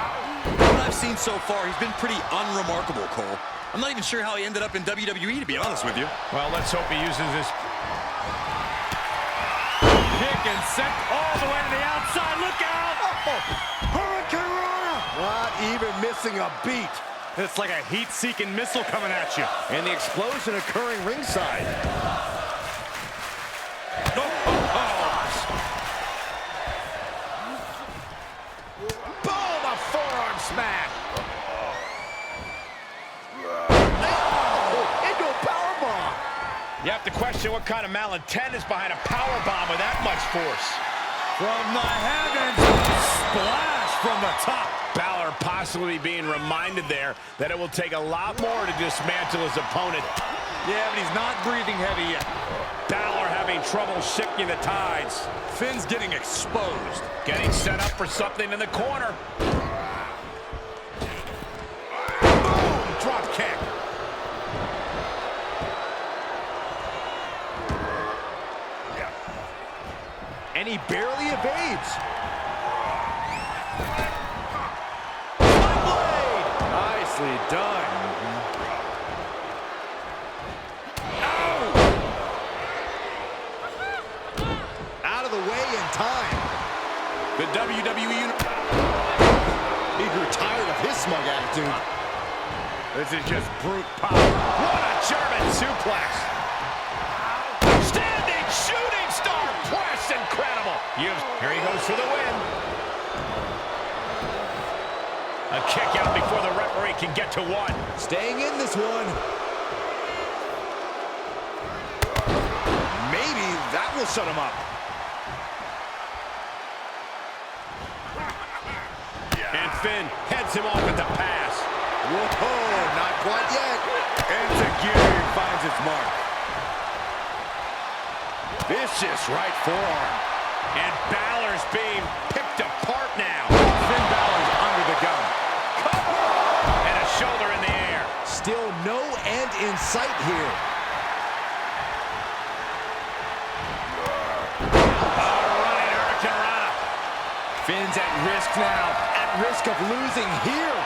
What I've seen so far, he's been pretty unremarkable, Cole. I'm not even sure how he ended up in WWE, to be honest with you. Well, let's hope he uses this... Kick and sent all the way to the outside. Look out! Hurricane Rana! Not even missing a beat. It's like a heat-seeking missile coming at you. And the explosion occurring ringside. Boom! A forearm smack! Into a powerbomb! You have to question what kind of malintent is behind a powerbomb with that much force. From the heavens, splash from the top. Balor possibly being reminded there that it will take a lot more to dismantle his opponent. Yeah, but he's not breathing heavy yet. Balor having trouble shifting the tides. Finn's getting exposed. Getting set up for something in the corner. Boom! Drop kick. And he barely evades. Nicely done. Out of the way in time. The WWE... He grew tired of his smug attitude. This is just brute power. What a German suplex. Standing shooting star press. Incredible. Here he goes for the win. A kick out before the referee can get to one. Staying in this one. Maybe that will shut him up. And Finn heads him off at the pass. Whoa, not quite yet. Enzuigiri finds its mark. Vicious right forearm. And Balor's being picked apart now. Finn Balor's under the gun. And a shoulder in the air. Still no end in sight here. Running Hurricane Rana. Finn's at risk now. At risk of losing here.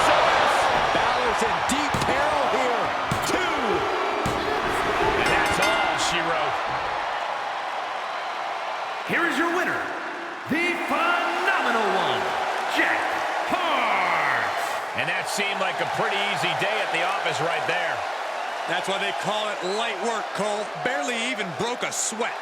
SOS. Balor's in deep peril here. 2. And that's all she wrote. Here is your winner, the phenomenal one, Jack Hart. And that seemed like a pretty easy day at the office right there. That's why they call it light work, Cole. Barely even broke a sweat.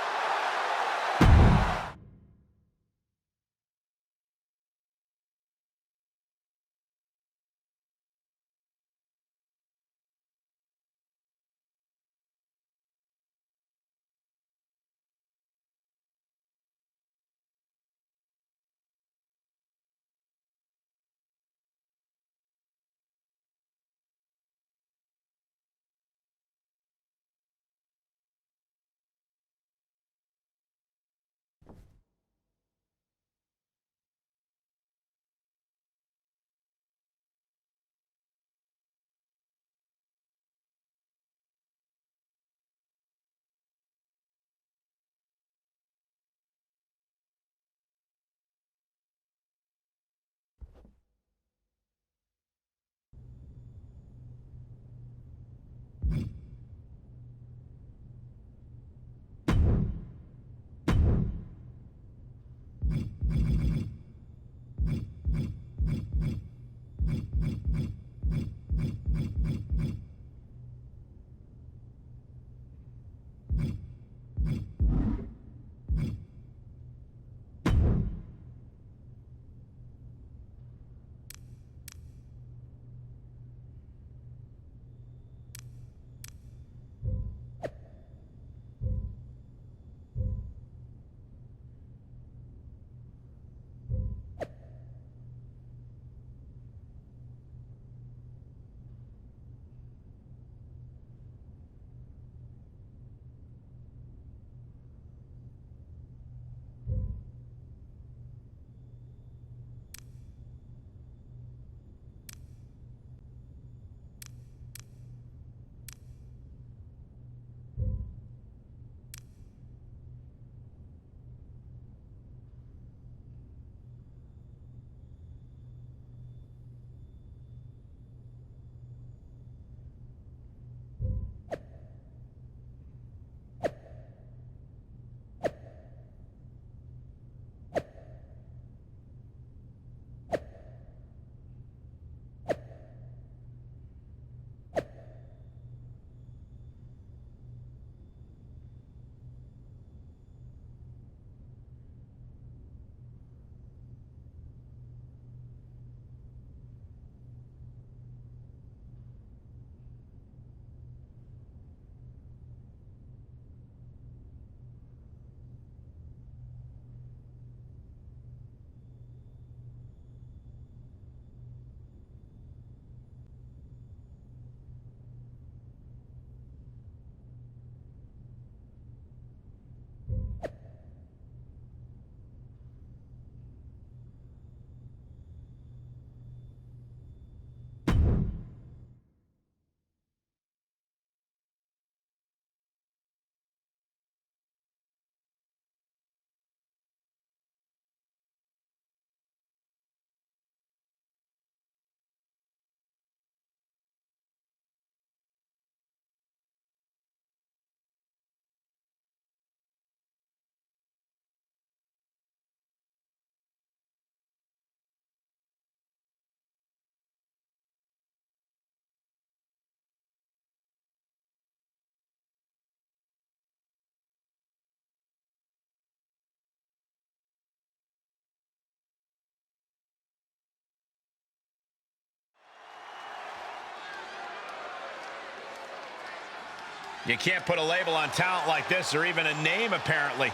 You can't put a label on talent like this, or even a name, apparently.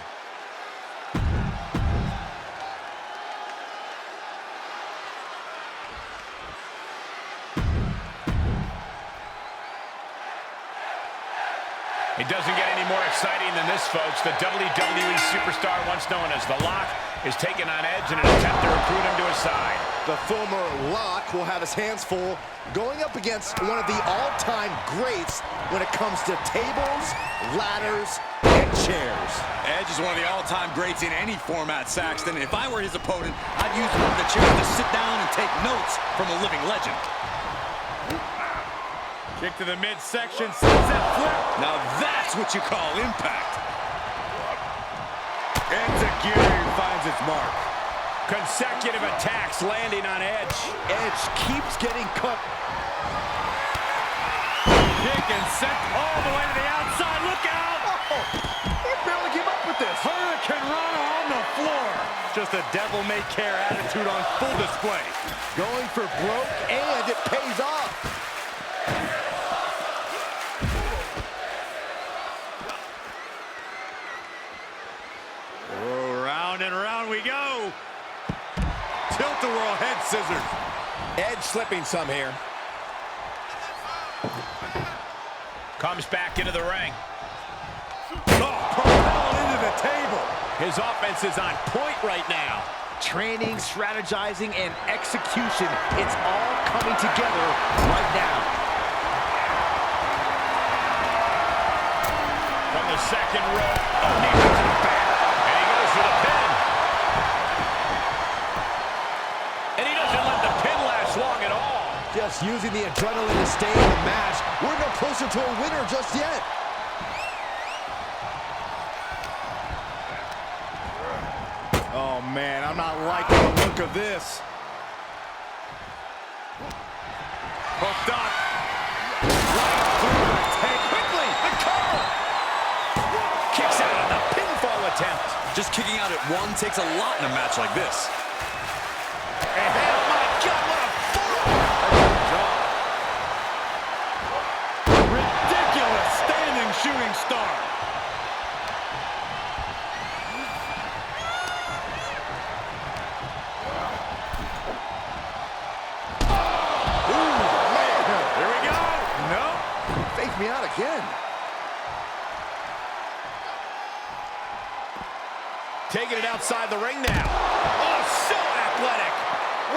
It doesn't get any more exciting than this, folks. The WWE superstar, once known as The Lock, is taking on Edge in an attempt to recruit him to his side. The former Lock will have his hands full going up against one of the all-time greats when it comes to tables, ladders, and chairs. Edge is one of the all-time greats in any format, Saxton. If I were his opponent, I'd use one of the chairs to sit down and take notes from a living legend. Kick to the midsection, sunset flip. Now that's what you call impact. Enziguri finds its mark. Consecutive attacks landing on Edge. Edge keeps getting cut. Kick and sent all the way to the outside. Look out! Oh, he barely came up with this. Hurricane Rana on the floor. Just a devil-may-care attitude on full display. Going for broke, and it pays off. Round and round we go. Tilt-a-whirl head scissors. Edge slipping some here. Comes back into the ring. Propelled into the table. His offense is on point right now. Training, strategizing, and execution. It's all coming together right now. From the second row. Oh, knee to the back. And he goes for the pin. And he doesn't let the pin last long at all. Just using the adrenaline to stay in the match. We're no closer to a winner just yet. Oh, man, I'm not liking the look of this. Hooked up. Right through the tank. Quickly, the cover. Kicks out on the pinfall attempt. Just kicking out at one takes a lot in a match like this. And oh my God, what a ridiculous standing shooting star. Here we go. Nope. Fake me out again. taking it outside the ring now. Oh, so athletic.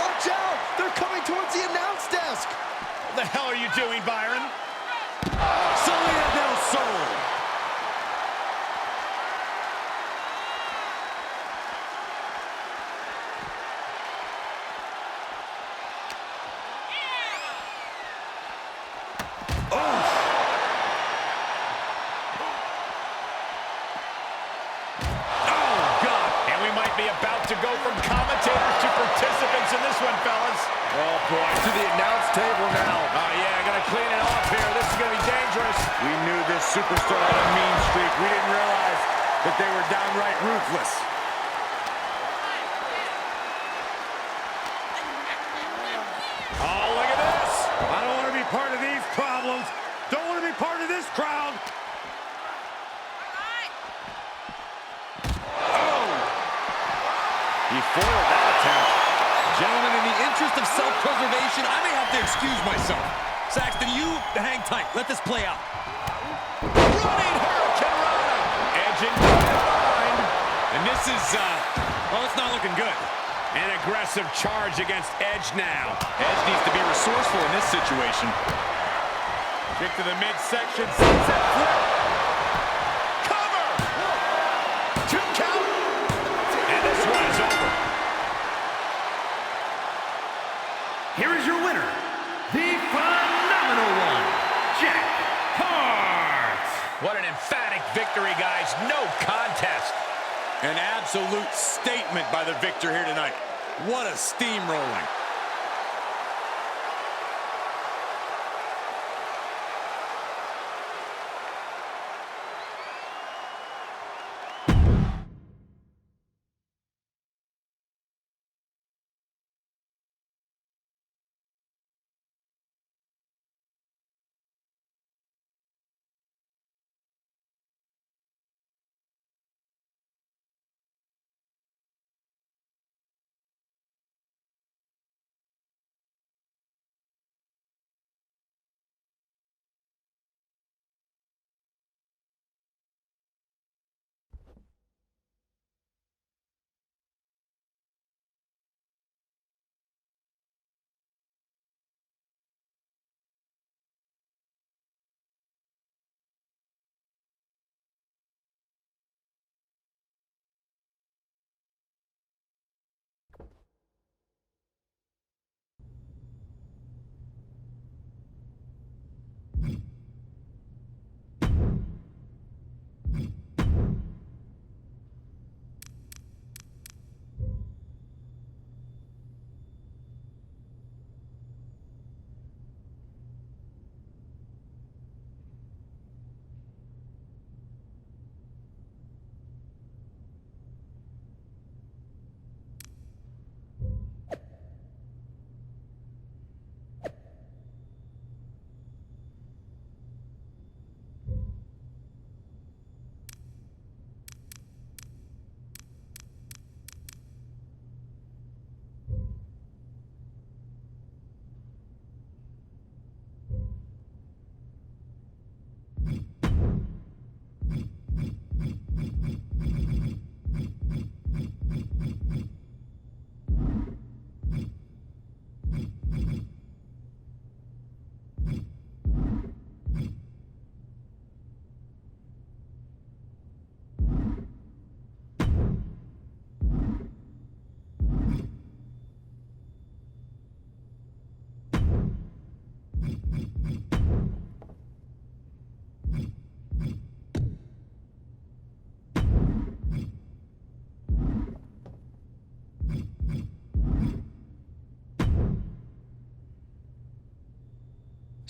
Watch out! They're coming towards the announce desk. What the hell are you doing, Byron? Salida del Sol. About to go from commentators to participants in this one, fellas. Oh, boy, to the announce table now. Oh, yeah, gonna clean it off here. This is gonna be dangerous. We knew this superstar had a mean streak. We didn't realize that they were downright ruthless. Oh, look at this. I don't want to be part of these problems. Don't want to be part of this crowd. He foiled that attempt. Gentlemen, in the interest of self-preservation, I may have to excuse myself. Saxton, you hang tight. Let this play out. Running Hurricane Rana. Edge in behind. And this is, well, it's not looking good. An aggressive charge against Edge now. Edge needs to be resourceful in this situation. Kick to the midsection, sunset flip. Cover! 2 count. And this one is over. Here is your winner, the phenomenal one, Jack Hart. What an emphatic victory, guys. No contest. An absolute statement by the victor here tonight. What a steamrolling.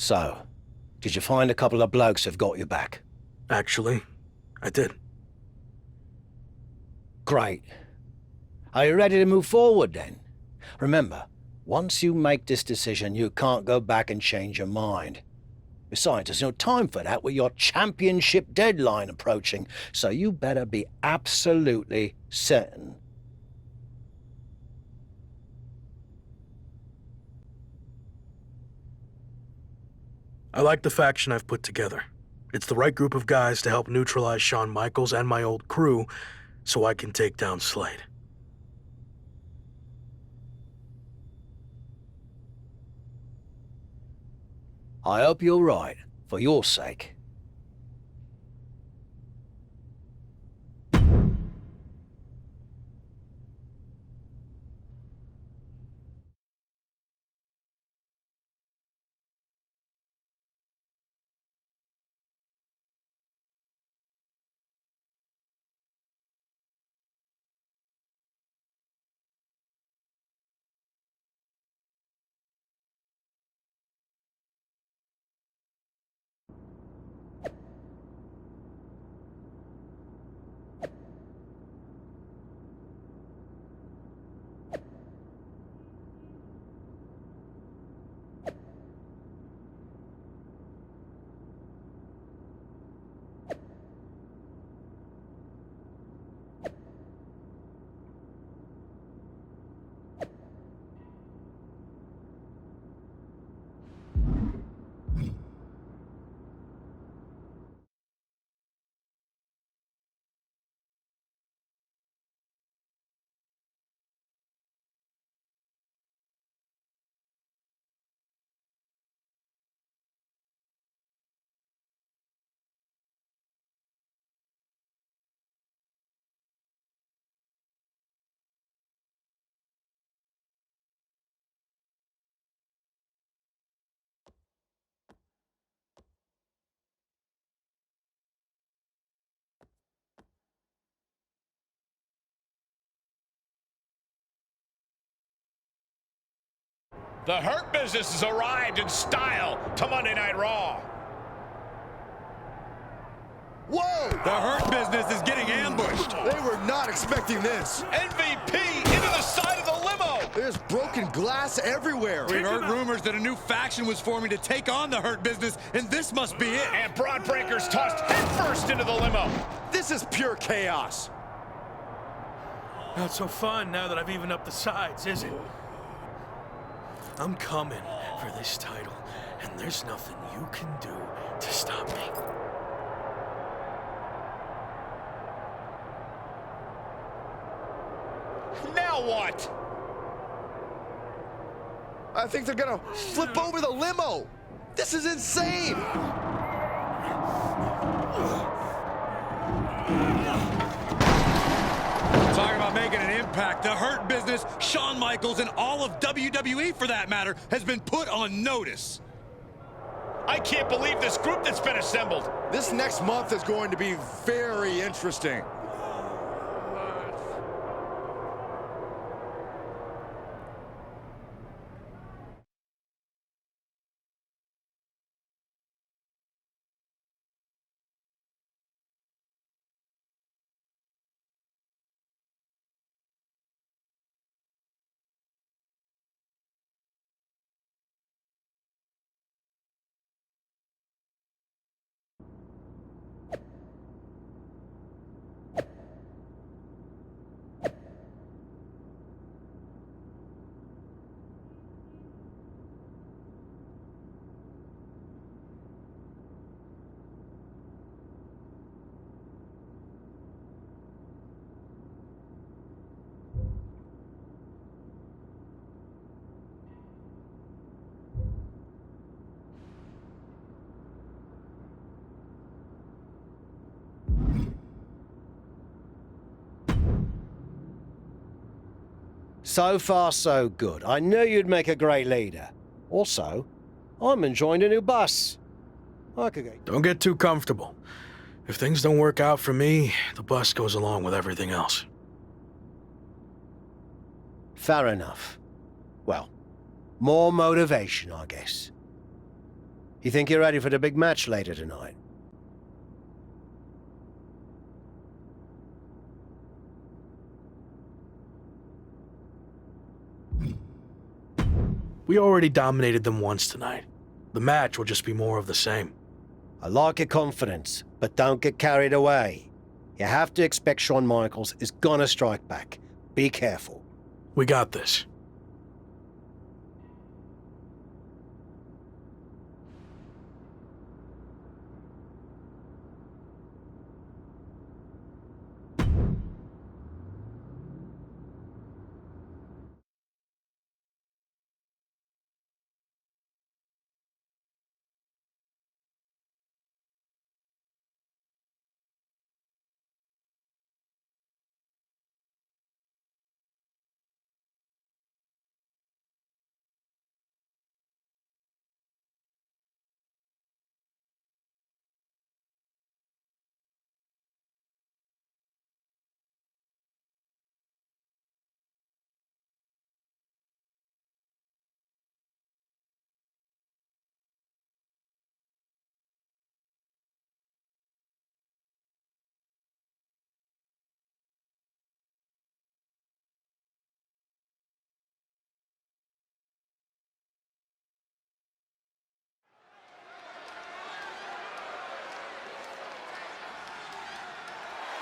So, did you find a couple of blokes who've got your back? Actually, I did. Great. Are you ready to move forward then? Remember, once you make this decision, you can't go back and change your mind. Besides, there's no time for that with your championship deadline approaching, so you better be absolutely certain. I like the faction I've put together. It's the right group of guys to help neutralize Shawn Michaels and my old crew, so I can take down Slade. I hope you're right, for your sake. The Hurt Business has arrived in style to Monday Night Raw. Whoa! The Hurt Business is getting ambushed. They were not expecting this. MVP into the side of the limo. There's broken glass everywhere. We heard rumors that a new faction was forming to take on the Hurt Business, and this must be it. And Bron Breakker's tossed headfirst into the limo. This is pure chaos. Not so fun now that I've evened up the sides, is it? I'm coming for this title, and there's nothing you can do to stop me. Now what? I think they're gonna flip over the limo. This is insane. Talking about making an impact, the Hurt Business, Shawn Michaels, and all of WWE, for that matter, has been put on notice. I can't believe this group that's been assembled. This next month is going to be very interesting. So far, so good. I knew you'd make a great leader. Also, I'm enjoying a new bus. I could get... Don't get too comfortable. If things don't work out for me, the bus goes along with everything else. Fair enough. Well, more motivation, I guess. You think you're ready for the big match later tonight? We already dominated them once tonight. The match will just be more of the same. I like your confidence, but don't get carried away. You have to expect Shawn Michaels is gonna strike back. Be careful. We got this.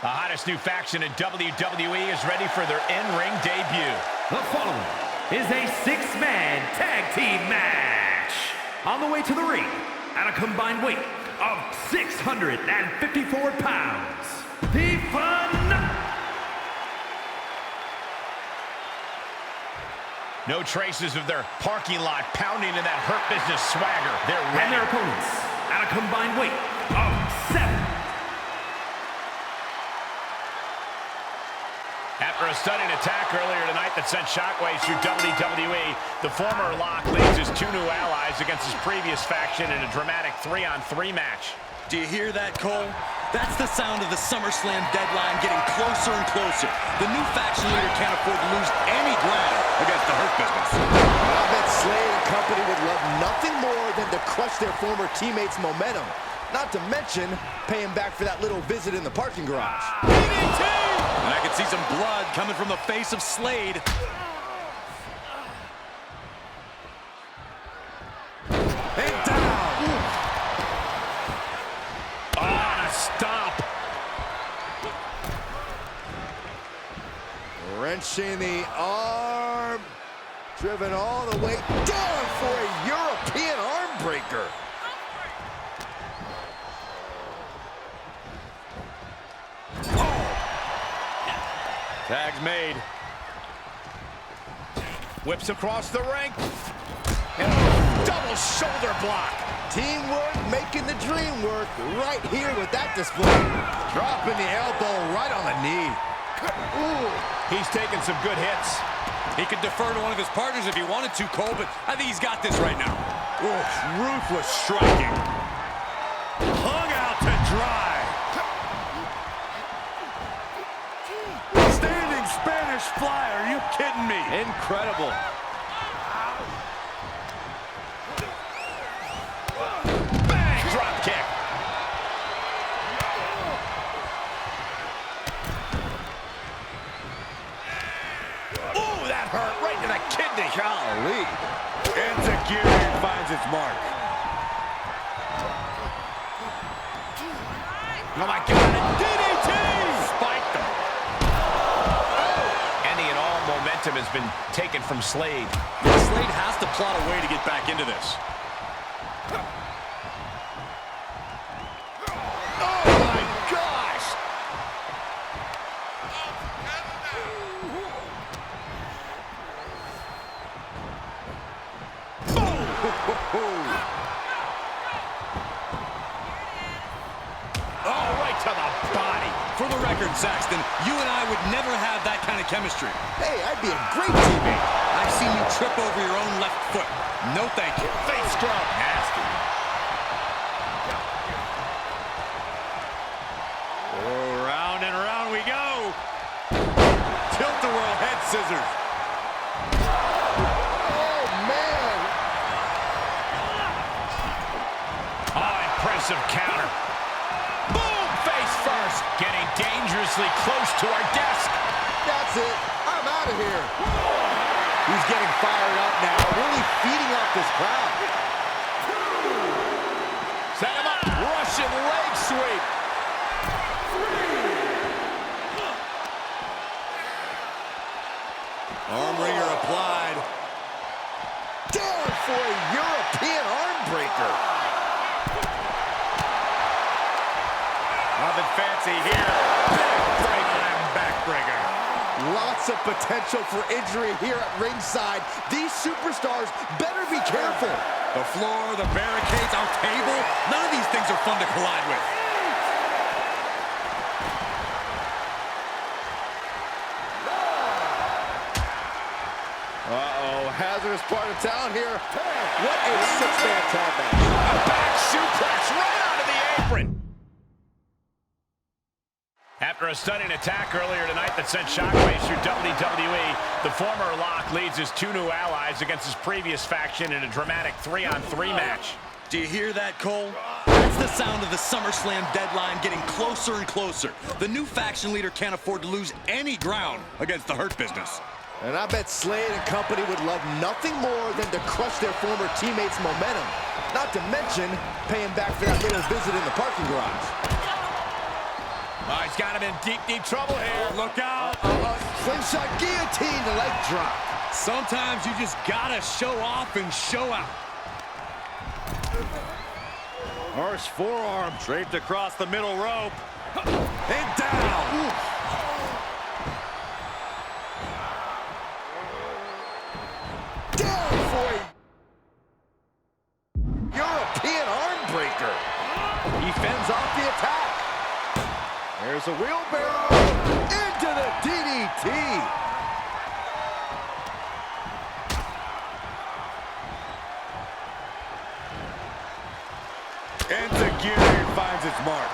The hottest new faction in WWE is ready for their in-ring debut. The following is a six-man tag team match. On the way to the ring, at a combined weight of 654 pounds, the No traces of their parking lot pounding in that Hurt Business swagger. They're ready. And their opponents, at a combined weight of 7. After a stunning attack earlier tonight that sent shockwaves through WWE, the former Lock leads his 2 new allies against his previous faction in a dramatic 3-on-3 match. Do you hear that, Cole? That's the sound of the SummerSlam deadline getting closer and closer. The new faction leader can't afford to lose any ground against the Hurt Business. I bet Slade and company would love nothing more than to crush their former teammates' momentum. Not to mention paying back for that little visit in the parking garage. And I can see some blood coming from the face of Slade. And down. On a stop. Wrenching the arm. Driven all the way down for a European arm breaker. Tag's made. Whips across the ring. And a double shoulder block. Teamwork making the dream work right here with that display. Dropping the elbow right on the knee. Ooh. He's taking some good hits. He could defer to one of his partners if he wanted to, Cole, but I think he's got this right now. Ooh, ruthless striking. Hung out to dry. Standing Spanish fly, are you kidding me? Incredible. Bang! Drop kick. Ooh, that hurt right to the kidney. Golly. Enziguri finds its mark. Oh my God, DDT! Spiked them. Any and all momentum has been taken from Slade. Yeah, Slade has to plot a way to get back into this. Oh my gosh! Oh, right to the body. For the record, Saxton, you and I would never have that kind of chemistry. Hey, I'd be a great teammate. I've seen you trip over your own left foot. No thank you. Face scrub. Nasty. Oh, round and round we go. Tilt-a-whirl head scissors. Oh, man. impressive counter. Boom! Face first. Getting dangerously close to our desk. That's it. I'm out of here. He's getting fired up now, really feeding off this crowd. Set him up. Russian leg sweep. Arm wringer applied. Down for a European arm breaker. Nothing fancy here. Backbreaker and backbreaker. Lots of potential for injury here at ringside. These superstars better be careful. The floor, the barricades, our table, none of these things are fun to collide with. Uh-oh, hazardous part of town here. What a six-man tag match. A back suplex right onto the apron. After a stunning attack earlier tonight that sent shockwaves through WWE, the former Lock leads his two new allies against his previous faction in a dramatic 3-on-3 match. Do you hear that, Cole? That's the sound of the SummerSlam deadline getting closer and closer. The new faction leader can't afford to lose any ground against the Hurt Business. And I bet Slade and company would love nothing more than to crush their former teammates' momentum. Not to mention paying back for that little visit in the parking garage. Oh, he's got him in deep, deep trouble here. Look out. Slingshot guillotine, the leg drop. Sometimes you just gotta show off and show out. Horse forearm draped across the middle rope. And down. Down for a European arm breaker. He fends off the attack. There's a wheelbarrow into the DDT. Enzuigiri finds its mark.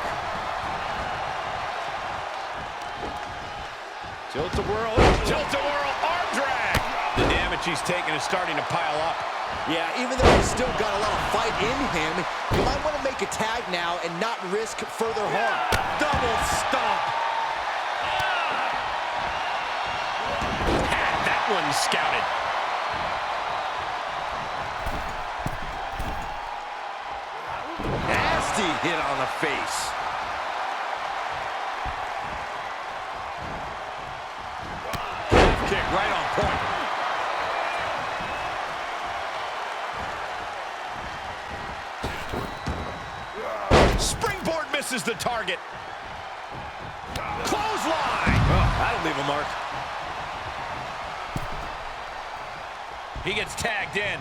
Tilt-a-whirl, tilt-a-whirl, arm drag. The damage he's taken is starting to pile up. Yeah, even though he's still got a lot of fight in him, you might want to make a tag now and not risk further harm. Double stomp. Had that one scouted. Nasty hit on the face. Calf kick right on point. Springboard misses the target. Clothesline. Oh, that'll leave a mark. He gets tagged in.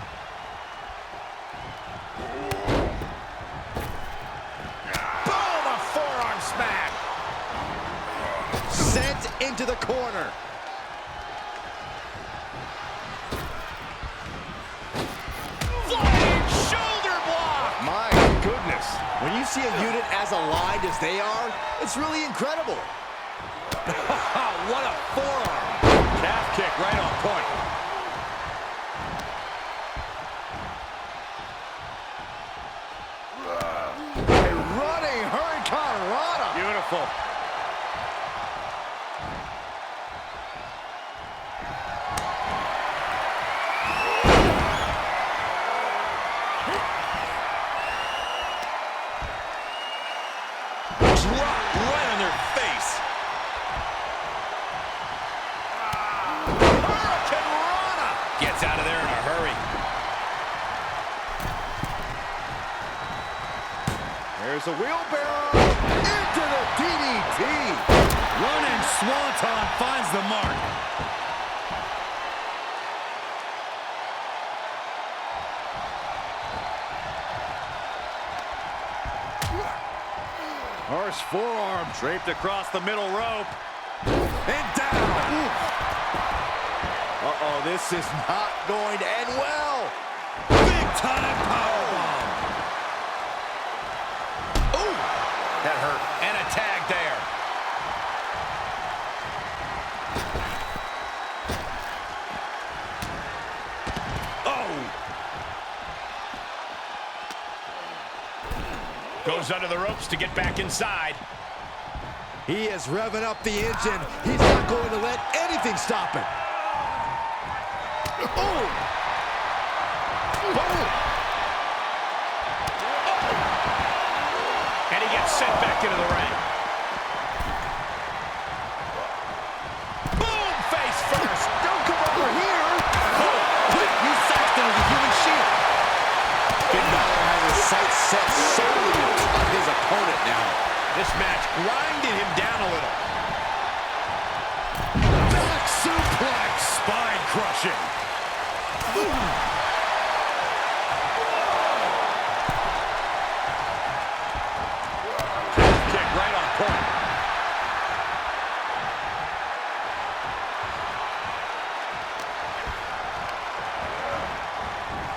Boom, a forearm smack. Sent into the corner. Flying shoulder block. My goodness. When you see a unit as aligned as they are, it's really incredible. What a forearm. Calf kick right on point. A running Hurricane Rana. Beautiful. Drop right on their face. Hurricane Rana. Gets out of there in a hurry. There's a wheelbarrow into the DDT. Running Swanton finds the mark. Horse forearm draped across the middle rope. And down. Uh-oh, this is not going to end well. Big time powerbomb. Ooh, that hurt. And a tag there. Goes under the ropes to get back inside. He is revving up the engine. He's not going to let anything stop him. Oh! Boom! And he gets sent back into the ring. Boom! Face first. Don't come over here. You Saxton is a human shield. Finn Balor has his sights set solely on his opponent now. This match grinded him down a little. Back suplex. Spine crushing. Kick right on point.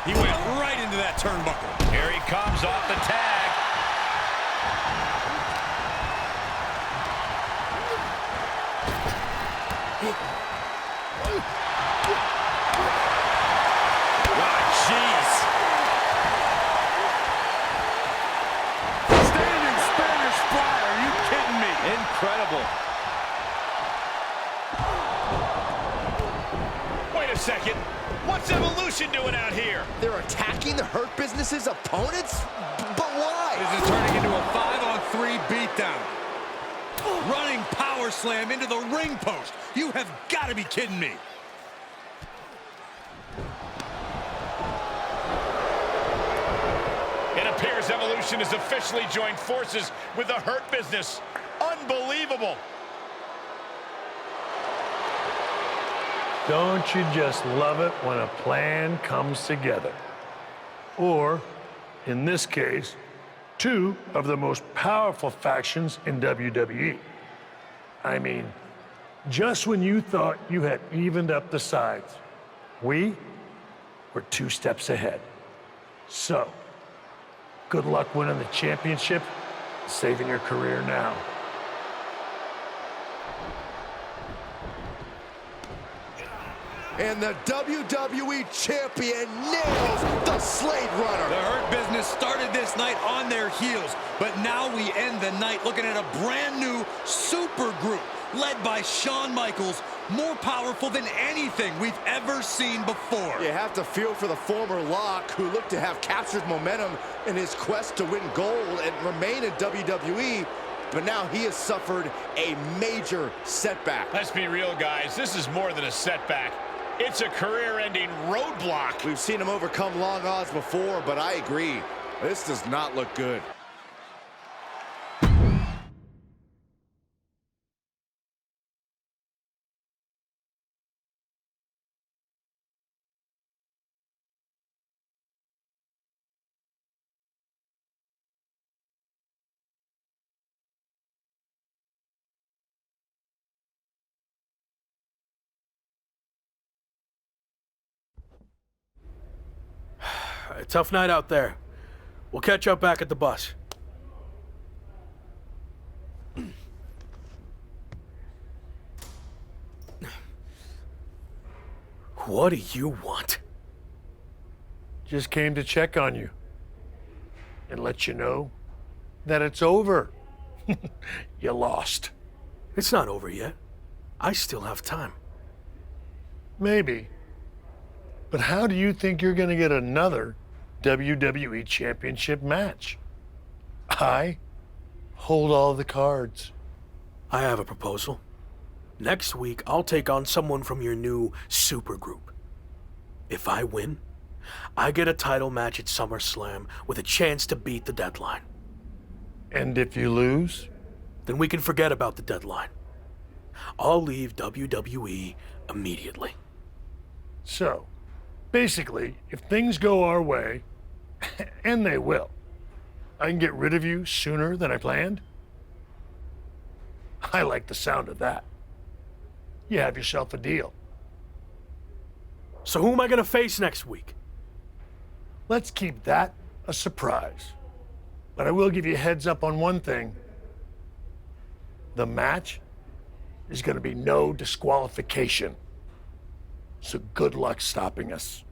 He went right into that turnbuckle. Here he comes off the tag. Jeez. Standing Spanish fly, are you kidding me? Incredible. Wait a second. What's Evolution doing out here? They're attacking the Hurt Business's opponents? But why? This is turning into a 5-on-3 beatdown. Running power slam into the ring post. You have got to be kidding me. It appears Evolution has officially joined forces with the Hurt Business. Unbelievable. Don't you just love it when a plan comes together? Or, in this case, two of the most powerful factions in WWE. I mean, just when you thought you had evened up the sides, we were 2 steps ahead. So, good luck winning the championship, saving your career now. And the WWE Champion nails the Slade Runner. The Hurt Business started this night on their heels, but now we end the night looking at a brand new super group led by Shawn Michaels, more powerful than anything we've ever seen before. You have to feel for the former Lock, who looked to have captured momentum in his quest to win gold and remain in WWE, but now he has suffered a major setback. Let's be real, guys. This is more than a setback. It's a career-ending roadblock. We've seen him overcome long odds before, but I agree. This does not look good. Tough night out there. We'll catch up back at the bus. What do you want? Just came to check on you and let you know that it's over. You lost. It's not over yet. I still have time. Maybe. But how do you think you're going to get another WWE Championship match? I hold all the cards. I have a proposal. Next week, I'll take on someone from your new supergroup. If I win, I get a title match at SummerSlam with a chance to beat the deadline. And if you lose? Then we can forget about the deadline. I'll leave WWE immediately. So, basically, if things go our way, and they will, I can get rid of you sooner than I planned? I like the sound of that. You have yourself a deal. So who am I gonna face next week? Let's keep that a surprise. But I will give you a heads up on one thing. The match is gonna be no disqualification. So good luck stopping us.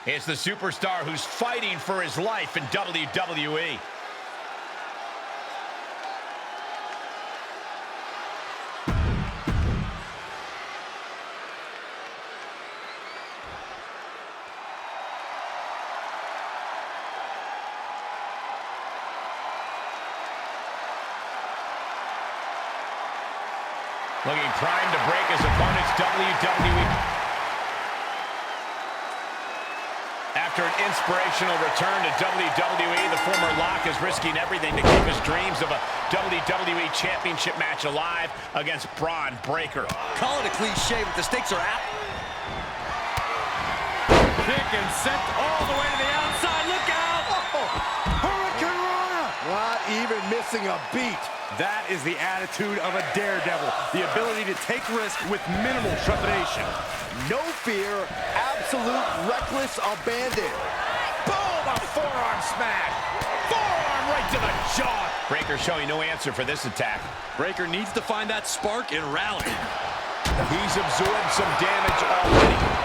It's the superstar who's fighting for his life in WWE. Looking primed to break his opponent's WWE. After an inspirational return to WWE, the former Lock is risking everything to keep his dreams of a WWE Championship match alive against Bron Breakker. Call it a cliche, but the stakes are out. Kick and sent all the way to the outside. Look out! Hurricane Rana! Not even missing a beat. That is the attitude of a daredevil. The ability to take risks with minimal trepidation. No fear, absolute reckless abandon. Boom! A forearm smash! Forearm right to the jaw! Breakker showing no answer for this attack. Breakker needs to find that spark and rally. He's absorbed some damage already.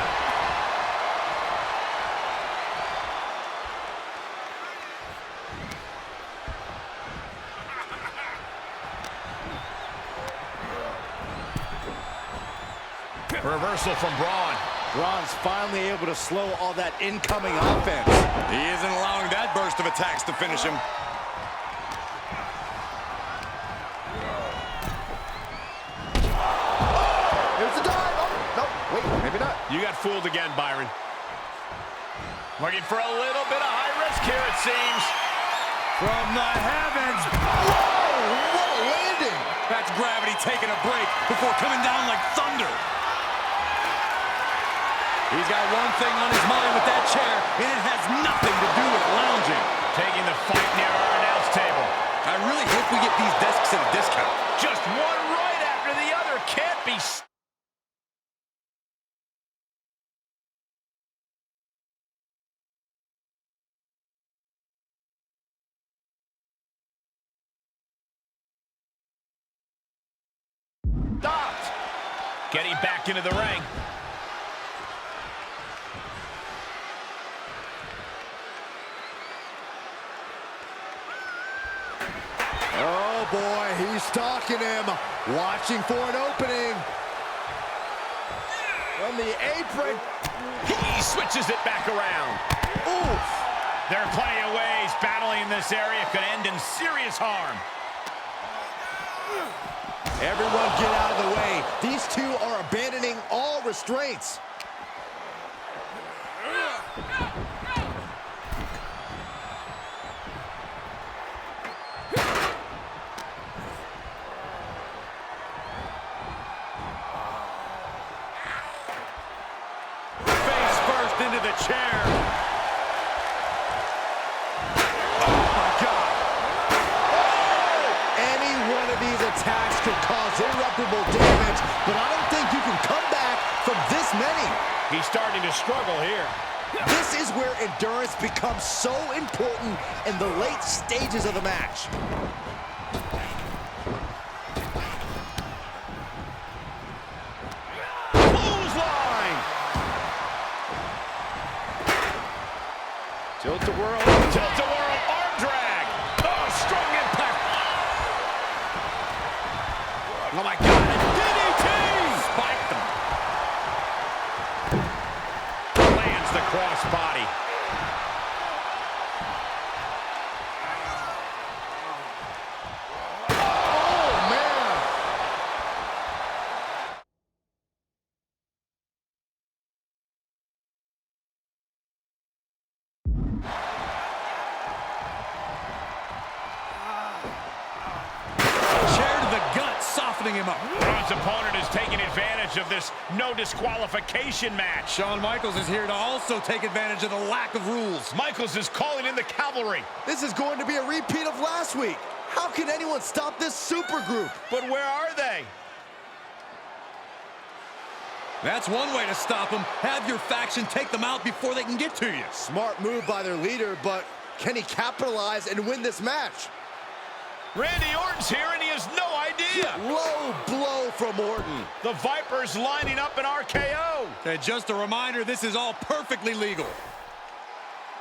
Reversal from Braun. Braun's finally able to slow all that incoming offense. He isn't allowing that burst of attacks to finish him. Here's the dive. Oh, no, wait, maybe not. You got fooled again, Byron. Looking for a little bit of high risk here, it seems. From the heavens. Whoa, what a landing. That's gravity taking a break before coming down like thunder. He's got one thing on his mind with that chair, and it has nothing to do with lounging. Taking the fight near our announce table. I really hope we get these desks at a discount. Just one right after the other. Can't be... stopped. Getting back into the ring. Oh boy, he's stalking him, watching for an opening. From the apron. He switches it back around. Oof. There are plenty of ways battling in this area could end in serious harm. Everyone get out of the way. These two are abandoning all restraints. Face first into the chair. Attacks could cause irreparable damage, but I don't think you can come back from this many. He's starting to struggle here. This is where endurance becomes so important in the late stages of the match. Clothesline! Tilt-a-whirl. Tilt-a-whirl, arm drag. Oh, strong impact. Oh my God, DDT! Spiked him. Lands the crossbody. Oh, man. Chair to the gut, softening him up. Braun's opponent is taking advantage of this no disqualification match. Shawn Michaels is here to also take advantage of the lack of rules. Michaels is calling in the cavalry. This is going to be a repeat of last week. How can anyone stop this super group? But where are they? That's one way to stop them. Have your faction take them out before they can get to you. Smart move by their leader, but can he capitalize and win this match? Randy Orton's here and he has no idea. Low blow from Orton. The Vipers lining up an RKO. And just a reminder, this is all perfectly legal.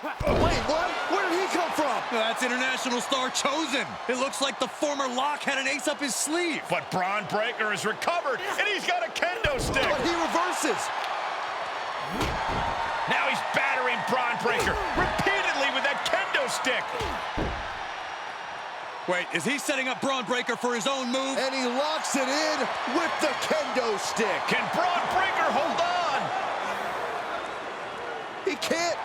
Wait, what? Where did he come from? That's international star Chosen. It looks like the former Lock had an ace up his sleeve. But Braun Breaker has recovered, and he's got a kendo stick. But he reverses. Now he's battering Braun Breaker repeatedly with that kendo stick. Wait, is he setting up Braun Breaker for his own move? And he locks it in with the kendo stick. Can Braun Breaker hold on? He can't.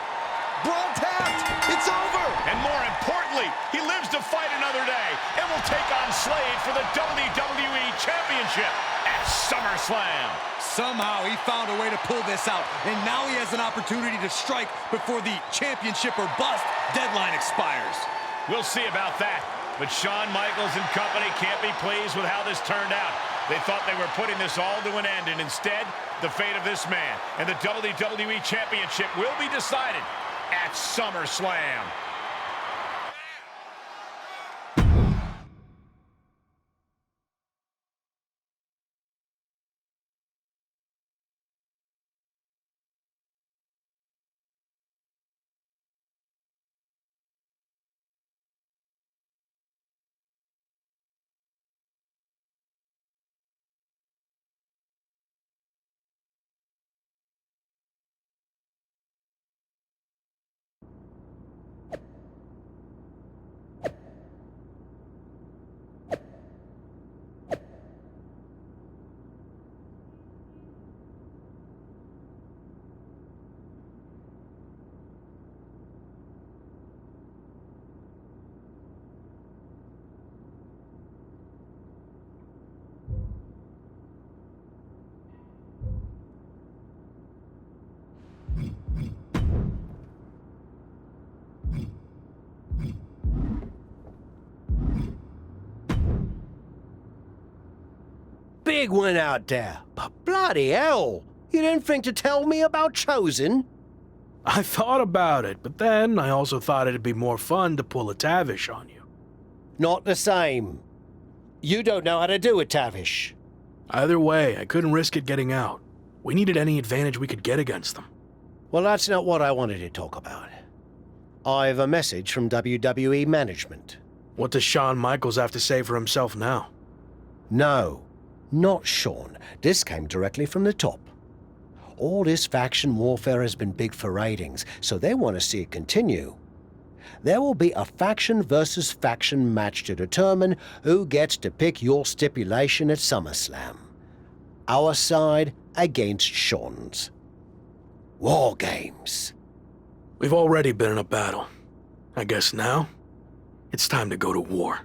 Braun tapped. It's over. And more importantly, he lives to fight another day and will take on Slade for the WWE Championship at SummerSlam. Somehow he found a way to pull this out, and now he has an opportunity to strike before the championship or bust deadline expires. We'll see about that. But Shawn Michaels and company can't be pleased with how this turned out. They thought they were putting this all to an end, and instead, the fate of this man and the WWE Championship will be decided at SummerSlam. Big win out there, but bloody hell, you didn't think to tell me about Chosen? I thought about it, but then I also thought it'd be more fun to pull a Tavish on you. Not the same. You don't know how to do it, Tavish. Either way, I couldn't risk it getting out. We needed any advantage we could get against them. Well, that's not what I wanted to talk about. I have a message from WWE management. What does Shawn Michaels have to say for himself now? No, not Shawn. This came directly from the top. All this faction warfare has been big for ratings, so they want to see it continue. There will be a faction versus faction match to determine who gets to pick your stipulation at SummerSlam. Our side against Shawn's. War Games. We've already been in a battle. I guess now, it's time to go to war.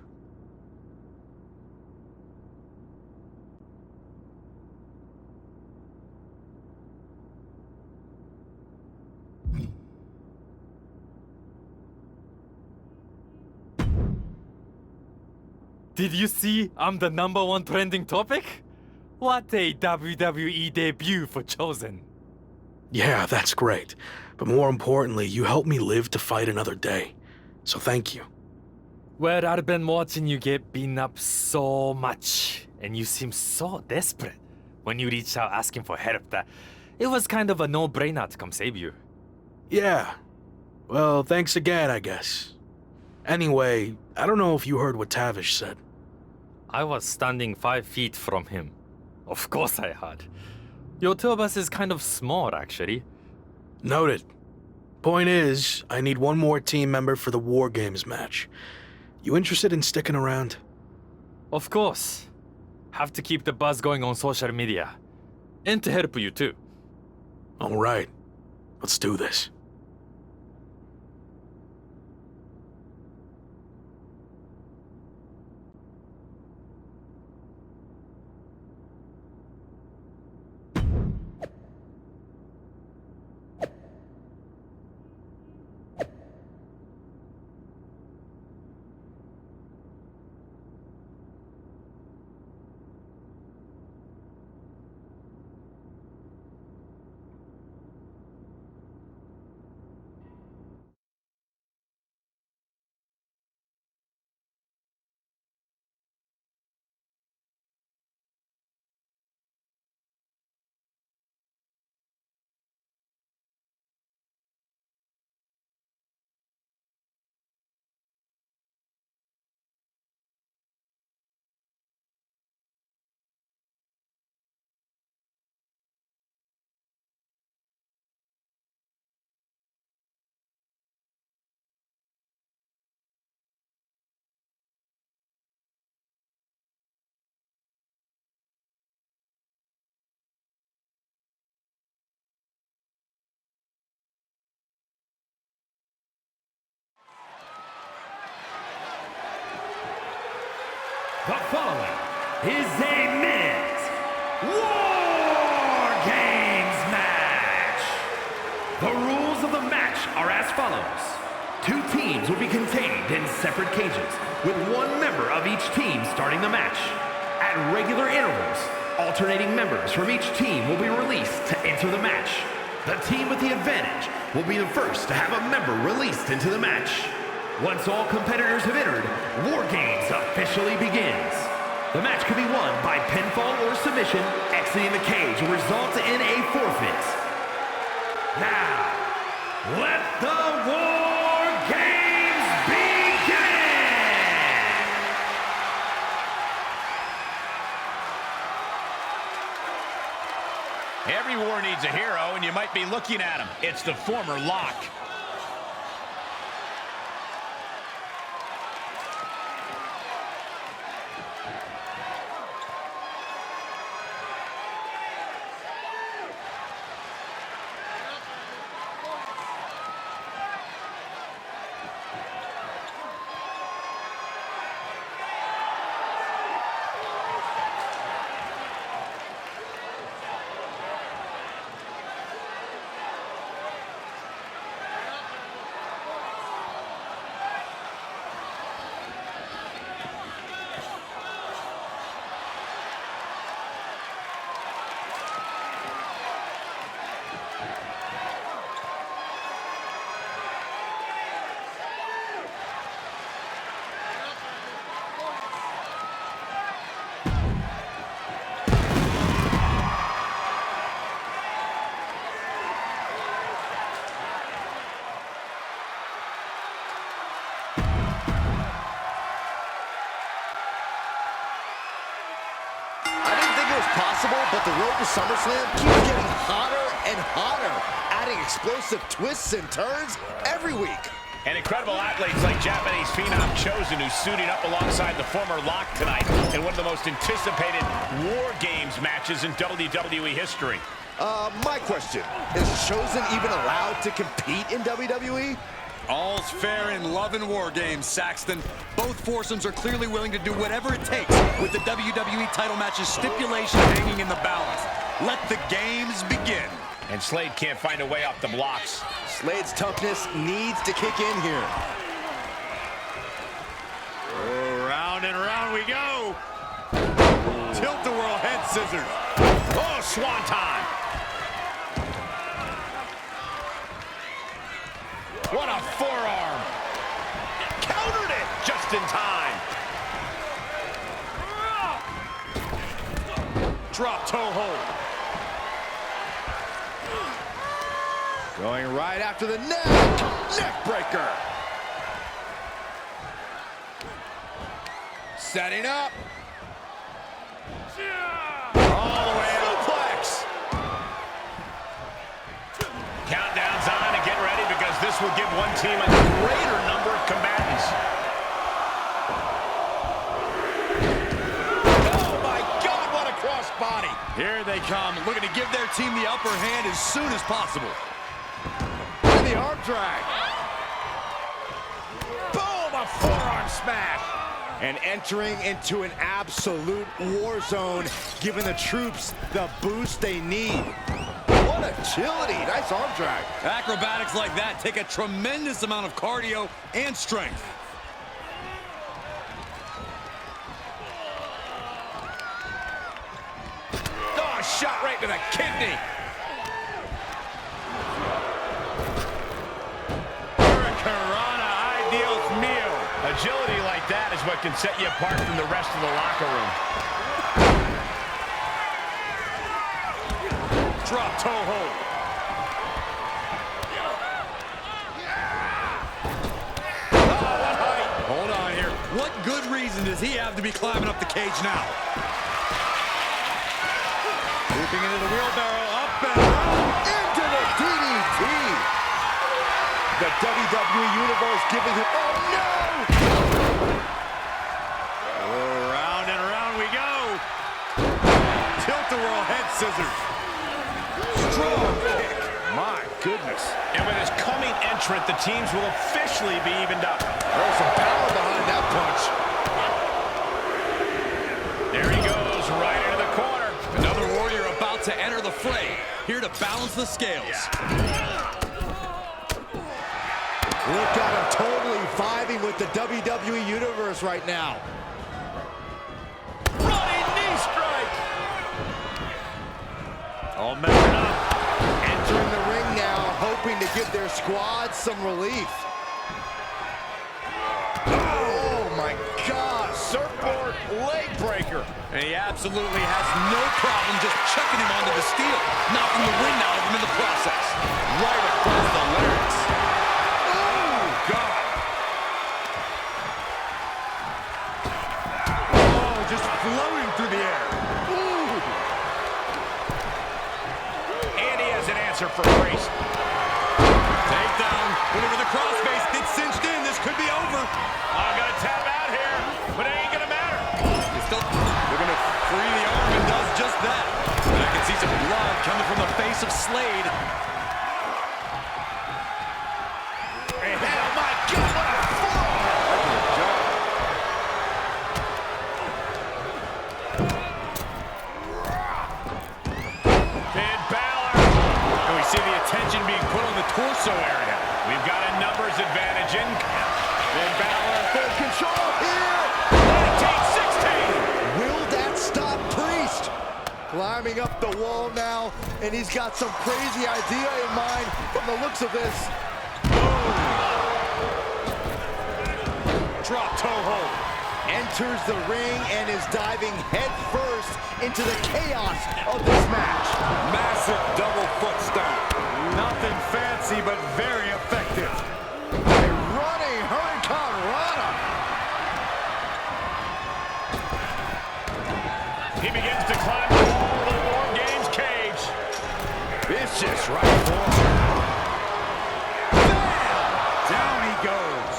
Did you see I'm the #1 trending topic? What a WWE debut for Chosen. Yeah, that's great. But more importantly, you helped me live to fight another day. So thank you. Well, I've been watching you get beaten up so much, and you seem so desperate when you reached out asking for help that it was kind of a no-brainer to come save you. Yeah. Well, thanks again, I guess. Anyway, I don't know if you heard what Tavish said. I was standing 5 feet from him. Of course I had. Your two of us is kind of small, actually. Noted. Point is, I need one more team member for the War Games match. You interested in sticking around? Of course. Have to keep the buzz going on social media. And to help you too. All right. Let's do this. The following is a Men's War Games match. The rules of the match are as follows. 2 teams will be contained in separate cages, with 1 member of each team starting the match. At regular intervals, alternating members from each team will be released to enter the match. The team with the advantage will be the first to have a member released into the match. Once all competitors have entered, War Games officially begins. The match can be won by pinfall or submission. Exiting the cage will result in a forfeit. Now, let the War Games begin! Every war needs a hero, and you might be looking at him. It's the former Lock. Possible, but the road to SummerSlam keeps getting hotter and hotter, adding explosive twists and turns every week. And incredible athletes like Japanese phenom Chosen, who's suiting up alongside the former Lock tonight in one of the most anticipated War Games matches in WWE history. My question, is Chosen even allowed to compete in WWE? All's fair in love and war games, Saxton. Both foursomes are clearly willing to do whatever it takes with the WWE title match's stipulation hanging in the balance. Let the games begin. And Slade can't find a way off the blocks. Slade's toughness needs to kick in here. Oh, round and round we go. Tilt-a-whirl head scissors. Oh, swanton. What a forearm. Countered it just in time. Drop toe hold. Going right after the neck. Neck breaker. Setting up. All the way out. Suplex. Countdown's on and get ready because this will give one team a greater number of combatants. Oh my God, what a crossbody. Here they come, looking to give their team the upper hand as soon as possible. And the arm drag. Boom, a forearm smash. And entering into an absolute war zone, giving the troops the boost they need. What agility, nice arm drag. Acrobatics like that take a tremendous amount of cardio and strength. Oh, shot right to the kidney. Hurricanrana ideals meal. Agility like that is what can set you apart from the rest of the locker room. Drop toe hold. Oh, what height. Hold on here. What good reason does he have to be climbing up the cage now? Looping into the wheelbarrow, up and around. Into the DDT. The WWE Universe giving him, oh no! Oh, round and around we go. Tilt-a-whirl head scissors. Strong kick. My goodness. And with his coming entrant, the teams will officially be evened up. There's some power behind that punch. to balance the scales. Look at him totally vibing with the WWE Universe right now. Running knee strike. All measured up. Entering the ring now, hoping to give their squad some relief. Oh my God, surfboard leg breaker. And he absolutely has no problem just chucking him onto the steel, knocking the wind out of him in the process. Right across the larynx. Oh, God. Oh, just floating through the air. Ooh. And he has an answer for Priest. Takedown. Whenever the crossface gets cinched in, this could be over. I'm going to tap out here, but it ain't going to matter. They're going to free the arm and does just that. And I can see some blood coming from the face of Slade. And oh my God, what a Finn Balor. And we see the attention being put on the torso area. We've got a numbers advantage in. Finn Balor, full control here. 19-16. Will that stop Priest? Climbing up the wall now, and he's got some crazy idea in mind from the looks of this. Drop toe hold. Enters the ring and is diving head first into the chaos of this match. Massive double foot stomp. Nothing fancy, but very effective. A running Hurricane Rana. He begins to climb the wall of the War Games cage. Vicious right forward. Bam! Down he goes.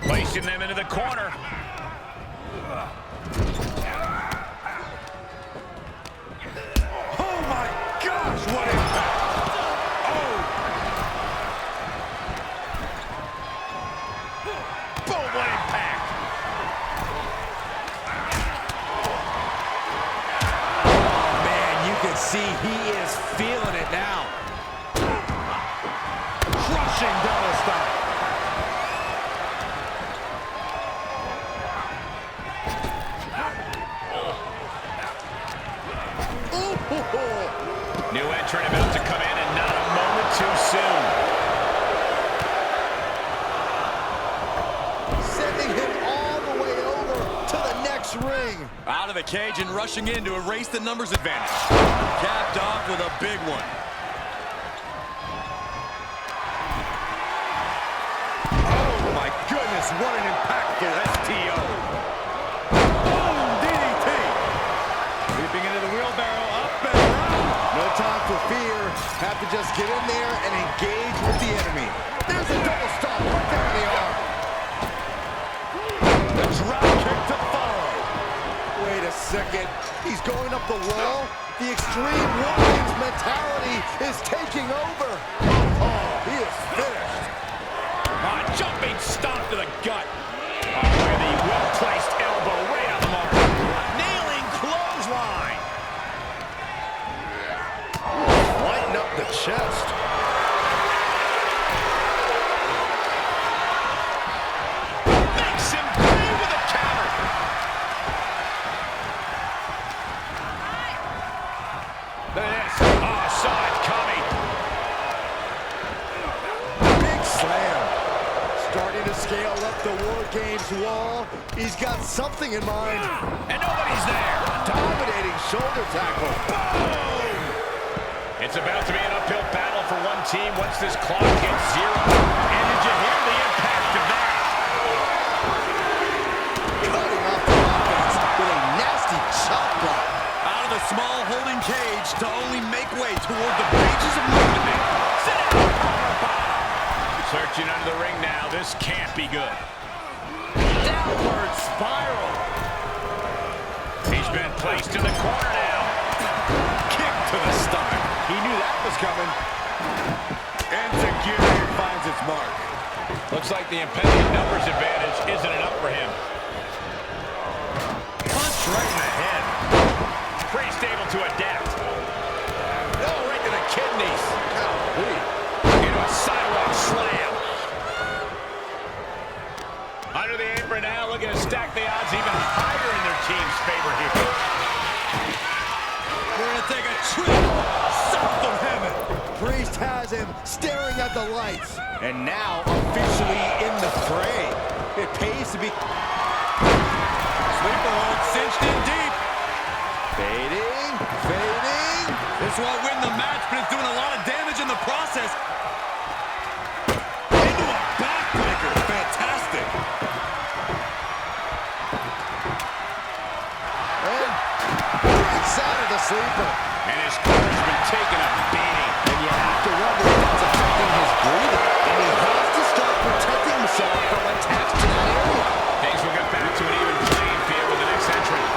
Placing them into the corner. Oh my gosh, what impact! Oh! Boom, what impact! Oh man, you can see he is feeling it now. Crushing double stomp. New entrant about to come in and not a moment too soon. Sending him all the way over to the next ring. Out of the cage and rushing in to erase the numbers advantage. Capped off with a big one. Oh my goodness, what an impactful STO. Boom, DDT. Leaping into the wheelbarrow, up and around. No time for fear. Have to just get in there and engage with the enemy. There's a double stomp right there in the arm. The drop kick to follow. Wait a second. He's going up the wall. The Extreme Warriors mentality is taking over. Oh, he is finished. Jumping stomp to the gut. Oh, look at the well-placed elbow right on the mark. Nailing clothesline. Lighten up the chest. Makes him pay with a counter. Look at this. Oh, I saw it coming. Big slam. Starting to scale up the War Games wall. He's got something in mind. And nobody's there. Dominating shoulder tackle. Boom! It's about to be an uphill battle for one team once this clock hits zero. And did you hear the impact of that? Cutting off the offense with a nasty chop block. Out of the small holding cage to only make way toward the pages of movement. Sit down, powerbomb. Searching under the ring now. This can't be good. Downward spiral. He's been placed in the corner now. Kick to the stomach. He knew that was coming. And security finds its mark. Looks like the impending numbers advantage isn't enough for him. Punch right in the head. Priest to adapt. Oh, right to the kidneys. Into a sidewalk slam. Under the apron now, looking to stack the odds even higher in their team's favor here. We're going to take a trip south of heaven. Priest has him staring at the lights. And now officially in the fray. It pays to be... Sleeper hold cinched in deep. Fading, fading. This won't win the match, but it's doing a lot of damage in the process. Into a backbreaker. Fantastic. And breaks out of the sleeper. And his corner's been taking a beating. And you have to wonder if that's affecting his breathing. And he has to start protecting himself from attacks to that area. Things will get back to an even playing field with the next entrant.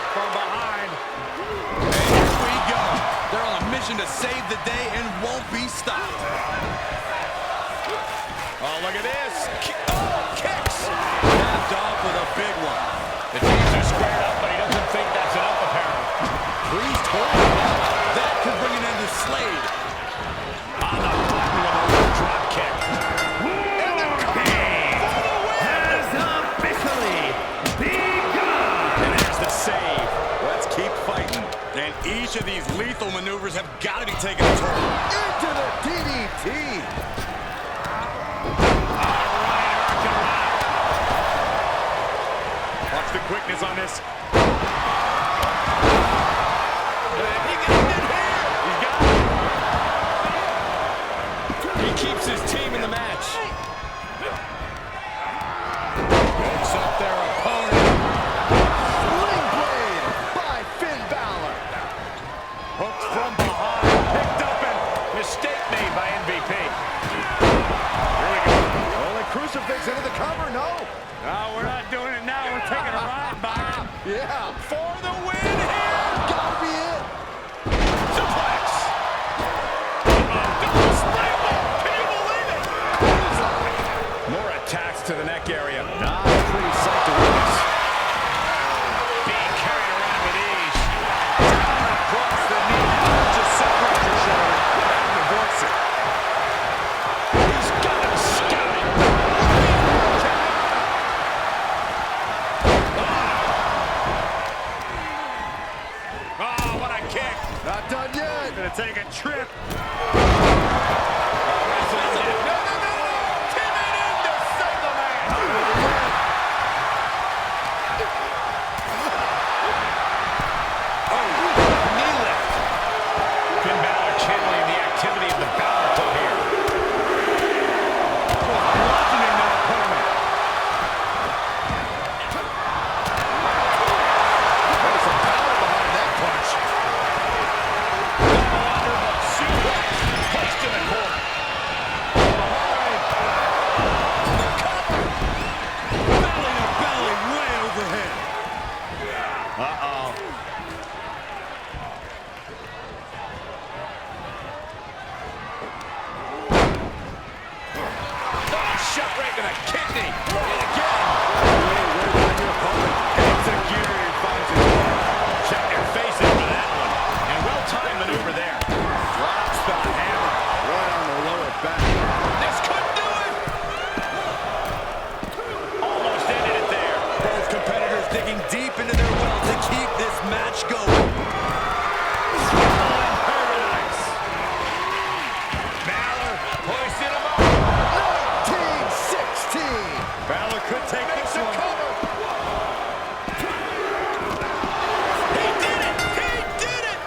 From behind. And here we go. They're on a mission to save the day and won't be stopped. Oh, look at this. Oh, kicks. Capped off with a big one. The teams are squared up, but he doesn't think that's enough, apparently. Priest holding up. That could bring an end to Slade. On the button with a little drop kick. And the Has officially begun. And there's the save. Let's keep fighting. And each of these lethal maneuvers have got to be taking a toll. Into the DDT. Watch the quickness on this. He keeps his team in the match. Picks up their opponent. Sling blade by Finn Balor. Hooked from behind. Picked up and Mistake made by MVP. here we go. Only crucifix into the cover, no. No, we're not doing it now. We're taking a ride, Byron. Yeah. For the win here. Gotta be it. Suplex. Double springboard. Can you believe it? More attacks to the neck area. Not a pretty sight to witness. Being carried around with ease. Down across the knee. Just separate your shoulder. And reverse it. He's got him scouting. Oh, what a kick. Not done yet. Gonna take a trip. Finn Balor channeling the activity of the Balor Club here. Bludgeoning their opponent. There's some power behind that punch. Suplex. Placed in the corner. Belly to belly, way overhead. Uh-oh. Shot right to the kidney. And again. Executor finds it. Check their faces for that one. And well-timed maneuver there. Drops the hammer right on the lower back. This could do it. Almost ended it there. Both competitors digging deep into their well to keep this match going. Paradise. Balor hoisted him up. 1916. Balor could take this one. He did it. He did it.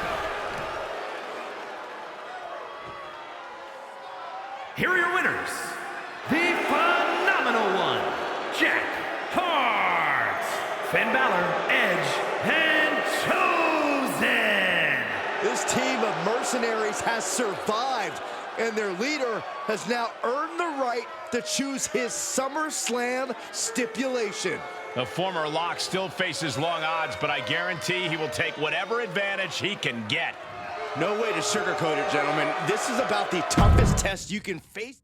Here are your winners. The phenomenal one, Jack Hart. Finn Balor, Edge, and Chosen. This team of mercenaries has survived, and their leader has now earned the right to choose his SummerSlam stipulation. The former Lock still faces long odds, but I guarantee he will take whatever advantage he can get. No way to sugarcoat it, gentlemen. This is about the toughest test you can face.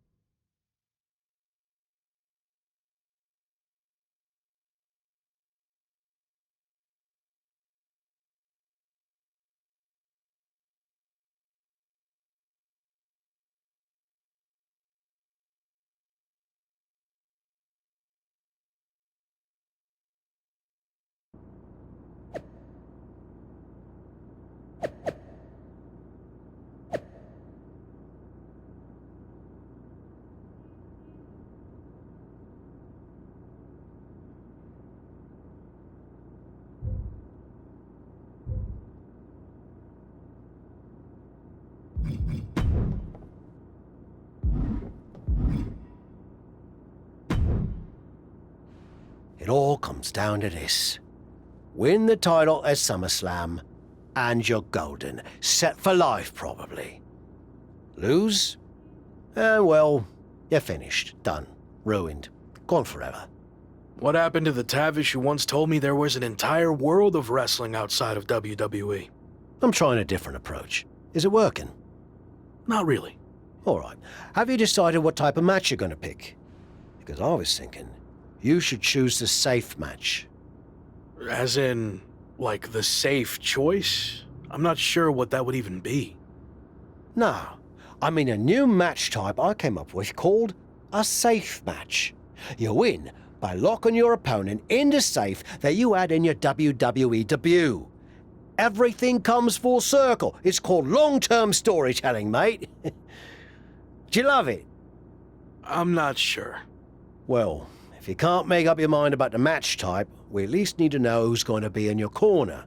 It all comes down to this. Win the title at SummerSlam, and you're golden. Set for life, probably. Lose? Well, you're finished. Done. Ruined. Gone forever. What happened to the Tavish who once told me there was an entire world of wrestling outside of WWE? I'm trying a different approach. Is it working? Not really. All right. Have you decided what type of match you're going to pick? Because I was thinking you should choose the safe match. As in, like, the safe choice? I'm not sure what that would even be. No. I mean a new match type I came up with called a safe match. You win by locking your opponent in the safe that you had in your WWE debut. Everything comes full circle. It's called long-term storytelling, mate. Do you love it? I'm not sure. Well, if you can't make up your mind about the match type, we at least need to know who's going to be in your corner.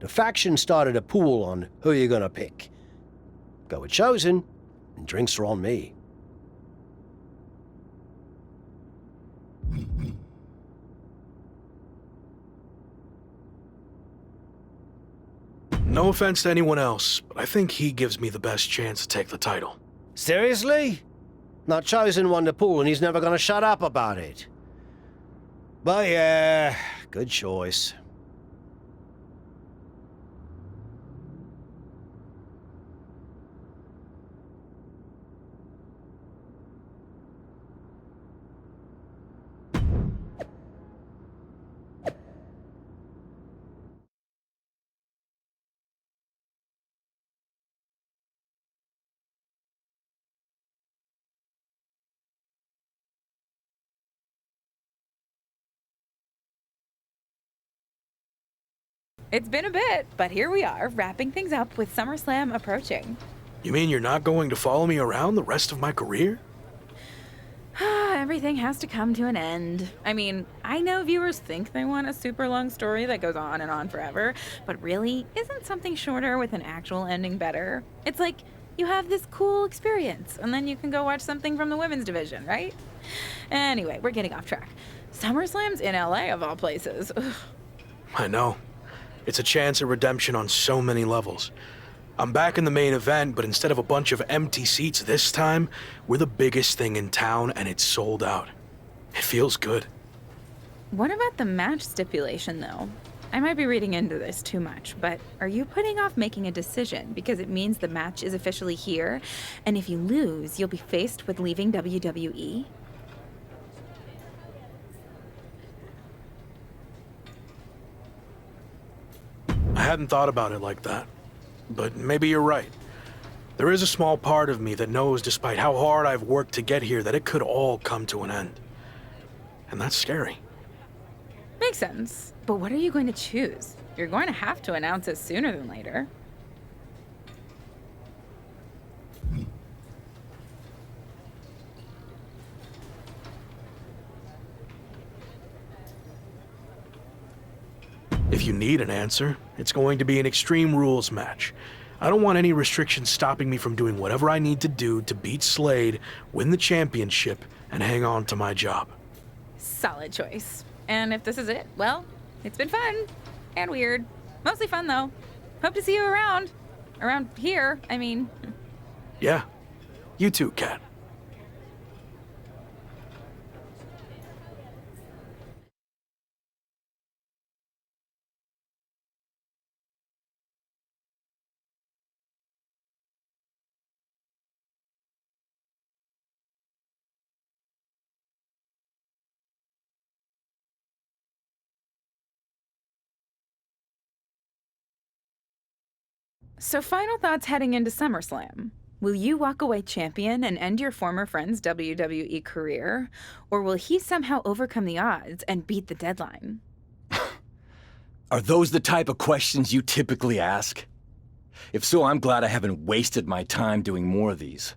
The faction started a pool on who you're going to pick. Go with Chosen, and drinks are on me. No offense to anyone else, but I think he gives me the best chance to take the title. Seriously? Not Chosen won the pool and he's never gonna shut up about it. But yeah, good choice. It's been a bit, but here we are, wrapping things up with SummerSlam approaching. You mean you're not going to follow me around the rest of my career? Everything has to come to an end. I mean, I know viewers think they want a super long story that goes on and on forever, but really, isn't something shorter with an actual ending better? It's like you have this cool experience, and then you can go watch something from the women's division, right? Anyway, we're getting off track. SummerSlam's in LA, of all places. Ugh. I know. It's a chance at redemption on so many levels. I'm back in the main event, but instead of a bunch of empty seats this time, we're the biggest thing in town and it's sold out. It feels good. What about the match stipulation, though? I might be reading into this too much, but are you putting off making a decision because it means the match is officially here, and if you lose, you'll be faced with leaving WWE? I hadn't thought about it like that, but maybe you're right. There is a small part of me that knows, despite how hard I've worked to get here, that it could all come to an end. And that's scary. Makes sense. But what are you going to choose? You're going to have to announce it sooner than later. If you need an answer, it's going to be an Extreme Rules match. I don't want any restrictions stopping me from doing whatever I need to do to beat Slade, win the championship, and hang on to my job. Solid choice. And if this is it, well, it's been fun. And weird. Mostly fun, though. Hope to see you around. Around here, I mean. Yeah. You too, Kat. So final thoughts heading into SummerSlam. Will you walk away champion and end your former friend's WWE career? Or will he somehow overcome the odds and beat the deadline? Are those the type of questions you typically ask? If so, I'm glad I haven't wasted my time doing more of these.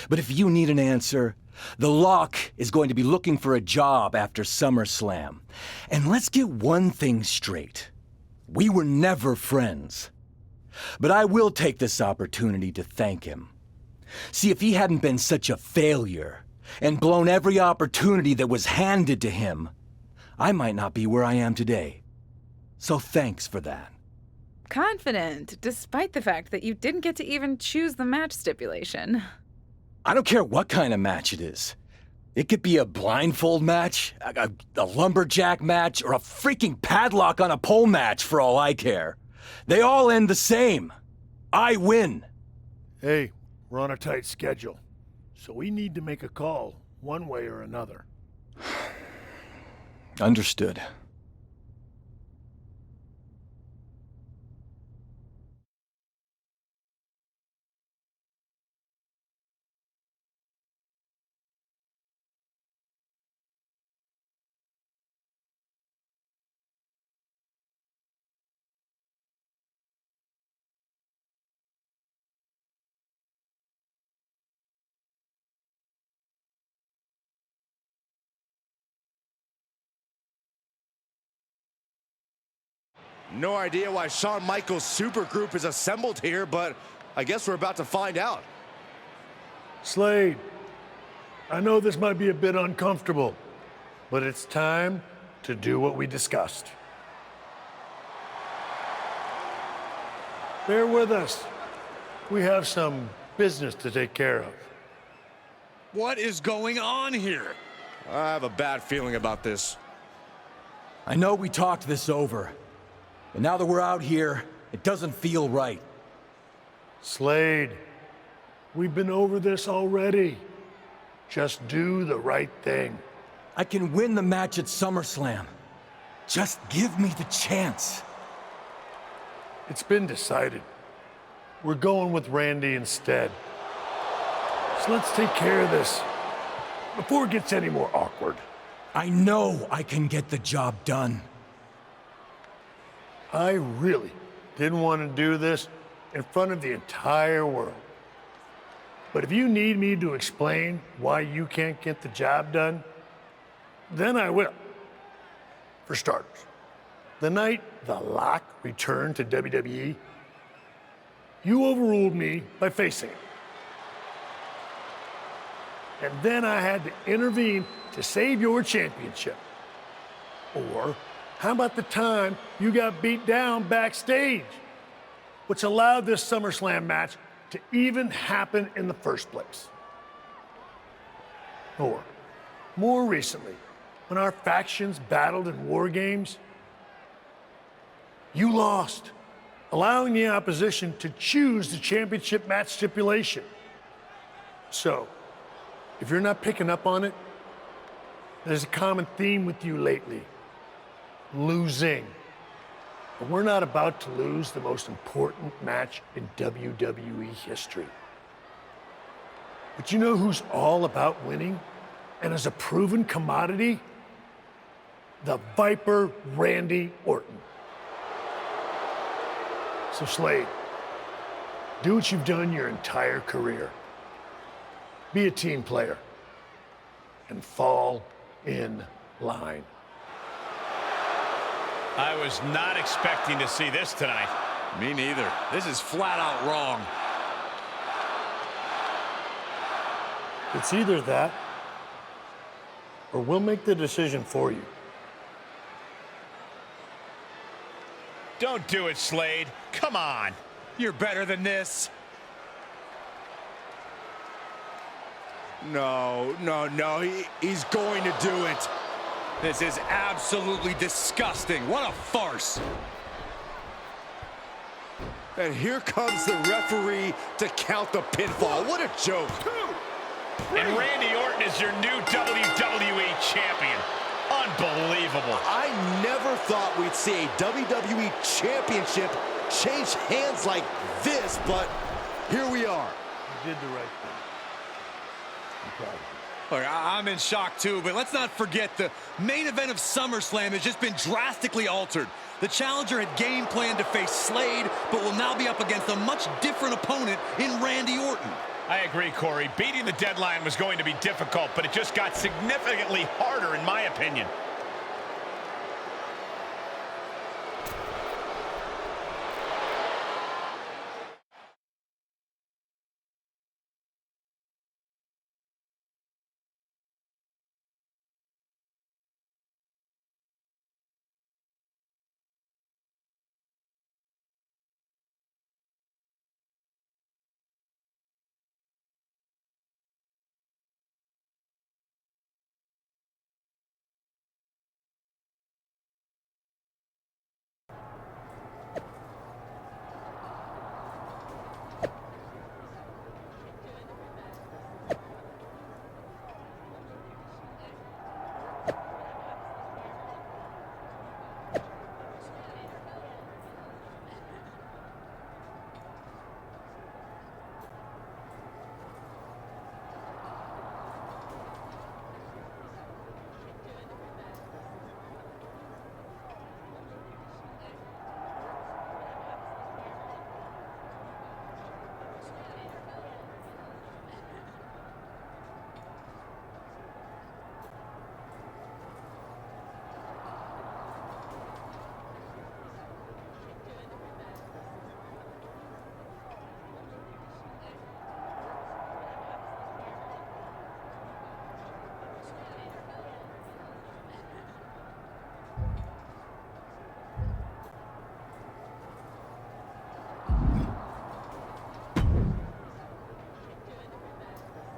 But if you need an answer, the Lock is going to be looking for a job after SummerSlam. And let's get one thing straight. We were never friends. But I will take this opportunity to thank him. See, if he hadn't been such a failure and blown every opportunity that was handed to him, I might not be where I am today. So thanks for that. Confident, despite the fact that you didn't get to even choose the match stipulation. I don't care what kind of match it is. It could be a blindfold match, a lumberjack match, or a freaking padlock on a pole match for all I care. They all end the same. I win. Hey, we're on a tight schedule, so we need to make a call one way or another. Understood. No idea why Shawn Michaels' supergroup is assembled here, but I guess we're about to find out. Slade, I know this might be a bit uncomfortable, but it's time to do what we discussed. Bear with us. We have some business to take care of. What is going on here? I have a bad feeling about this. I know we talked this over. And now that we're out here, it doesn't feel right. Slade, we've been over this already. Just do the right thing. I can win the match at SummerSlam. Just give me the chance. It's been decided. We're going with Randy instead. So let's take care of this before it gets any more awkward. I know I can get the job done. I really didn't want to do this in front of the entire world. But if you need me to explain why you can't get the job done, then I will. For starters, the night The Lock returned to WWE, you overruled me by facing it. And then I had to intervene to save your championship. Or how about the time you got beat down backstage, which allowed this SummerSlam match to even happen in the first place? Or, more recently, when our factions battled in War Games, you lost, allowing the opposition to choose the championship match stipulation. So, if you're not picking up on it, there's a common theme with you lately. Losing. But we're not about to lose the most important match in WWE history. But you know who's all about winning and is a proven commodity? The Viper Randy Orton. So Slade, do what you've done your entire career. Be a team player and fall in line. I was not expecting to see this tonight. Me neither. This is flat out wrong. It's either that, or we'll make the decision for you. Don't do it, Slade. Come on. You're better than this. No, he's going to do it. This is absolutely disgusting. What a farce. And here comes the referee to count the pinfall. What a joke. And Randy Orton is your new WWE champion. Unbelievable. I never thought we'd see a WWE championship change hands like this, but here we are. You did the right thing. I'm proud of you. Look, I'm in shock too, but let's not forget the main event of SummerSlam has just been drastically altered. The challenger had game planned to face Slade, but will now be up against a much different opponent in Randy Orton. I agree, Corey. Beating the deadline was going to be difficult, but it just got significantly harder, in my opinion.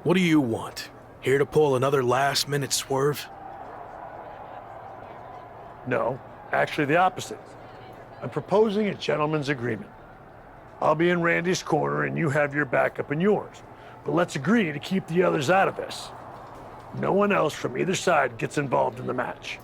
What do you want? Here to pull another last-minute swerve? No, actually the opposite. I'm proposing a gentleman's agreement. I'll be in Randy's corner and you have your backup in yours. But let's agree to keep the others out of this. No one else from either side gets involved in the match.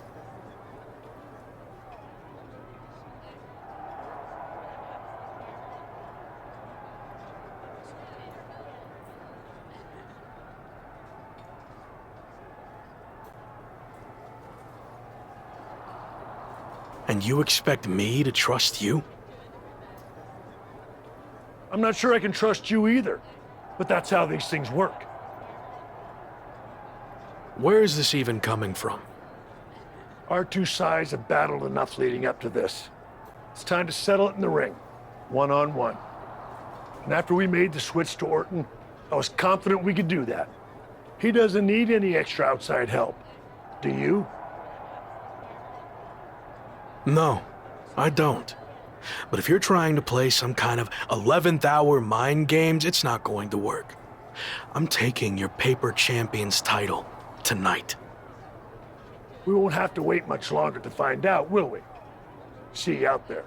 And you expect me to trust you? I'm not sure I can trust you either, but that's how these things work. Where is this even coming from? Our two sides have battled enough leading up to this. It's time to settle it in the ring, one-on-one. And after we made the switch to Orton, I was confident we could do that. He doesn't need any extra outside help. Do you? No, I don't. But if you're trying to play some kind of 11th hour mind games, it's not going to work. I'm taking your paper champion's title tonight. We won't have to wait much longer to find out, will we? See you out there.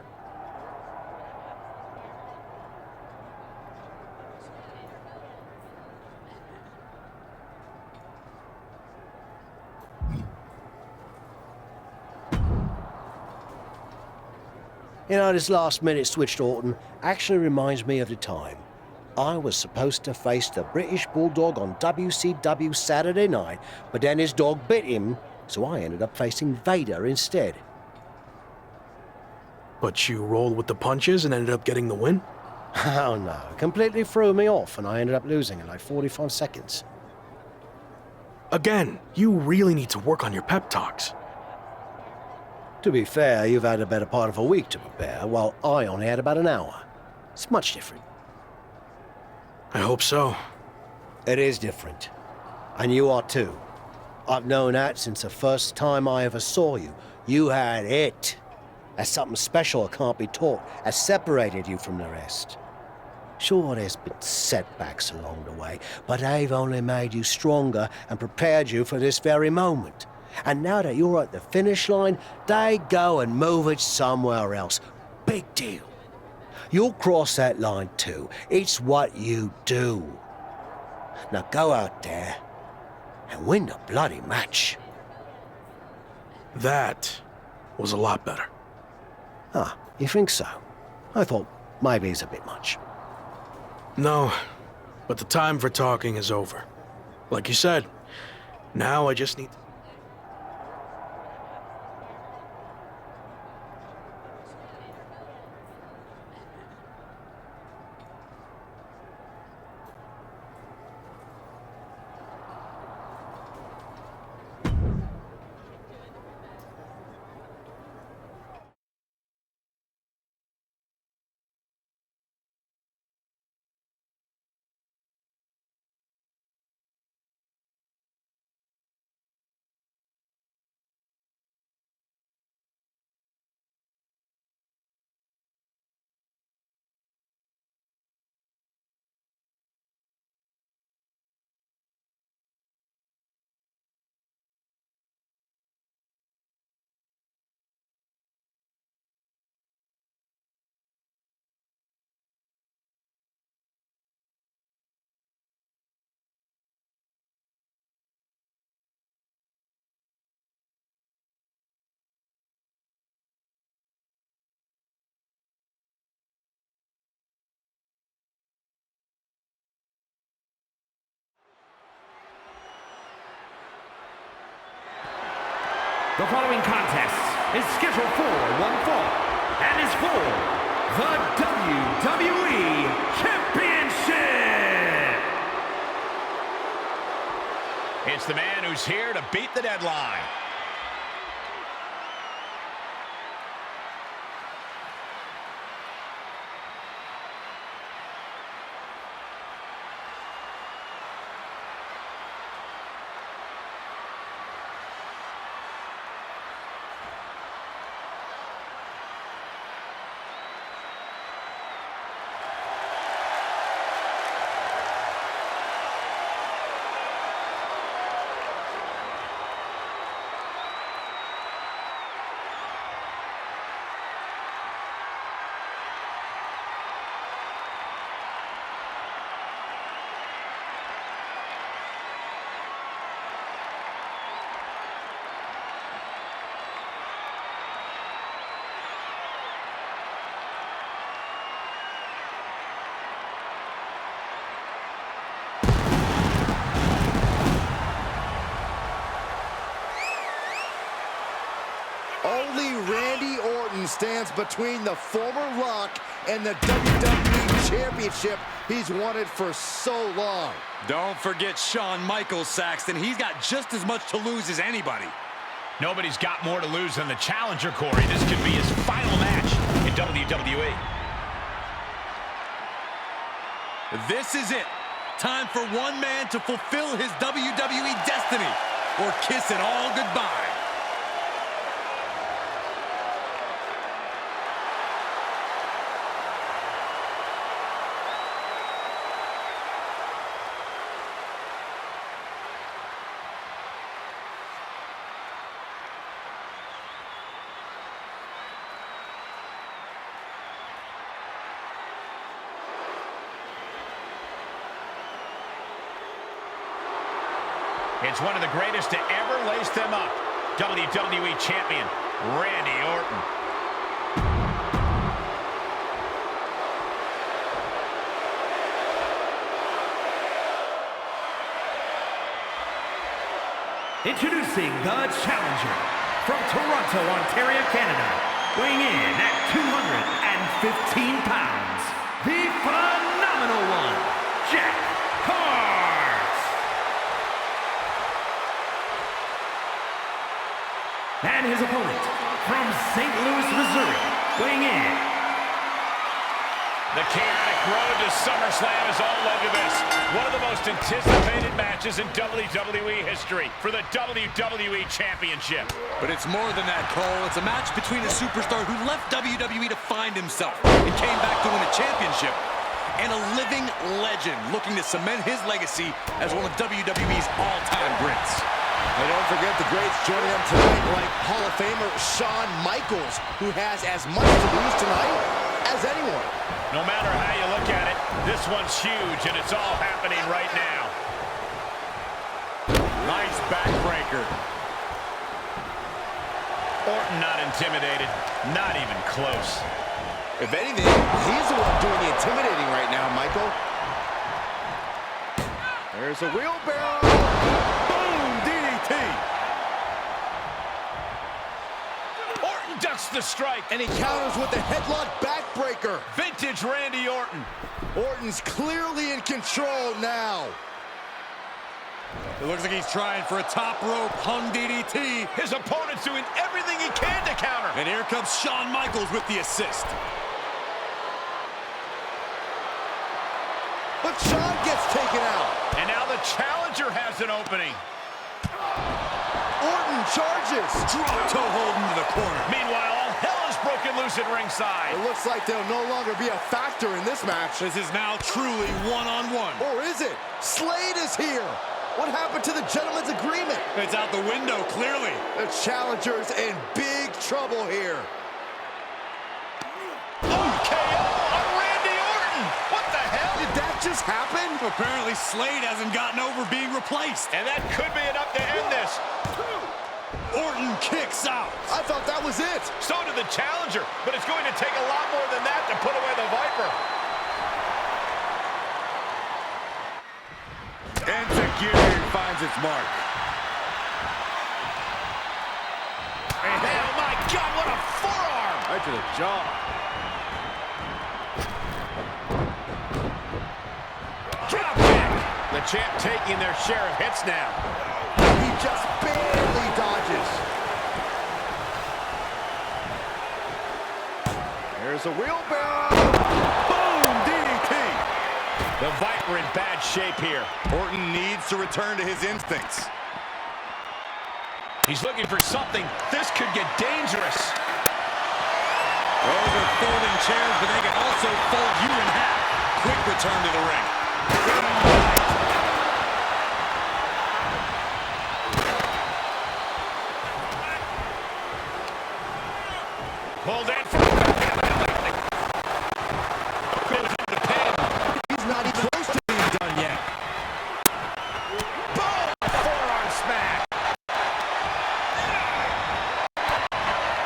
You know, this last-minute switch to Orton actually reminds me of the time I was supposed to face the British Bulldog on WCW Saturday night, but then his dog bit him, so I ended up facing Vader instead. But you rolled with the punches and ended up getting the win? Oh no, completely threw me off and I ended up losing in like 45 seconds. Again, you really need to work on your pep talks. To be fair, you've had a better part of a week to prepare, while I only had about an hour. It's much different. I hope so. It is different. And you are too. I've known that since the first time I ever saw you. You had it. That's something special that can't be taught, has separated you from the rest. Sure, there's been setbacks along the way, but they've only made you stronger and prepared you for this very moment. And now that you're at the finish line, they go and move it somewhere else. Big deal. You'll cross that line too. It's what you do. Now go out there and win the bloody match. That was a lot better. Ah, you think so? I thought maybe it's a bit much. No, but the time for talking is over. Like you said, now I just need... The following contest is scheduled for one fall and is for the WWE Championship. It's the man who's here to beat the deadline. Randy Orton stands between the former Rock and the WWE Championship he's wanted for so long. Don't forget Shawn Michaels, Saxton. He's got just as much to lose as anybody. Nobody's got more to lose than the challenger, Corey. This could be his final match in WWE. This is it. Time for one man to fulfill his WWE destiny or kiss it all goodbye. It's one of the greatest to ever lace them up. WWE Champion, Randy Orton. Introducing the challenger from Toronto, Ontario, Canada, weighing in at 215 pounds, the phenomenal one, Jack Hart. And his opponent from St. Louis, Missouri, weighing in. The chaotic road to SummerSlam is all over this. One of the most anticipated matches in WWE history for the WWE Championship. But it's more than that, Cole. It's a match between a superstar who left WWE to find himself and came back to win a championship, and a living legend looking to cement his legacy as one of WWE's all-time greats. And don't forget the greats joining them tonight, like Hall of Famer Shawn Michaels, who has as much to lose tonight as anyone. No matter how you look at it, this one's huge, and it's all happening right now. Nice backbreaker. Orton not intimidated, not even close. If anything, he's the one doing the intimidating right now, Michael. There's a wheelbarrow. Boom, DDT. Orton ducks the strike. And he counters with the headlock backbreaker. Vintage Randy Orton. Orton's clearly in control now. It looks like he's trying for a top rope hung DDT. His opponent's doing everything he can to counter. And here comes Shawn Michaels with the assist. But Shawn gets taken out. And now the challenger has an opening. Orton charges. Drop toe hold into the corner. Meanwhile, all hell is broken loose at ringside. It looks like they'll no longer be a factor in this match. This is now truly one-on-one. Or is it? Slade is here. What happened to the gentleman's agreement? It's out the window, clearly. The challenger's in big trouble here. KO on Randy Orton. What the hell? Did that just happen? Apparently Slade hasn't gotten over being replaced. And that could be enough to end this. Orton kicks out. I thought that was it. So did the challenger, but it's going to take a lot more than that to put away the Viper. Enzuigiri finds its mark. Oh my God, what a forearm! Right to the jaw. Drop kick. The champ taking their share of hits now. He just barely dodges. There's a wheelbarrow. Boom, DDT. The Viper in bad shape here. Orton needs to return to his instincts. He's looking for something. This could get dangerous. Those are folding chairs, but they can also fold you in half. Quick return to the ring. Pulled in for He's not even close to being done yet. boom! Forearm smash.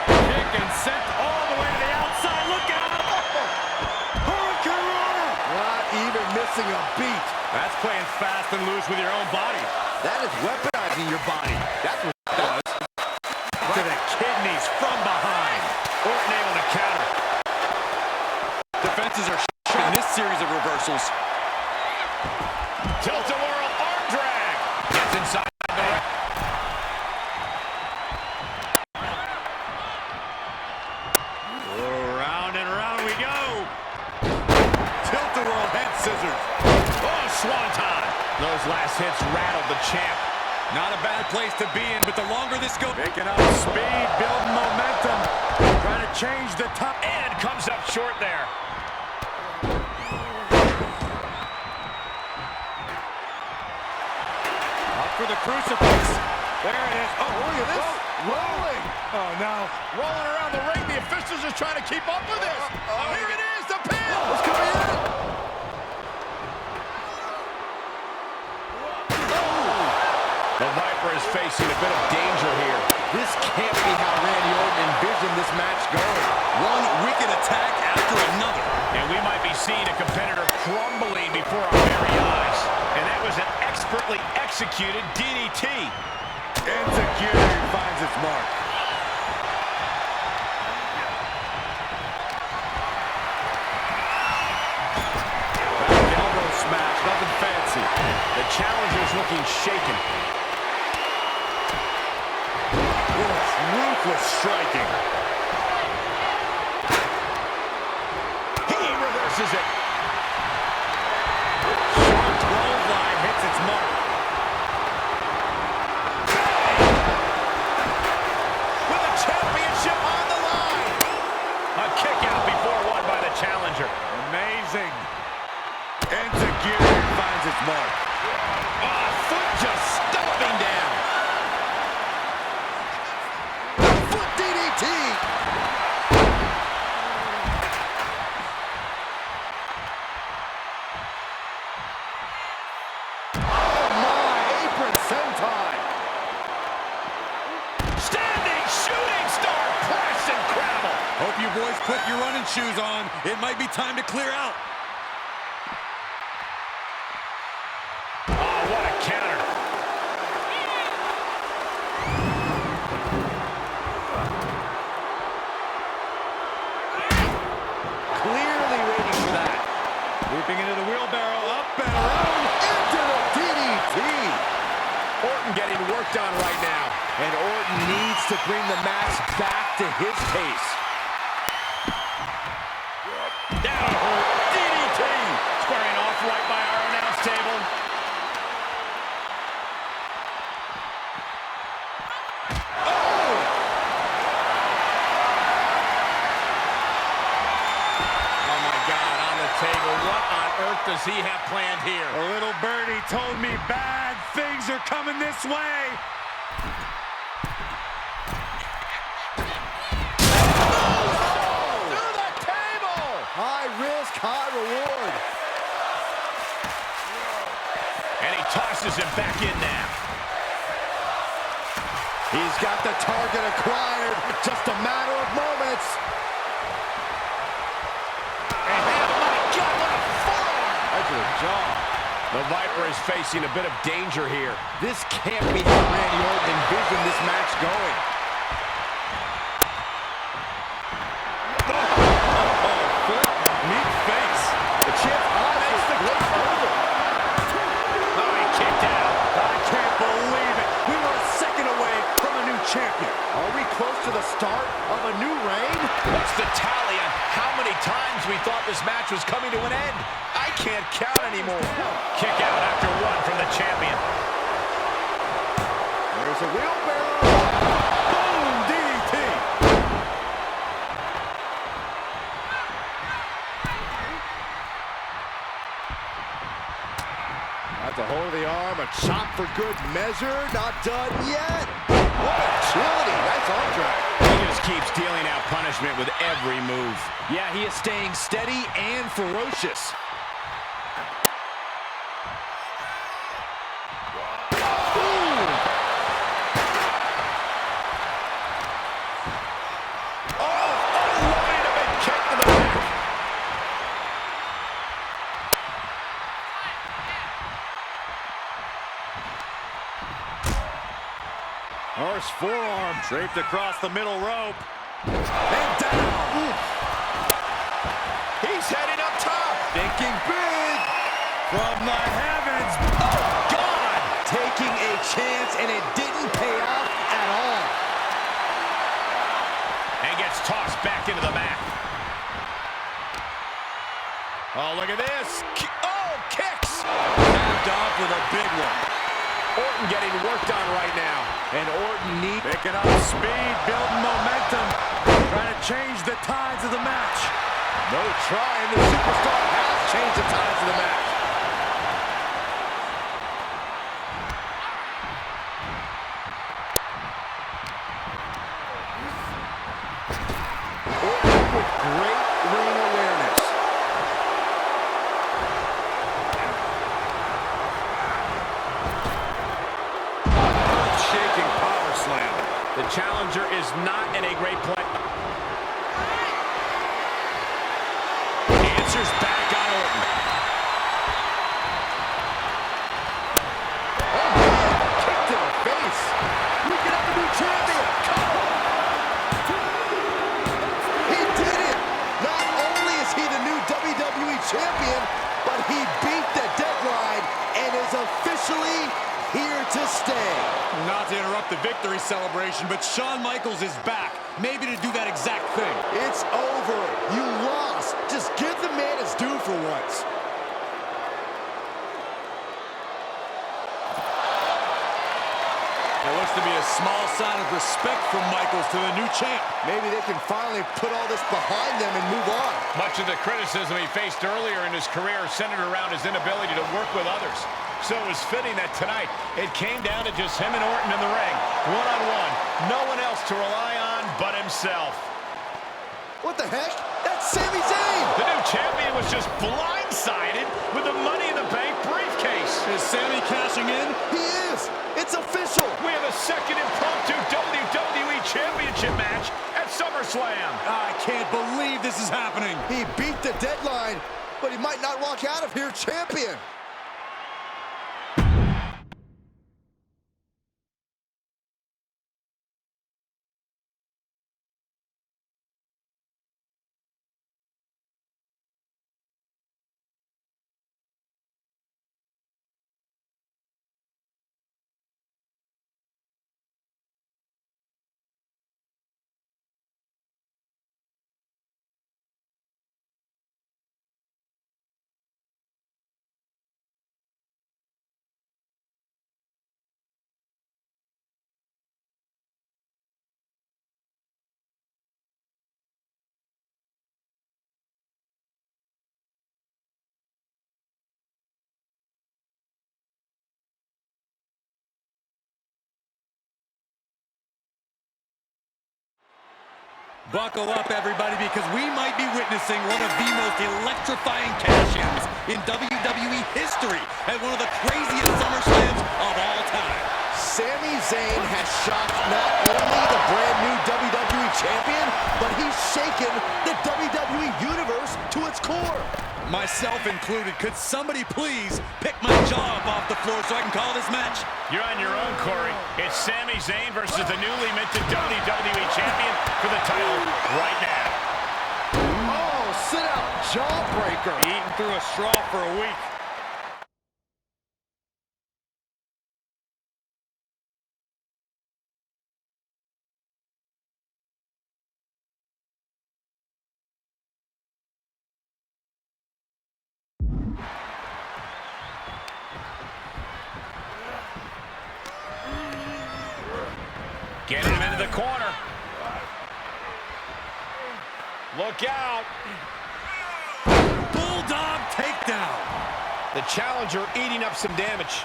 Kick and sent all the way to the outside. Look out! Hurricanrana! Not even missing a beat. That's playing fast and loose with your own body. That is weaponizing your body. That's what it does. To the kidneys from behind. Tilt-a-whirl arm drag. Gets inside the ring. Round and round we go. Tilt-a-whirl head scissors. Oh, swanton. Those last hits rattled the champ. Not a bad place to be in, but the longer this goes... Picking up speed, building momentum. Trying to change the top. And comes up short there. Up for the crucifix. There it is. Oh, Look at this. Rolling. Oh, now rolling around the ring. The officials are trying to keep up with this. Here it is, the pin. What's coming in? The Viper is facing a bit of danger here. This can't be how Randy Orton envisioned this match going. One wicked attack after another. And we might be seeing a competitor crumbling before our very eyes. And that was an expertly executed DDT. Insecurity finds its mark. Back elbow smash, nothing fancy. The challenger's looking shaken. Ruthless striking. He reverses it. Sharp clothesline hits its mark. With the championship on the line. A kick out before won by the challenger. Amazing. Insecurity finds its mark. Oh, foot just stomping down. DDT! Oh my, apron senton! Standing shooting star press incredible. Hope you boys put your running shoes on. It might be time to clear out. Oh, what a counter. Clearly waiting for that. Looping into the wheelbarrow, up and around. Into the DDT! Orton getting worked on right now. And Orton needs to bring the match back to his pace. Down hurt. DDT. Squaring off right by our announce table. Oh my God, on the table. What on earth does he have planned here? A little birdie told me bad things are coming this way. Through the table! High risk, high reward. And he tosses him back in now. He's got the target acquired. Just a matter of moments. And oh my God, what a forearm! Right to the jaw. The Viper is facing a bit of danger here. This can't be how Randy Orton envisioned this match going. Foot, meet face. The champ's eyes makes the great move. Oh, he kicked out. I can't believe it. We were a second away from a new champion. Are we close to the start of a new reign? What's the tally on how many times we thought this match was coming to an end? I can't count anymore. Kick out after one from the champion. There's a wheelbarrow. Boom, DDT. At the hold of the arm, a chop for good measure. Not done yet. What agility. Nice arm drag. He just keeps dealing out punishment with every move. Yeah, he is staying steady and ferocious. Horse forearm draped across the middle rope. And down. Ooh. He's heading up top. Thinking big. From the heavens Oh, look at this. Oh, kicks. Tapped off with a big one. Orton getting worked on right now. And Orton picking up speed, building momentum. Trying to change the tides of the match. No trying. The superstar has changed the tides of the match. Orton with great ring awareness. Earth-shaking power slam. The challenger is not in a great place. Answers back on Orton. Oh, man. Kick to the face. We can have a new champion. Come on. He did it. Not only is he the new WWE champion, but he beat the deadline and is officially here to stay. Not to interrupt the victory celebration, but Shawn Michaels is back. Maybe to do that exact thing. It's over. You lost. Just give the man his due for once. There looks to be a small sign of respect from Michaels to the new champ. Maybe they can finally put all this behind them and move on. Much of the criticism he faced earlier in his career centered around his inability to work with others. So it was fitting that tonight it came down to just him and Orton in the ring, one-on-one. No one else to rely on but himself. What the heck? That's Sami Zayn! The new champion was just blindsided with the Money in the Bank briefcase. Is Sami cashing in? He is! It's official! We have a second impromptu WWE Championship match at SummerSlam. I can't believe this is happening. He beat the deadline, but he might not walk out of here champion. Buckle up, everybody, because we might be witnessing one of the most electrifying cash-ins in WWE history at one of the craziest SummerSlams of all time. Sami Zayn has shocked not only the brand new WWE champion, but he's shaken the WWE Universe to its core. Myself included. Could somebody please pick my jaw up off the floor so I can call this match? You're on your own, Corey. It's Sami Zayn versus the newly minted WWE champion for the title right now. Oh, sit-out jawbreaker. Eating through a straw for a week. Getting him into the corner. Look out. Bulldog takedown. The challenger eating up some damage.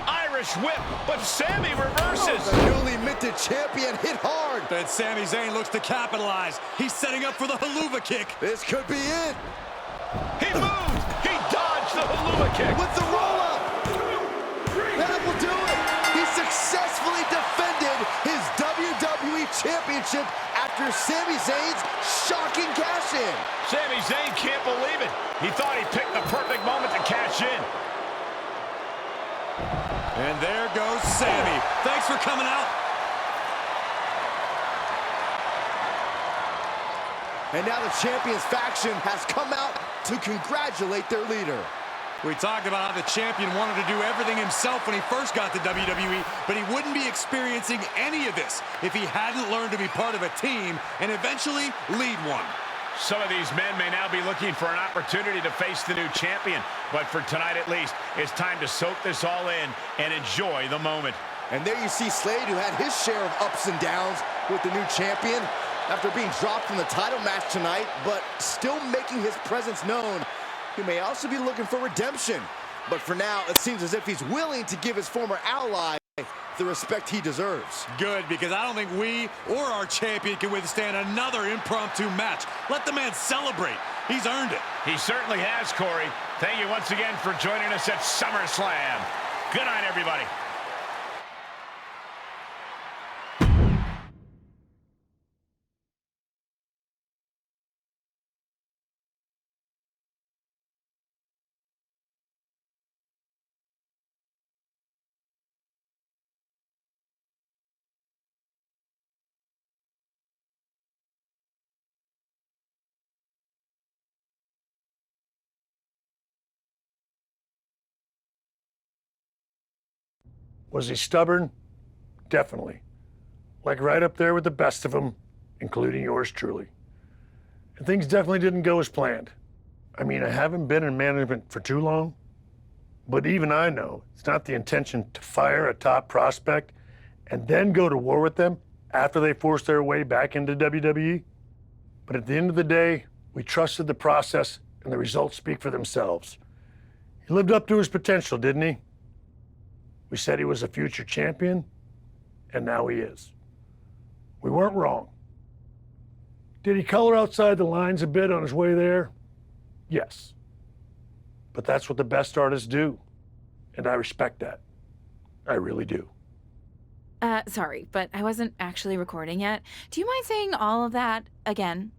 Irish whip, but Sami reverses. Oh, the newly minted champion hit hard. But Sami Zayn looks to capitalize. He's setting up for the haluva kick. This could be it. He moved. He dodged the haluva kick. With the roll-up. That will do it. He successfully defended his WWE Championship after Sami Zayn's shocking cash-in. Sami Zayn can't believe it. He thought he picked the perfect moment to cash in. And there goes Sami. Thanks for coming out. And now the Champions faction has come out to congratulate their leader. We talked about how the champion wanted to do everything himself when he first got to WWE, but he wouldn't be experiencing any of this if he hadn't learned to be part of a team and eventually lead one. Some of these men may now be looking for an opportunity to face the new champion, but for tonight at least, it's time to soak this all in and enjoy the moment. And there you see Slade, who had his share of ups and downs with the new champion after being dropped from the title match tonight, but still making his presence known. He may also be looking for redemption, but for now, it seems as if he's willing to give his former ally the respect he deserves. Good, because I don't think we or our champion can withstand another impromptu match. Let the man celebrate. He's earned it. He certainly has, Corey. Thank you once again for joining us at SummerSlam. Good night, everybody. Was he stubborn? Definitely. Like right up there with the best of them, including yours truly. And things definitely didn't go as planned. I mean, I haven't been in management for too long, but even I know it's not the intention to fire a top prospect and then go to war with them after they force their way back into WWE. But at the end of the day, we trusted the process and the results speak for themselves. He lived up to his potential, didn't he? We said he was a future champion, and now he is. We weren't wrong. Did he color outside the lines a bit on his way there? Yes. But that's what the best artists do, and I respect that. I really do. Sorry, but I wasn't actually recording yet. Do you mind saying all of that again?